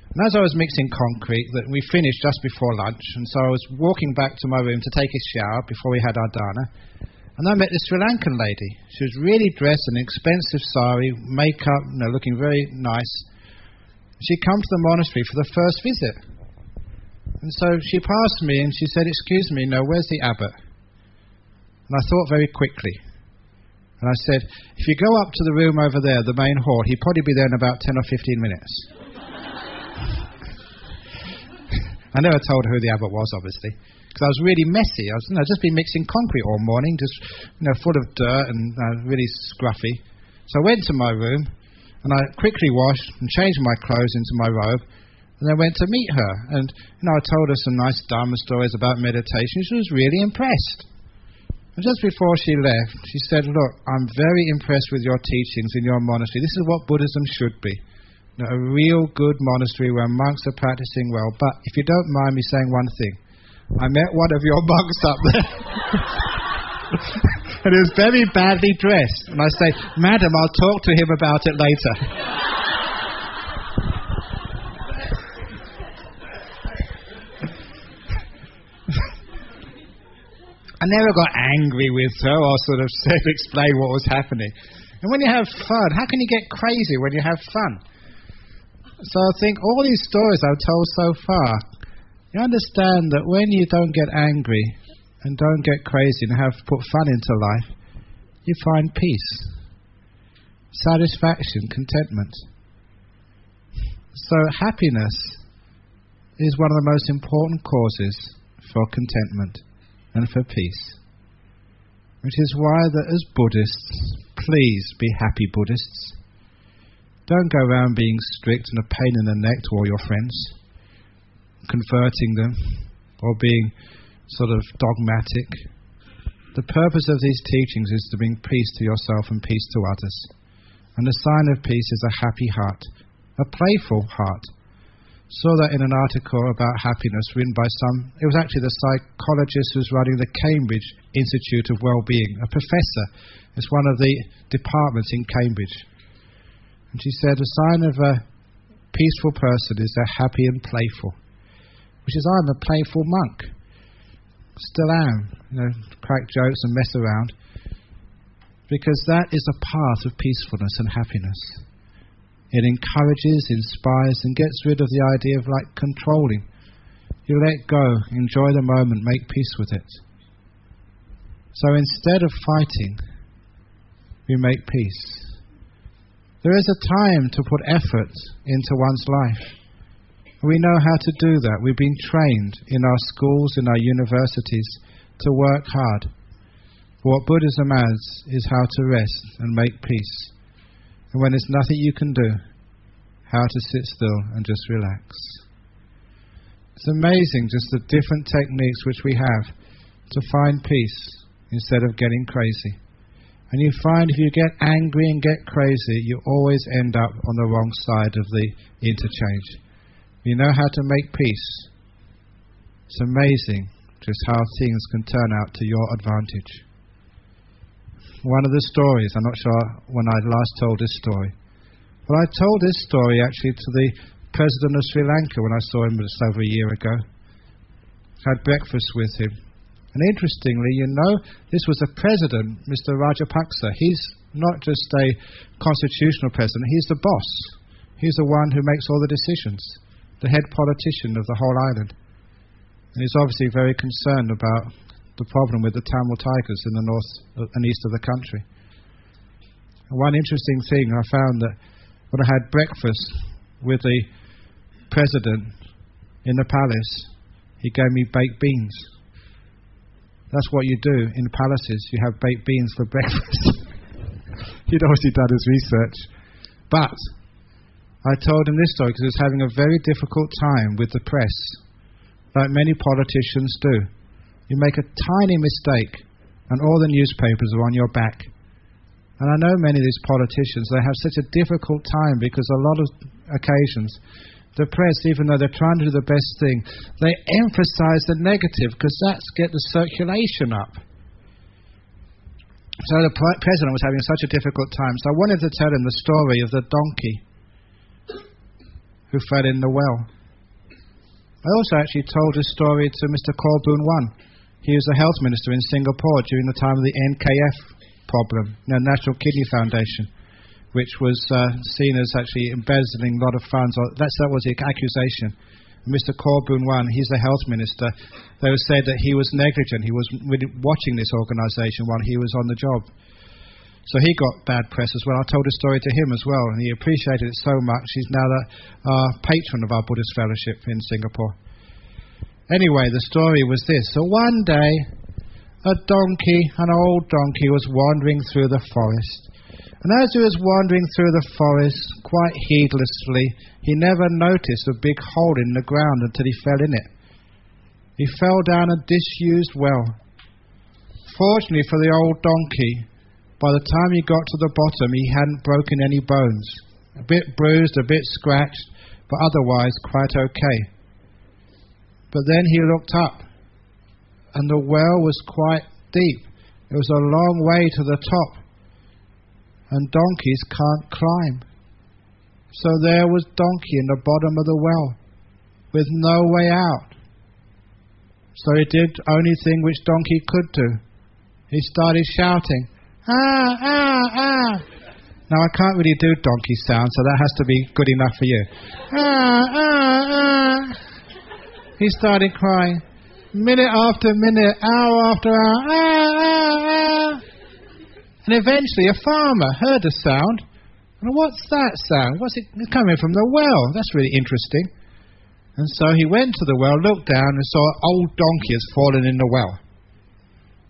And as I was mixing concrete, that we finished just before lunch, and so I was walking back to my room to take a shower before we had our dana, and I met this Sri Lankan lady. She was really dressed in an expensive sari, makeup, looking very nice. She'd come to the monastery for the first visit. And so she passed me and she said, "Excuse me, where's the abbot?" And I thought very quickly. And I said, "If you go up to the room over there, the main hall, he'd probably be there in about 10 or 15 minutes. I never told her who the abbot was, obviously, because I was really messy. I was just been mixing concrete all morning, just full of dirt and really scruffy. So I went to my room and I quickly washed and changed my clothes into my robe, and then went to meet her. And I told her some nice Dhamma stories about meditation. She was really impressed. And just before she left, she said, "Look, I'm very impressed with your teachings in your monastery. This is what Buddhism should be. A real good monastery where monks are practicing well. But if you don't mind me saying one thing, I met one of your monks up there." And he was very badly dressed. And I say, "Madam, I'll talk to him about it later." I never got angry with her or sort of explain what was happening. And when you have fun, how can you get crazy when you have fun? So I think all these stories I've told so far, you understand that when you don't get angry and don't get crazy and have put fun into life, you find peace, satisfaction, contentment. So happiness is one of the most important causes for contentment and for peace. Which is why that as Buddhists, please be happy Buddhists. Don't go around being strict and a pain in the neck to all your friends, converting them, or being sort of dogmatic. The purpose of these teachings is to bring peace to yourself and peace to others. And the sign of peace is a happy heart, a playful heart. Saw that in an article about happiness written by it was actually the psychologist who's running the Cambridge Institute of Wellbeing, a professor. It's one of the departments in Cambridge. And she said, a sign of a peaceful person is they're happy and playful. Which is, I'm a playful monk. Still am. Crack jokes and mess around. Because that is a path of peacefulness and happiness. It encourages, inspires, and gets rid of the idea of controlling. You let go, enjoy the moment, make peace with it. So instead of fighting, we make peace. There is a time to put effort into one's life. We know how to do that. We've been trained in our schools, in our universities, to work hard. What Buddhism adds is how to rest and make peace. And when there's nothing you can do, how to sit still and just relax. It's amazing just the different techniques which we have to find peace instead of getting crazy. And you find if you get angry and get crazy, you always end up on the wrong side of the interchange. You know how to make peace. It's amazing just how things can turn out to your advantage. One of the stories, I'm not sure when I last told this story, but I told this story actually to the President of Sri Lanka when I saw him just over a year ago. Had breakfast with him. And interestingly, this was a president, Mr. Rajapaksa. He's not just a constitutional president, he's the boss. He's the one who makes all the decisions, the head politician of the whole island. And he's obviously very concerned about the problem with the Tamil Tigers in the north and east of the country. And one interesting thing I found that when I had breakfast with the president in the palace, he gave me baked beans. That's what you do in palaces. You have baked beans for breakfast. He'd obviously done his research. But I told him this story because he was having a very difficult time with the press, like many politicians do. You make a tiny mistake and all the newspapers are on your back. And I know many of these politicians, they have such a difficult time because a lot of occasions depressed, even though they're trying to do the best thing, they emphasize the negative because that's get the circulation up. So the president was having such a difficult time. So I wanted to tell him the story of the donkey who fell in the well. I also actually told this story to Mr. Korboon Wan. He was the health minister in Singapore during the time of the NKF problem, National Kidney Foundation, which was seen as actually embezzling a lot of funds. That was the accusation. And Mr. Korboon Wan, he's the health minister. They would say that he was negligent. He was really watching this organisation while he was on the job. So he got bad press as well. I told a story to him as well, and he appreciated it so much. He's now the patron of our Buddhist fellowship in Singapore. Anyway, the story was this. So one day, an old donkey, was wandering through the forest. And as he was wandering through the forest, quite heedlessly, he never noticed a big hole in the ground until he fell in it. He fell down a disused well. Fortunately for the old donkey, by the time he got to the bottom, he hadn't broken any bones. A bit bruised, a bit scratched, but otherwise quite okay. But then he looked up, and the well was quite deep. It was a long way to the top, and donkeys can't climb. So there was donkey in the bottom of the well, with no way out. So he did the only thing which donkey could do. He started shouting, "Ah, ah, ah." Now I can't really do donkey sound, so that has to be good enough for you. "Ah, ah, ah." He started crying, minute after minute, hour after hour, "Ah, ah, ah." And eventually a farmer heard the sound. And what's that sound? What's it coming from the well? That's really interesting. And so he went to the well, looked down, and saw an old donkey has fallen in the well.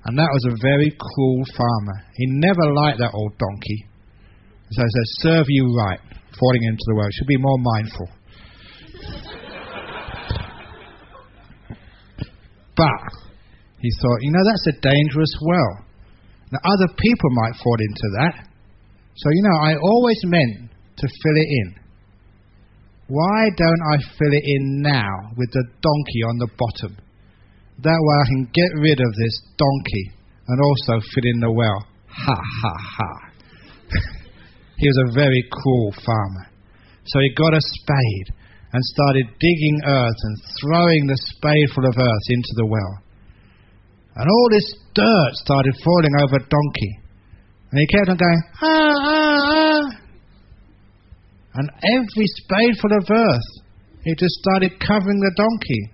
And that was a very cruel farmer. He never liked that old donkey. So he said, "Serve you right, falling into the well. You should be more mindful." But he thought, that's a dangerous well. Now other people might fall into that. So, I always meant to fill it in. Why don't I fill it in now with the donkey on the bottom? That way I can get rid of this donkey and also fill in the well. Ha, ha, ha. He was a very cruel farmer. So he got a spade and started digging earth and throwing the spade full of earth into the well. And all this dirt started falling over donkey. And he kept on going, "Ah, ah, ah." And every spadeful of earth, it just started covering the donkey.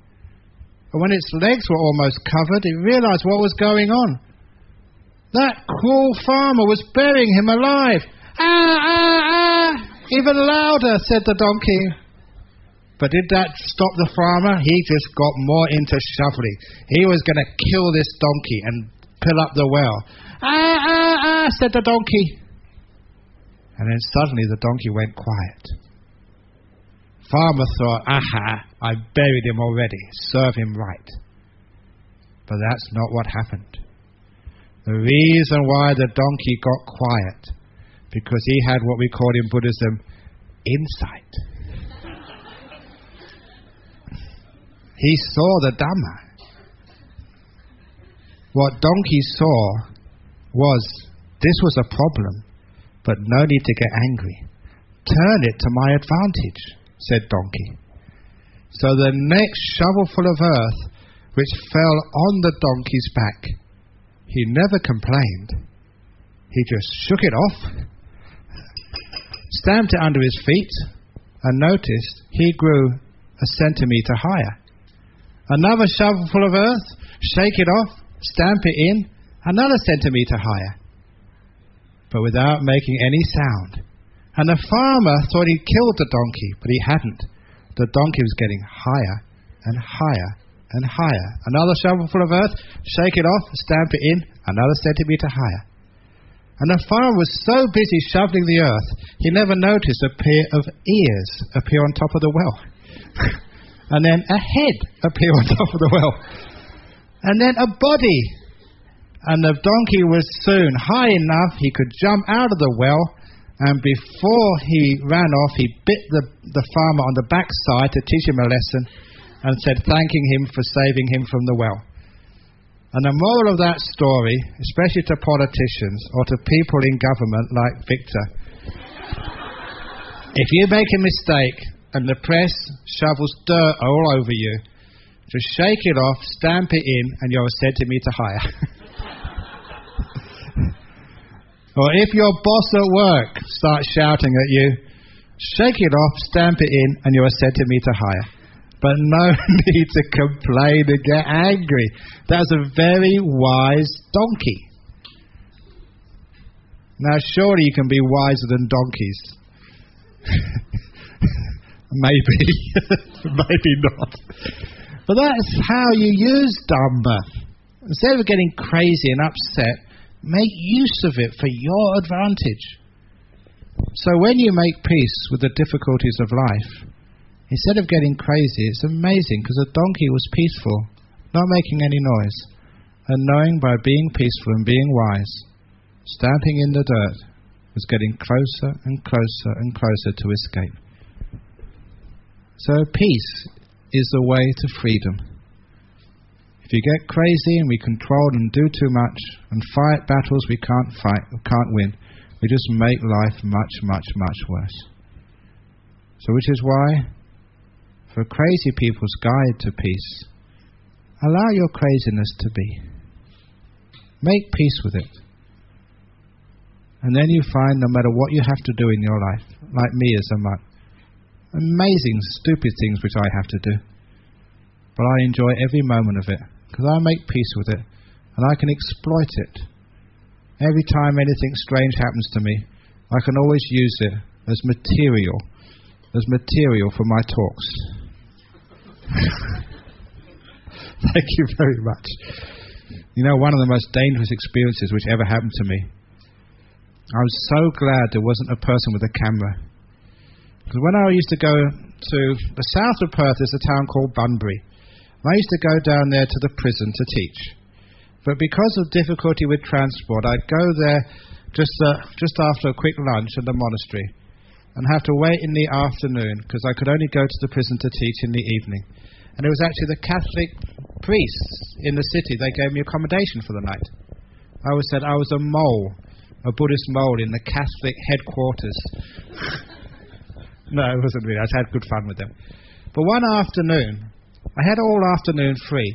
But when its legs were almost covered, it realized what was going on. That cruel farmer was burying him alive. "Ah, ah, ah." Even louder, said the donkey. But did that stop the farmer? He just got more into shoveling. He was going to kill this donkey and fill up the well. "Ah, ah, ah," said the donkey. And then suddenly the donkey went quiet. Farmer thought, "Aha, I buried him already. Serve him right." But that's not what happened. The reason why the donkey got quiet, because he had what we call in Buddhism, insight. He saw the Dhamma. What donkey saw was, this was a problem, but no need to get angry. Turn it to my advantage, said donkey. So the next shovelful of earth, which fell on the donkey's back, he never complained. He just shook it off, stamped it under his feet, and noticed he grew a centimetre higher. Another shovelful of earth, shake it off, stamp it in, another centimetre higher, but without making any sound. And the farmer thought he'd killed the donkey, but he hadn't. The donkey was getting higher and higher and higher. Another shovelful of earth, shake it off, stamp it in, another centimetre higher. And the farmer was so busy shoveling the earth, he never noticed a pair of ears appear on top of the well. And then a head appear on top of the well. And then a body. And the donkey was soon high enough he could jump out of the well And before he ran off, he bit the farmer on the backside to teach him a lesson and said, thanking him for saving him from the well. And the moral of that story, especially to politicians or to people in government like Victor, if you make a mistake and the press shovels dirt all over you, just shake it off, stamp it in, and you're a centimetre higher. Or if your boss at work starts shouting at you, shake it off, stamp it in, and you're a centimetre higher. But no need to complain and get angry. That's a very wise donkey. Now, surely you can be wiser than donkeys. Maybe. Maybe not. But that's how you use Dhamma. Instead of getting crazy and upset, make use of it for your advantage. So when you make peace with the difficulties of life, instead of getting crazy, it's amazing because the donkey was peaceful, not making any noise, and knowing by being peaceful and being wise, stamping in the dirt, was getting closer and closer and closer to escape. So peace is the way to freedom. If you get crazy and we control and do too much and fight battles we can't fight, we can't win, we just make life much, much, much worse. So which is why, for crazy people's guide to peace, allow your craziness to be. Make peace with it. And then you find no matter what you have to do in your life, like me as a monk, amazing, stupid things which I have to do, but I enjoy every moment of it because I make peace with it and I can exploit it. Every time anything strange happens to me, I can always use it as material for my talks. Thank you very much. You know, one of the most dangerous experiences which ever happened to me, I was so glad there wasn't a person with a camera. Because when I used to go to the south of Perth, there's a town called Bunbury. I used to go down there to the prison to teach. But because of difficulty with transport, I'd go there just after a quick lunch at the monastery and have to wait in the afternoon because I could only go to the prison to teach in the evening. And it was actually the Catholic priests in the city. They gave me accommodation for the night. I always said I was a mole, a Buddhist mole in the Catholic headquarters. No, it wasn't really. I had good fun with them. But one afternoon, I had all afternoon free.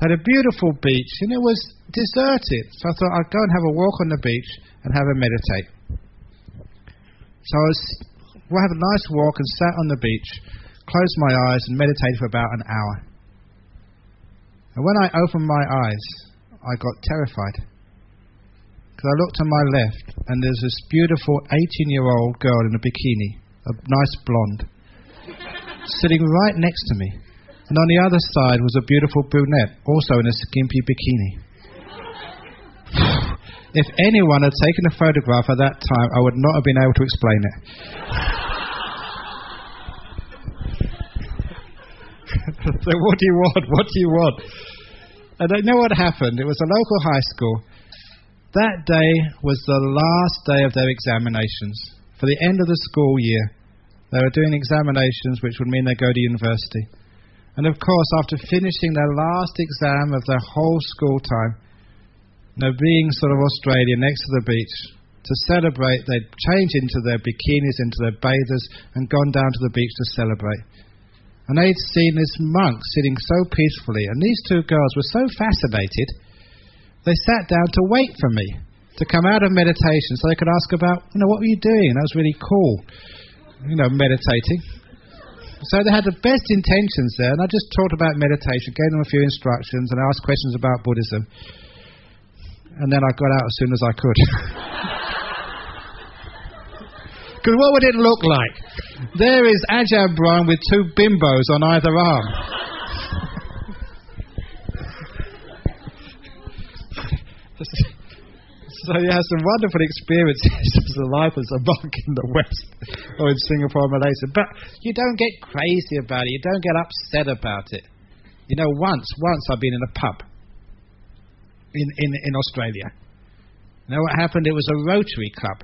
I had a beautiful beach, and it was deserted. So I thought I'd go and have a walk on the beach and have a meditate. So I had a nice walk and sat on the beach, closed my eyes and meditated for about an hour. And when I opened my eyes, I got terrified. Because I looked to my left, and there's this beautiful 18-year-old girl in a bikini, a nice blonde, sitting right next to me. And on the other side was a beautiful brunette, also in a skimpy bikini. If anyone had taken a photograph at that time, I would not have been able to explain it. So what do you want? What do you want? And you know what happened? It was a local high school. That day was the last day of their examinations. For the end of the school year, they were doing examinations which would mean they go to university. And of course, after finishing their last exam of their whole school time, being sort of Australian next to the beach, to celebrate, they'd changed into their bikinis, into their bathers, and gone down to the beach to celebrate. And they'd seen this monk sitting so peacefully, and these two girls were so fascinated, they sat down to wait for me to come out of meditation so they could ask about, what were you doing? That was really cool, meditating. So they had the best intentions there, and I just talked about meditation, gave them a few instructions, and I asked questions about Buddhism. And then I got out as soon as I could. Because what would it look like? There is Ajahn Brahm with two bimbos on either arm. So you have some wonderful experiences as a life as a monk in the West or in Singapore, Malaysia. But you don't get crazy about it. You don't get upset about it. Once I've been in a pub in Australia. What happened? It was a Rotary club.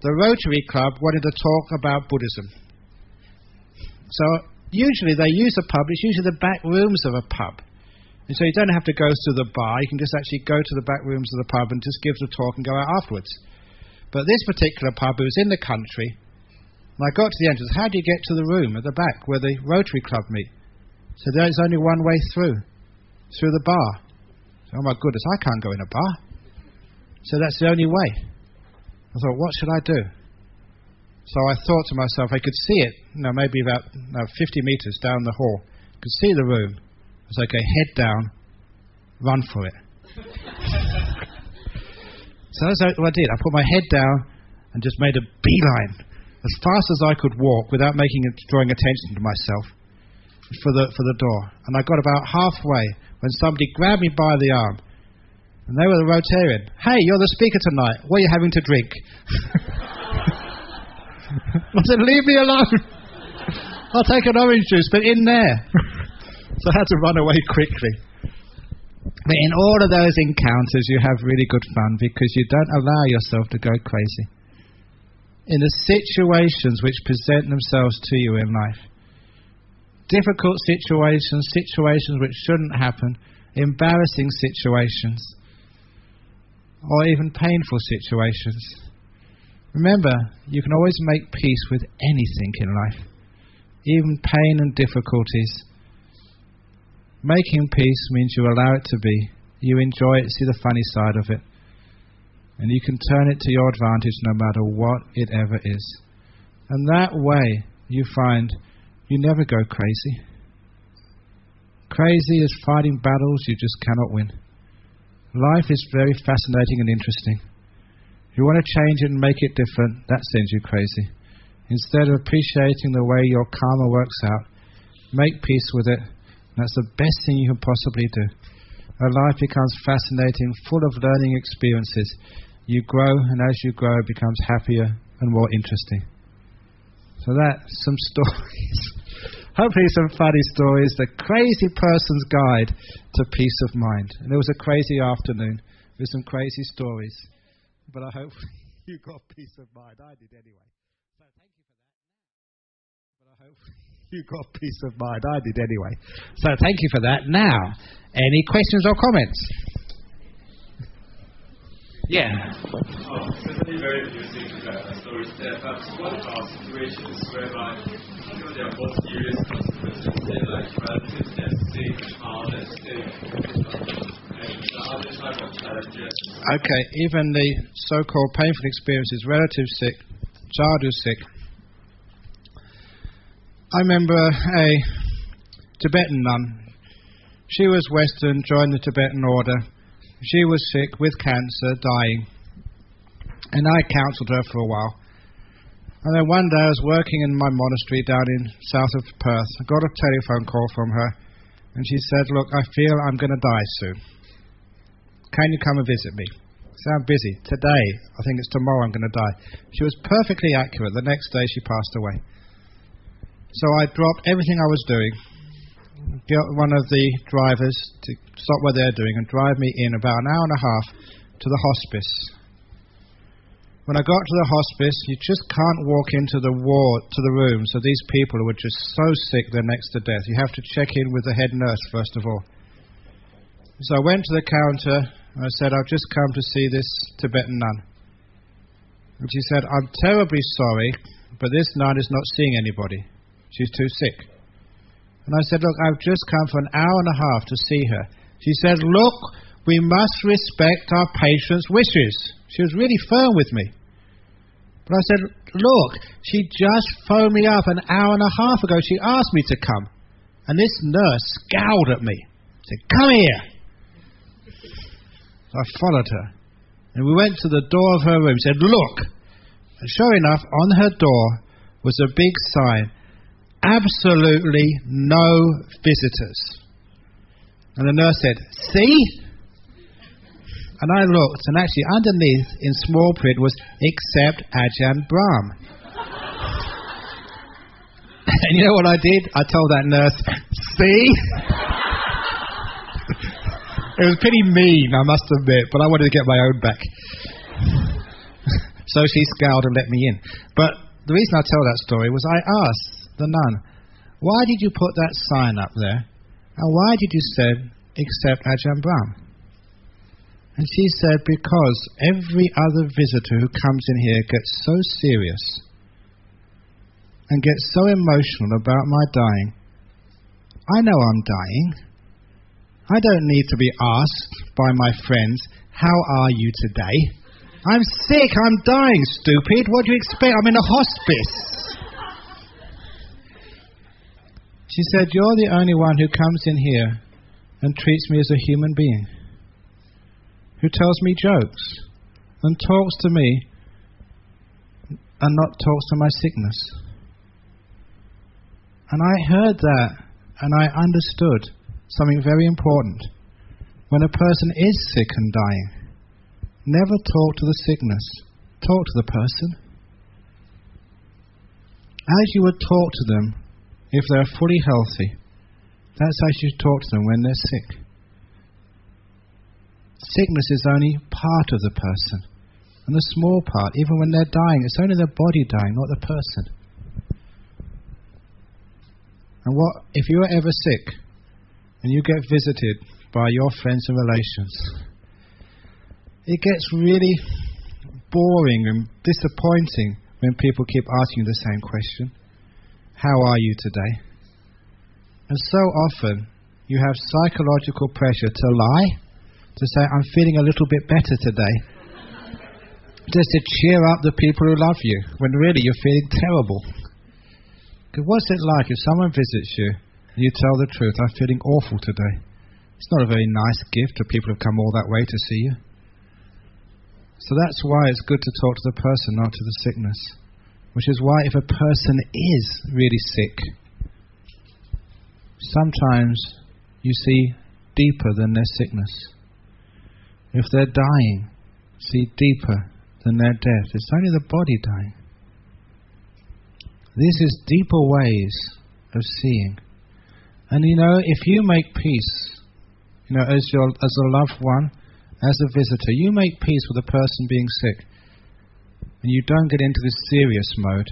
the Rotary Club wanted to talk about Buddhism. So usually they use a pub, it's usually the back rooms of a pub. And so you don't have to go through the bar, you can just actually go to the back rooms of the pub and just give the talk and go out afterwards. But this particular pub, it was in the country, and I got to the entrance. How do you get to the room at the back where the Rotary Club meet? So there's only one way through the bar. So, oh my goodness, I can't go in a bar. So that's the only way. I thought, what should I do? So I thought to myself, I could see it, maybe about 50 meters down the hall. I could see the room. I was okay, head down, run for it. So that's what I did. I put my head down and just made a beeline as fast as I could walk without drawing attention to myself for the door. And I got about halfway when somebody grabbed me by the arm. And they were the Rotarian. Hey, you're the speaker tonight. What are you having to drink? I said, leave me alone. I'll take an orange juice, but in there. So I had to run away quickly. But in all of those encounters, you have really good fun because you don't allow yourself to go crazy. In the situations which present themselves to you in life, difficult situations, situations which shouldn't happen, embarrassing situations, or even painful situations. Remember, you can always make peace with anything in life, even pain and difficulties. Making peace means you allow it to be. You enjoy it, see the funny side of it. And you can turn it to your advantage no matter what it ever is. And that way, you find you never go crazy. Crazy is fighting battles you just cannot win. Life is very fascinating and interesting. If you want to change it and make it different, that sends you crazy. Instead of appreciating the way your karma works out, make peace with it. That's the best thing you can possibly do. Our life becomes fascinating, full of learning experiences. You grow, and as you grow, it becomes happier and more interesting. So that's some stories. Hopefully some funny stories. The crazy person's guide to peace of mind. And it was a crazy afternoon with some crazy stories. But I hope you got peace of mind. I did anyway. So thank you for that. But I hope you got peace of mind. I did anyway. So thank you for that. Now, any questions or comments? Yeah. Certainly very amusing stories there. But what about situations whereby there are both serious consequences, say like relatives that are sick, child that's sick, and the other type of challenges? Okay, even the so-called painful experiences, relative sick, child who's sick. I remember a Tibetan nun. She was Western, joined the Tibetan order. She was sick with cancer, dying. And I counselled her for a while. And then one day I was working in my monastery down in south of Perth. I got a telephone call from her. And she said, look, I feel I'm going to die soon. Can you come and visit me? I said, I'm busy. Today, I think it's tomorrow I'm going to die. She was perfectly accurate. The next day she passed away. So I dropped everything I was doing, got one of the drivers to stop what they're doing and drive me in about an hour and a half to the hospice. When I got to the hospice, you just can't walk into the ward, to the room. So these people who are just so sick they're next to death. You have to check in with the head nurse first of all. So I went to the counter and I said, I've just come to see this Tibetan nun. And she said, I'm terribly sorry, but this nun is not seeing anybody. She's too sick. And I said, look, I've just come for an hour and a half to see her. She said, look, we must respect our patient's wishes. She was really firm with me. But I said, look, she just phoned me up an hour and a half ago. She asked me to come. And this nurse scowled at me. Said, come here. So I followed her. And we went to the door of her room. Said, look. And sure enough, on her door was a big sign. Absolutely no visitors. And the nurse said, see? And I looked, and actually underneath, in small print, was, except Ajahn Brahm. And you know what I did? I told that nurse, see? It was pretty mean, I must admit, but I wanted to get my own back. So she scowled and let me in. But the reason I tell that story was I asked the nun, why did you put that sign up there? And why did you say, accept Ajahn Brahm? And she said, because every other visitor who comes in here gets so serious and gets so emotional about my dying. I know I'm dying. I don't need to be asked by my friends, how are you today? I'm sick, I'm dying, stupid. What do you expect? I'm in a hospice. She said, you're the only one who comes in here and treats me as a human being, who tells me jokes and talks to me and not talks to my sickness. And I heard that and I understood something very important. When a person is sick and dying, never talk to the sickness, talk to the person. As you would talk to them if they're fully healthy, that's how you should talk to them when they're sick. Sickness is only part of the person, and a small part. Even when they're dying, it's only their body dying, not the person. And what if you are ever sick and you get visited by your friends and relations, it gets really boring and disappointing when people keep asking the same question. How are you today? And so often you have psychological pressure to lie, to say, I'm feeling a little bit better today, just to cheer up the people who love you, when really you're feeling terrible. Because what's it like if someone visits you and you tell the truth, I'm feeling awful today? It's not a very nice gift to people who've come all that way to see you. So that's why it's good to talk to the person, not to the sickness. Which is why if a person is really sick, sometimes you see deeper than their sickness. If they're dying, see deeper than their death. It's only the body dying. This is deeper ways of seeing. And if you make peace, as a loved one, as a visitor, you make peace with a person being sick, and you don't get into this serious mode,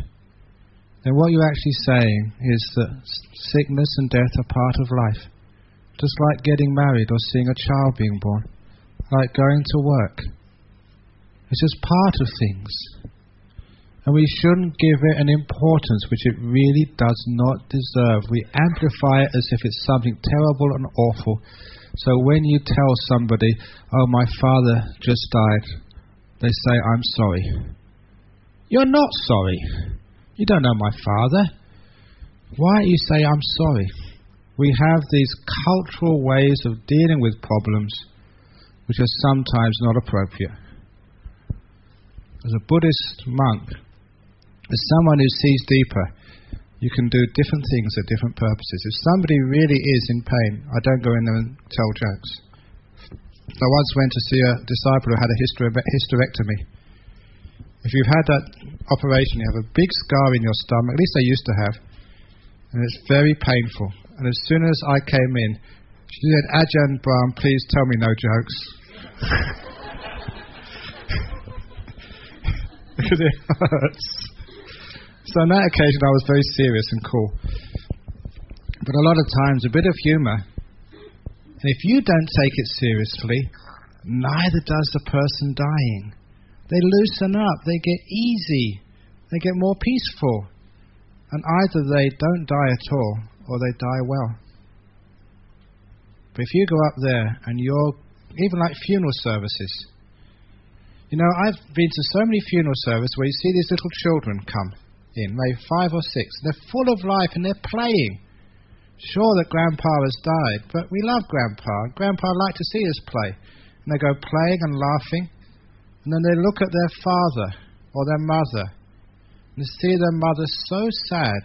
then what you're actually saying is that sickness and death are part of life. Just like getting married or seeing a child being born, like going to work. It's just part of things. And we shouldn't give it an importance which it really does not deserve. We amplify it as if it's something terrible and awful. So when you tell somebody, oh, my father just died, they say, I'm sorry. You're not sorry. You don't know my father. Why do you say I'm sorry? We have these cultural ways of dealing with problems which are sometimes not appropriate. As a Buddhist monk, as someone who sees deeper, you can do different things at different purposes. If somebody really is in pain, I don't go in there and tell jokes. I once went to see a disciple who had a hysterectomy. If you've had that operation, you have a big scar in your stomach, at least I used to have, and it's very painful. And as soon as I came in, she said, Ajahn Brahm, please tell me no jokes. Because it hurts. So on that occasion I was very serious and cool. But a lot of times a bit of humour, and if you don't take it seriously, neither does the person dying. They loosen up, they get easy, they get more peaceful. And either they don't die at all, or they die well. But if you go up there and you're, even like funeral services, I've been to so many funeral services where you see these little children come in, maybe 5 or 6. They're full of life and they're playing. Sure that Grandpa has died, but we love Grandpa. Grandpa liked to see us play. And they go playing and laughing, and then they look at their father or their mother and see their mother so sad.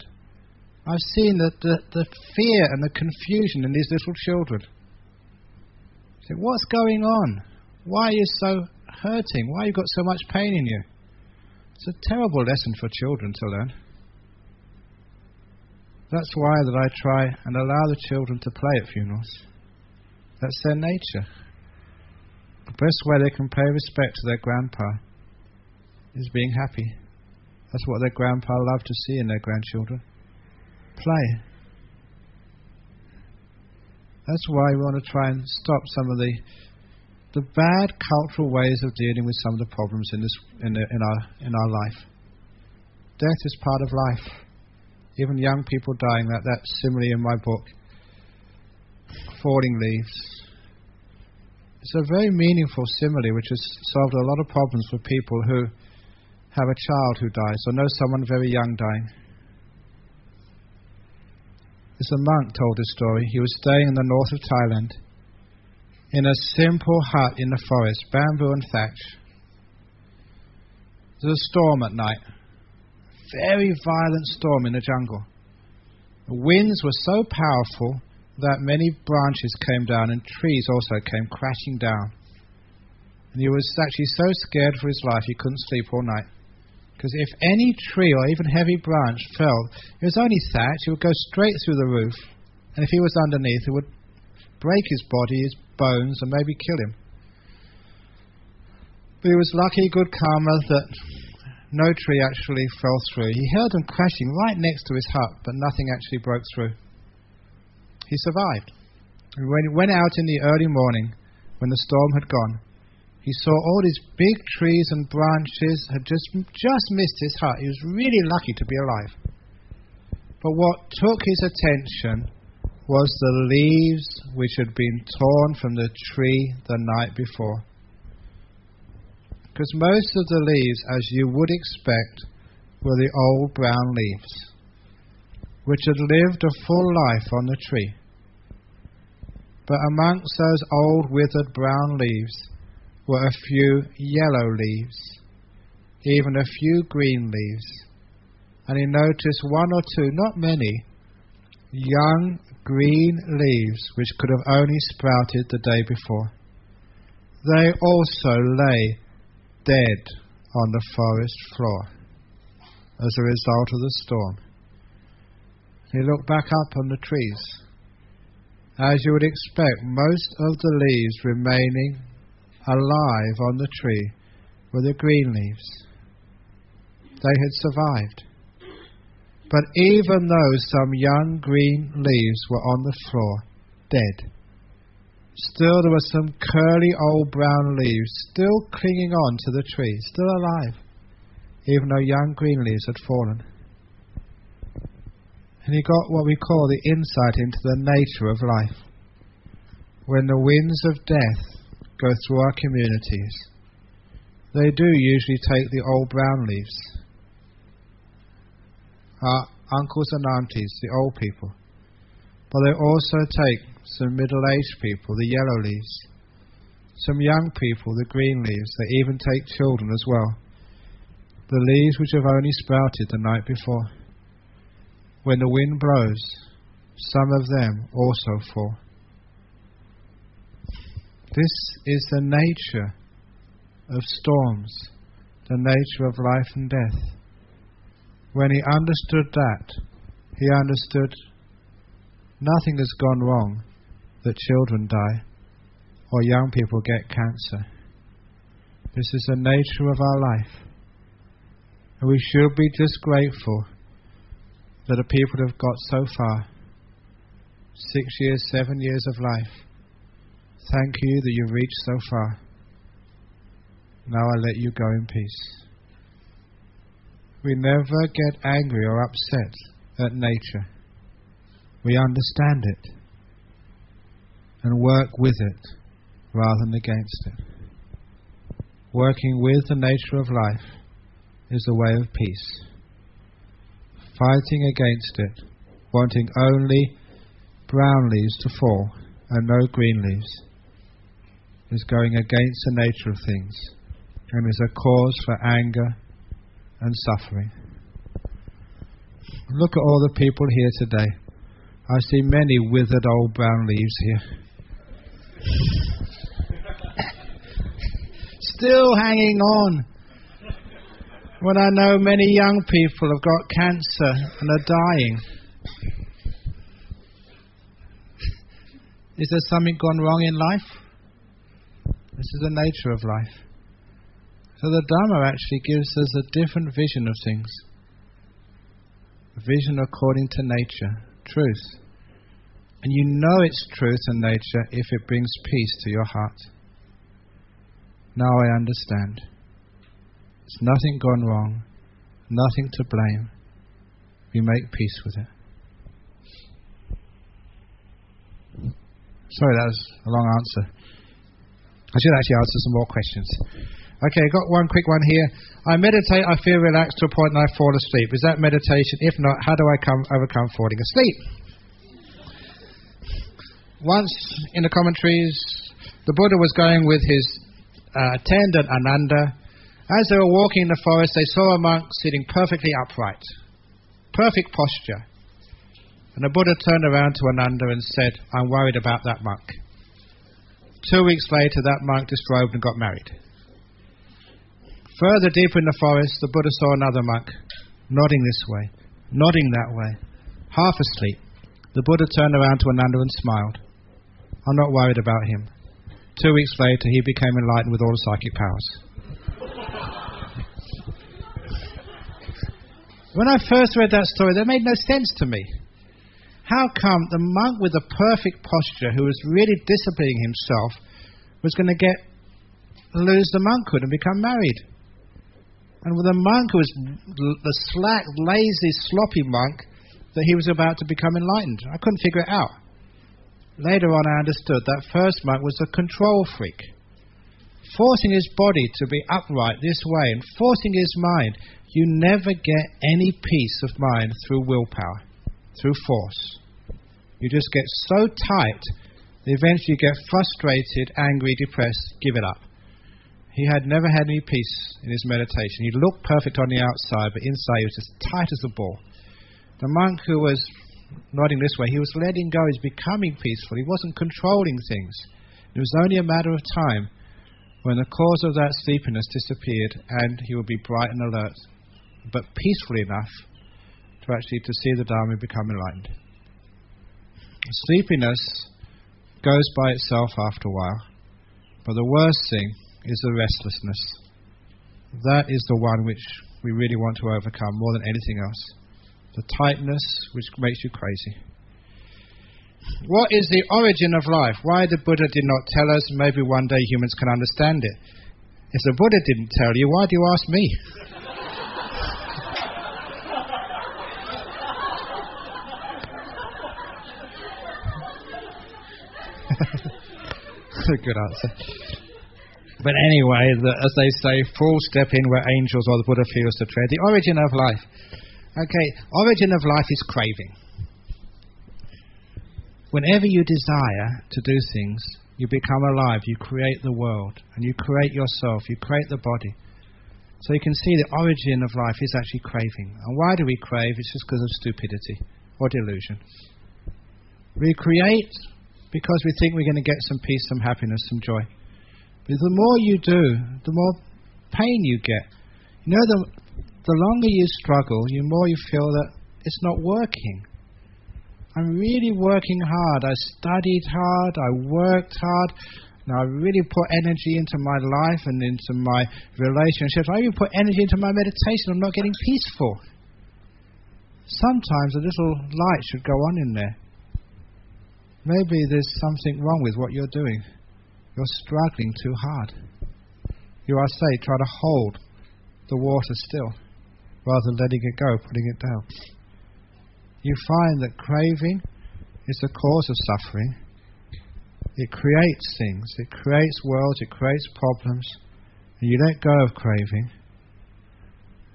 I've seen the fear and the confusion in these little children. I say, what's going on? Why are you so hurting? Why have you got so much pain in you? It's a terrible lesson for children to learn. That's why that I try and allow the children to play at funerals. That's their nature. The best way they can pay respect to their grandpa is being happy. That's what their grandpa loved to see in their grandchildren. Play. That's why we want to try and stop some of the bad cultural ways of dealing with some of the problems in our life. Death is part of life. Even young people dying, that simile in my book, falling leaves. It's a very meaningful simile which has solved a lot of problems for people who have a child who dies or know someone very young dying. There's a monk told this story. He was staying in the north of Thailand in a simple hut in the forest, bamboo and thatch. There was a storm at night. Very violent storm in the jungle. The winds were so powerful that many branches came down and trees also came crashing down. And he was actually so scared for his life he couldn't sleep all night. Because if any tree or even heavy branch fell, it was only thatch, it would go straight through the roof. And if he was underneath, it would break his body, his bones, and maybe kill him. But he was lucky, good karma, that no tree actually fell through. He heard them crashing right next to his hut, but nothing actually broke through. He survived. And when he went out in the early morning, when the storm had gone, he saw all these big trees and branches had just missed his hut. He was really lucky to be alive. But what took his attention was the leaves which had been torn from the tree the night before. Because most of the leaves, as you would expect, were the old brown leaves, which had lived a full life on the tree. But amongst those old withered brown leaves were a few yellow leaves, even a few green leaves. And he noticed one or two, not many, young green leaves which could have only sprouted the day before. They also lay dead on the forest floor as a result of the storm. He looked back up on the trees. As you would expect, most of the leaves remaining alive on the tree were the green leaves. They had survived. But even though some young green leaves were on the floor, dead, still there were some curly old brown leaves still clinging on to the tree, still alive, even though young green leaves had fallen. And he got what we call the insight into the nature of life. When the winds of death go through our communities, they do usually take the old brown leaves, our uncles and aunties, the old people, but they also take some middle-aged people, the yellow leaves, some young people, the green leaves. They even take children as well, the leaves which have only sprouted the night before. When the wind blows, some of them also fall. This is the nature of storms, the nature of life and death. When he understood that, he understood nothing has gone wrong that children die or young people get cancer. This is the nature of our life. And we should be just grateful that the people have got so far. 6 years, 7 years of life. Thank you that you've reached so far. Now I let you go in peace. We never get angry or upset at nature. We understand it and work with it rather than against it. Working with the nature of life is the way of peace. Fighting against it, wanting only brown leaves to fall and no green leaves, is going against the nature of things and is a cause for anger and suffering. Look at all the people here today. I see many withered old brown leaves here. Still hanging on. When I know many young people have got cancer and are dying. Is there something gone wrong in life? This is the nature of life. So the Dhamma actually gives us a different vision of things. A vision according to nature, truth. And you know it's truth and nature if it brings peace to your heart. Now I understand. There's nothing gone wrong, nothing to blame. We make peace with it. Sorry, that was a long answer. I should actually answer some more questions. Okay, got one quick one here. I meditate, I feel relaxed to a point and I fall asleep. Is that meditation? If not, how do I overcome falling asleep? Once in the commentaries, the Buddha was going with his attendant Ananda. As they were walking in the forest, they saw a monk sitting perfectly upright. Perfect posture. And the Buddha turned around to Ananda and said, I'm worried about that monk. 2 weeks later, that monk disrobed and got married. Further deeper in the forest, the Buddha saw another monk, nodding this way, nodding that way, half asleep. The Buddha turned around to Ananda and smiled. I'm not worried about him. 2 weeks later, he became enlightened with all the psychic powers. When I first read that story, that made no sense to me. How come the monk with the perfect posture, who was really disciplining himself, was going to lose the monkhood and become married? And with a monk who was the slack, lazy, sloppy monk, that he was about to become enlightened. I couldn't figure it out. Later on I understood that first monk was a control freak, forcing his body to be upright this way and forcing his mind. You never get any peace of mind through willpower, through force. You just get so tight that eventually you get frustrated, angry, depressed, give it up. He had never had any peace in his meditation. He looked perfect on the outside, but inside he was as tight as a ball. The monk who was nodding this way, he was letting go, he was becoming peaceful. He wasn't controlling things. It was only a matter of time when the cause of that sleepiness disappeared and he would be bright and alert, but peaceful enough to actually to see the Dharma become enlightened. Sleepiness goes by itself after a while, but the worst thing is the restlessness. That is the one which we really want to overcome more than anything else. The tightness which makes you crazy. What is the origin of life? Why the Buddha did not tell us? Maybe one day humans can understand it. If the Buddha didn't tell you, why do you ask me? That's a good answer. But anyway, as they say, fools step in where angels or the Buddha feels to tread. The origin of life. Okay, origin of life is craving. Whenever you desire to do things, you become alive, you create the world, and you create yourself, you create the body. So you can see the origin of life is actually craving. And why do we crave? It's just because of stupidity or delusion. We create because we think we're going to get some peace, some happiness, some joy. But the more you do, the more pain you get. You know, the longer you struggle, the more you feel that it's not working. I'm really working hard. I studied hard. I worked hard. Now I really put energy into my life and into my relationships. I even put energy into my meditation. I'm not getting peaceful. Sometimes a little light should go on in there. Maybe there's something wrong with what you're doing. You're struggling too hard. You, I say, try to hold the water still rather than letting it go, putting it down. You find that craving is the cause of suffering. It creates things. It creates worlds. It creates problems. And you let go of craving.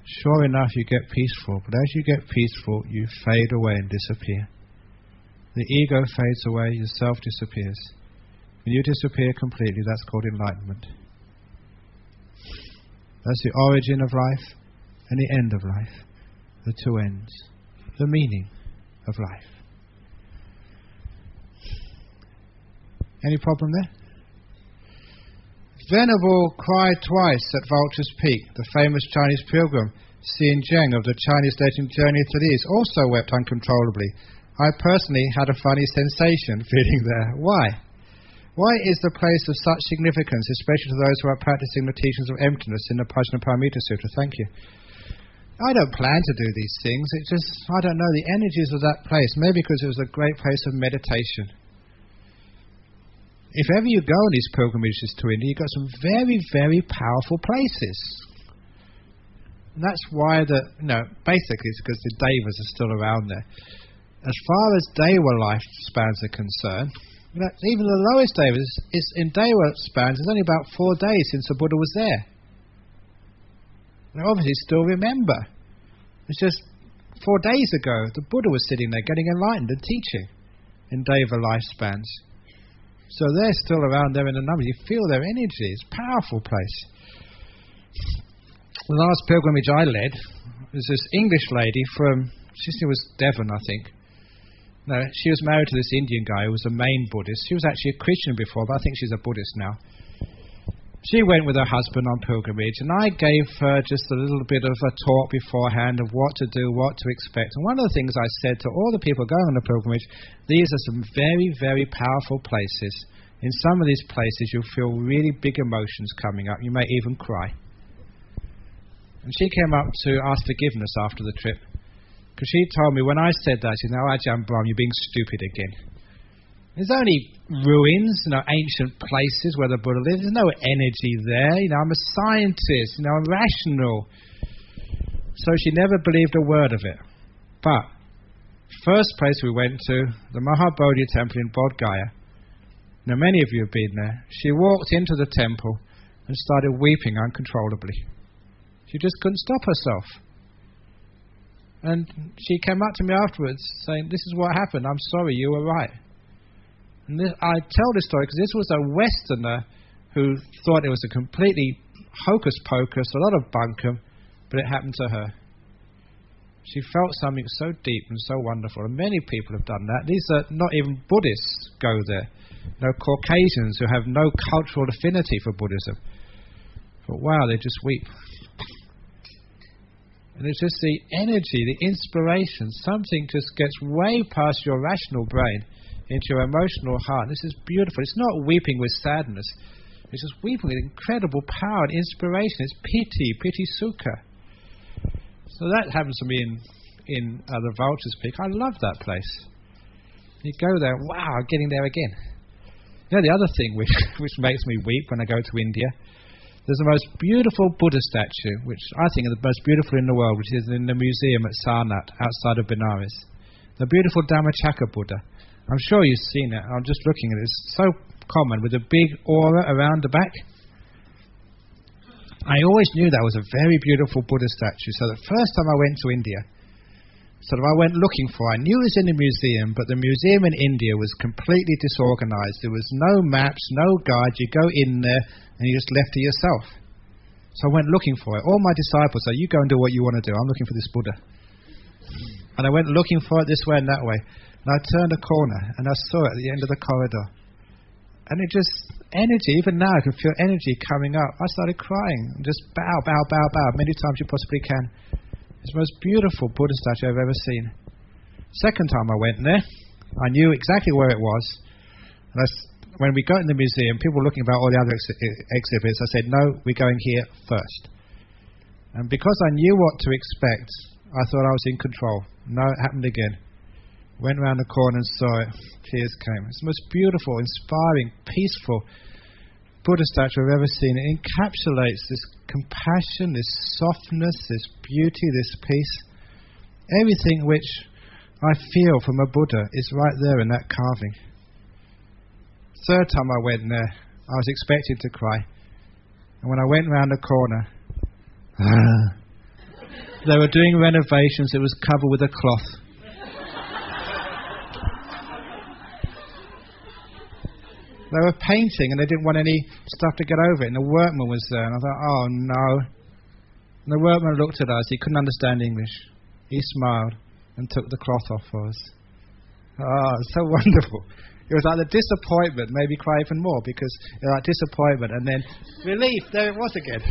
Sure enough, you get peaceful. But as you get peaceful, you fade away and disappear. The ego fades away. Your self disappears. When you disappear completely, that's called enlightenment. That's the origin of life and the end of life. The two ends. The meaning of life. Any problem there? Venerable cried twice at Vulture's Peak. The famous Chinese pilgrim, Xin Zheng of the Chinese Legend Journey to the East, also wept uncontrollably. I personally had a funny sensation feeling there. Why? Why is the place of such significance, especially to those who are practicing the teachings of emptiness in the Prajnaparamita Sutta? Thank you. I don't plan to do these things. It just, I don't know, the energies of that place. Maybe because it was a great place of meditation. If ever you go on these pilgrimages to India, you've got some very, very powerful places. And that's why basically it's because the devas are still around there. As far as deva lifespans are concerned, even the lowest devas, in deva spans, it's only about 4 days since the Buddha was there. They obviously still remember. It's just 4 days ago, the Buddha was sitting there getting enlightened and teaching in deva lifespans. So they're still around there in the numbers. You feel their energy. It's a powerful place. The last pilgrimage I led was this English lady from, she was Devon, I think. No, she was married to this Indian guy who was a main Buddhist. She was actually a Christian before, but I think she's a Buddhist now. She went with her husband on pilgrimage, and I gave her just a little bit of a talk beforehand of what to do, what to expect. And one of the things I said to all the people going on the pilgrimage, these are some very, very powerful places. In some of these places you'll feel really big emotions coming up. You may even cry. And she came up to ask forgiveness after the trip. Because she told me, when I said that, she said, "Oh, Ajahn Brahm, you're being stupid again. There's only ruins, ancient places where the Buddha lived. There's no energy there. I'm a scientist. I'm rational." So she never believed a word of it. But first place we went to, the Mahabodhi temple in Bodh Gaya. Now, many of you have been there. She walked into the temple and started weeping uncontrollably. She just couldn't stop herself. And she came up to me afterwards saying, "This is what happened. I'm sorry, you were right." And I tell this story because this was a Westerner who thought it was a completely hocus pocus, a lot of bunkum, but it happened to her. She felt something so deep and so wonderful, and many people have done that. These are not even Buddhists go there. Caucasians who have no cultural affinity for Buddhism. But wow, they just weep. And it's just the energy, the inspiration, something just gets way past your rational brain into your emotional heart. This is beautiful. It's not weeping with sadness. It's just weeping with incredible power and inspiration. It's piti sukha. So that happens to me in the Vultures Peak. I love that place. You go there, wow, getting there again. The other thing which makes me weep when I go to India, there's the most beautiful Buddha statue, which I think is the most beautiful in the world, which is in the museum at Sarnath, outside of Benares. The beautiful Dhammachakra Buddha. I'm sure you've seen it. I'm just looking at it. It's so common, with a big aura around the back. I always knew that was a very beautiful Buddha statue. So the first time I went to India, I went looking for it. I knew it was in the museum, but the museum in India was completely disorganized. There was no maps, no guide. You go in there and you just left to yourself. So I went looking for it. All my disciples said, "You go and do what you want to do. I'm looking for this Buddha." And I went looking for it this way and that way. And I turned a corner and I saw it at the end of the corridor. And it just, energy, even now I can feel energy coming up. I started crying. Just bow, many times you possibly can. It's the most beautiful Buddha statue I've ever seen. Second time I went there, I knew exactly where it was. And when we got in the museum, people were looking about all the other exhibits. I said, "No, we're going here first." And because I knew what to expect, I thought I was in control. No, it happened again. Went round the corner and saw it. Tears came. It's the most beautiful, inspiring, peaceful Buddha statue I've ever seen. It encapsulates this compassion, this softness, this beauty, this peace. Everything which I feel from a Buddha is right there in that carving. Third time I went there, I was expecting to cry. And when I went round the corner, they were doing renovations. It was covered with a cloth. They were painting and they didn't want any stuff to get over it. And the workman was there. And I thought, "Oh no." And the workman looked at us. He couldn't understand English. He smiled and took the cloth off for us. Oh, it's so wonderful. It was like the disappointment made me cry even more, because it was like disappointment and then relief. There it was again.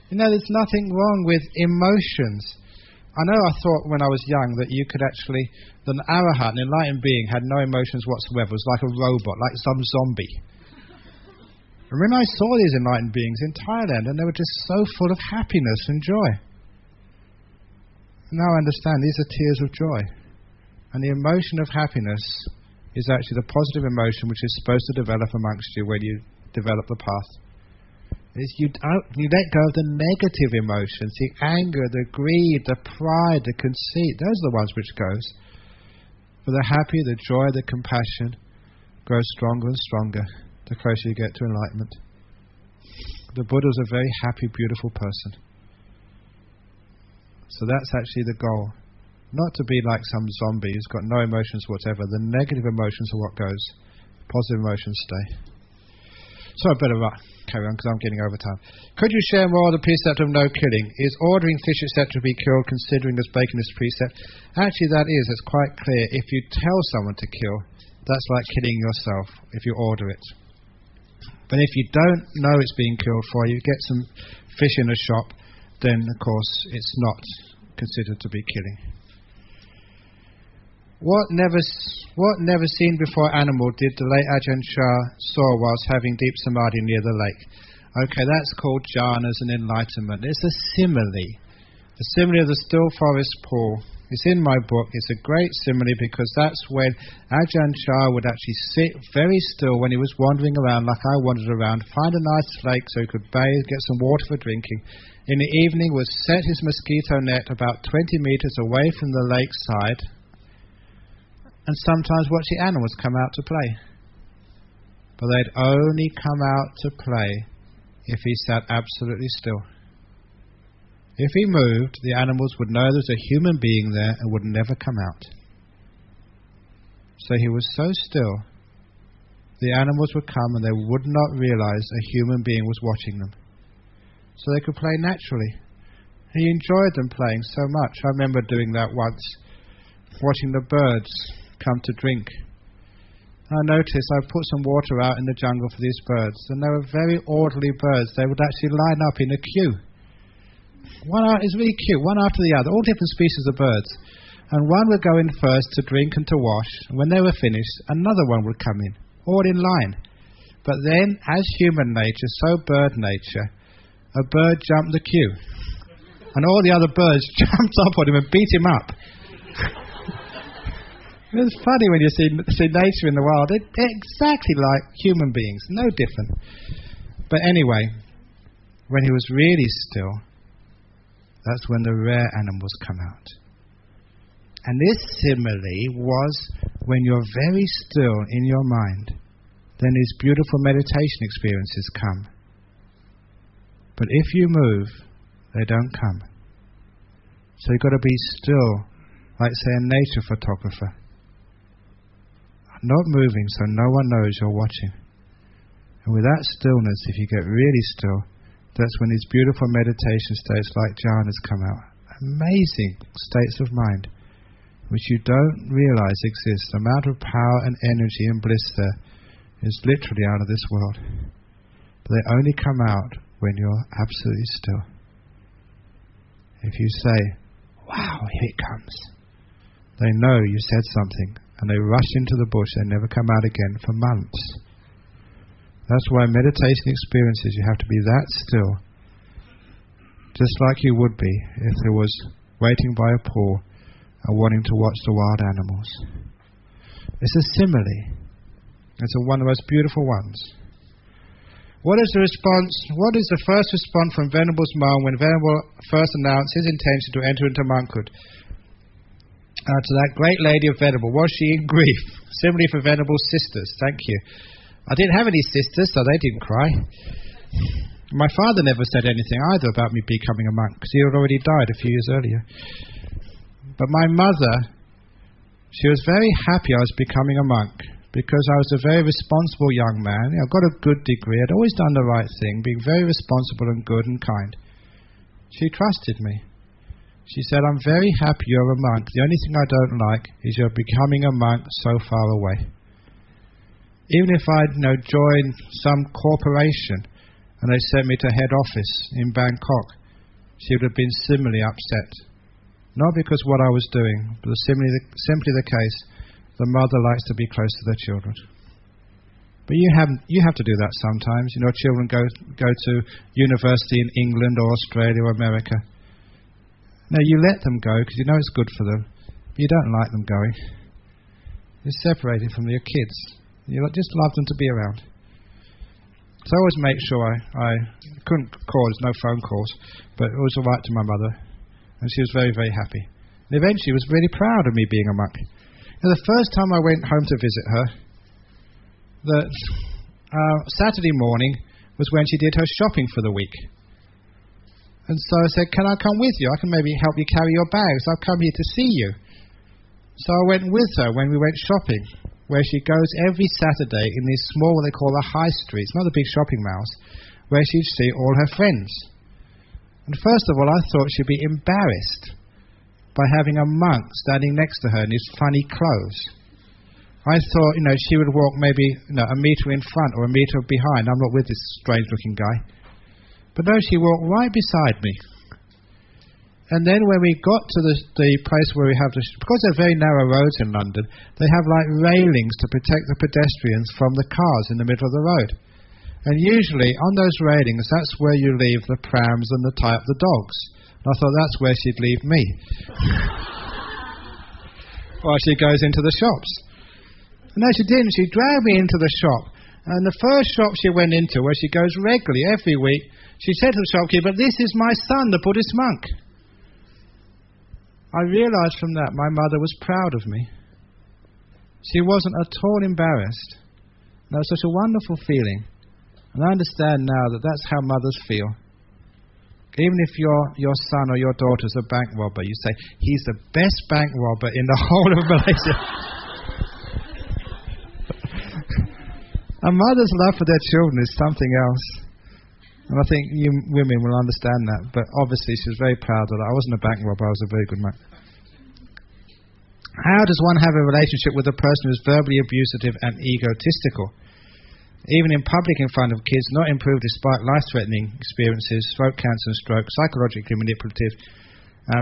There's nothing wrong with emotions. I know I thought when I was young that you could actually, that an arahat, an enlightened being, had no emotions whatsoever. It was like a robot, like some zombie. And when I saw these enlightened beings in Thailand, and they were just so full of happiness and joy. Now I understand, these are tears of joy. And the emotion of happiness is actually the positive emotion which is supposed to develop amongst you when you develop the path. You let go of the negative emotions, the anger, the greed, the pride, the conceit. Those are the ones which goes. But the happy, the joy, the compassion grows stronger and stronger the closer you get to enlightenment. The Buddha was a very happy, beautiful person. So that's actually the goal. Not to be like some zombie who's got no emotions whatever. The negative emotions are what goes. Positive emotions stay. So I better carry on because I'm getting over time. Could you share more of the precept of no killing? Is ordering fish etc. to be killed considering as breaking this precept? Actually it's quite clear. If you tell someone to kill, that's like killing yourself if you order it. But if you don't know it's being killed for you, get some fish in a shop, then of course it's not considered to be killing. What never seen before animal did the late Ajahn saw whilst having deep samadhi near the lake? Okay, that's called jhanas and enlightenment. It's a simile. The simile of the still forest pool. It's in my book. It's a great simile because that's when Ajahn would actually sit very still when he was wandering around like I wandered around, find a nice lake so he could bathe, get some water for drinking. In the evening would set his mosquito net about 20 meters away from the lakeside, and sometimes watch the animals come out to play. But they'd only come out to play if he sat absolutely still. If he moved, the animals would know there was a human being there and would never come out. So he was so still, the animals would come and they would not realize a human being was watching them. So they could play naturally. He enjoyed them playing so much. I remember doing that once, watching the birds come to drink. I noticed I put some water out in the jungle for these birds, and they were very orderly birds. They would actually line up in a queue. It's really cute, one after the other, all different species of birds. And one would go in first to drink and to wash, and when they were finished, another one would come in, all in line. But then, as human nature, so bird nature, a bird jumped the queue, and all the other birds jumped up on him and beat him up. It's funny when you see nature in the wild. They're exactly like human beings, no different. But anyway, when he was really still, that's when the rare animals come out. And this simile was when you're very still in your mind, then these beautiful meditation experiences come. But if you move, they don't come. So you've got to be still, like say a nature photographer. Not moving so no one knows you're watching. And with that stillness, if you get really still, that's when these beautiful meditation states like jhanas come out. Amazing states of mind, which you don't realize exist. The amount of power and energy and bliss there is literally out of this world. But they only come out when you're absolutely still. If you say, wow, here it comes, they know you said something, and they rush into the bush and never come out again for months. That's why meditation experiences, you have to be that still, just like you would be if there was waiting by a pool and wanting to watch the wild animals. It's a simile. It's one of the most beautiful ones. What is the first response from Venerable's monk when Venerable first announced his intention to enter into monkhood? To that great lady of Venerable, was she in grief? Similarly for Venerable's sisters. Thank you. I didn't have any sisters, so they didn't cry. My father never said anything either about me becoming a monk, because he had already died a few years earlier. But my mother, she was very happy I was becoming a monk, because I was a very responsible young man. I got a good degree. I'd always done the right thing, being very responsible and good and kind. She trusted me. She said, I'm very happy you're a monk. The only thing I don't like is you're becoming a monk so far away. Even if I'd joined some corporation and they sent me to head office in Bangkok, she would have been similarly upset. Not because what I was doing, but simply the case, the mother likes to be close to their children. But you have to do that sometimes. You know, children go to university in England or Australia or America. No, you let them go because you know it's good for them. But you don't like them going. You're separated from your kids. You just love them to be around. So I always make sure I couldn't call, there's no phone calls, but it was all right to my mother. And she was very, very happy. And eventually was really proud of me being a monk. And the first time I went home to visit her, the Saturday morning was when she did her shopping for the week. And so I said, can I come with you? I can maybe help you carry your bags. I've come here to see you. So I went with her when we went shopping, where she goes every Saturday in these small, what they call the high streets, not the big shopping malls, where she'd see all her friends. And first of all, I thought she'd be embarrassed by having a monk standing next to her in his funny clothes. I thought, she would walk maybe a metre in front or a metre behind. I'm not with this strange-looking guy. But no, she walked right beside me. And then when we got to the place where we have because they're very narrow roads in London, they have like railings to protect the pedestrians from the cars in the middle of the road. And usually on those railings, that's where you leave the prams and the tie up the dogs. And I thought that's where she'd leave me. While she goes into the shops. No, she didn't. She dragged me into the shop. And the first shop she went into, where she goes regularly every week, she said to the shopkeeper, "This is my son, the Buddhist monk." I realized from that my mother was proud of me. She wasn't at all embarrassed. That was such a wonderful feeling. And I understand now that that's how mothers feel. Even if your son or your daughter's a bank robber, you say, "He's the best bank robber in the whole of Malaysia." A mother's love for their children is something else. And I think you women will understand that. But obviously she was very proud of that. I wasn't a bank robber, I was a very good monk. How does one have a relationship with a person who is verbally abusive and egotistical? Even in public in front of kids, not improved despite life-threatening experiences, throat cancer and stroke, psychologically manipulative.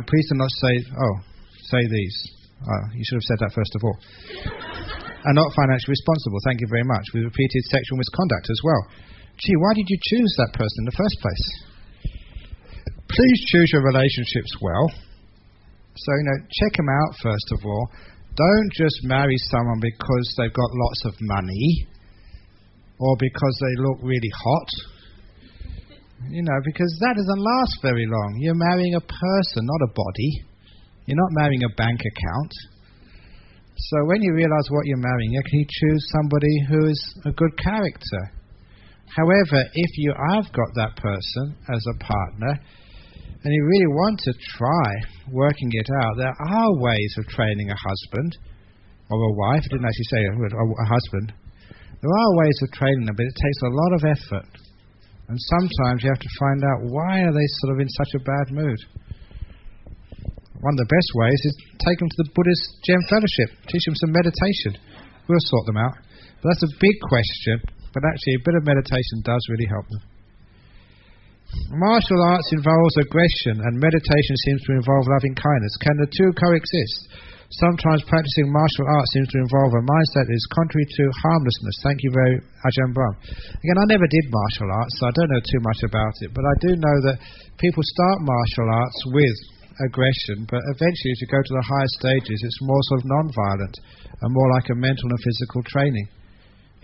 Please do not say these. You should have said that first of all. And not financially responsible, thank you very much, with repeated sexual misconduct as well. Gee, why did you choose that person in the first place? Please choose your relationships well. So, check them out first of all. Don't just marry someone because they've got lots of money or because they look really hot. Because that doesn't last very long. You're marrying a person, not a body. You're not marrying a bank account. So when you realize what you're marrying, you can choose somebody who is a good character. However, if you have got that person as a partner, and you really want to try working it out, there are ways of training a husband or a wife. I didn't actually say a husband. There are ways of training them, but it takes a lot of effort. And sometimes you have to find out why are they sort of in such a bad mood. One of the best ways is take them to the Buddhist Gem Fellowship, teach them some meditation. We'll sort them out. But that's a big question, but actually a bit of meditation does really help them. Martial arts involves aggression and meditation seems to involve loving kindness. Can the two coexist? Sometimes practicing martial arts seems to involve a mindset that is contrary to harmlessness. Thank you very much, Ajahn Brahm. Again, I never did martial arts, so I don't know too much about it, but I do know that people start martial arts with aggression, but eventually as you go to the higher stages, it's more sort of non-violent and more like a mental and physical training.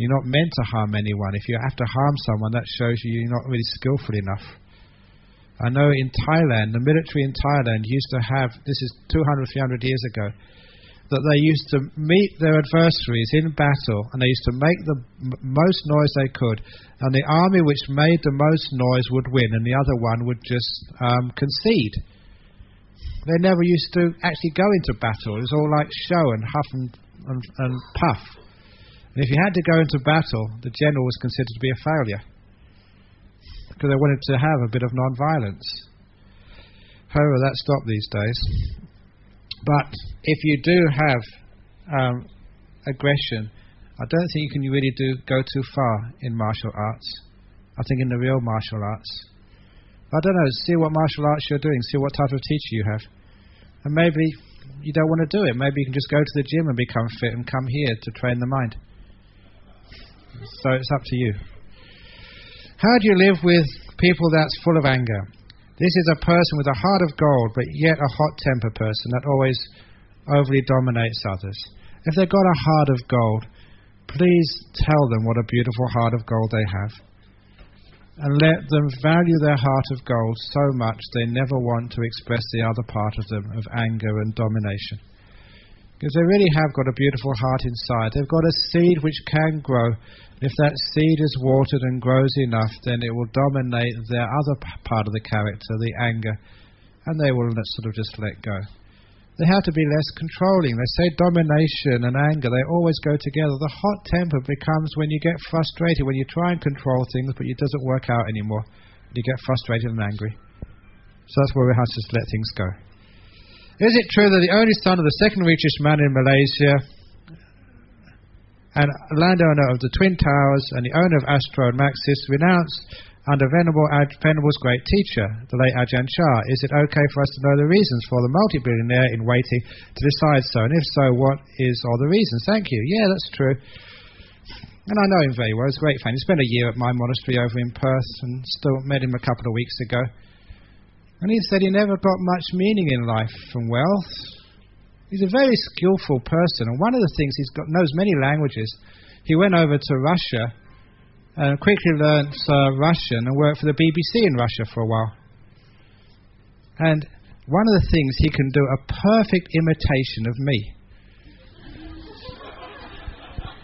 You're not meant to harm anyone. If you have to harm someone, that shows you're not really skillful enough. I know in Thailand, the military in Thailand used to have, this is 200, 300 years ago, that they used to meet their adversaries in battle and they used to make the most noise they could, and the army which made the most noise would win and the other one would just concede. They never used to actually go into battle. It was all like show and huff and puff. And if you had to go into battle, the general was considered to be a failure because they wanted to have a bit of non-violence. However, that stopped these days. But if you do have aggression, I don't think you can really go too far in martial arts. I think in the real martial arts. I don't know, see what martial arts you're doing, see what type of teacher you have. And maybe you don't want to do it. Maybe you can just go to the gym and become fit and come here to train the mind. So it's up to you. How do you live with people that's full of anger? This is a person with a heart of gold, but yet a hot-tempered person that always overly dominates others. If they've got a heart of gold, please tell them what a beautiful heart of gold they have. And let them value their heart of gold so much they never want to express the other part of them, of anger and domination. Because they really have got a beautiful heart inside. They've got a seed which can grow. If that seed is watered and grows enough, then it will dominate their other part of the character, the anger, and they will sort of just let go. They have to be less controlling. They say domination and anger, they always go together. The hot temper becomes when you get frustrated, when you try and control things, but it doesn't work out anymore. You get frustrated and angry. So that's where we have to just let things go. Is it true that the only son of the second richest man in Malaysia, and landowner of the Twin Towers, and the owner of Astro and Maxis, renounced under Venable's great teacher, the late Ajahn Chah? Is it okay for us to know the reasons for the multi-billionaire in waiting to decide so? And if so, what are the reasons? Thank you. Yeah, that's true. And I know him very well. He's a great fan. He spent a year at my monastery over in Perth and still met him a couple of weeks ago. And he said he never got much meaning in life from wealth. He's a very skillful person. And one of the things knows many languages. He went over to Russia and quickly learnt Russian and worked for the BBC in Russia for a while. And one of the things, he can do a perfect imitation of me.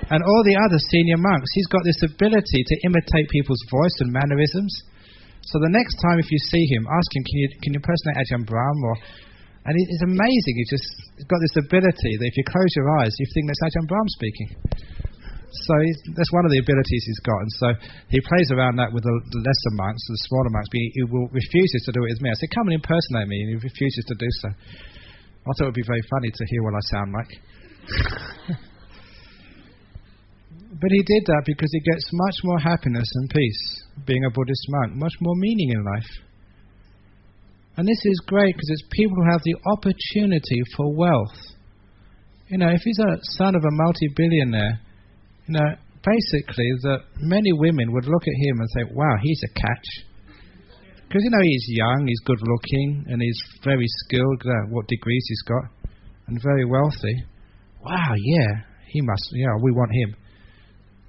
And all the other senior monks, he's got this ability to imitate people's voice and mannerisms. So the next time if you see him, ask him, can you impersonate Ajahn Brahm? And it's amazing. He's got this ability that if you close your eyes, you think that's Ajahn Brahm speaking. So that's one of the abilities he's got. And so he plays around that with the lesser monks, the smaller monks, but he refuses to do it with me. I said, come and impersonate me, and he refuses to do so. I thought it would be very funny to hear what I sound like. But he did that because he gets much more happiness and peace being a Buddhist monk, much more meaning in life. And this is great because it's people who have the opportunity for wealth. If he's a son of a multi-billionaire, basically that many women would look at him and say, wow, he's a catch. Because, he's young, he's good looking, and he's very skilled, what degrees he's got, and very wealthy. Wow, yeah, we want him.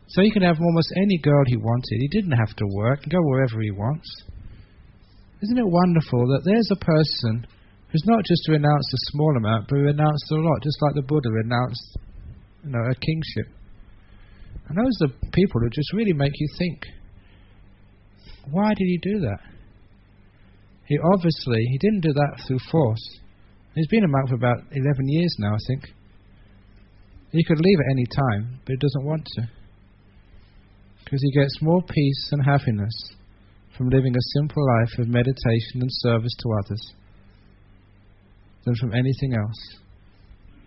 So he can have almost any girl he wanted. He didn't have to work, go wherever he wants. Isn't it wonderful that there's a person who's not just renounced a small amount, but renounced a lot, just like the Buddha renounced, a kingship. And those are the people who just really make you think, why did he do that? He didn't do that through force. He's been a monk for about 11 years now, I think. He could leave at any time, but he doesn't want to. Because he gets more peace and happiness from living a simple life of meditation and service to others than from anything else.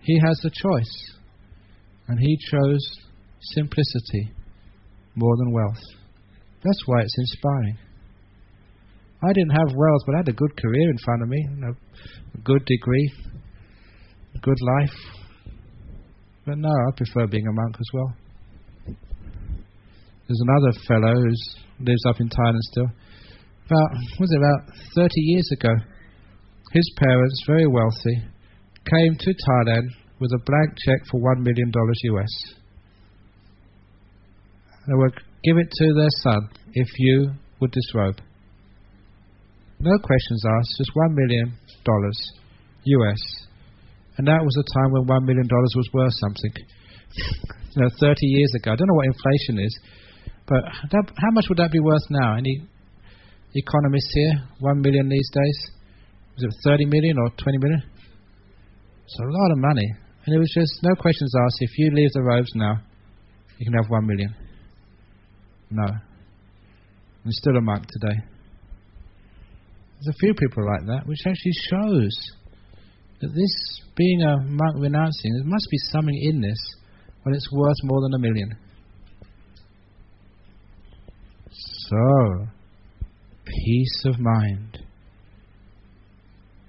He has the choice, and he chose simplicity more than wealth. That's why it's inspiring. I didn't have wealth, but I had a good career in front of me, a good degree, a good life. But no, I prefer being a monk as well. There's another fellow who lives up in Thailand still. About 30 years ago, his parents, very wealthy, came to Thailand with a blank check for $1 million US. They would give it to their son if you would disrobe. No questions asked, just $1 million US. And that was a time when $1 million was worth something. 30 years ago. I don't know what inflation is, but how much would that be worth now? Any economists here? 1 million these days? Was it 30 million or 20 million? It's a lot of money. And it was just no questions asked. If you leave the robes now, you can have 1 million. No. I'm still a monk today. There's a few people like that, which actually shows that this being a monk renouncing, there must be something in this when it's worth more than $1 million. So, peace of mind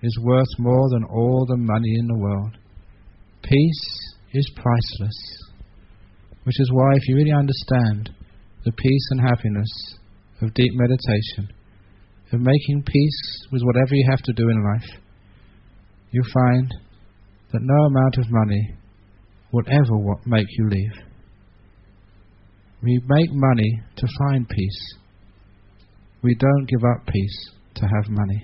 is worth more than all the money in the world. Peace is priceless, which is why if you really understand the peace and happiness of deep meditation, of making peace with whatever you have to do in life, you find that no amount of money will ever make you leave. We make money to find peace. We don't give up peace to have money.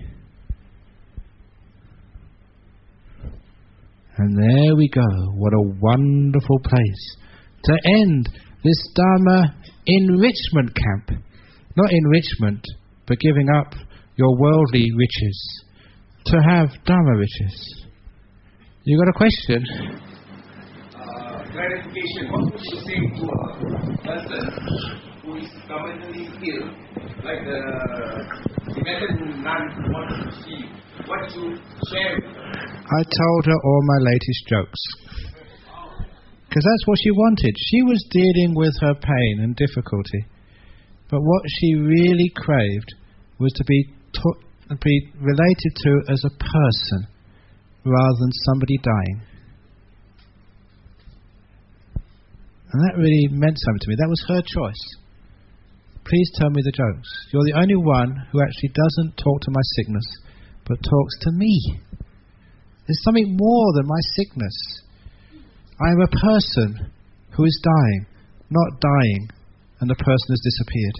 And there we go. What a wonderful place to end this Dhamma Enrichment Camp. Not enrichment, but giving up your worldly riches to have Dhamma riches. You got a question? Clarification. What would you say to a person who is commonly ill, like the Tibetan nun who wants to see? What you share with her? I told her all my latest jokes. Because that's what she wanted. She was dealing with her pain and difficulty. But what she really craved was to be related to as a person rather than somebody dying. And that really meant something to me. That was her choice. Please tell me the jokes. You're the only one who actually doesn't talk to my sickness, but talks to me. There's something more than my sickness. I am a person who is dying, not dying, and the person has disappeared.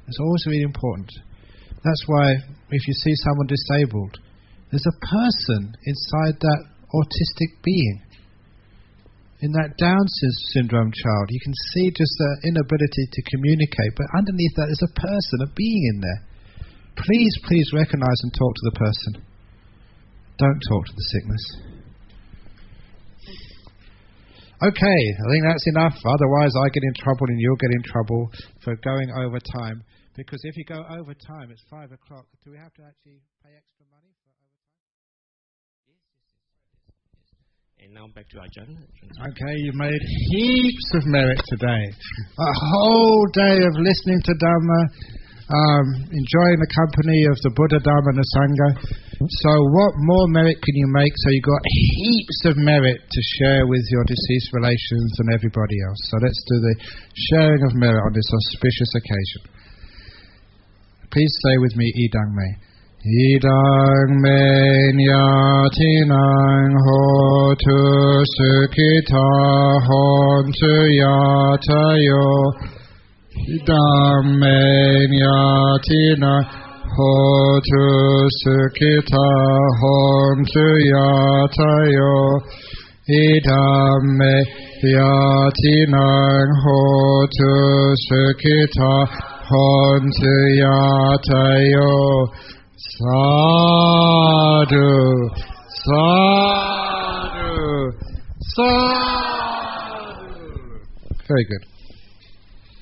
It's always really important. That's why if you see someone disabled, there's a person inside that autistic being. In that Down syndrome child, you can see just the inability to communicate, but underneath that is a person, a being in there. Please recognize and talk to the person. Don't talk to the sickness. Okay, I think that's enough. Otherwise I get in trouble and you'll get in trouble for going over time. Because if you go over time, it's 5 o'clock. Do we have to actually pay extra money for overtime? And now back to Ajahn. Okay, you've made heaps of merit today. A whole day of listening to Dhamma, enjoying the company of the Buddha, Dhamma and the Sangha. So what more merit can you make? So you've got heaps of merit to share with your deceased relations and everybody else. So let's do the sharing of merit on this auspicious occasion. Please say with me, Idang me. Idang me nyatinang hotu sukita hontu yatayo. Idang me nyatinang hotu sukita hontu yatayo. Idang me nyatinang hotu sukita hontu yatayo. Sadhu, sadhu, sadhu. Very good.